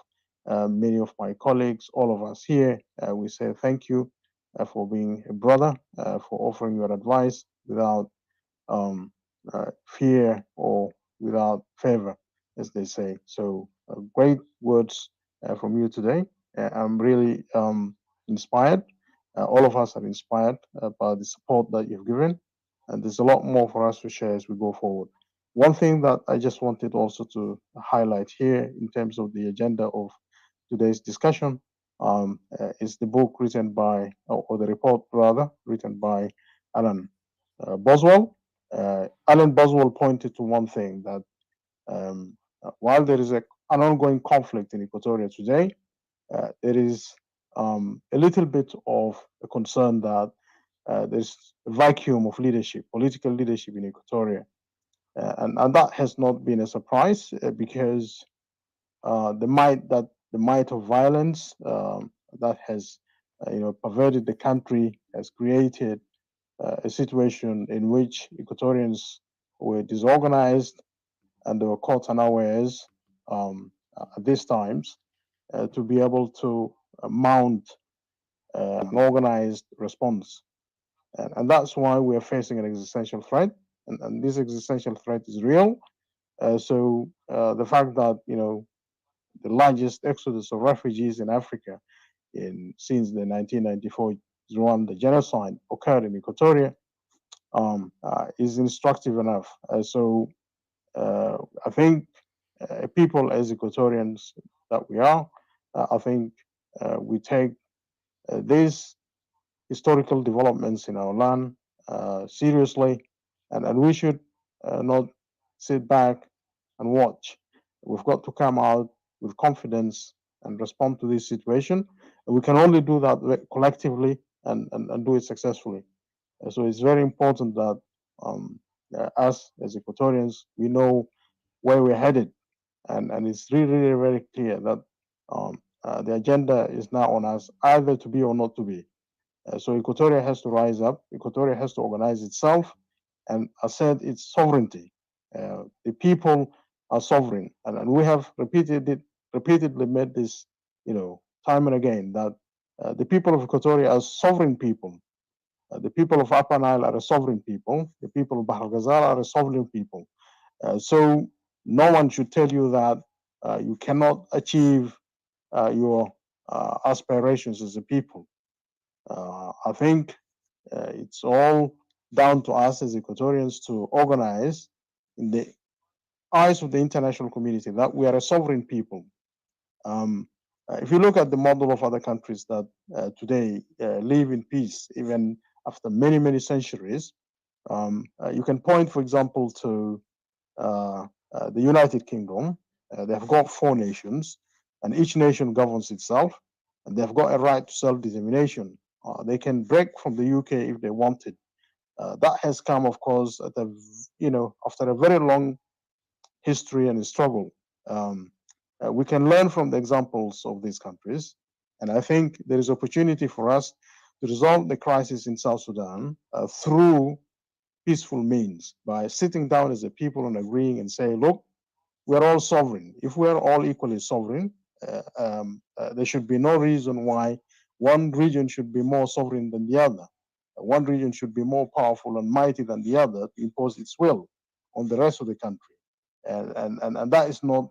many of my colleagues, all of us here, we say thank you for being a brother, for offering your advice without um, fear or without favor, as they say. So great words from you today. I'm really inspired. All of us are inspired by the support that you've given, and there's a lot more for us to share as we go forward. One thing that I just wanted also to highlight here in terms of the agenda of today's discussion is the book written by, or the report rather, written by Alan Boswell. Alan Boswell pointed to one thing that while there is an ongoing conflict in Equatoria today, there is a little bit of a concern that there's a vacuum of leadership, political leadership in Equatoria. And that has not been a surprise because the might of violence that has perverted the country has created a situation in which Equatorians were disorganized and they were caught unawares at these times to be able to mount an organized response. And that's why we are facing an existential threat. And this existential threat is real. The fact that, the largest exodus of refugees in Africa since the 1994 Rwanda genocide occurred in Equatoria is instructive enough. I think people as Equatorians that we are, I think we take these historical developments in our land seriously, and we should not sit back and watch. We've got to come out with confidence and respond to this situation. And we can only do that collectively and do it successfully. So it's very important that us as Equatorians, we know where we're headed. And it's really, really very clear that the agenda is now on us either to be or not to be. So Equatoria has to rise up. Equatoria has to organize itself and assert its sovereignty. The people are sovereign, and we have repeatedly made this, time and again, that the people of Equatoria are sovereign people. The people of Upper Nile are a sovereign people. The people of Bahr Ghazal are a sovereign people. So no one should tell you that you cannot achieve your aspirations as a people. I think it's all down to us as Equatorians to organize in the eyes of the international community that we are a sovereign people. If you look at the model of other countries that today live in peace, even after many, many centuries, you can point, for example, to the United Kingdom. They have got 4 nations, and each nation governs itself, and they've got a right to self-determination. They can break from the UK if they wanted. That has come, of course, at after a very long history and a struggle. We can learn from the examples of these countries, and I think there is opportunity for us to resolve the crisis in South Sudan through peaceful means, by sitting down as a people and agreeing and saying, look, we're all sovereign. If we're all equally sovereign, there should be no reason why one region should be more sovereign than the other. One region should be more powerful and mighty than the other to impose its will on the rest of the country. And that is not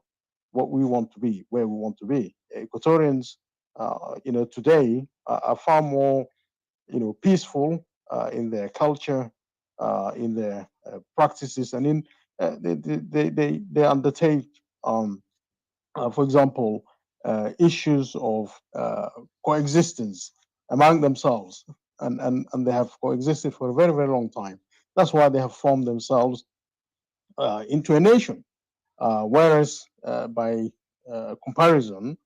what we want to be, where we want to be. Equatorians, today are far more, peaceful in their culture, in their practices, and in they undertake, for example, issues of coexistence among themselves, and they have coexisted for a very, very long time. That's why they have formed themselves into a nation. Whereas by comparison,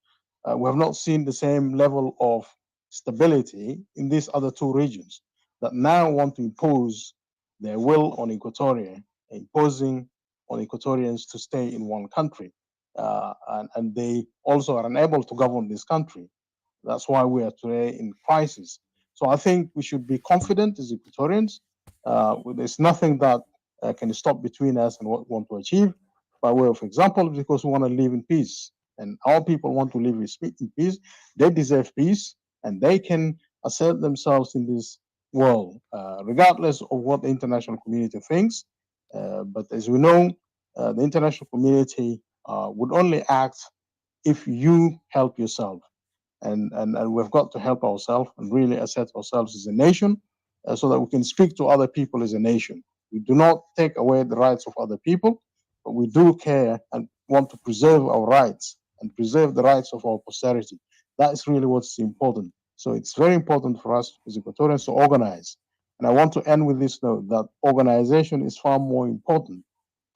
we have not seen the same level of stability in these other 2 regions that now want to impose their will on Equatoria, imposing on Equatorians to stay in one country. And they also are unable to govern this country. That's why we are today in crisis. So I think we should be confident as Equatorians. There's nothing that can stop between us and what we want to achieve. By way of example, because we want to live in peace, and our people want to live in peace. They deserve peace, and they can assert themselves in this world, regardless of what the international community thinks. But as we know, the international community would only act if you help yourself. And we've got to help ourselves and really assert ourselves as a nation so that we can speak to other people as a nation. We do not take away the rights of other people, but we do care and want to preserve our rights and preserve the rights of our posterity. That is really what's important. So it's very important for us as Equatorians to organize. And I want to end with this note that organization is far more important,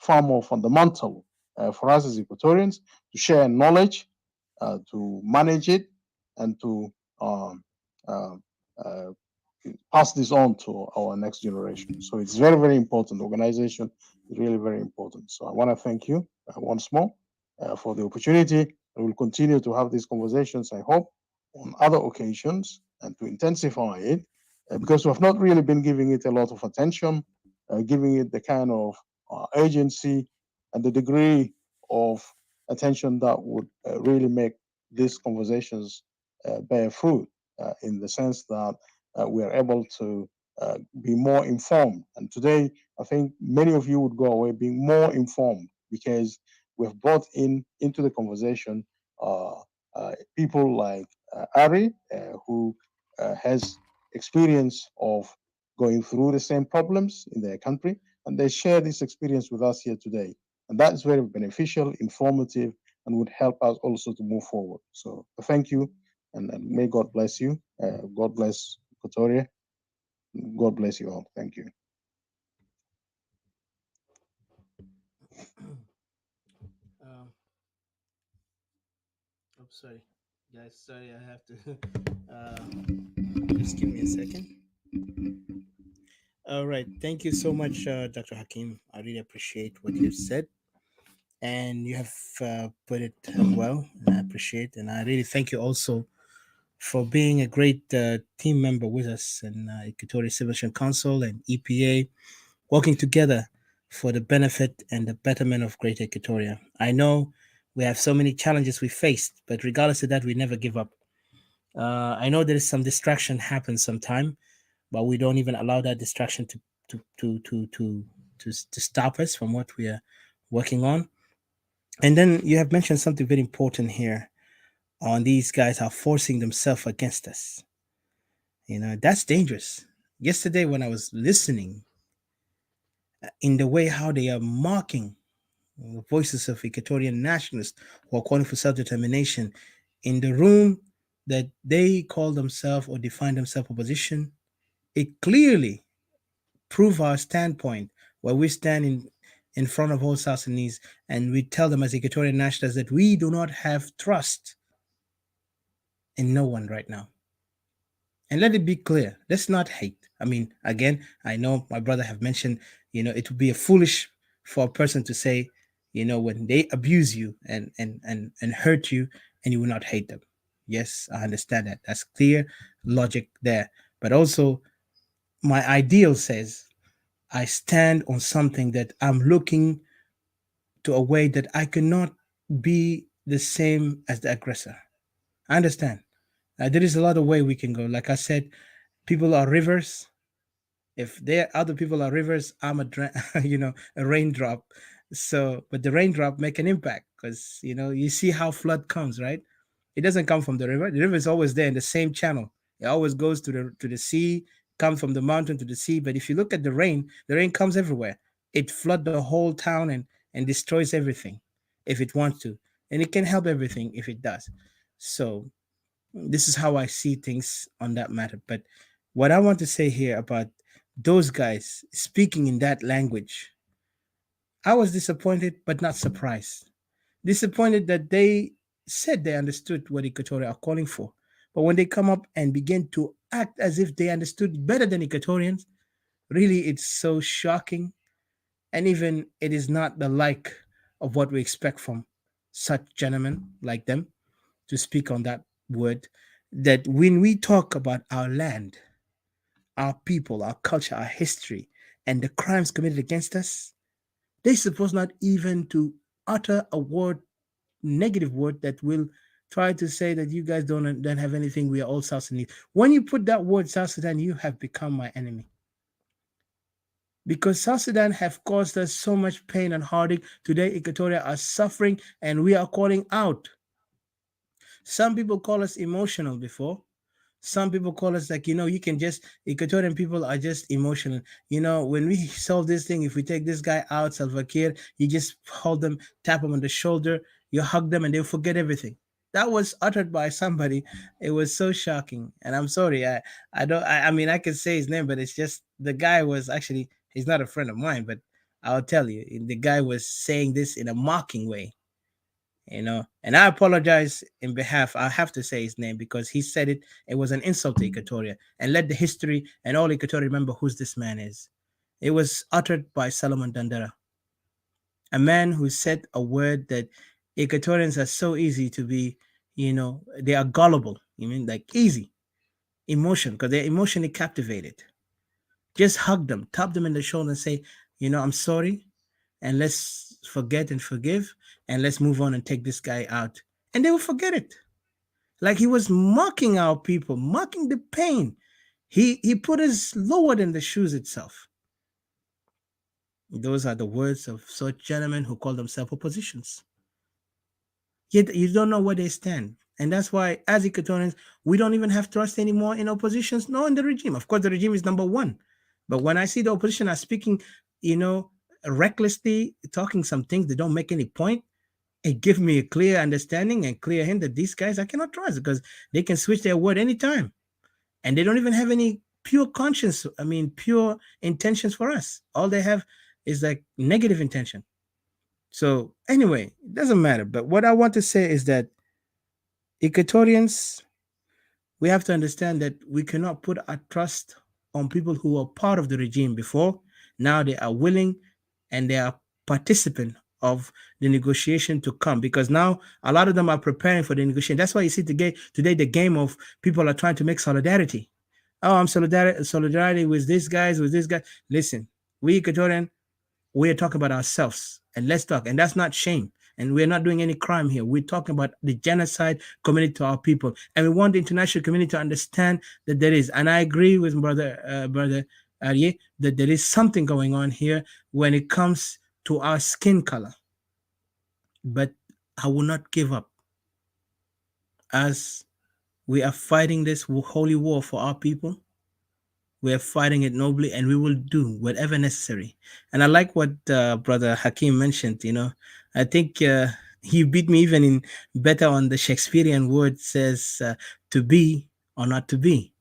far more fundamental for us as Equatorians to share knowledge, to manage it, and to pass this on to our next generation. So it's very, very important. Organization is really very important. So I want to thank you once more for the opportunity. I will continue to have these conversations, I hope, on other occasions and to intensify it because we have not really been giving it a lot of attention, giving it the kind of urgency and the degree of attention that would really make these conversations bear fruit in the sense that we are able to be more informed. And today, I think many of you would go away being more informed because we've brought into the conversation people like Ari, who has experience of going through the same problems in their country, and they share this experience with us here today. And that is very beneficial, informative, and would help us also to move forward. So thank you, and may God bless you. God bless Equatoria. God bless you all. Thank you. Sorry, guys. Sorry, I have to. Just give me a second. All right. Thank you so much, Dr. Hakim. I really appreciate what you've said, and you have put it well. And I appreciate, and I really thank you also for being a great team member with us in Equatorial Civilization Council and EPA, working together for the benefit and the betterment of Great Equatoria. I know we have so many challenges we faced, but regardless of that, we never give up. I know there is some distraction happens sometime, but we don't even allow that distraction to stop us from what we are working on. And then you have mentioned something very important here on these guys are forcing themselves against us. That's dangerous. Yesterday, when I was listening in the way how they are mocking the voices of Equatorian nationalists who are calling for self-determination in the room that they call themselves or define themselves opposition, it clearly prove our standpoint where we stand in front of all South Sudanese, and we tell them as Equatorian nationalists that we do not have trust in no one right now. And let it be clear, let's not hate. I mean, again, I know my brother have mentioned, it would be a foolish for a person to say, when they abuse you and hurt you, and you will not hate them. Yes, I understand that. That's clear logic there. But also, my ideal says I stand on something that I'm looking to a way that I cannot be the same as the aggressor. I understand. There is a lot of way we can go. Like I said, people are rivers. If there other people are rivers, I'm a raindrop. So, but the raindrop make an impact because you see how flood comes, right? It doesn't come from the river. The river is always there in the same channel. It always goes to the sea, comes from the mountain to the sea. But if you look at the rain comes everywhere. It flood the whole town and destroys everything if it wants to, and it can help everything if it does. So this is how I see things on that matter. But what I want to say here about those guys speaking in that language, I was disappointed but not surprised. Disappointed that they said they understood what Equatoria are calling for. But when they come up and begin to act as if they understood better than Equatorians, really it's so shocking. And even it is not the like of what we expect from such gentlemen like them to speak on that word. That when we talk about our land, our people, our culture, our history, and the crimes committed against us, they supposed not even to utter a word, negative word that will try to say that you guys don't have anything. We are all South Sudanese. When you put that word South Sudan, you have become my enemy. Because South Sudan have caused us so much pain and heartache. Today, Equatoria are suffering, and we are calling out. Some people call us emotional before. Some people call us like, you can just, Equatorian people are just emotional. When we solve this thing, if we take this guy out, Salva Kiir, you just hold them, tap them on the shoulder, you hug them, and they'll forget everything. That was uttered by somebody. It was so shocking. And I'm sorry. I mean, I could say his name, but it's just, the guy was actually, he's not a friend of mine, but I'll tell you, the guy was saying this in a mocking way. And I apologize in behalf, I have to say his name because he said it was an insult to Equatoria, and let the history and all Equatoria remember who this man is. It was uttered by Solomon Dandara, a man who said a word that Equatorians are so easy to be, they are gullible. Like easy emotion because they're emotionally captivated. Just hug them, tap them in the shoulder and say, I'm sorry, and let's forget and forgive, and let's move on and take this guy out. And they will forget it. Like he was mocking our people, mocking the pain. He put us lower than the shoes itself. Those are the words of such gentlemen who call themselves oppositions. Yet you don't know where they stand. And that's why, as Equatorians, we don't even have trust anymore in oppositions, nor in the regime. Of course, the regime is number one. But when I see the opposition are speaking, recklessly, talking some things that don't make any point, it gives me a clear understanding and clear hint that these guys I cannot trust because they can switch their word anytime. And they don't even have any pure conscience, pure intentions for us. All they have is like negative intention. So anyway, it doesn't matter. But what I want to say is that Equatorians, we have to understand that we cannot put our trust on people who were part of the regime before. Now they are willing and they are participant of the negotiation to come, because now a lot of them are preparing for the negotiation. That's why you see today the game of people are trying to make solidarity. Oh, I'm solidarity with these guys, with this guy. Listen, we Equatorian, we're talking about ourselves, and let's talk. And that's not shame. And we're not doing any crime here. We're talking about the genocide committed to our people, and we want the international community to understand that there is. And I agree with brother Arye that there is something going on here when it comes to our skin color. But I will not give up, as we are fighting this holy war for our people. We are fighting it nobly, and we will do whatever necessary. And I like what Brother Hakim mentioned. I think he beat me even in better on the Shakespearean word, says to be or not to be.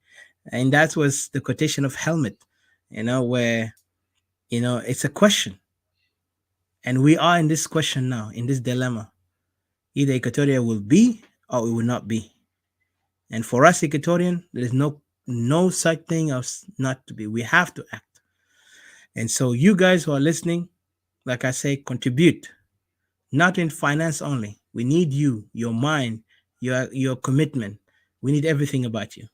And that was the quotation of Helmet, where, it's a question. And we are in this question now, in this dilemma. Either Equatoria will be or it will not be. And for us, Equatorian, there is no such thing as not to be. We have to act. And so you guys who are listening, like I say, contribute, not in finance only. We need you, your mind, your commitment. We need everything about you,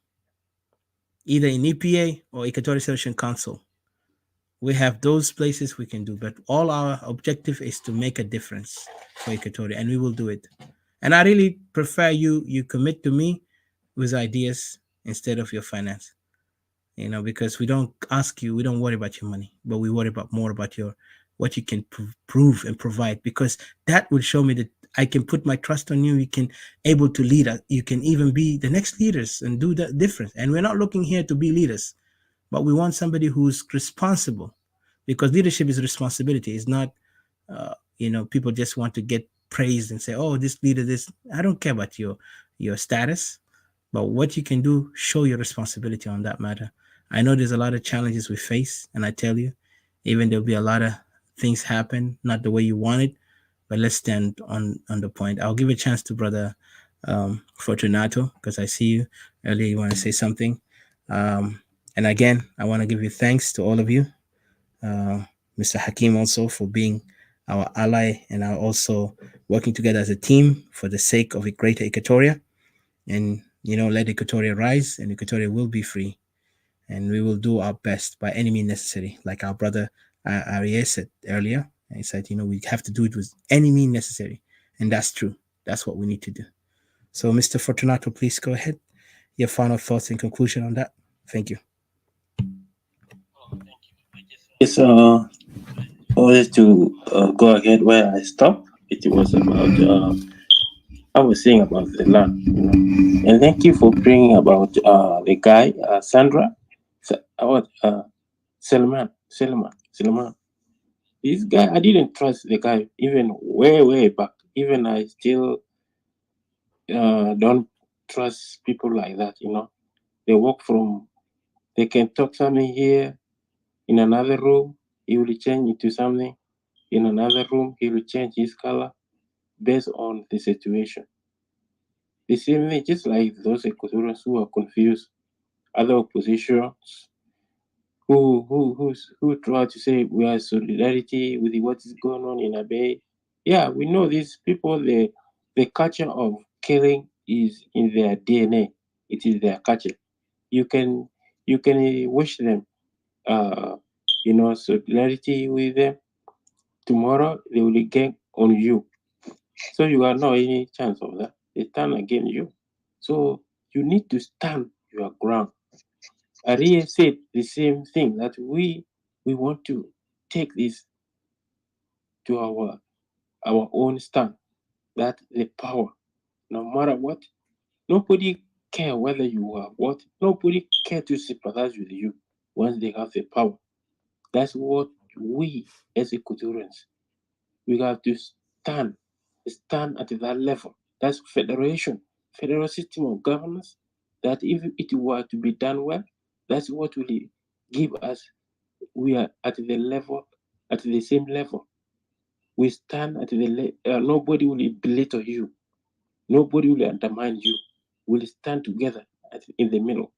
either in EPA or Equatorial Solution Council. We have those places we can do, but all our objective is to make a difference for Equatoria, and we will do it. And I really prefer you commit to me with ideas instead of your finance. Because we don't worry about your money, but we worry more about what you can prove and provide, because that will show me that I can put my trust on you. You can able to lead us. You can even be the next leaders and do the difference. And we're not looking here to be leaders, but we want somebody who's responsible, because leadership is responsibility. It's not, people just want to get praised and say, oh, this leader, this. I don't care about your status, but what you can do, show your responsibility on that matter. I know there's a lot of challenges we face, and I tell you, even there'll be a lot of things happen not the way you want it, but let's stand on the point. I'll give a chance to Brother Fortunato, because I see you earlier. You want to say something, and again, I want to give you thanks to all of you, Mr. Hakim also for being our ally and our also working together as a team for the sake of a greater Equatoria, and let Equatoria rise, and Equatoria will be free. And we will do our best by any means necessary. Like our brother Ariel said earlier, he said, we have to do it with any means necessary. And that's true. That's what we need to do. So, Mr. Fortunato, please go ahead. Your final thoughts and conclusion on that. Thank you. Yes, always to go ahead where I stopped. It was about I was saying about the land, and thank you for bringing about the guy Sandra, Selman. This guy, I didn't trust the guy even way back. Even I still don't trust people like that. They can talk something here, in another room, he will change into something. In another room, he will change his color based on the situation. The same way, just like those Equatorians who are confused, other oppositions who try to say we are solidarity with what is going on in Abe. Yeah, we know these people. The culture of killing is in their DNA. It is their culture. You can wish them, solidarity with them. Tomorrow they will get on you. So you have no any chance of that. They turn against you. So you need to stand your ground. Ariel said the same thing, that we want to take this to our own stand. That the power, no matter what, nobody care whether you are what, nobody care to sympathize with you once they have the power. That's what we as Equatorians, we have to stand at that level. That's federal system of governance, that if it were to be done well, that's what will give us, we are at the same level. We stand at nobody will belittle you. Nobody will undermine you. We'll stand together in the middle.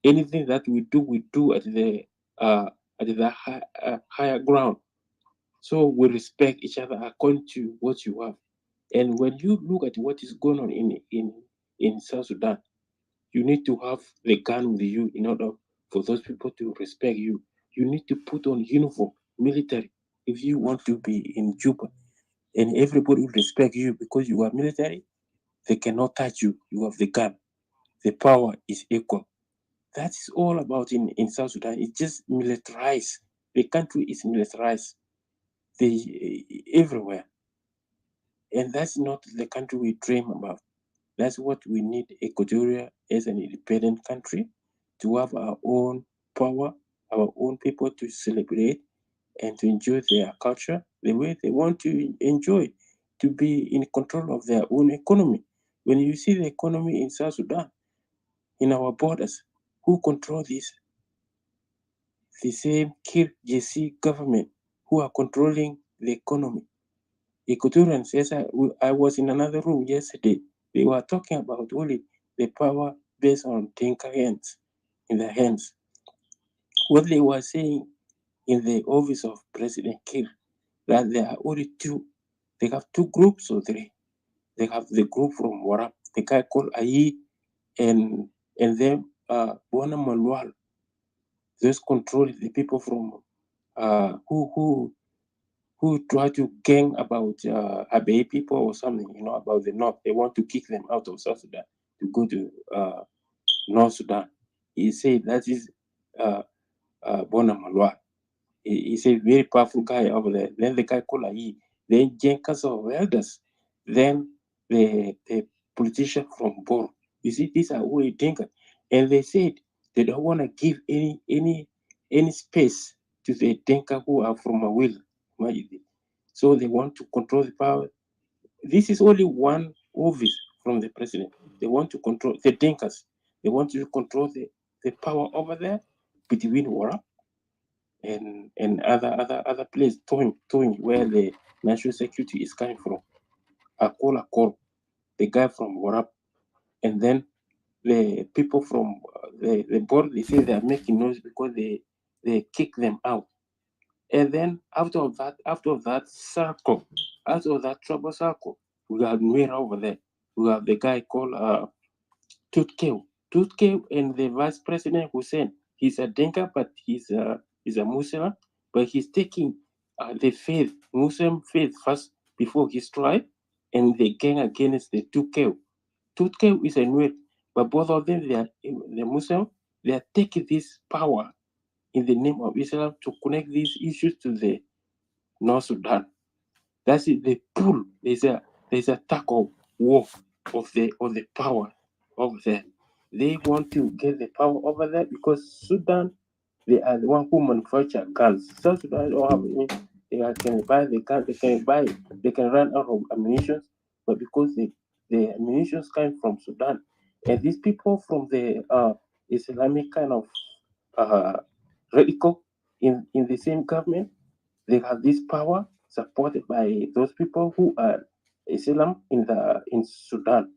Anything that we do at the higher ground. So we respect each other according to what you have. And when you look at what is going on in South Sudan, you need to have the gun with you in order for those people to respect you. You need to put on uniform, military, if you want to be in Juba. And everybody will respect you because you are military. They cannot touch you. You have the gun. The power is equal. That is all about in South Sudan. It's just militarized. The country is militarized. Everywhere. And that's not the country we dream about. That's what we need Equatoria as an independent country, to have our own power, our own people to celebrate and to enjoy their culture the way they want to enjoy, to be in control of their own economy. When you see the economy in South Sudan, in our borders, who control this? The same Kir JC government who are controlling the economy. Equatorians, yes, I was in another room yesterday. They were talking about only the power based on Dinka hands, in their hands. What they were saying in the office of President Kir, that there are only two. They have two groups or three. They have the group from Warap, the guy called Ayi, and then Buana Malwal. Those control the people from who try to gang about Abe people or something, about the North. They want to kick them out of South Sudan to go to North Sudan. He said that is Bona Malwa. He's a very powerful guy over there. Then the guy called Ayi. Then Jen Council of Elders. Then the politician from Bor. You see, these are all Dinka. And they said they don't want to give any space to the Dinka who are from Awil. So they want to control the power. This is only one office from the president. They want to control the Dinkas. They want to control the power over there between Warap and other places, Toing, where the national security is coming from. Akol, the guy from Warap, and then the people from the board, they say they are making noise because they kick them out. And then after that circle, after that trouble circle, we have Nuer over there. We have the guy called Tutkeo. Tutkeo and the vice president Hussein. He's a Dinka, but he's a Muslim, but he's taking the faith, Muslim faith first before his tribe, and they gang against the Tutkeo. Tutkeo is a Nuer, but both of them, they are Muslim. They are taking this power in the name of Islam to connect these issues to the North Sudan. That's it. They pull. There's a tug of war of the power over there. They want to get the power over there because Sudan, they are the one who manufacture guns. South Sudan don't have any. They can buy the gun. They can run out of ammunition, but because the ammunition come from Sudan, and these people from the Islamic kind of radical in the same government, they have this power supported by those people who are Islam in Sudan.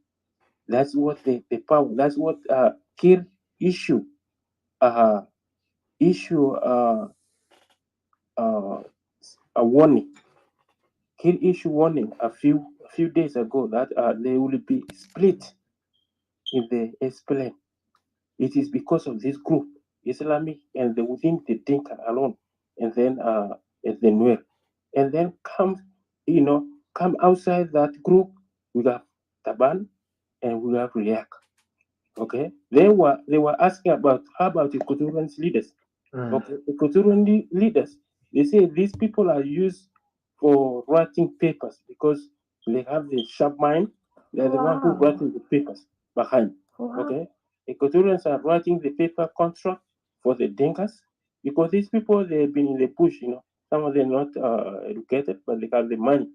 That's what the power. That's what Kir issue a warning. Kir issue warning a few days ago that they will be split in the SPLM. It is because of this group, Islamic, and within the Dinka alone, and then Nuer, and then come outside that group, we have Taban and we have Riak. Okay, they were asking about how about Equatorian leaders. Okay, Equatorian leaders, they say these people are used for writing papers because they have the sharp mind. They're the one who writing the papers behind. Okay, Equatorians are writing the paper contract for the Dinkas because these people, they've been in the bush. Some of them not educated, but they have the money.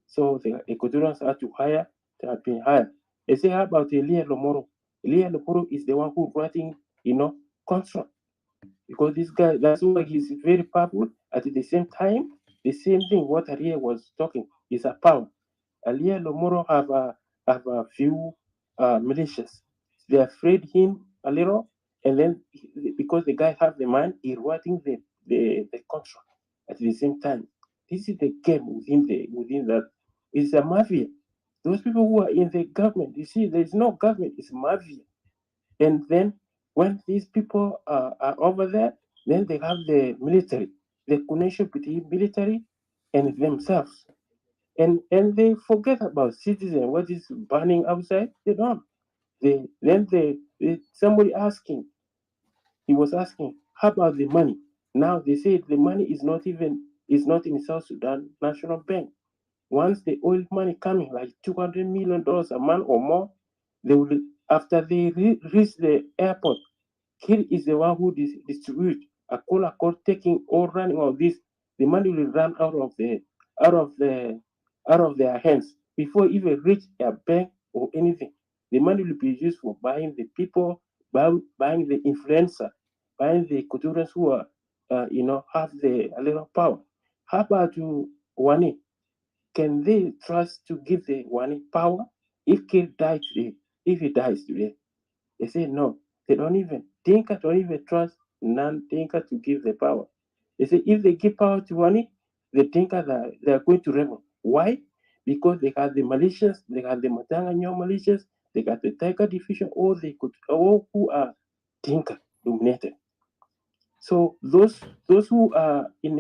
So the Equatorians are to hire. They have been hired. They say how about Elia Lomoro? Elia Lomoro is the one who writing contract because this guy, that's why he's very powerful. At the same time, the same thing what Aria was talking is a power. Alia Lomoro have a few militias. They afraid him a little, and then because the guy have the man, he writing the contract at the same time. This is the game within that. It's a mafia. Those people who are in the government, you see, there is no government. It's mafia. And then when these people are over there, then they have the military, the connection between military and themselves. And they forget about citizen, what is burning outside. They don't. Somebody asking, he was asking, how about the money? Now they say the money is not in South Sudan National Bank. Once the oil money coming like $200 million a month or more, they will, after they reach the airport, Kir is the one who distribute a call accord, taking or running all this. The money will run out of the out of their hands before even reach a bank or anything. The money will be used for buying the people, buying the influencer, buying the Equatorians who are have a little power. How about you, Wani? Can they trust to give the Wani power? If Kir died today, if he dies today, they say no. They don't even Dinka don't even trust non-Dinka to give the power. They say if they give power to Wani, the Dinka they are going to rebel. Why? Because they have the militias, they have the Matanganyo militias, they got the Tiger division, all who are Dinka dominated. So those who are in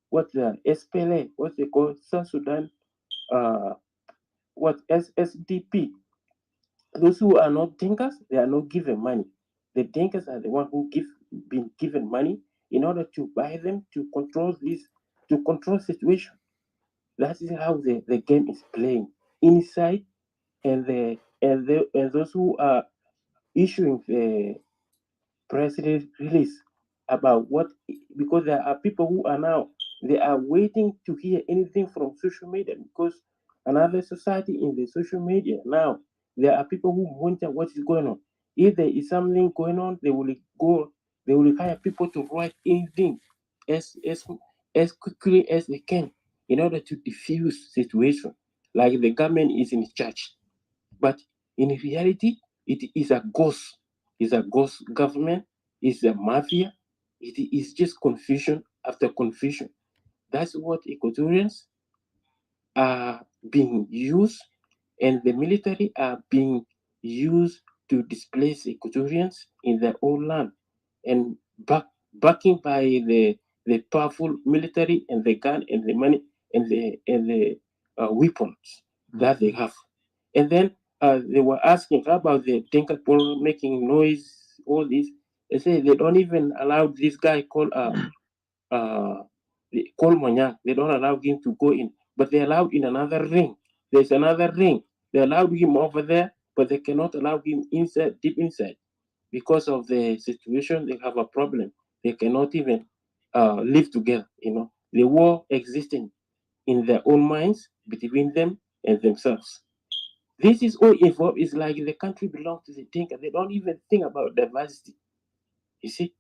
what the SPLA, what they call South Sudan, what SSDP, those who are not Dinkas, they are not given money. The Dinkas are the one who been given money in order to buy them to control situation. That is how the game is playing inside, and those who are issuing the press release about what, because there are people who are now they are waiting to hear anything from social media, because another society in the social media now, there are people who wonder what is going on. If there is something going on, they will hire people to write anything as as as quickly as they can in order to diffuse situation, like the government is in charge. But in reality, it is a ghost. It's a ghost government. It's a mafia. It is just confusion after confusion. That's what Equatorians are being used, and the military are being used to displace Equatorians in their own land, and backing by the powerful military and the gun and the money and the weapons that they have. And then they were asking about the Dinka people making noise, all this. They say they don't even allow this guy called Monyang. They don't allow him to go in, but they allowed in another ring. There's another ring. They allowed him over there, but they cannot allow him inside, deep inside, because of the situation. They have a problem. They cannot even live together. The war existing in their own minds between them and themselves. This is all involved. It's like the country belongs to the Dinka. They don't even think about diversity. You see,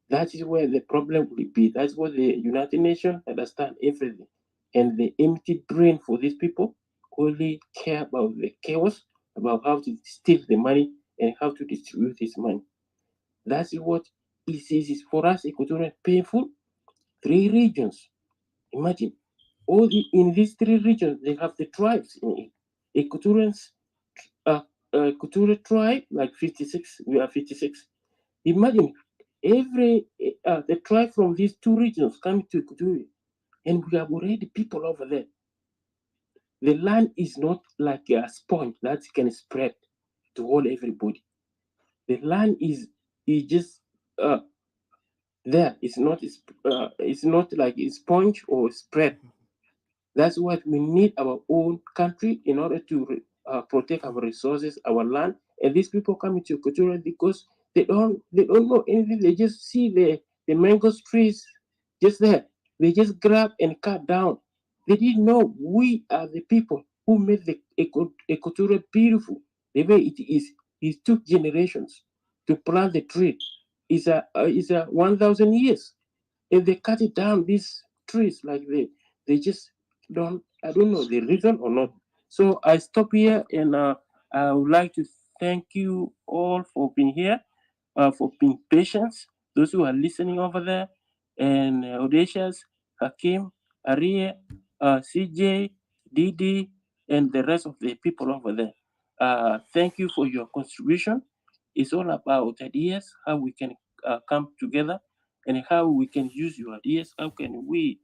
that is where the problem will be. That's what the United Nations understand everything. And the empty brain for these people only care about the chaos, about how to steal the money and how to distribute this money. That's what is for us, Equatorial, painful. 3 regions. Imagine, in these 3 regions, they have the tribes in it. Equatorians, Equatorial tribe, like 56, we are 56. Imagine the tribe from these 2 regions coming to Equatoria, and we have already people over there. The land is not like a sponge that can spread to all everybody. The land is just there. It's not like a sponge or spread. That's what we need our own country in order to protect our resources, our land. And these people coming to Equatorial because they don't know anything. They just see the mango trees just there. They just grab and cut down. They didn't know we are the people who made the Equatorial beautiful the way it is. It took generations to plant the tree. It's a 1,000 years, and they cut it down. These trees, like they just don't. I don't know the reason or not. So I stop here, and I would like to thank you all for being here, for being patient, those who are listening over there, and Audacious, Hakim, Aria, CJ, Didi, and the rest of the people over there. Thank you for your contribution. It's all about ideas, how we can come together, and how we can use your ideas. How can we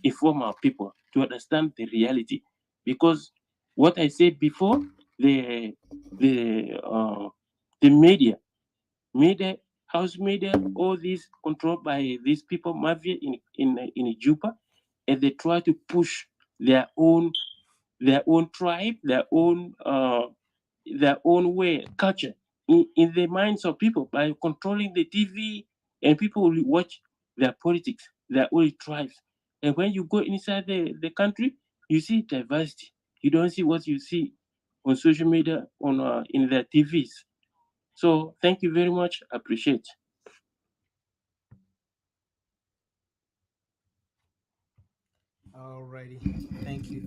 inform our people to understand the reality? Because what I said before, the the media, house media, all these controlled by these people, mafia in Juba, and they try to push their own tribe, their own way, culture in the minds of people by controlling the TV, and people will watch their politics, their own tribes. And when you go inside the country, you see diversity. You don't see what you see on social media, on in their TVs. So thank you very much. I appreciate. Alrighty, thank you.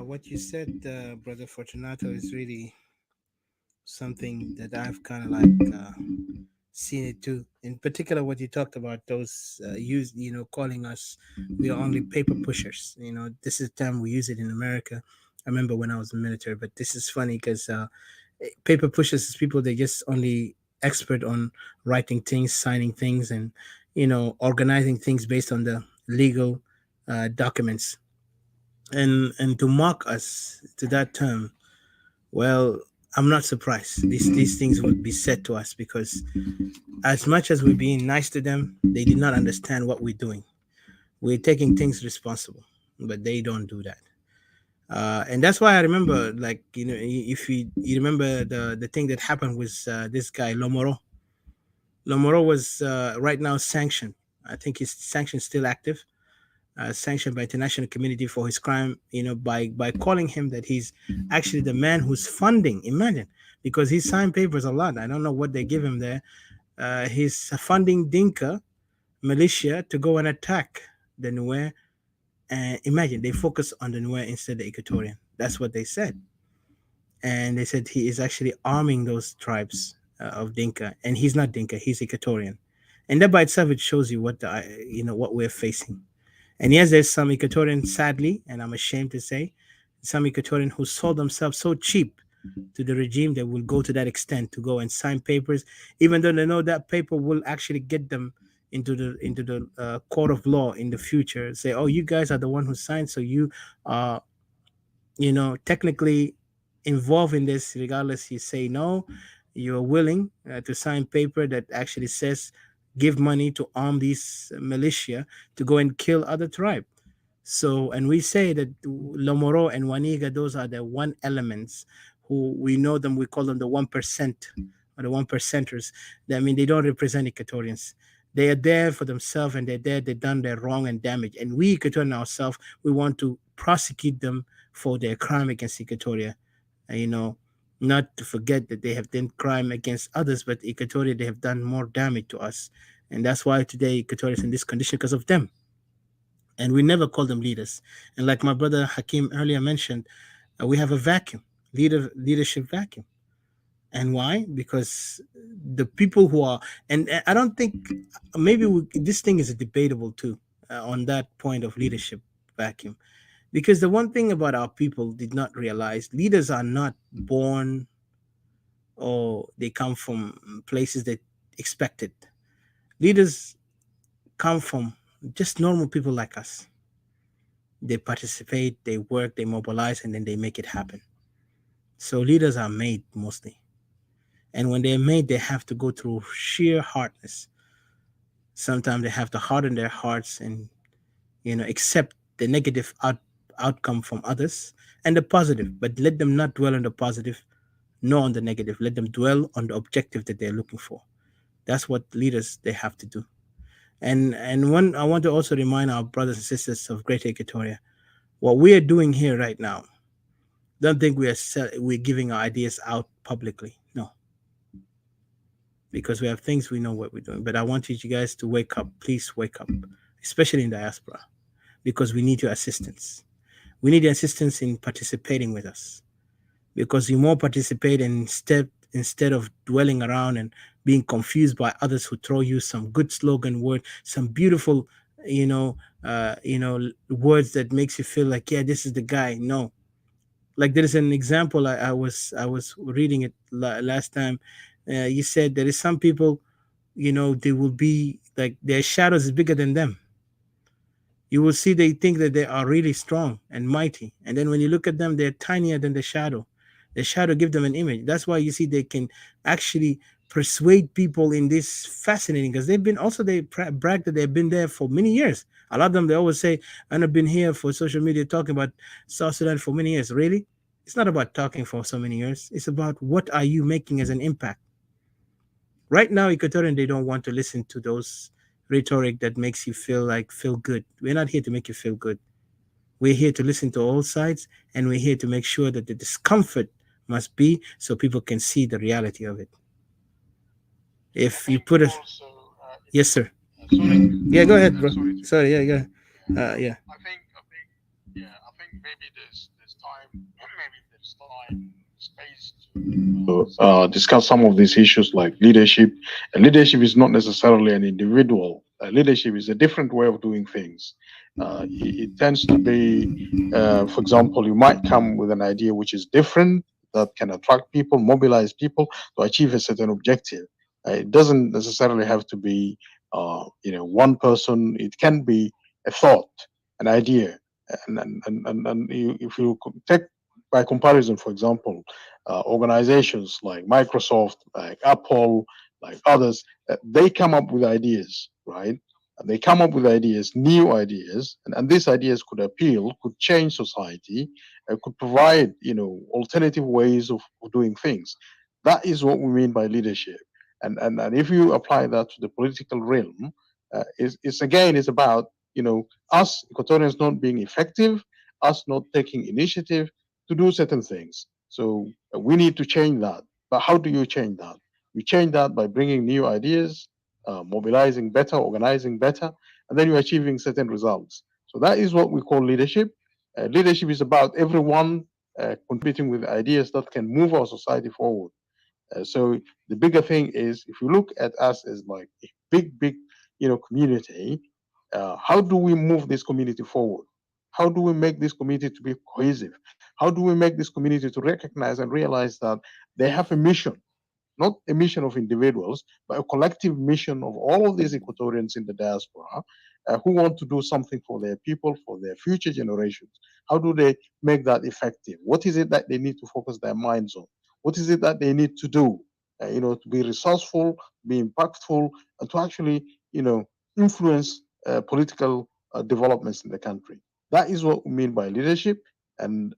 What you said, Brother Fortunato, is really something that I've kind of like seen it too. In particular, what you talked about, those calling us, we are only paper pushers. This is the term we use it in America. I remember when I was in the military, but this is funny because paper pushers is people they just only expert on writing things, signing things, and organizing things based on the legal documents. And to mock us to that term, well, I'm not surprised. These things would be said to us because as much as we're being nice to them, they did not understand what we're doing. We're taking things responsible, but they don't do that. And that's why I remember, like, if you remember the thing that happened with this guy Lomoro. Lomoro was right now sanctioned. I think his sanction still active, sanctioned by international community for his crime. By calling him that he's actually the man who's funding. Imagine, because he signed papers a lot. I don't know what they give him there. He's funding Dinka militia to go and attack the Nuer. And imagine they focus on the Nuer instead of the Equatorian. That's what they said. And they said he is actually arming those tribes of Dinka, and he's not Dinka, he's Equatorian. And that by itself, it shows you what we're facing. And yes, there's some Equatorian, sadly, and I'm ashamed to say, some Equatorian who sold themselves so cheap to the regime that will go to that extent to go and sign papers, even though they know that paper will actually get them into the court of law in the future. Say, oh, you guys are the one who signed, so you are, technically involved in this. Regardless, you say no, you're willing to sign paper that actually says give money to arm these militia to go and kill other tribe. So, and we say that Lomoro and Waniga, those are the one elements who we know them, we call them the 1% or the 1%ers. I mean, they don't represent Equatorians. They are there for themselves, and they've done their wrong and damage. And we, Equatorian ourselves, we want to prosecute them for their crime against Equatoria. Not to forget that they have done crime against others, but Equatoria, they have done more damage to us. And that's why today Equatoria is in this condition because of them. And we never call them leaders. And like my brother Hakim earlier mentioned, we have a vacuum, leadership vacuum. And why? Because the people who are, and I don't think, maybe this thing is debatable too, on that point of leadership vacuum. Because the one thing about our people did not realize, leaders are not born or they come from places that expected. Leaders come from just normal people like us. They participate, they work, they mobilize, and then they make it happen. So leaders are made mostly. And when they're made, they have to go through sheer hardness. Sometimes they have to harden their hearts and, accept the negative outcome from others and the positive, but let them not dwell on the positive, nor on the negative. Let them dwell on the objective that they're looking for. That's what leaders, they have to do. And one, I want to also remind our brothers and sisters of Greater Equatoria, what we are doing here right now, don't think we're giving our ideas out publicly. No. Because we have things, we know what we're doing. But I want you guys to wake up. Please wake up, especially in diaspora, because we need your assistance. We need assistance in participating with us, because you more participate, and instead of dwelling around and being confused by others who throw you some good slogan word, some beautiful, you know, words that makes you feel like, yeah, this is the guy. No, like there is an example. I was reading it last time. You said there is some people, they will be like their shadows is bigger than them. You will see they think that they are really strong and mighty, and then when you look at them, they're tinier than the shadow. The shadow give them an image. That's why you see they can actually persuade people in this fascinating, because they've been also, they brag that they've been there for many years. A lot of them, they always say, I've been here for social media talking about South Sudan for many years. Really, it's not about talking for so many years. It's about what are you making as an impact. Right now, Equatorian, they don't want to listen to those rhetoric that makes you feel good. We're not here to make you feel good. We're here to listen to all sides, and we're here to make sure that the discomfort must be so people can see the reality of it. If you put a Also, yes, sir. sorry, Yeah, go ahead, bro. sorry to Sorry, yeah, yeah, yeah. yeah. I think maybe there's time, maybe there's time, space to discuss some of these issues like leadership. And leadership is not necessarily an individual. Leadership is a different way of doing things. It tends to be, for example, you might come with an idea which is different that can attract people, mobilize people to achieve a certain objective. It doesn't necessarily have to be, one person. It can be a thought, an idea, and if you take by comparison, for example, organizations like Microsoft, like Apple, like others, they come up with ideas, right? And they come up with ideas, new ideas, and these ideas could appeal, could change society, could provide, alternative ways of doing things. That is what we mean by leadership. And if you apply that to the political realm, it's again, it's about, us Equatorians not being effective, us not taking initiative to do certain things. So we need to change that. But how do you change that? You change that by bringing new ideas, mobilizing better, organizing better, and then you're achieving certain results. So that is what we call leadership. Leadership is about everyone contributing with ideas that can move our society forward. So the bigger thing is, if you look at us as like a big, community, how do we move this community forward? How do we make this community to be cohesive? How do we make this community to recognize and realize that they have a mission, not a mission of individuals, but a collective mission of all of these Equatorians in the diaspora who want to do something for their people, for their future generations. How do they make that effective? What is it that they need to focus their minds on? What is it that they need to do, to be resourceful, be impactful, and to actually, influence political developments in the country? That is what we mean by leadership. And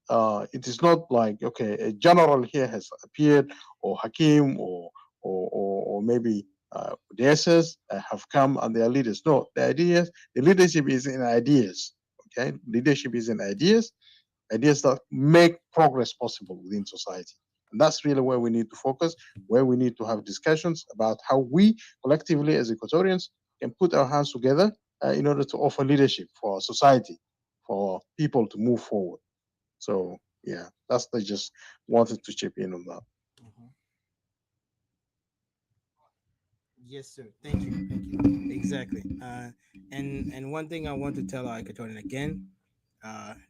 it is not like, okay, a general here has appeared, or Hakim, or maybe the SS have come and they are leaders. No, the leadership is in ideas. Okay, leadership is in ideas, ideas that make progress possible within society. And that's really where we need to focus, where we need to have discussions about how we collectively as Equatorians can put our hands together in order to offer leadership for our society, for people to move forward. So yeah, I just wanted to chip in on that. Mhm. Yes, sir. Thank you. Thank you. Exactly. And one thing I want to tell our Equatorian again,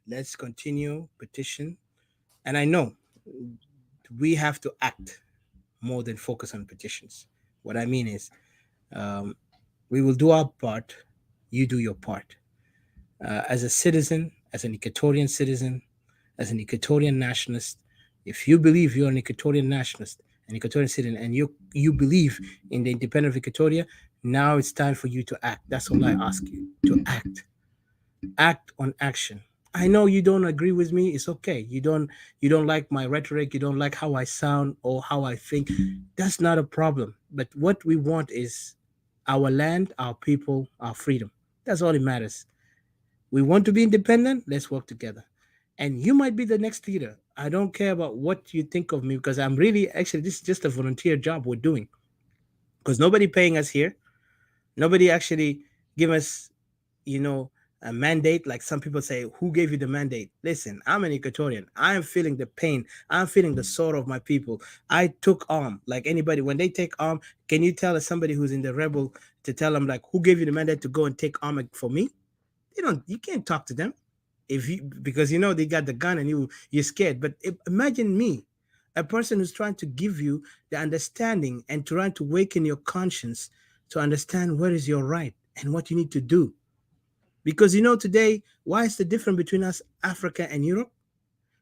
let's continue petition. And I know we have to act more than focus on petitions. What I mean is, um, we will do our part. You do your part. As a citizen, as an Equatorian citizen, as an Equatorian nationalist, if you believe you're an Equatorian nationalist, an Equatorian citizen, and you believe in the independence of Equatoria, now it's time for you to act. That's all I ask you, to act. Act on action. I know you don't agree with me. It's okay. You don't like my rhetoric. You don't like how I sound or how I think. That's not a problem. But what we want is our land, our people, our freedom. That's all it matters. We want to be independent. Let's work together. And you might be the next leader. I don't care about what you think of me, because I'm really, actually, this is just a volunteer job we're doing, because nobody paying us here. Nobody actually give us, you know, a mandate, like some people say, who gave you the mandate? Listen, I'm an Equatorian. I am feeling the pain. I'm feeling the sorrow of my people. I took arm, like anybody. When they take arm, can you tell somebody who's in the rebel to tell them, like, who gave you the mandate to go and take arm for me? They don't. You can't talk to them if you, because you know they got the gun and you're scared. But imagine me, a person who's trying to give you the understanding and trying to awaken your conscience to understand what is your right and what you need to do. Because you know today, why is the difference between us, Africa and Europe?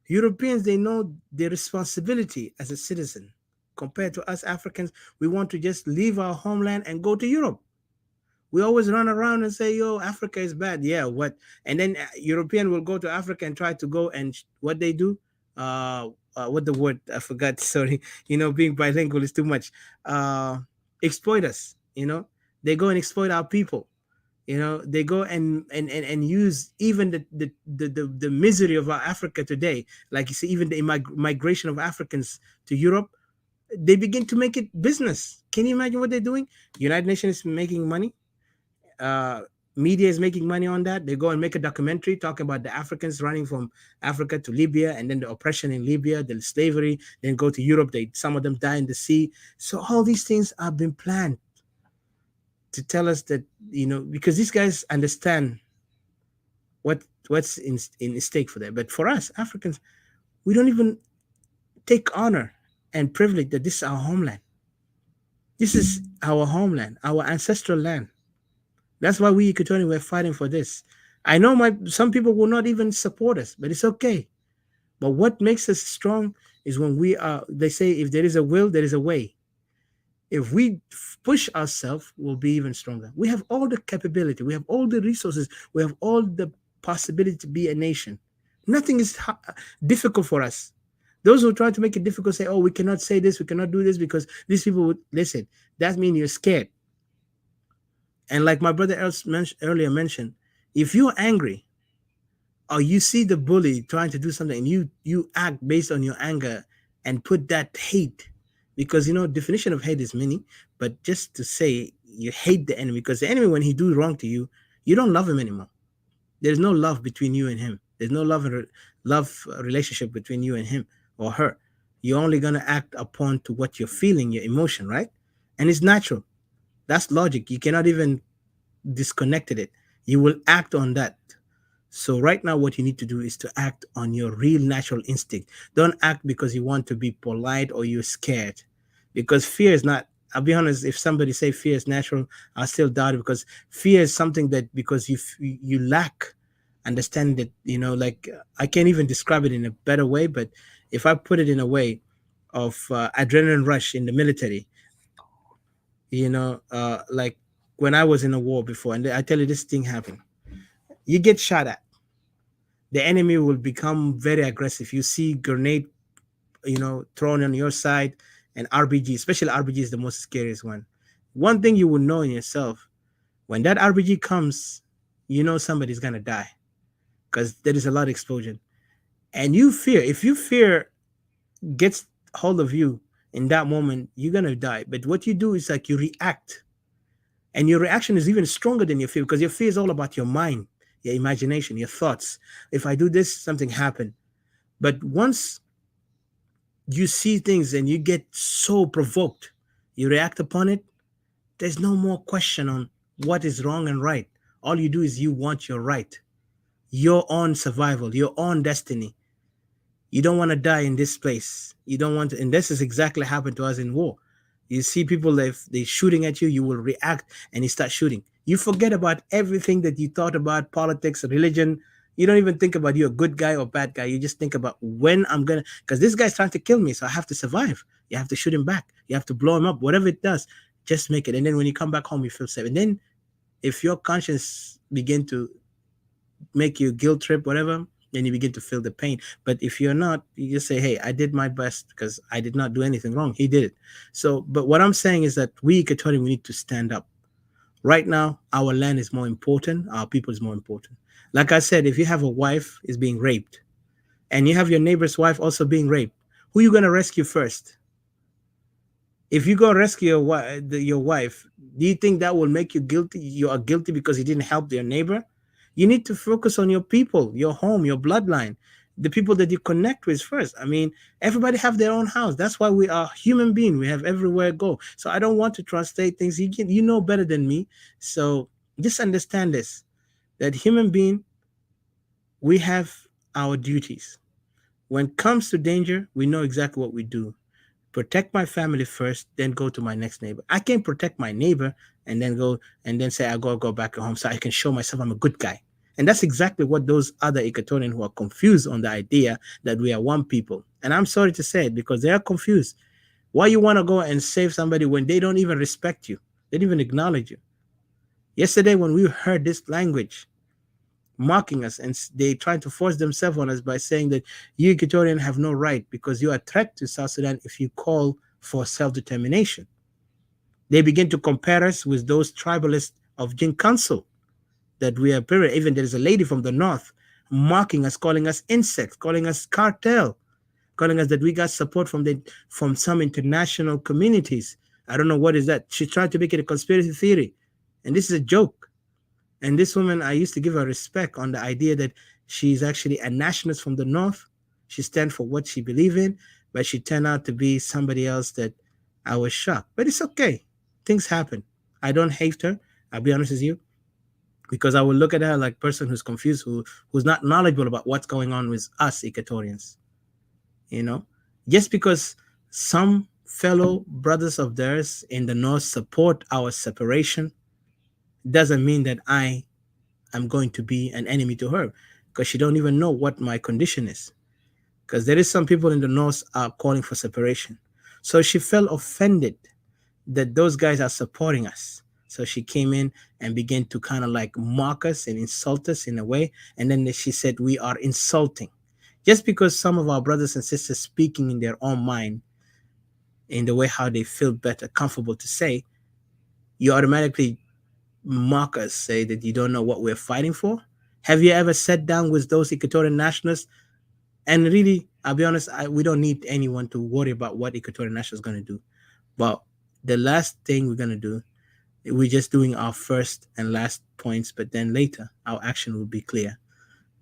Europeans, they know their responsibility as a citizen. Compared to us Africans, we want to just leave our homeland and go to Europe. We always run around and say, "Yo, Africa is bad." Yeah, what? And then European will go to Africa and try to go and what they do? What the word? I forgot. Sorry. Being bilingual is too much. Exploit us. They go and exploit our people. They go and use even the misery of our Africa today. Like you see, even the migration of Africans to Europe, they begin to make it business. Can you imagine what they're doing? United Nations is making money. uh, Media is making money on that. They go and make a documentary talking about the Africans running from Africa to Libya, and then the oppression in Libya, the slavery. Then go to Europe. Some of them die in the sea. So all these things have been planned to tell us that because these guys understand what's in stake for them. But for us Africans, we don't even take honor and privilege that this is our homeland. This is our homeland, our ancestral land. That's why we Equatorians were fighting for this. I know some people will not even support us, but it's okay. But what makes us strong is when they say if there is a will, there is a way. If we push ourselves, we'll be even stronger. We have all the capability. We have all the resources. We have all the possibility to be a nation. Nothing is difficult for us. Those who try to make it difficult say, "Oh, we cannot say this, we cannot do this because these people would listen." That means you're scared. And like my brother earlier mentioned, if you're angry or you see the bully trying to do something and you act based on your anger and put that hate, because definition of hate is many, but just to say you hate the enemy, because the enemy, when he do wrong to you, you don't love him anymore. There's no love between you and him. There's no love relationship between you and him or her. You're only going to act upon to what you're feeling, your emotion, right? And it's natural. That's logic. You cannot even disconnect it. You will act on that. So right now, what you need to do is to act on your real natural instinct. Don't act because you want to be polite or you're scared. Because fear is not, I'll be honest, if somebody say fear is natural, I still doubt it, because fear is something that because you lack understanding that, like I can't even describe it in a better way, but if I put it in a way of adrenaline rush in the military, like when I was in a war before, and I tell you this thing happened. You get shot at, the enemy will become very aggressive. You see grenade, thrown on your side, and RPG, especially RPG is the most scariest one. One thing you will know in yourself, when that RPG comes, somebody's gonna die, because there is a lot of explosion. And if you fear gets hold of you in that moment, you're gonna die. But what you do is like you react. And your reaction is even stronger than your fear, because your fear is all about your mind, your imagination, your thoughts. If I do this, something happened. But once you see things and you get so provoked, you react upon it, there's no more question on what is wrong and right. All you do is you want your right, your own survival, your own destiny. You don't want to die in this place. You don't want to, and this is exactly happened to us in war. You see people, if they're shooting at you, you will react and you start shooting. You forget about everything that you thought about, politics, religion. You don't even think about you're a good guy or bad guy. You just think about when I'm going to, because this guy's trying to kill me, so I have to survive. You have to shoot him back. You have to blow him up, whatever it does, just make it. And then when you come back home, you feel safe. And then if your conscience begin to make you guilt trip, whatever, then you begin to feel the pain. But if you're not, you just say, "Hey, I did my best because I did not do anything wrong. He did it." So, but what I'm saying is that we Equatorians, we need to stand up. Right now, our land is more important. Our people is more important. Like I said, if you have a wife is being raped and you have your neighbor's wife also being raped, who are you going to rescue first? If you go rescue your wife, do you think that will make you guilty? You are guilty because you didn't help your neighbor? You need to focus on your people, your home, your bloodline, the people that you connect with first. I mean, everybody have their own house. That's why we are human being. We have everywhere go. So I don't want to translate things. You know better than me. So just understand this, that human being, we have our duties. When it comes to danger, we know exactly what we do. Protect my family first, then go to my next neighbor. I can't protect my neighbor and then go and then say I go back home so I can show myself I'm a good guy. And that's exactly what those other Equatorians who are confused on the idea that we are one people. And I'm sorry to say it because they are confused. Why you want to go and save somebody when they don't even respect you? They don't even acknowledge you. Yesterday when we heard this language mocking us and they try to force themselves on us by saying that you Equatorian have no right because you are a threat to South Sudan if you call for self-determination. They begin to compare us with those tribalists of Jin Council that we are period. Even there is a lady from the north mocking us, calling us insects, calling us cartel, calling us that we got support from some international communities. I don't know what is that. She tried to make it a conspiracy theory. And this is a joke. And this woman, I used to give her respect on the idea that she's actually a nationalist from the north. She stands for what she believes in, but she turned out to be somebody else that I was shocked. But it's okay. Things happen. I don't hate her. I'll be honest with you, because I will look at her like a person who's confused, who's not knowledgeable about what's going on with us Equatorians. You know, just because some fellow brothers of theirs in the north support our separation doesn't mean that I'm going to be an enemy to her, because she don't even know what my condition is. Because there is some people in the north are calling for separation. So she felt offended that those guys are supporting us. So she came in and began to kind of like mock us and insult us in a way. And then she said we are insulting. Just because some of our brothers and sisters speaking in their own mind, in the way how they feel better, comfortable to say, you automatically mock us, say that you don't know what we're fighting for. Have you ever sat down with those Equatorian nationalists? And really, I'll be honest, we don't need anyone to worry about what Equatorian nationalists are going to do. But the last thing we're going to do, we're just doing our first and last points, but then later our action will be clear.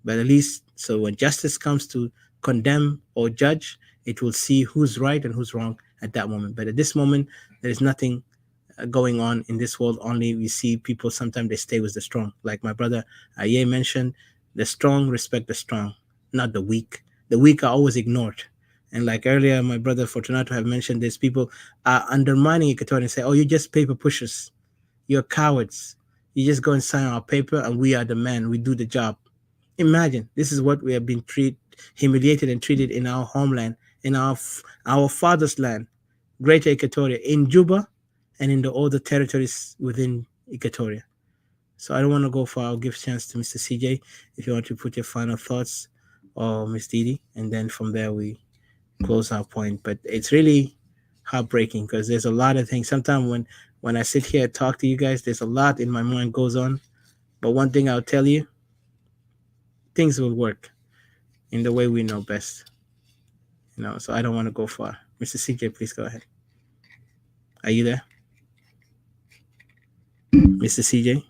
But at least, so when justice comes to condemn or judge, it will see who's right and who's wrong at that moment. But at this moment, there is nothing going on in this world. Only we see people, sometimes they stay with the strong. Like my brother Aye mentioned, the strong respect the strong, not the weak. The weak are always ignored. And like earlier, my brother Fortunato have mentioned, there's people are undermining Equatorial and say, oh, you're just paper pushers. You're cowards. You just go and sign our paper and we are the men. We do the job. Imagine, this is what we have been humiliated and treated in our homeland, in our father's land, Greater Equatoria, in Juba, and in the other territories within Equatoria. So I don't want to go far. I'll give a chance to Mr. CJ if you want to put your final thoughts, or Ms. Didi, and then from there we close our point. But it's really heartbreaking because there's a lot of things. Sometimes when I sit here and talk to you guys, there's a lot in my mind goes on. But one thing I'll tell you, things will work in the way we know best. So I don't want to go far. Mr. CJ, please go ahead. Are you there? Mr. CJ?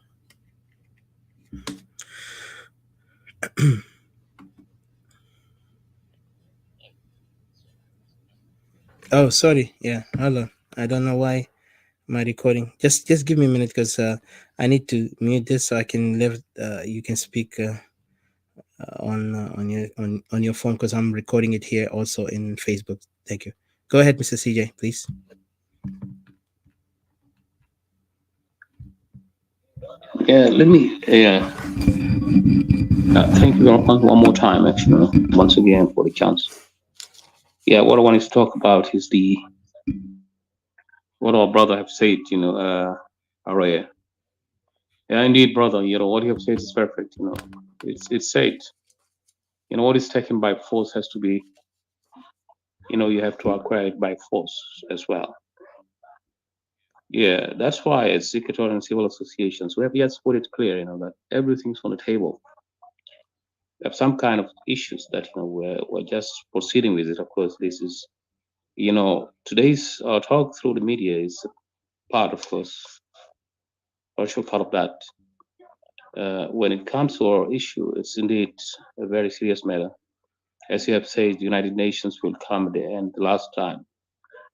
Oh, sorry. Yeah, hello. I don't know why my recording. Just give me a minute because I need to mute this so I can live. You can speak on your phone because I'm recording it here also in Facebook. Thank you. Go ahead, Mr. CJ, please. Yeah, let me. Thank you one more time, actually, once again for the chance. Yeah, what I wanted to talk about is what our brother have said. Araya. Yeah, indeed, brother. What you have said is perfect. It's said. What is taken by force has to be. You have to acquire it by force as well. Yeah, that's why as Equatorian civil associations, we have yet put it clear, that everything's on the table. We have some kind of issues that we're just proceeding with it. Of course, this is today's talk through the media is part, of course, partial part of that. when it comes to our issue, it's indeed a very serious matter. As you have said, the United Nations will come at the end, the last time,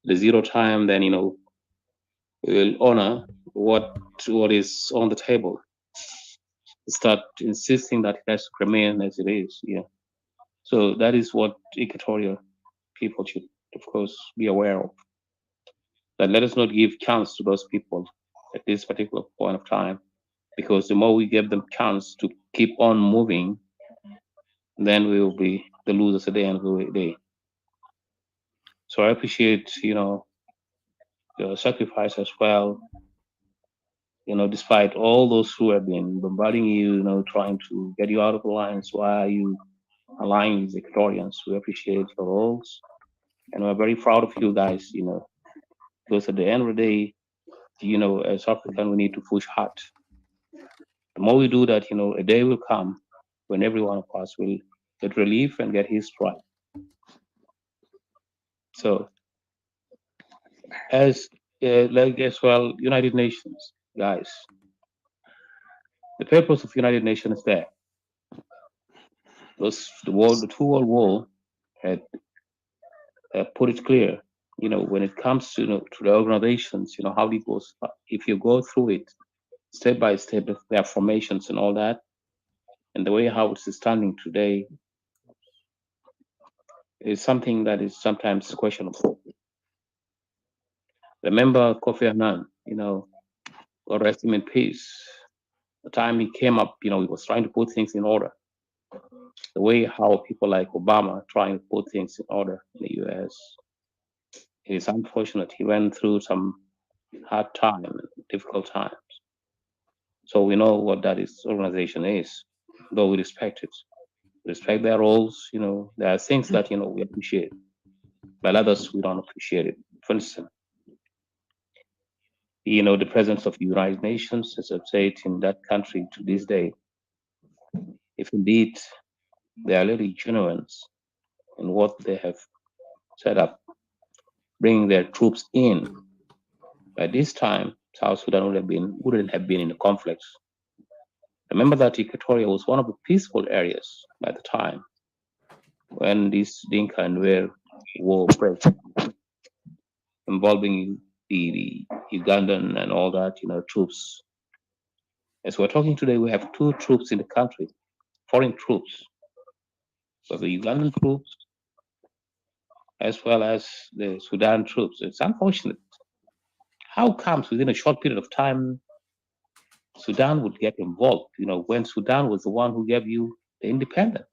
the zero time. Then we will honor what is on the table. Start insisting that it has to remain as it is. Yeah. So that is what Equatoria people should, of course, be aware of. That let us not give chance to those people at this particular point of time, because the more we give them chance to keep on moving, then we will be the losers at the end of the day. So I appreciate, your sacrifice as well. Despite all those who have been bombarding you, trying to get you out of the lines, why are you aligning with the Equatorians? We appreciate your roles, and we're very proud of you guys. Because at the end of the day, as African, we need to push hard. The more we do that, a day will come when every one of us will get relief and get his right. So, as well, United Nations, guys, the purpose of United Nations is there. The two world war had put it clear. When it comes to to the organizations, how it goes. If you go through it step by step, their formations and all that, and the way how it's standing today is something that is sometimes questionable. Remember Kofi Annan, God rest him in peace. The time he came up, he was trying to put things in order. The way how people like Obama are trying to put things in order in the US. It is unfortunate. He went through some hard time, difficult times. So we know what that organization is, though we respect it. Respect their roles, there are things that, we appreciate, but others we don't appreciate it. For instance, the presence of the United Nations, as I've said, in that country to this day, if indeed they are really genuine in what they have set up, bringing their troops in, by this time, South Sudan wouldn't have been in the conflicts. Remember that Equatoria was one of the peaceful areas by the time when this Dinka and Nuer war broke, involving the Ugandan and all that, troops. As we're talking today, we have two troops in the country, foreign troops. So the Ugandan troops as well as the Sudan troops. It's unfortunate. How comes within a short period of time Sudan would get involved, when Sudan was the one who gave you the independence,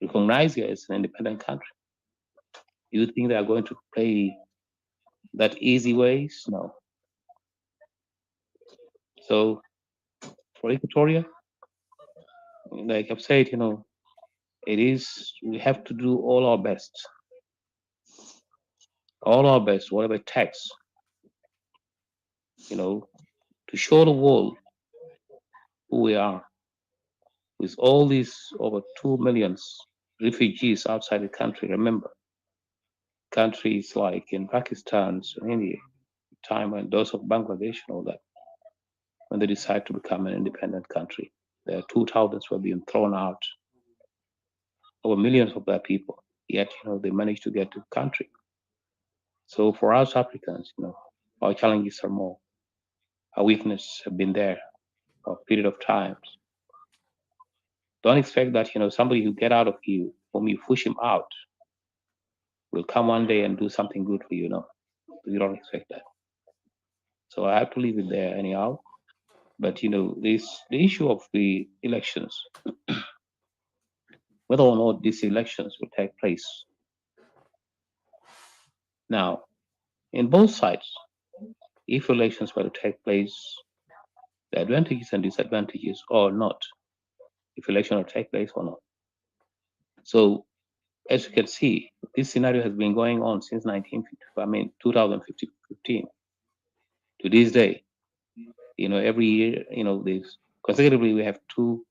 recognized you as an independent country? Do you think they are going to play that easy ways? No. So for Equatoria, like I've said, we have to do all our best, whatever it takes, to show the world who we are. With all these over 2 million refugees outside the country, remember, countries like in Pakistan, India, time when those of Bangladesh and all that, when they decide to become an independent country, there are 2,000 were being thrown out, over millions of their people, yet they managed to get to the country. So for us Africans, our challenges are more. Our weaknesses have been there for a period of times. Don't expect that somebody who get out of you, whom you push him out, will come one day and do something good for you. No, you don't expect that. So I have to leave it there anyhow. But the issue of the elections, whether or not these elections will take place. Now, in both sides, if elections were to take place, the advantages and disadvantages or not, if election will take place or not. So as you can see, this scenario has been going on since 2015 to this day. Every year, this consecutively we have two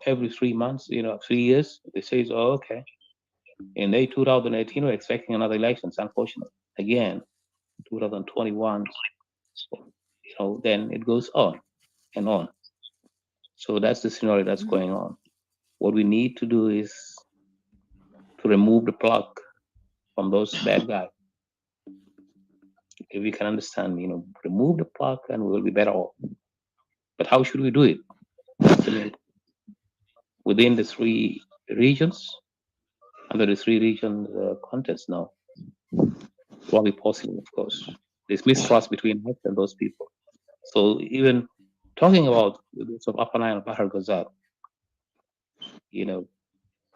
every 3 months, 3 years. They say, oh, okay. In 2018, we're expecting another elections. Unfortunately, again, 2021. Then it goes on and on. So that's the scenario that's going on. What we need to do is to remove the plug from those bad guys. If we can understand, remove the plug and we will be better off. But how should we do it? Within the three regions, under the three region context now, probably possible, of course. There's mistrust between us and those people. So even talking about the sort of Upper Nile and Bahar Ghazal,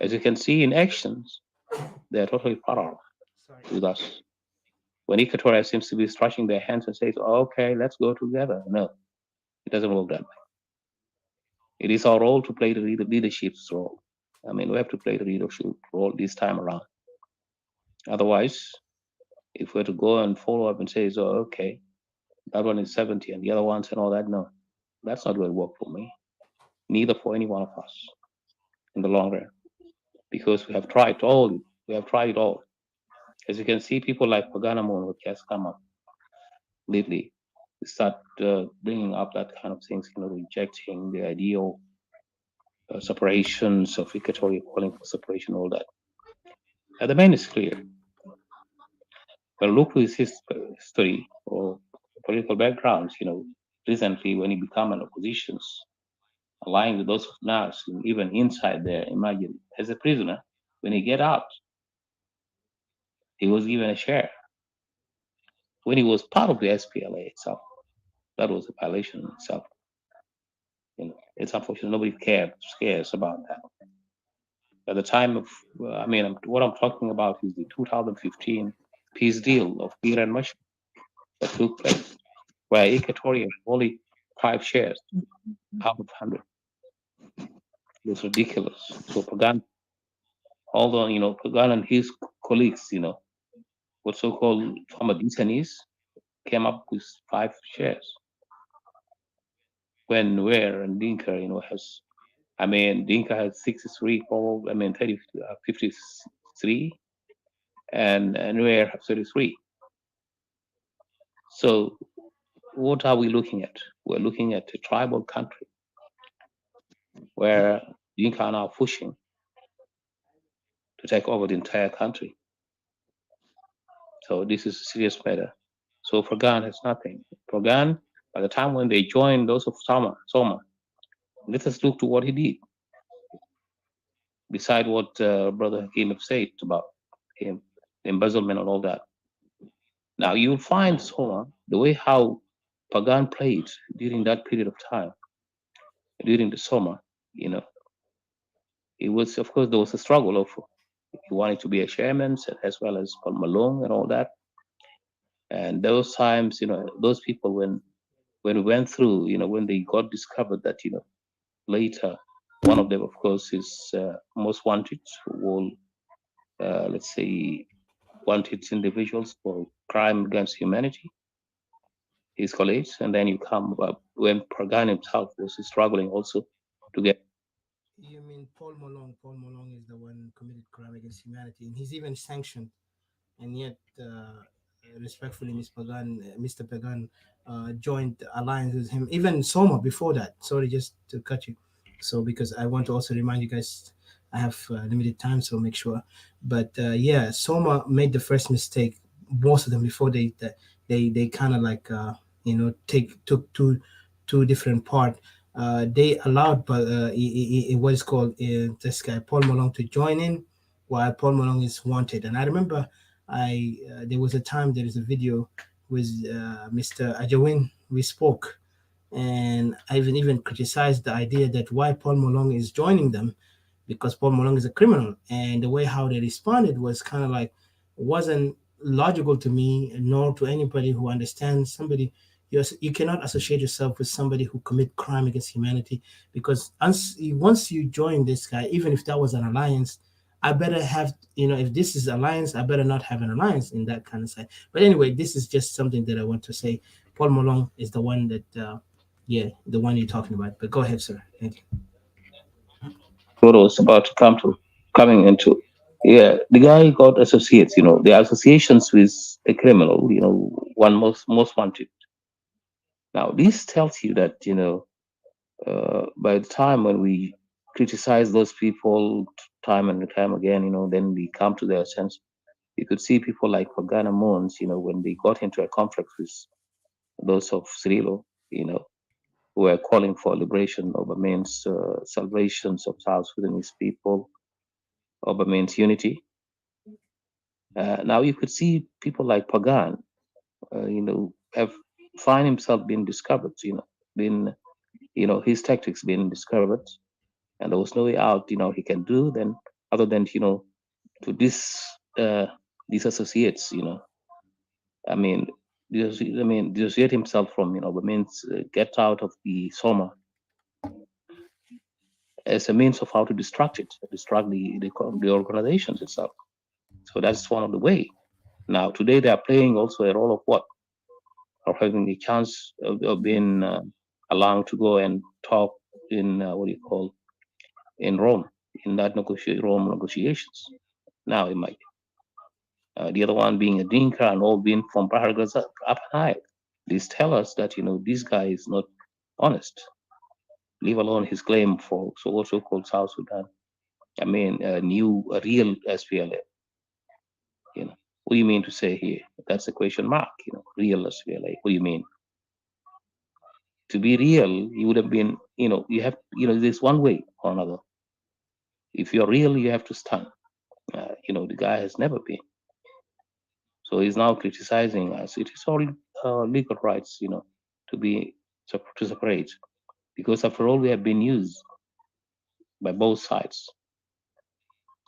as you can see in actions, they're totally parallel with us. When Equatoria seems to be stretching their hands and says, okay, let's go together. No, it doesn't work that way. It is our role to play the leadership's role. I mean, we have to play the leadership role this time around. Otherwise, if we're to go and follow up and say, okay, that one is 70 and the other ones and all that, no, that's not going to work for me. Neither for any one of us in the long run, because we have tried it all. As you can see, people like Paganamon, which has come up lately, start bringing up that kind of things, rejecting the idea of separations of Equatoria, calling for separation, all that. The man is clear. But look at his history or political backgrounds, recently when he became an opposition, aligning with those of NAS, even inside there, imagine, as a prisoner, when he get out, he was given a share. When he was part of the SPLA itself, that was a violation in itself. It's unfortunate nobody cares about that. At the time of, what I'm talking about is the 2015 peace deal of Kir and Mashar that took place, where Equatoria only 5 shares out of 100. It was ridiculous. So Pagan, although Pagan and his colleagues, what so-called former Dinkanese, came up with 5 shares. And Dinka, has, Dinka has 63, 53, and Nuer have 33. So what are we looking at? We're looking at a tribal country where Dinka are now pushing to take over the entire country. So this is a serious matter. So Fagan has nothing. Fagan, by the time when they joined those of Soma, let us look to what he did. Beside what Brother Hakim have said about him, the embezzlement and all that. Now you'll find Soma, the way how Pagan played during that period of time, during the summer, it was, of course, there was a struggle of he wanted to be a chairman as well as Paul Malone and all that. And those times, those people when we went through, when they got discovered that, later, one of them, of course, is most wanted, all, let's say, wanted individuals for crime against humanity, his colleagues, and then you come up when Pagan himself was struggling also to get. You mean Paul Malone? Paul Malone is the one who committed crime against humanity, and he's even sanctioned, and yet, respectfully, Mr. Pagan joined alliance with him. Even Soma before that. Sorry, just to cut you. So because I want to also remind you guys, I have limited time, so make sure. But yeah, Soma made the first mistake. Most of them before they kind of like took two different part. They allowed what is called this guy Paul Malone to join in, while Paul Malone is wanted. And I remember there was a time, there is a video with Mr. Ajawin. We spoke, and I even criticized the idea that why Paul Malone is joining them, because Paul Malone is a criminal, and the way how they responded was kind of like wasn't logical to me, nor to anybody who understands somebody. You cannot associate yourself with somebody who commit crime against humanity, because once you join this guy, even if that was an alliance, I better have, if this is alliance, I better not have an alliance in that kind of side. But anyway, this is just something that I want to say. Paul Malone is the one that, the one you're talking about. But go ahead, sir. Thank you. What was about to coming into. Yeah, the guy got associates, the associations with a criminal, one most wanted. Now, this tells you that, By the time when we criticize those people time and time again, then we come to their sense. You could see people like Pagana Mons, when they got into a conflict with those of Cirilo, who were calling for liberation of means salvations of South Sudanese people, of means unity. Now you could see people like Pagan, have find himself being discovered, been, his tactics being discovered, and there was no way out, he can do then other than, to disassociates, dissociate himself from, means get out of the Soma as a means of how to distract the organizations itself. So that's one of the way. Now today they are playing also a role of what? Of having a chance of being allowed to go and talk in in Rome, in that Rome negotiations. Now it might the other one being a Dinka and all being from Bahar Gaza up high. These tell us that this guy is not honest, leave alone his claim for also called South Sudan. I mean, a real SPLM. What do you mean to say here? That's a question mark. Real SPLM. What do you mean? To be real, you would have been. You have. There's one way or another. If you're real, you have to stand. The guy has never been. So he's now criticizing us. It is all legal rights, to separate, because after all, we have been used by both sides.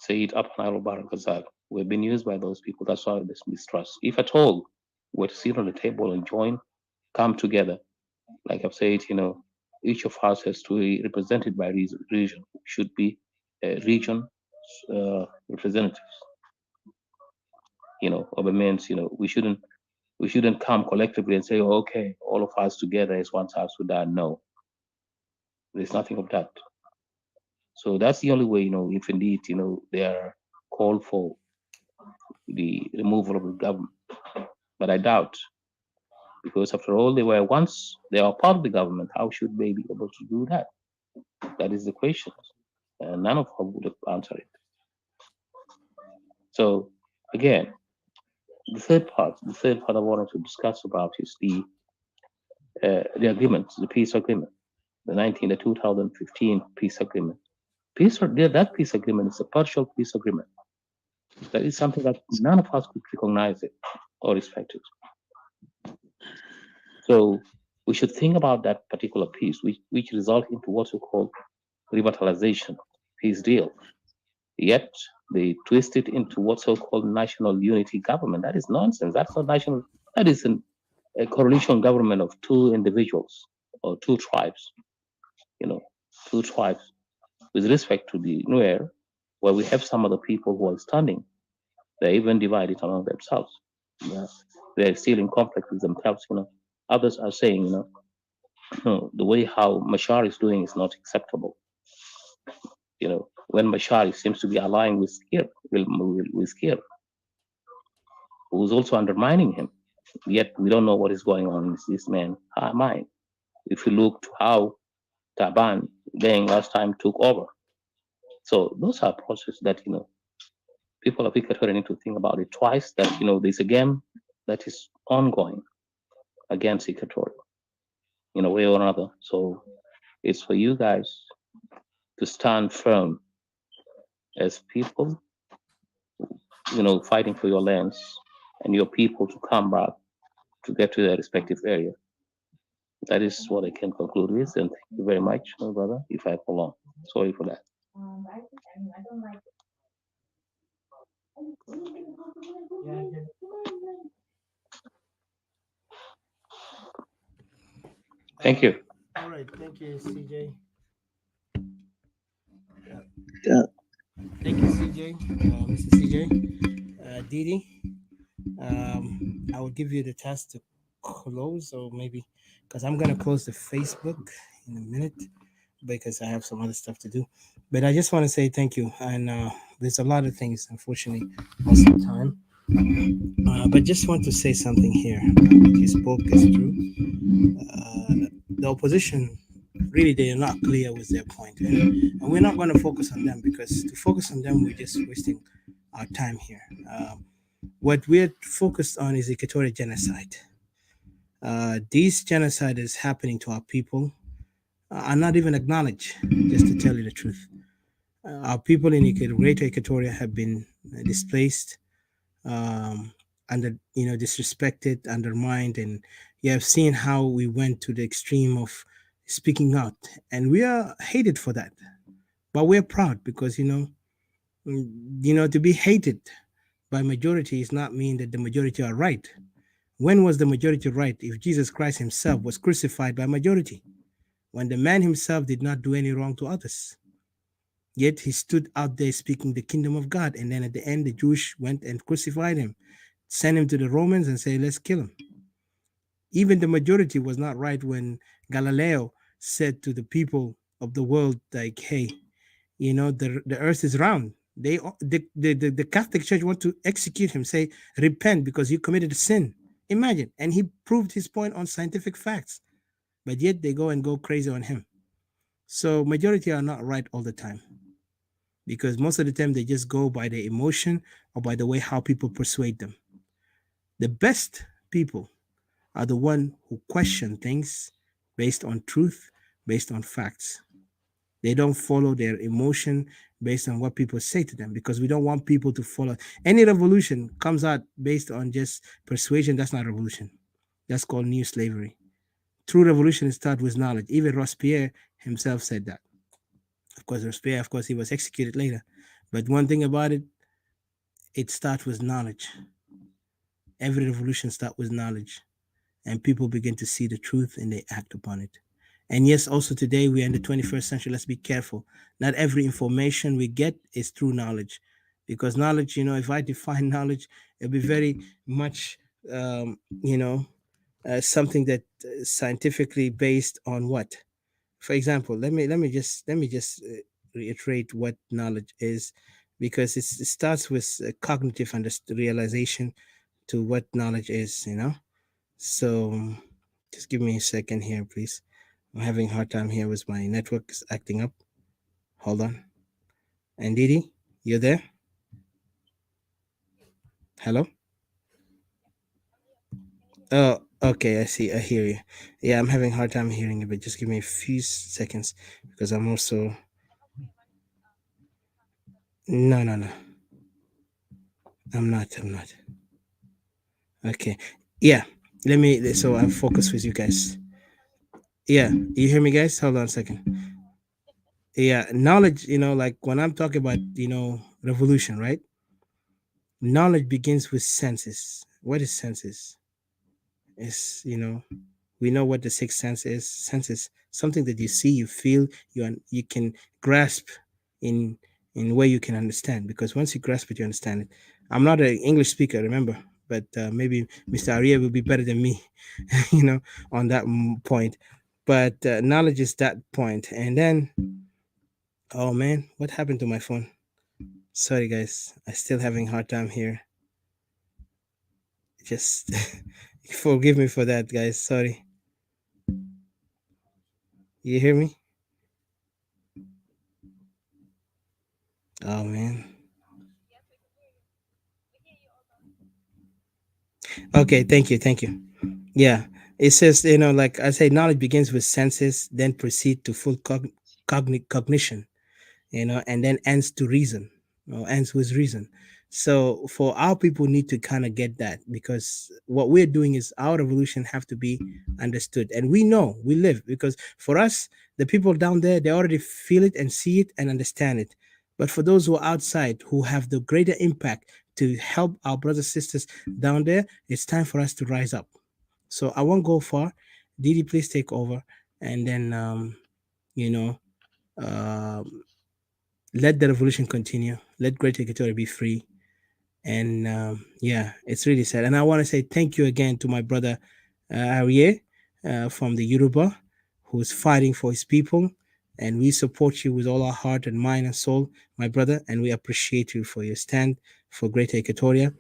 Say it up and Ghazal. We've been used by those people. That's why there's mistrust. If at all we're to sit on the table and join, come together, like I've said, each of us has to be represented by region. Should be region representatives. Of a means, we shouldn't come collectively and say, oh, okay, all of us together is one South Sudan. No, there's nothing of that. So that's the only way, if indeed, they are called for the removal of the government. But I doubt, because after all, they are part of the government. How should they be able to do that? That is the question. And none of them would have answered it. So again, the third part I wanted to discuss about is the agreement, the peace agreement, the 2015 peace agreement. That peace agreement is a partial peace agreement. That is something that none of us could recognize it or respect it. So we should think about that particular piece, which result into what we call revitalization, peace deal. Yet they twist it into what's so-called national unity government. That is nonsense. That's not national. That is a coalition government of two individuals or two tribes. Two tribes. With respect to the Nuer, where we have some of the people who are standing, they're even divided among themselves. They're still in conflict with themselves. Others are saying, the way how Machar is doing is not acceptable. When Machar seems to be allying with Kir, who's also undermining him. Yet we don't know what is going on in this man's mind. If you look to how Taban Deng last time took over. So those are processes that, people of Equatoria need to think about it twice, that, there's a game that is ongoing against Equatoria in a way or another. So it's for you guys to stand firm as people, fighting for your lands and your people to come back to get to their respective area. That is what I can conclude with, and thank you very much, my brother, if I prolong. Sorry for that. Thank you. All right, thank you, CJ. Thank you, CJ, Mr. CJ. Didi, I will give you the task to close, or maybe because I'm gonna close the Facebook in a minute because I have some other stuff to do. But I just want to say thank you, and there's a lot of things, unfortunately, most of the time. But just want to say something here. What you spoke is true. The opposition really they are not clear with their point. And we're not going to focus on them, because to focus on them, we're just wasting our time here. What we're focused on is Equatorial genocide. These genocide is happening to our people are not even acknowledged, just to tell you the truth. Our people in Greater Equatoria have been displaced, um, under, disrespected, undermined, and you have seen how we went to the extreme of speaking out, and we are hated for that. But we're proud because to be hated by majority is not mean that the majority are right. When was the majority right if Jesus Christ himself was crucified by majority? When the man himself did not do any wrong to others. Yet he stood out there speaking the kingdom of God. And then at the end, the Jews went and crucified him, sent him to the Romans and say, let's kill him. Even the majority was not right when Galileo said to the people of the world, like, hey, the earth is round. The Catholic Church want to execute him, say, repent because you committed a sin. Imagine. And he proved his point on scientific facts. But yet they go crazy on him. So majority are not right all the time, because most of the time they just go by the emotion or by the way how people persuade them. The best people are the one who question things based on truth, based on facts. They don't follow their emotion based on what people say to them, because we don't want people to follow. Any revolution comes out based on just persuasion. That's not revolution. That's called new slavery. True revolution starts with knowledge. Even Robespierre himself said that. Of course, Robespierre, of course, he was executed later. But one thing about it, it starts with knowledge. Every revolution starts with knowledge. And people begin to see the truth and they act upon it. And yes, also today we are in the 21st century. Let's be careful. Not every information we get is true knowledge. Because knowledge, if I define knowledge, it'll be very much, something that scientifically based on what. For example, let me just reiterate what knowledge is, because it starts with cognitive realization to what knowledge is. So just give me a second here, please. I'm having a hard time here with my network is acting up. Hold on. And Didi, you there? Hello? Oh, okay, I see. I hear you. Yeah, I'm having a hard time hearing you, but just give me a few seconds, because I'm also. No. I'm not. Okay. Yeah. So I'm focused with you guys. Yeah. You hear me, guys? Hold on a second. Yeah. Knowledge, like when I'm talking about, revolution, right? Knowledge begins with senses. What is senses? It's, we know what the sixth sense is. Sense is something that you see, you feel, you can grasp in where you can understand. Because once you grasp it, you understand it. I'm not an English speaker, remember, but maybe Mr. Aria will be better than me, on that point. But knowledge is that point. And then, oh man, what happened to my phone? Sorry, guys, I still having a hard time here. Just forgive me for that, guys. Sorry. You hear me? Oh man. Okay, thank you. Yeah, it says, like I say, knowledge begins with senses, then proceed to full cognition, and then ends to reason, or ends with reason. So for our people need to kind of get that, because what we're doing is our revolution have to be understood, and we know we live, because for us, the people down there, they already feel it and see it and understand it. But for those who are outside, who have the greater impact to help our brothers sisters down there, it's time for us to rise up. So I won't go far. Didi, please take over, and then you know, let the revolution continue. Let Great Equatoria be free. And yeah, it's really sad. And I want to say thank you again to my brother Arie from the Yoruba, who's fighting for his people. And we support you with all our heart and mind and soul, my brother. And we appreciate you for your stand for Greater Equatoria,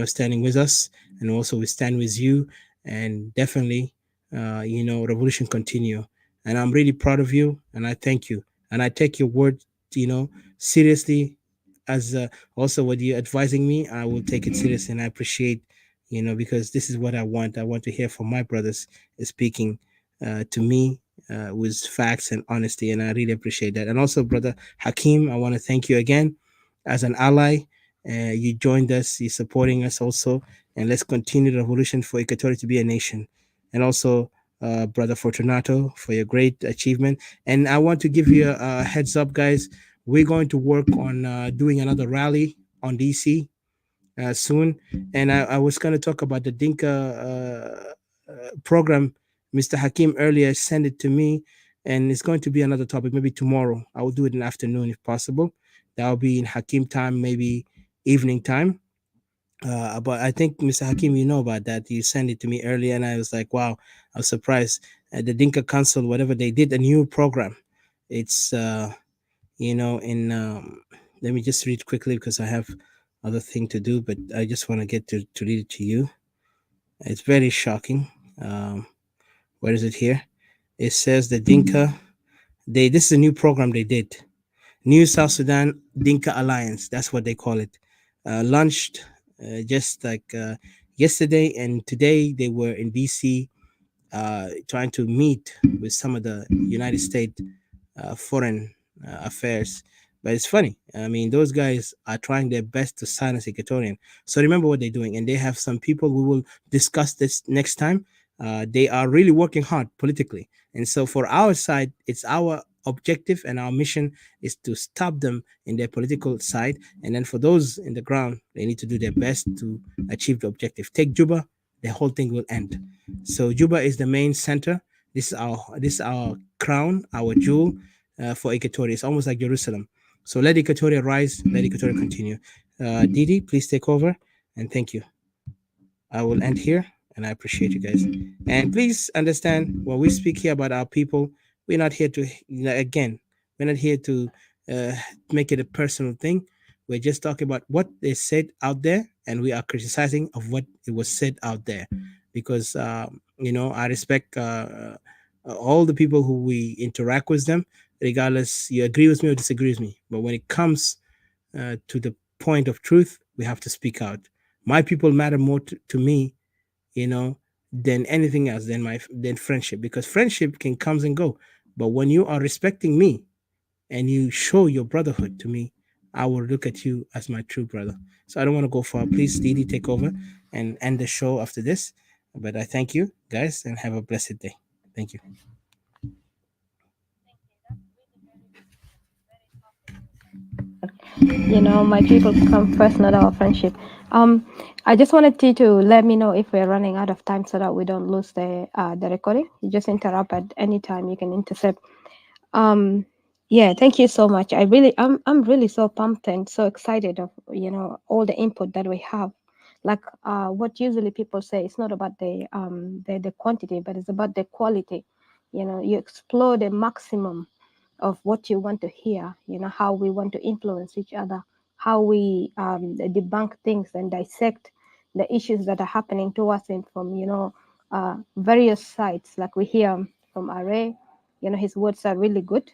standing with us. And also we stand with you. And definitely, revolution continue. and I'm really proud of you, and I thank you, and I take your word, seriously. As also what you're advising me, I will take it seriously, and I appreciate, because this is what I want. I want to hear from my brothers speaking to me with facts and honesty, and I really appreciate that. And also, brother Hakim, I want to thank you again as an ally. You joined us, you're supporting us also, and let's continue the revolution for Equatoria to be a nation. And also, Brother Fortunato, for your great achievement. And I want to give you a heads up, guys. We're going to work on doing another rally on DC soon. And I was going to talk about the Dinka program. Mr. Hakim earlier sent it to me, and it's going to be another topic. Maybe tomorrow. I will do it in the afternoon if possible. That will be in Hakim time, maybe evening time. But I think, Mr. Hakim, you know about that. You sent it to me earlier, and I was like, wow, I was surprised. The Dinka Council, whatever they did, a new program. It's, in, let me just read quickly because I have other thing to do, but I just want to get to read it to you. It's very shocking. Where is it here? It says the Dinka, this is a new program they did. New South Sudan Dinka Alliance, that's what they call it. Launched just like yesterday, and today they were in DC trying to meet with some of the United States foreign affairs. But it's funny. I mean, those guys are trying their best to silence Equatorian. So remember what they're doing. And they have some people, we will discuss this next time. They are really working hard politically. And so for our side, it's our objective and our mission is to stop them in their political side. And then for those in the ground, they need to do their best to achieve the objective. Take Juba, the whole thing will end. So Juba is the main center. This is our crown, our jewel for Equatoria. It's almost like Jerusalem. So let Equatoria rise, let Equatoria continue. Didi, please take over, and thank you. I will end here, and I appreciate you guys. And please understand when we speak here about our people, we're not here to, again, we're not here to uh, make it a personal thing. We're just talking about what they said out there, and we are criticizing of what it was said out there, because I respect all the people who we interact with them, regardless you agree with me or disagree with me. But when it comes to the point of truth, we have to speak out. My people matter more to me, than anything else, than friendship, because friendship can comes and go. But when you are respecting me and you show your brotherhood to me, I will look at you as my true brother. So I don't want to go far. Please, Didi, take over and end the show after this. But I thank you guys and have a blessed day. Thank you. My people come first, not our friendship. I just wanted you to let me know if we're running out of time so that we don't lose the recording. You just interrupt at any time. You can intercept. Yeah, thank you so much. I'm really so pumped and so excited of all the input that we have. Like what usually people say, it's not about the quantity, but it's about the quality. You explore the maximum of what you want to hear, how we want to influence each other, how we debunk things and dissect the issues that are happening to us and from, various sides. Like we hear from Array, his words are really good.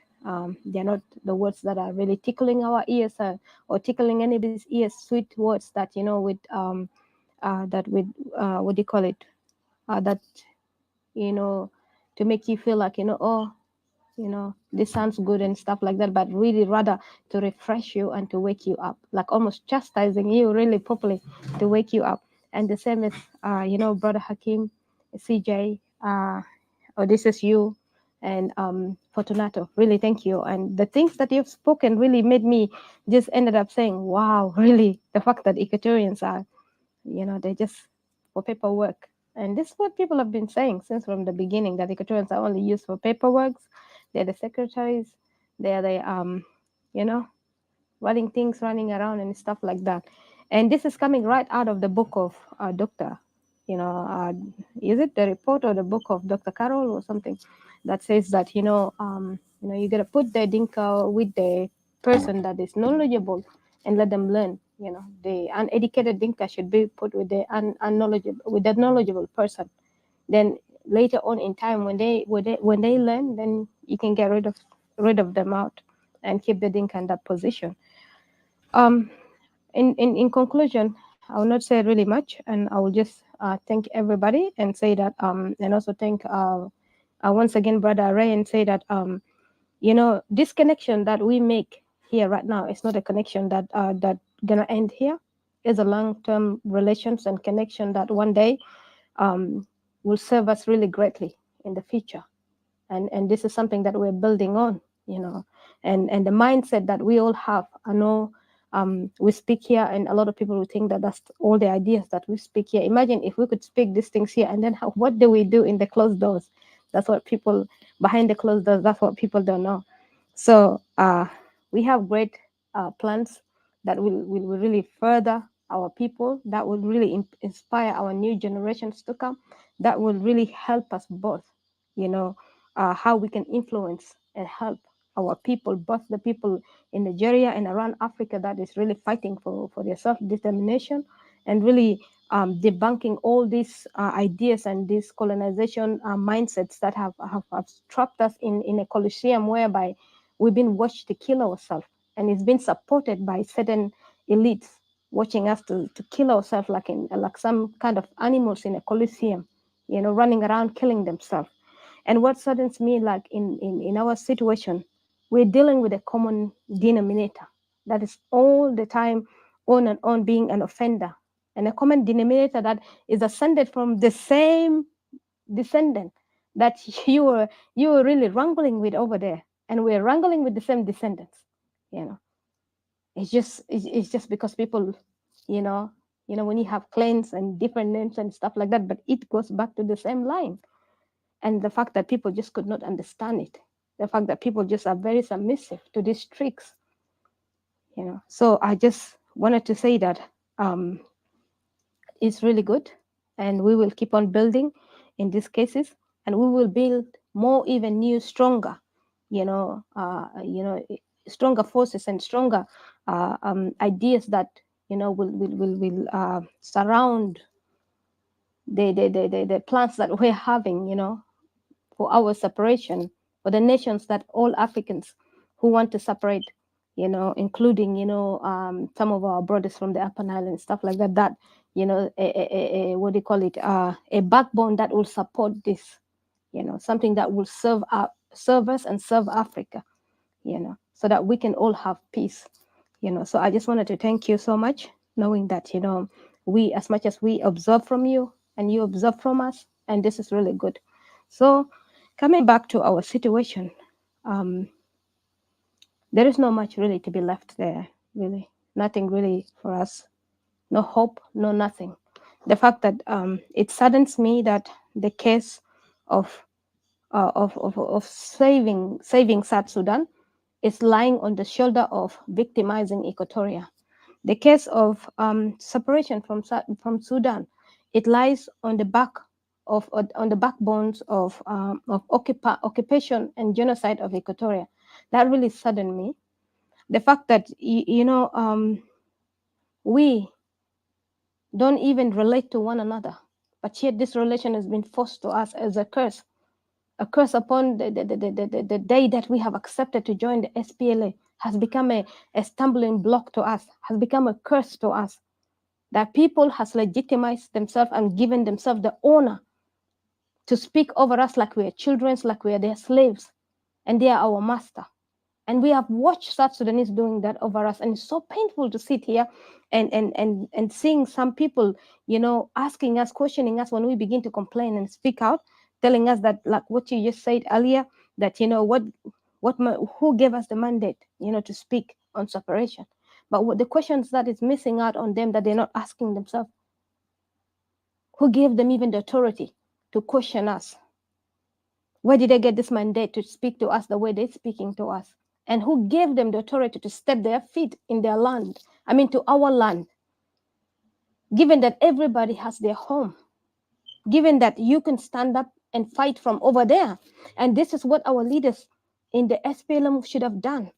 They're not the words that are really tickling our ears or tickling anybody's ears, sweet words that, what do you call it? That, to make you feel like, oh, this sounds good and stuff like that, but really rather to refresh you and to wake you up, like almost chastising you really properly to wake you up. And the same as, Brother Hakim, CJ, this is you, and Fortunato, really thank you. And the things that you've spoken really made me just ended up saying, wow, really, the fact that Equatorians are, they're just for paperwork. And this is what people have been saying since from the beginning, that Equatorians are only used for paperwork. They're the secretaries. They're the, running around and stuff like that. And this is coming right out of the book of Dr. Is it the report or the book of Dr. Carol or something that says that, you got to put the Dinka with the person that is knowledgeable and let them learn. The uneducated Dinka should be put with the unknowledgeable, with the knowledgeable person. Then later on in time when they learn, then you can get rid of them out and keep the Dinka in that position. In conclusion, I will not say really much, and I will just thank everybody and say that and also thank once again Brother Ray, and say that this connection that we make here right now is not a connection that gonna end here. It's a long-term relations and connection that one day will serve us really greatly in the future. And this is something that we're building on, and the mindset that we all have. I know we speak here, and a lot of people will think that that's all the ideas that we speak here. Imagine if we could speak these things here, and then what do we do in the closed doors? That's what people behind the closed doors, that's what people don't know. So we have great plans that will really further our people, that will really inspire our new generations to come, that will really help us both, how we can influence and help our people, both the people in Nigeria and around Africa that is really fighting for their self-determination, and really debunking all these ideas and these colonization mindsets that have trapped us in a coliseum whereby we've been watched to kill ourselves, and it's been supported by certain elites watching us to kill ourselves like some kind of animals in a coliseum, running around killing themselves. And what saddens me, like in our situation, we're dealing with a common denominator that is all the time on and on being an offender, and a common denominator that is ascended from the same descendant that you were really wrangling with over there, and we're wrangling with the same descendants. It's just because people, when you have clans and different names and stuff like that, but it goes back to the same line. And the fact that people just could not understand it, the fact that people just are very submissive to these tricks, So I just wanted to say that it's really good, and we will keep on building in these cases, and we will build more, even new, stronger, stronger forces and stronger ideas that will surround the plans that we're having, for our separation, for the nations that all Africans who want to separate, including, some of our brothers from the Upper Nile and stuff like that, what do you call it, a backbone that will support this, something that will serve us and serve Africa, so that we can all have peace, So I just wanted to thank you so much, knowing that, we, as much as we observe from you and you observe from us, and this is really good. So coming back to our situation, there is not much really to be left there, really. Nothing really for us. No hope, no nothing. The fact that it saddens me that the case of saving South Sudan is lying on the shoulder of victimizing Equatoria. The case of separation from Sudan, it lies on the backbones of occupation and genocide of Equatoria. That really saddened me. The fact that we don't even relate to one another, but yet this relation has been forced to us as a curse upon the day that we have accepted to join the SPLA, has become a stumbling block to us, has become a curse to us, that people has legitimized themselves and given themselves the honor to speak over us like we are children, like we are their slaves, and they are our master. And we have watched South Sudanese doing that over us, and it's so painful to sit here and seeing some people, asking us, questioning us when we begin to complain and speak out, telling us that, like what you just said earlier, that who gave us the mandate, to speak on separation. But what the questions that is missing out on them, that they're not asking themselves, who gave them even the authority to question us? Where did they get this mandate to speak to us the way they're speaking to us? And who gave them the authority to step their feet in their land? I mean, to our land. Given that everybody has their home. Given that you can stand up and fight from over there. And this is what our leaders in the SPLM should have done.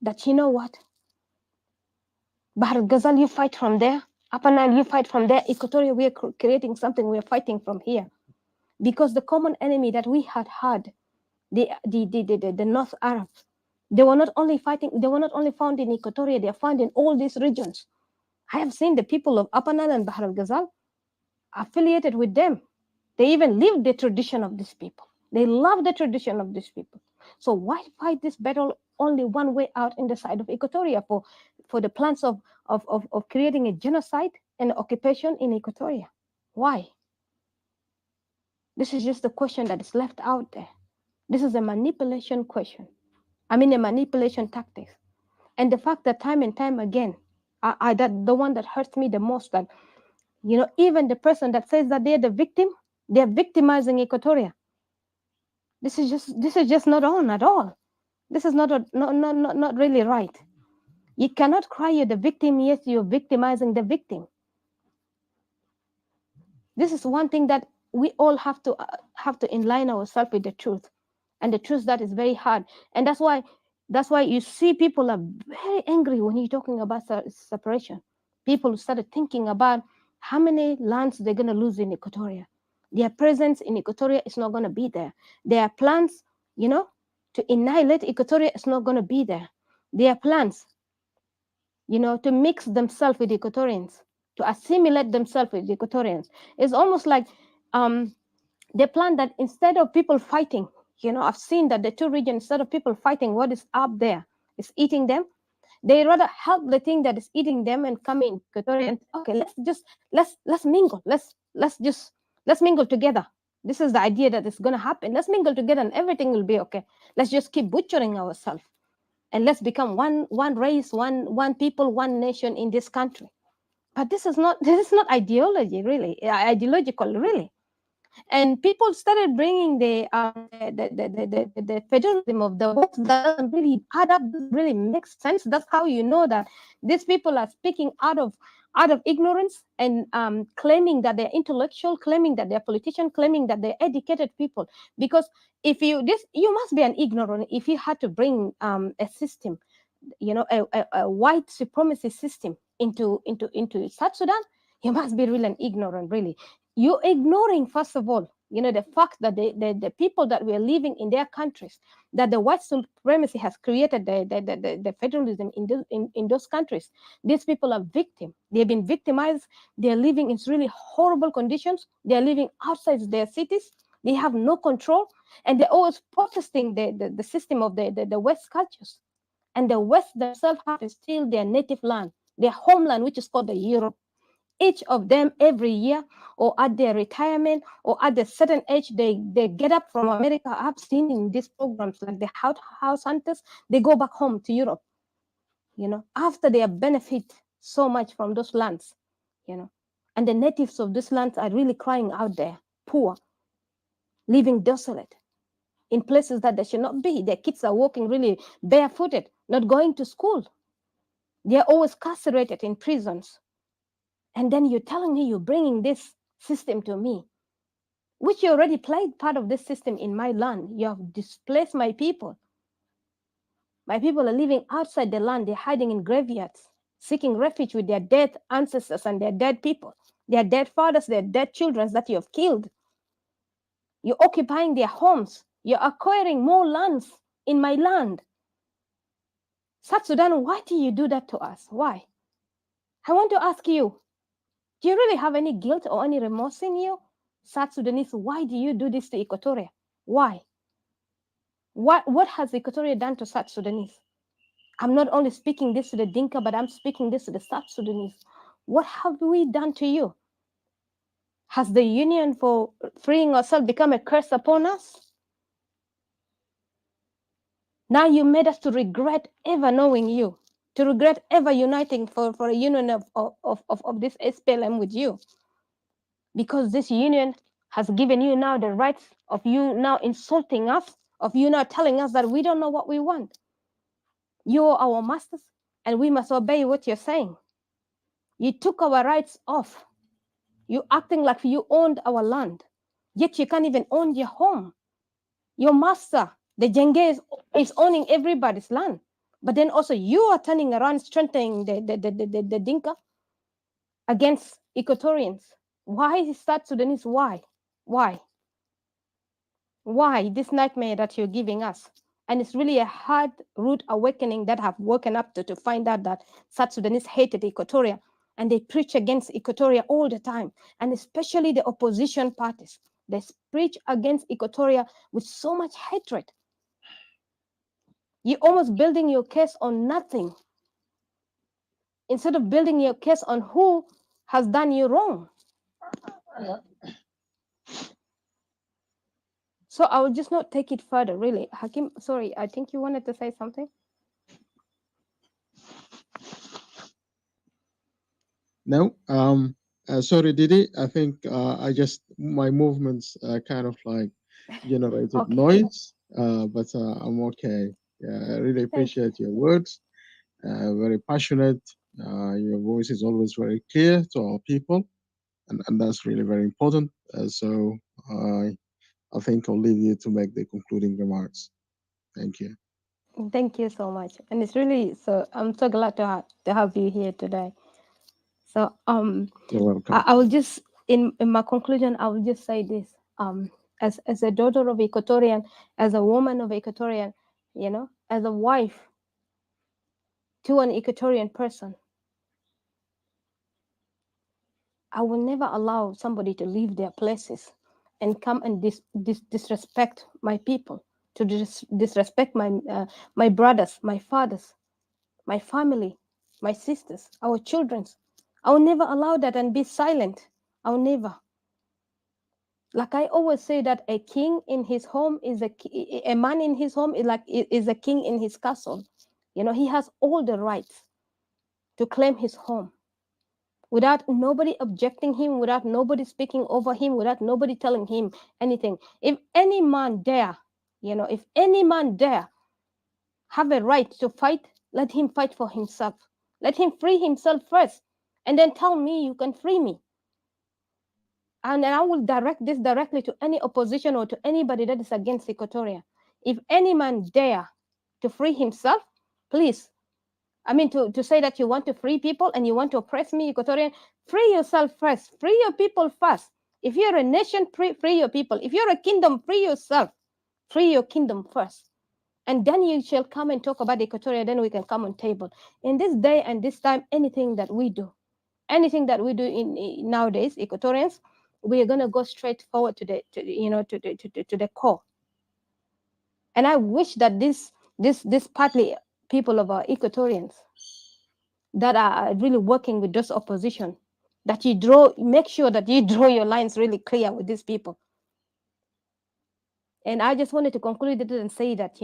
That, you know what? Bahar Ghazal, you fight from there. Upper Nile, you fight from there. Equatoria, we are creating something. We are fighting from here. because the common enemy that we had, the North Arabs, they were not only fighting, they were not only found in Equatoria, they are found in all these regions. I have seen the people of Upper Nile and Bahr al-Ghazal affiliated with them. They even live the tradition of these people. They love the tradition of these people. So why fight this battle only one way out in the side of Equatoria for the plans of creating a genocide and occupation in Equatoria? Why? This is just the question that is left out there. This is a manipulation question. I mean, a manipulation tactic. And the fact that time and time again, that the one that hurts me the most, that, you know, even the person that says that they're the victim, they're victimizing Equatoria. This is just not on at all. This is not really right. You cannot cry you're the victim, yet you're victimizing the victim. This is one thing that we all have to align ourselves with the truth, and the truth that is very hard. And that's why you see people are very angry when you're talking about separation. People started thinking about how many lands they're going to lose in Equatoria. Their presence in Equatoria is not going to be there. Their plans, you know, to annihilate Equatoria is not going to be there. Their plans, you know, to mix themselves with Equatorians, to assimilate themselves with Equatorians. It's almost like they plan that instead of people fighting, you know, I've seen that the two regions, instead of people fighting what is up there is eating them, they rather help the thing that is eating them and come in Equatoria and, okay, let's mingle. Let's mingle together. This is the idea that is going to happen. Let's mingle together and everything will be okay. Let's just keep butchering ourselves. And let's become one race, one people, one nation in this country. But this is not ideology, really, ideological, really. And people started bringing the federalism of the West that doesn't really add up, doesn't really make sense. That's how you know that these people are speaking out of ignorance and claiming that they're intellectual, claiming that they're politicians, claiming that they're educated people. Because if you must be an ignorant if you had to bring a system, you know, a white supremacy system into South Sudan. You must be really an ignorant, really. You're ignoring, first of all, you know, the fact that the people that we are living in their countries, that the white supremacy has created the federalism in those countries. These people are victims. They've been victimized. They're living in really horrible conditions. They're living outside their cities. They have no control, and they're always protesting the system of the West cultures. And the West themselves have to steal their native land, their homeland, which is called the Europe. Each of them every year, or at their retirement, or at a certain age, they get up from America. I've seen in these programs like the house hunters, they go back home to Europe, you know, after they have benefit so much from those lands, you know. And the natives of these lands are really crying out there, poor, living desolate, in places that they should not be. Their kids are walking really barefooted, not going to school. They're always carcerated in prisons. And then you're telling me you're bringing this system to me, which you already played part of this system in my land. You have displaced my people. My people are living outside the land. They're hiding in graveyards, seeking refuge with their dead ancestors and their dead people, their dead fathers, their dead children that you have killed. You're occupying their homes. You're acquiring more lands in my land. South Sudan, why do you do that to us? Why? I want to ask you, do you really have any guilt or any remorse in you? South Sudanese, why do you do this to Equatoria? Why? What has Equatoria done to South Sudanese? I'm not only speaking this to the Dinka, but I'm speaking this to the South Sudanese. What have we done to you? Has the union for freeing ourselves become a curse upon us? Now you made us to regret ever knowing you, to regret ever uniting for a union of this SPLM with you. Because this union has given you now the rights of you now insulting us, of you now telling us that we don't know what we want. You're our masters, and we must obey what you're saying. You took our rights off. You're acting like you owned our land, yet you can't even own your home. Your master, the Jenge, is owning everybody's land. But then also you are turning around, strengthening the Dinka against Equatorians. Why is South Sudanese? Why? Why? Why this nightmare that you're giving us? And it's really a hard root awakening that have woken up to find out that South Sudanese hated Equatoria, and they preach against Equatoria all the time, and especially the opposition parties. They preach against Equatoria with so much hatred. You're almost building your case on nothing instead of building your case on who has done you wrong. So I will just not take it further, really. Hakim, sorry, I think you wanted to say something. No, sorry, Didi. I think my movements kind of like generated Okay. noise, but I'm okay. Yeah, I really appreciate your words. Very passionate. Your voice is always very clear to our people, and that's really very important. So I think I'll leave you to make the concluding remarks. Thank you. Thank you so much, and it's really so. I'm so glad to have you here today. So You're welcome. I will just in my conclusion, I will just say this. As a daughter of Equatorian, as a woman of Equatorian, as a wife to an Equatorian person, I will never allow somebody to leave their places and come and disrespect my people, to disrespect my brothers, my fathers, my family, my sisters, our children. I will never allow that and be silent. I will never. Like I always say that a king in his home is a man in his home is a king in his castle. He has all the rights to claim his home without nobody objecting him, without nobody speaking over him, without nobody telling him anything. If any man dare, if any man dare have a right to fight, let him fight for himself. Let him free himself first, and then tell me you can free me. And I will direct this directly to any opposition or to anybody that is against Equatoria. If any man dare to free himself, please, to say that you want to free people and you want to oppress me, Equatorian, free yourself first. Free your people first. If you're a nation, free your people. If you're a kingdom, free yourself. Free your kingdom first. And then you shall come and talk about Equatoria, then we can come on table. In this day and this time, anything that we do in nowadays, Equatorians, we are going to go straight forward to the core. And I wish that this partly people of our Equatorians that are really working with this opposition, that make sure that you draw your lines really clear with these people. And I just wanted to conclude it and say that,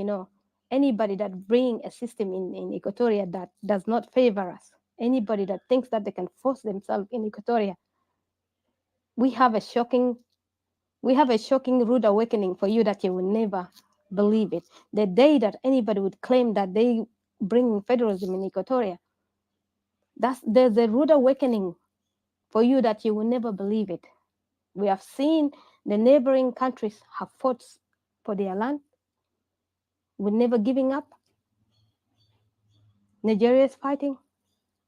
anybody that bring a system in Equatoria that does not favor us, anybody that thinks that they can force themselves in Equatoria, we have a shocking rude awakening for you that you will never believe it. The day that anybody would claim that they bring federalism in Equatoria, there's a rude awakening for you that you will never believe it. We have seen the neighboring countries have fought for their land with never giving up. Nigeria is fighting.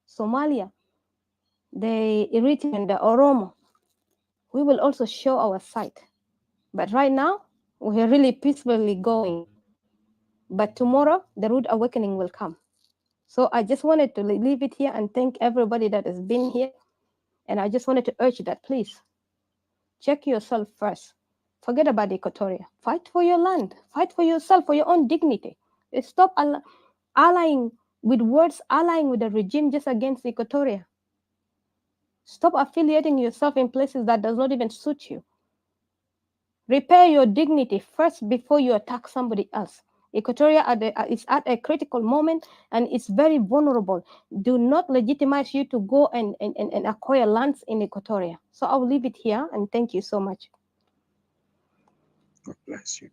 Somalia, the Eritrean, the Oromo. We will also show our side. But right now, we are really peacefully going. But tomorrow, the rude awakening will come. So I just wanted to leave it here and thank everybody that has been here. And I just wanted to urge that, please, check yourself first. Forget about Equatoria. Fight for your land. Fight for yourself, for your own dignity. Stop allying with words, allying with the regime just against Equatoria. Stop affiliating yourself in places that does not even suit you. Repair your dignity first before you attack somebody else. Equatoria is at a critical moment and it's very vulnerable. Do not legitimize you to go and acquire lands in Equatoria. So I'll leave it here and thank you so much. God bless you.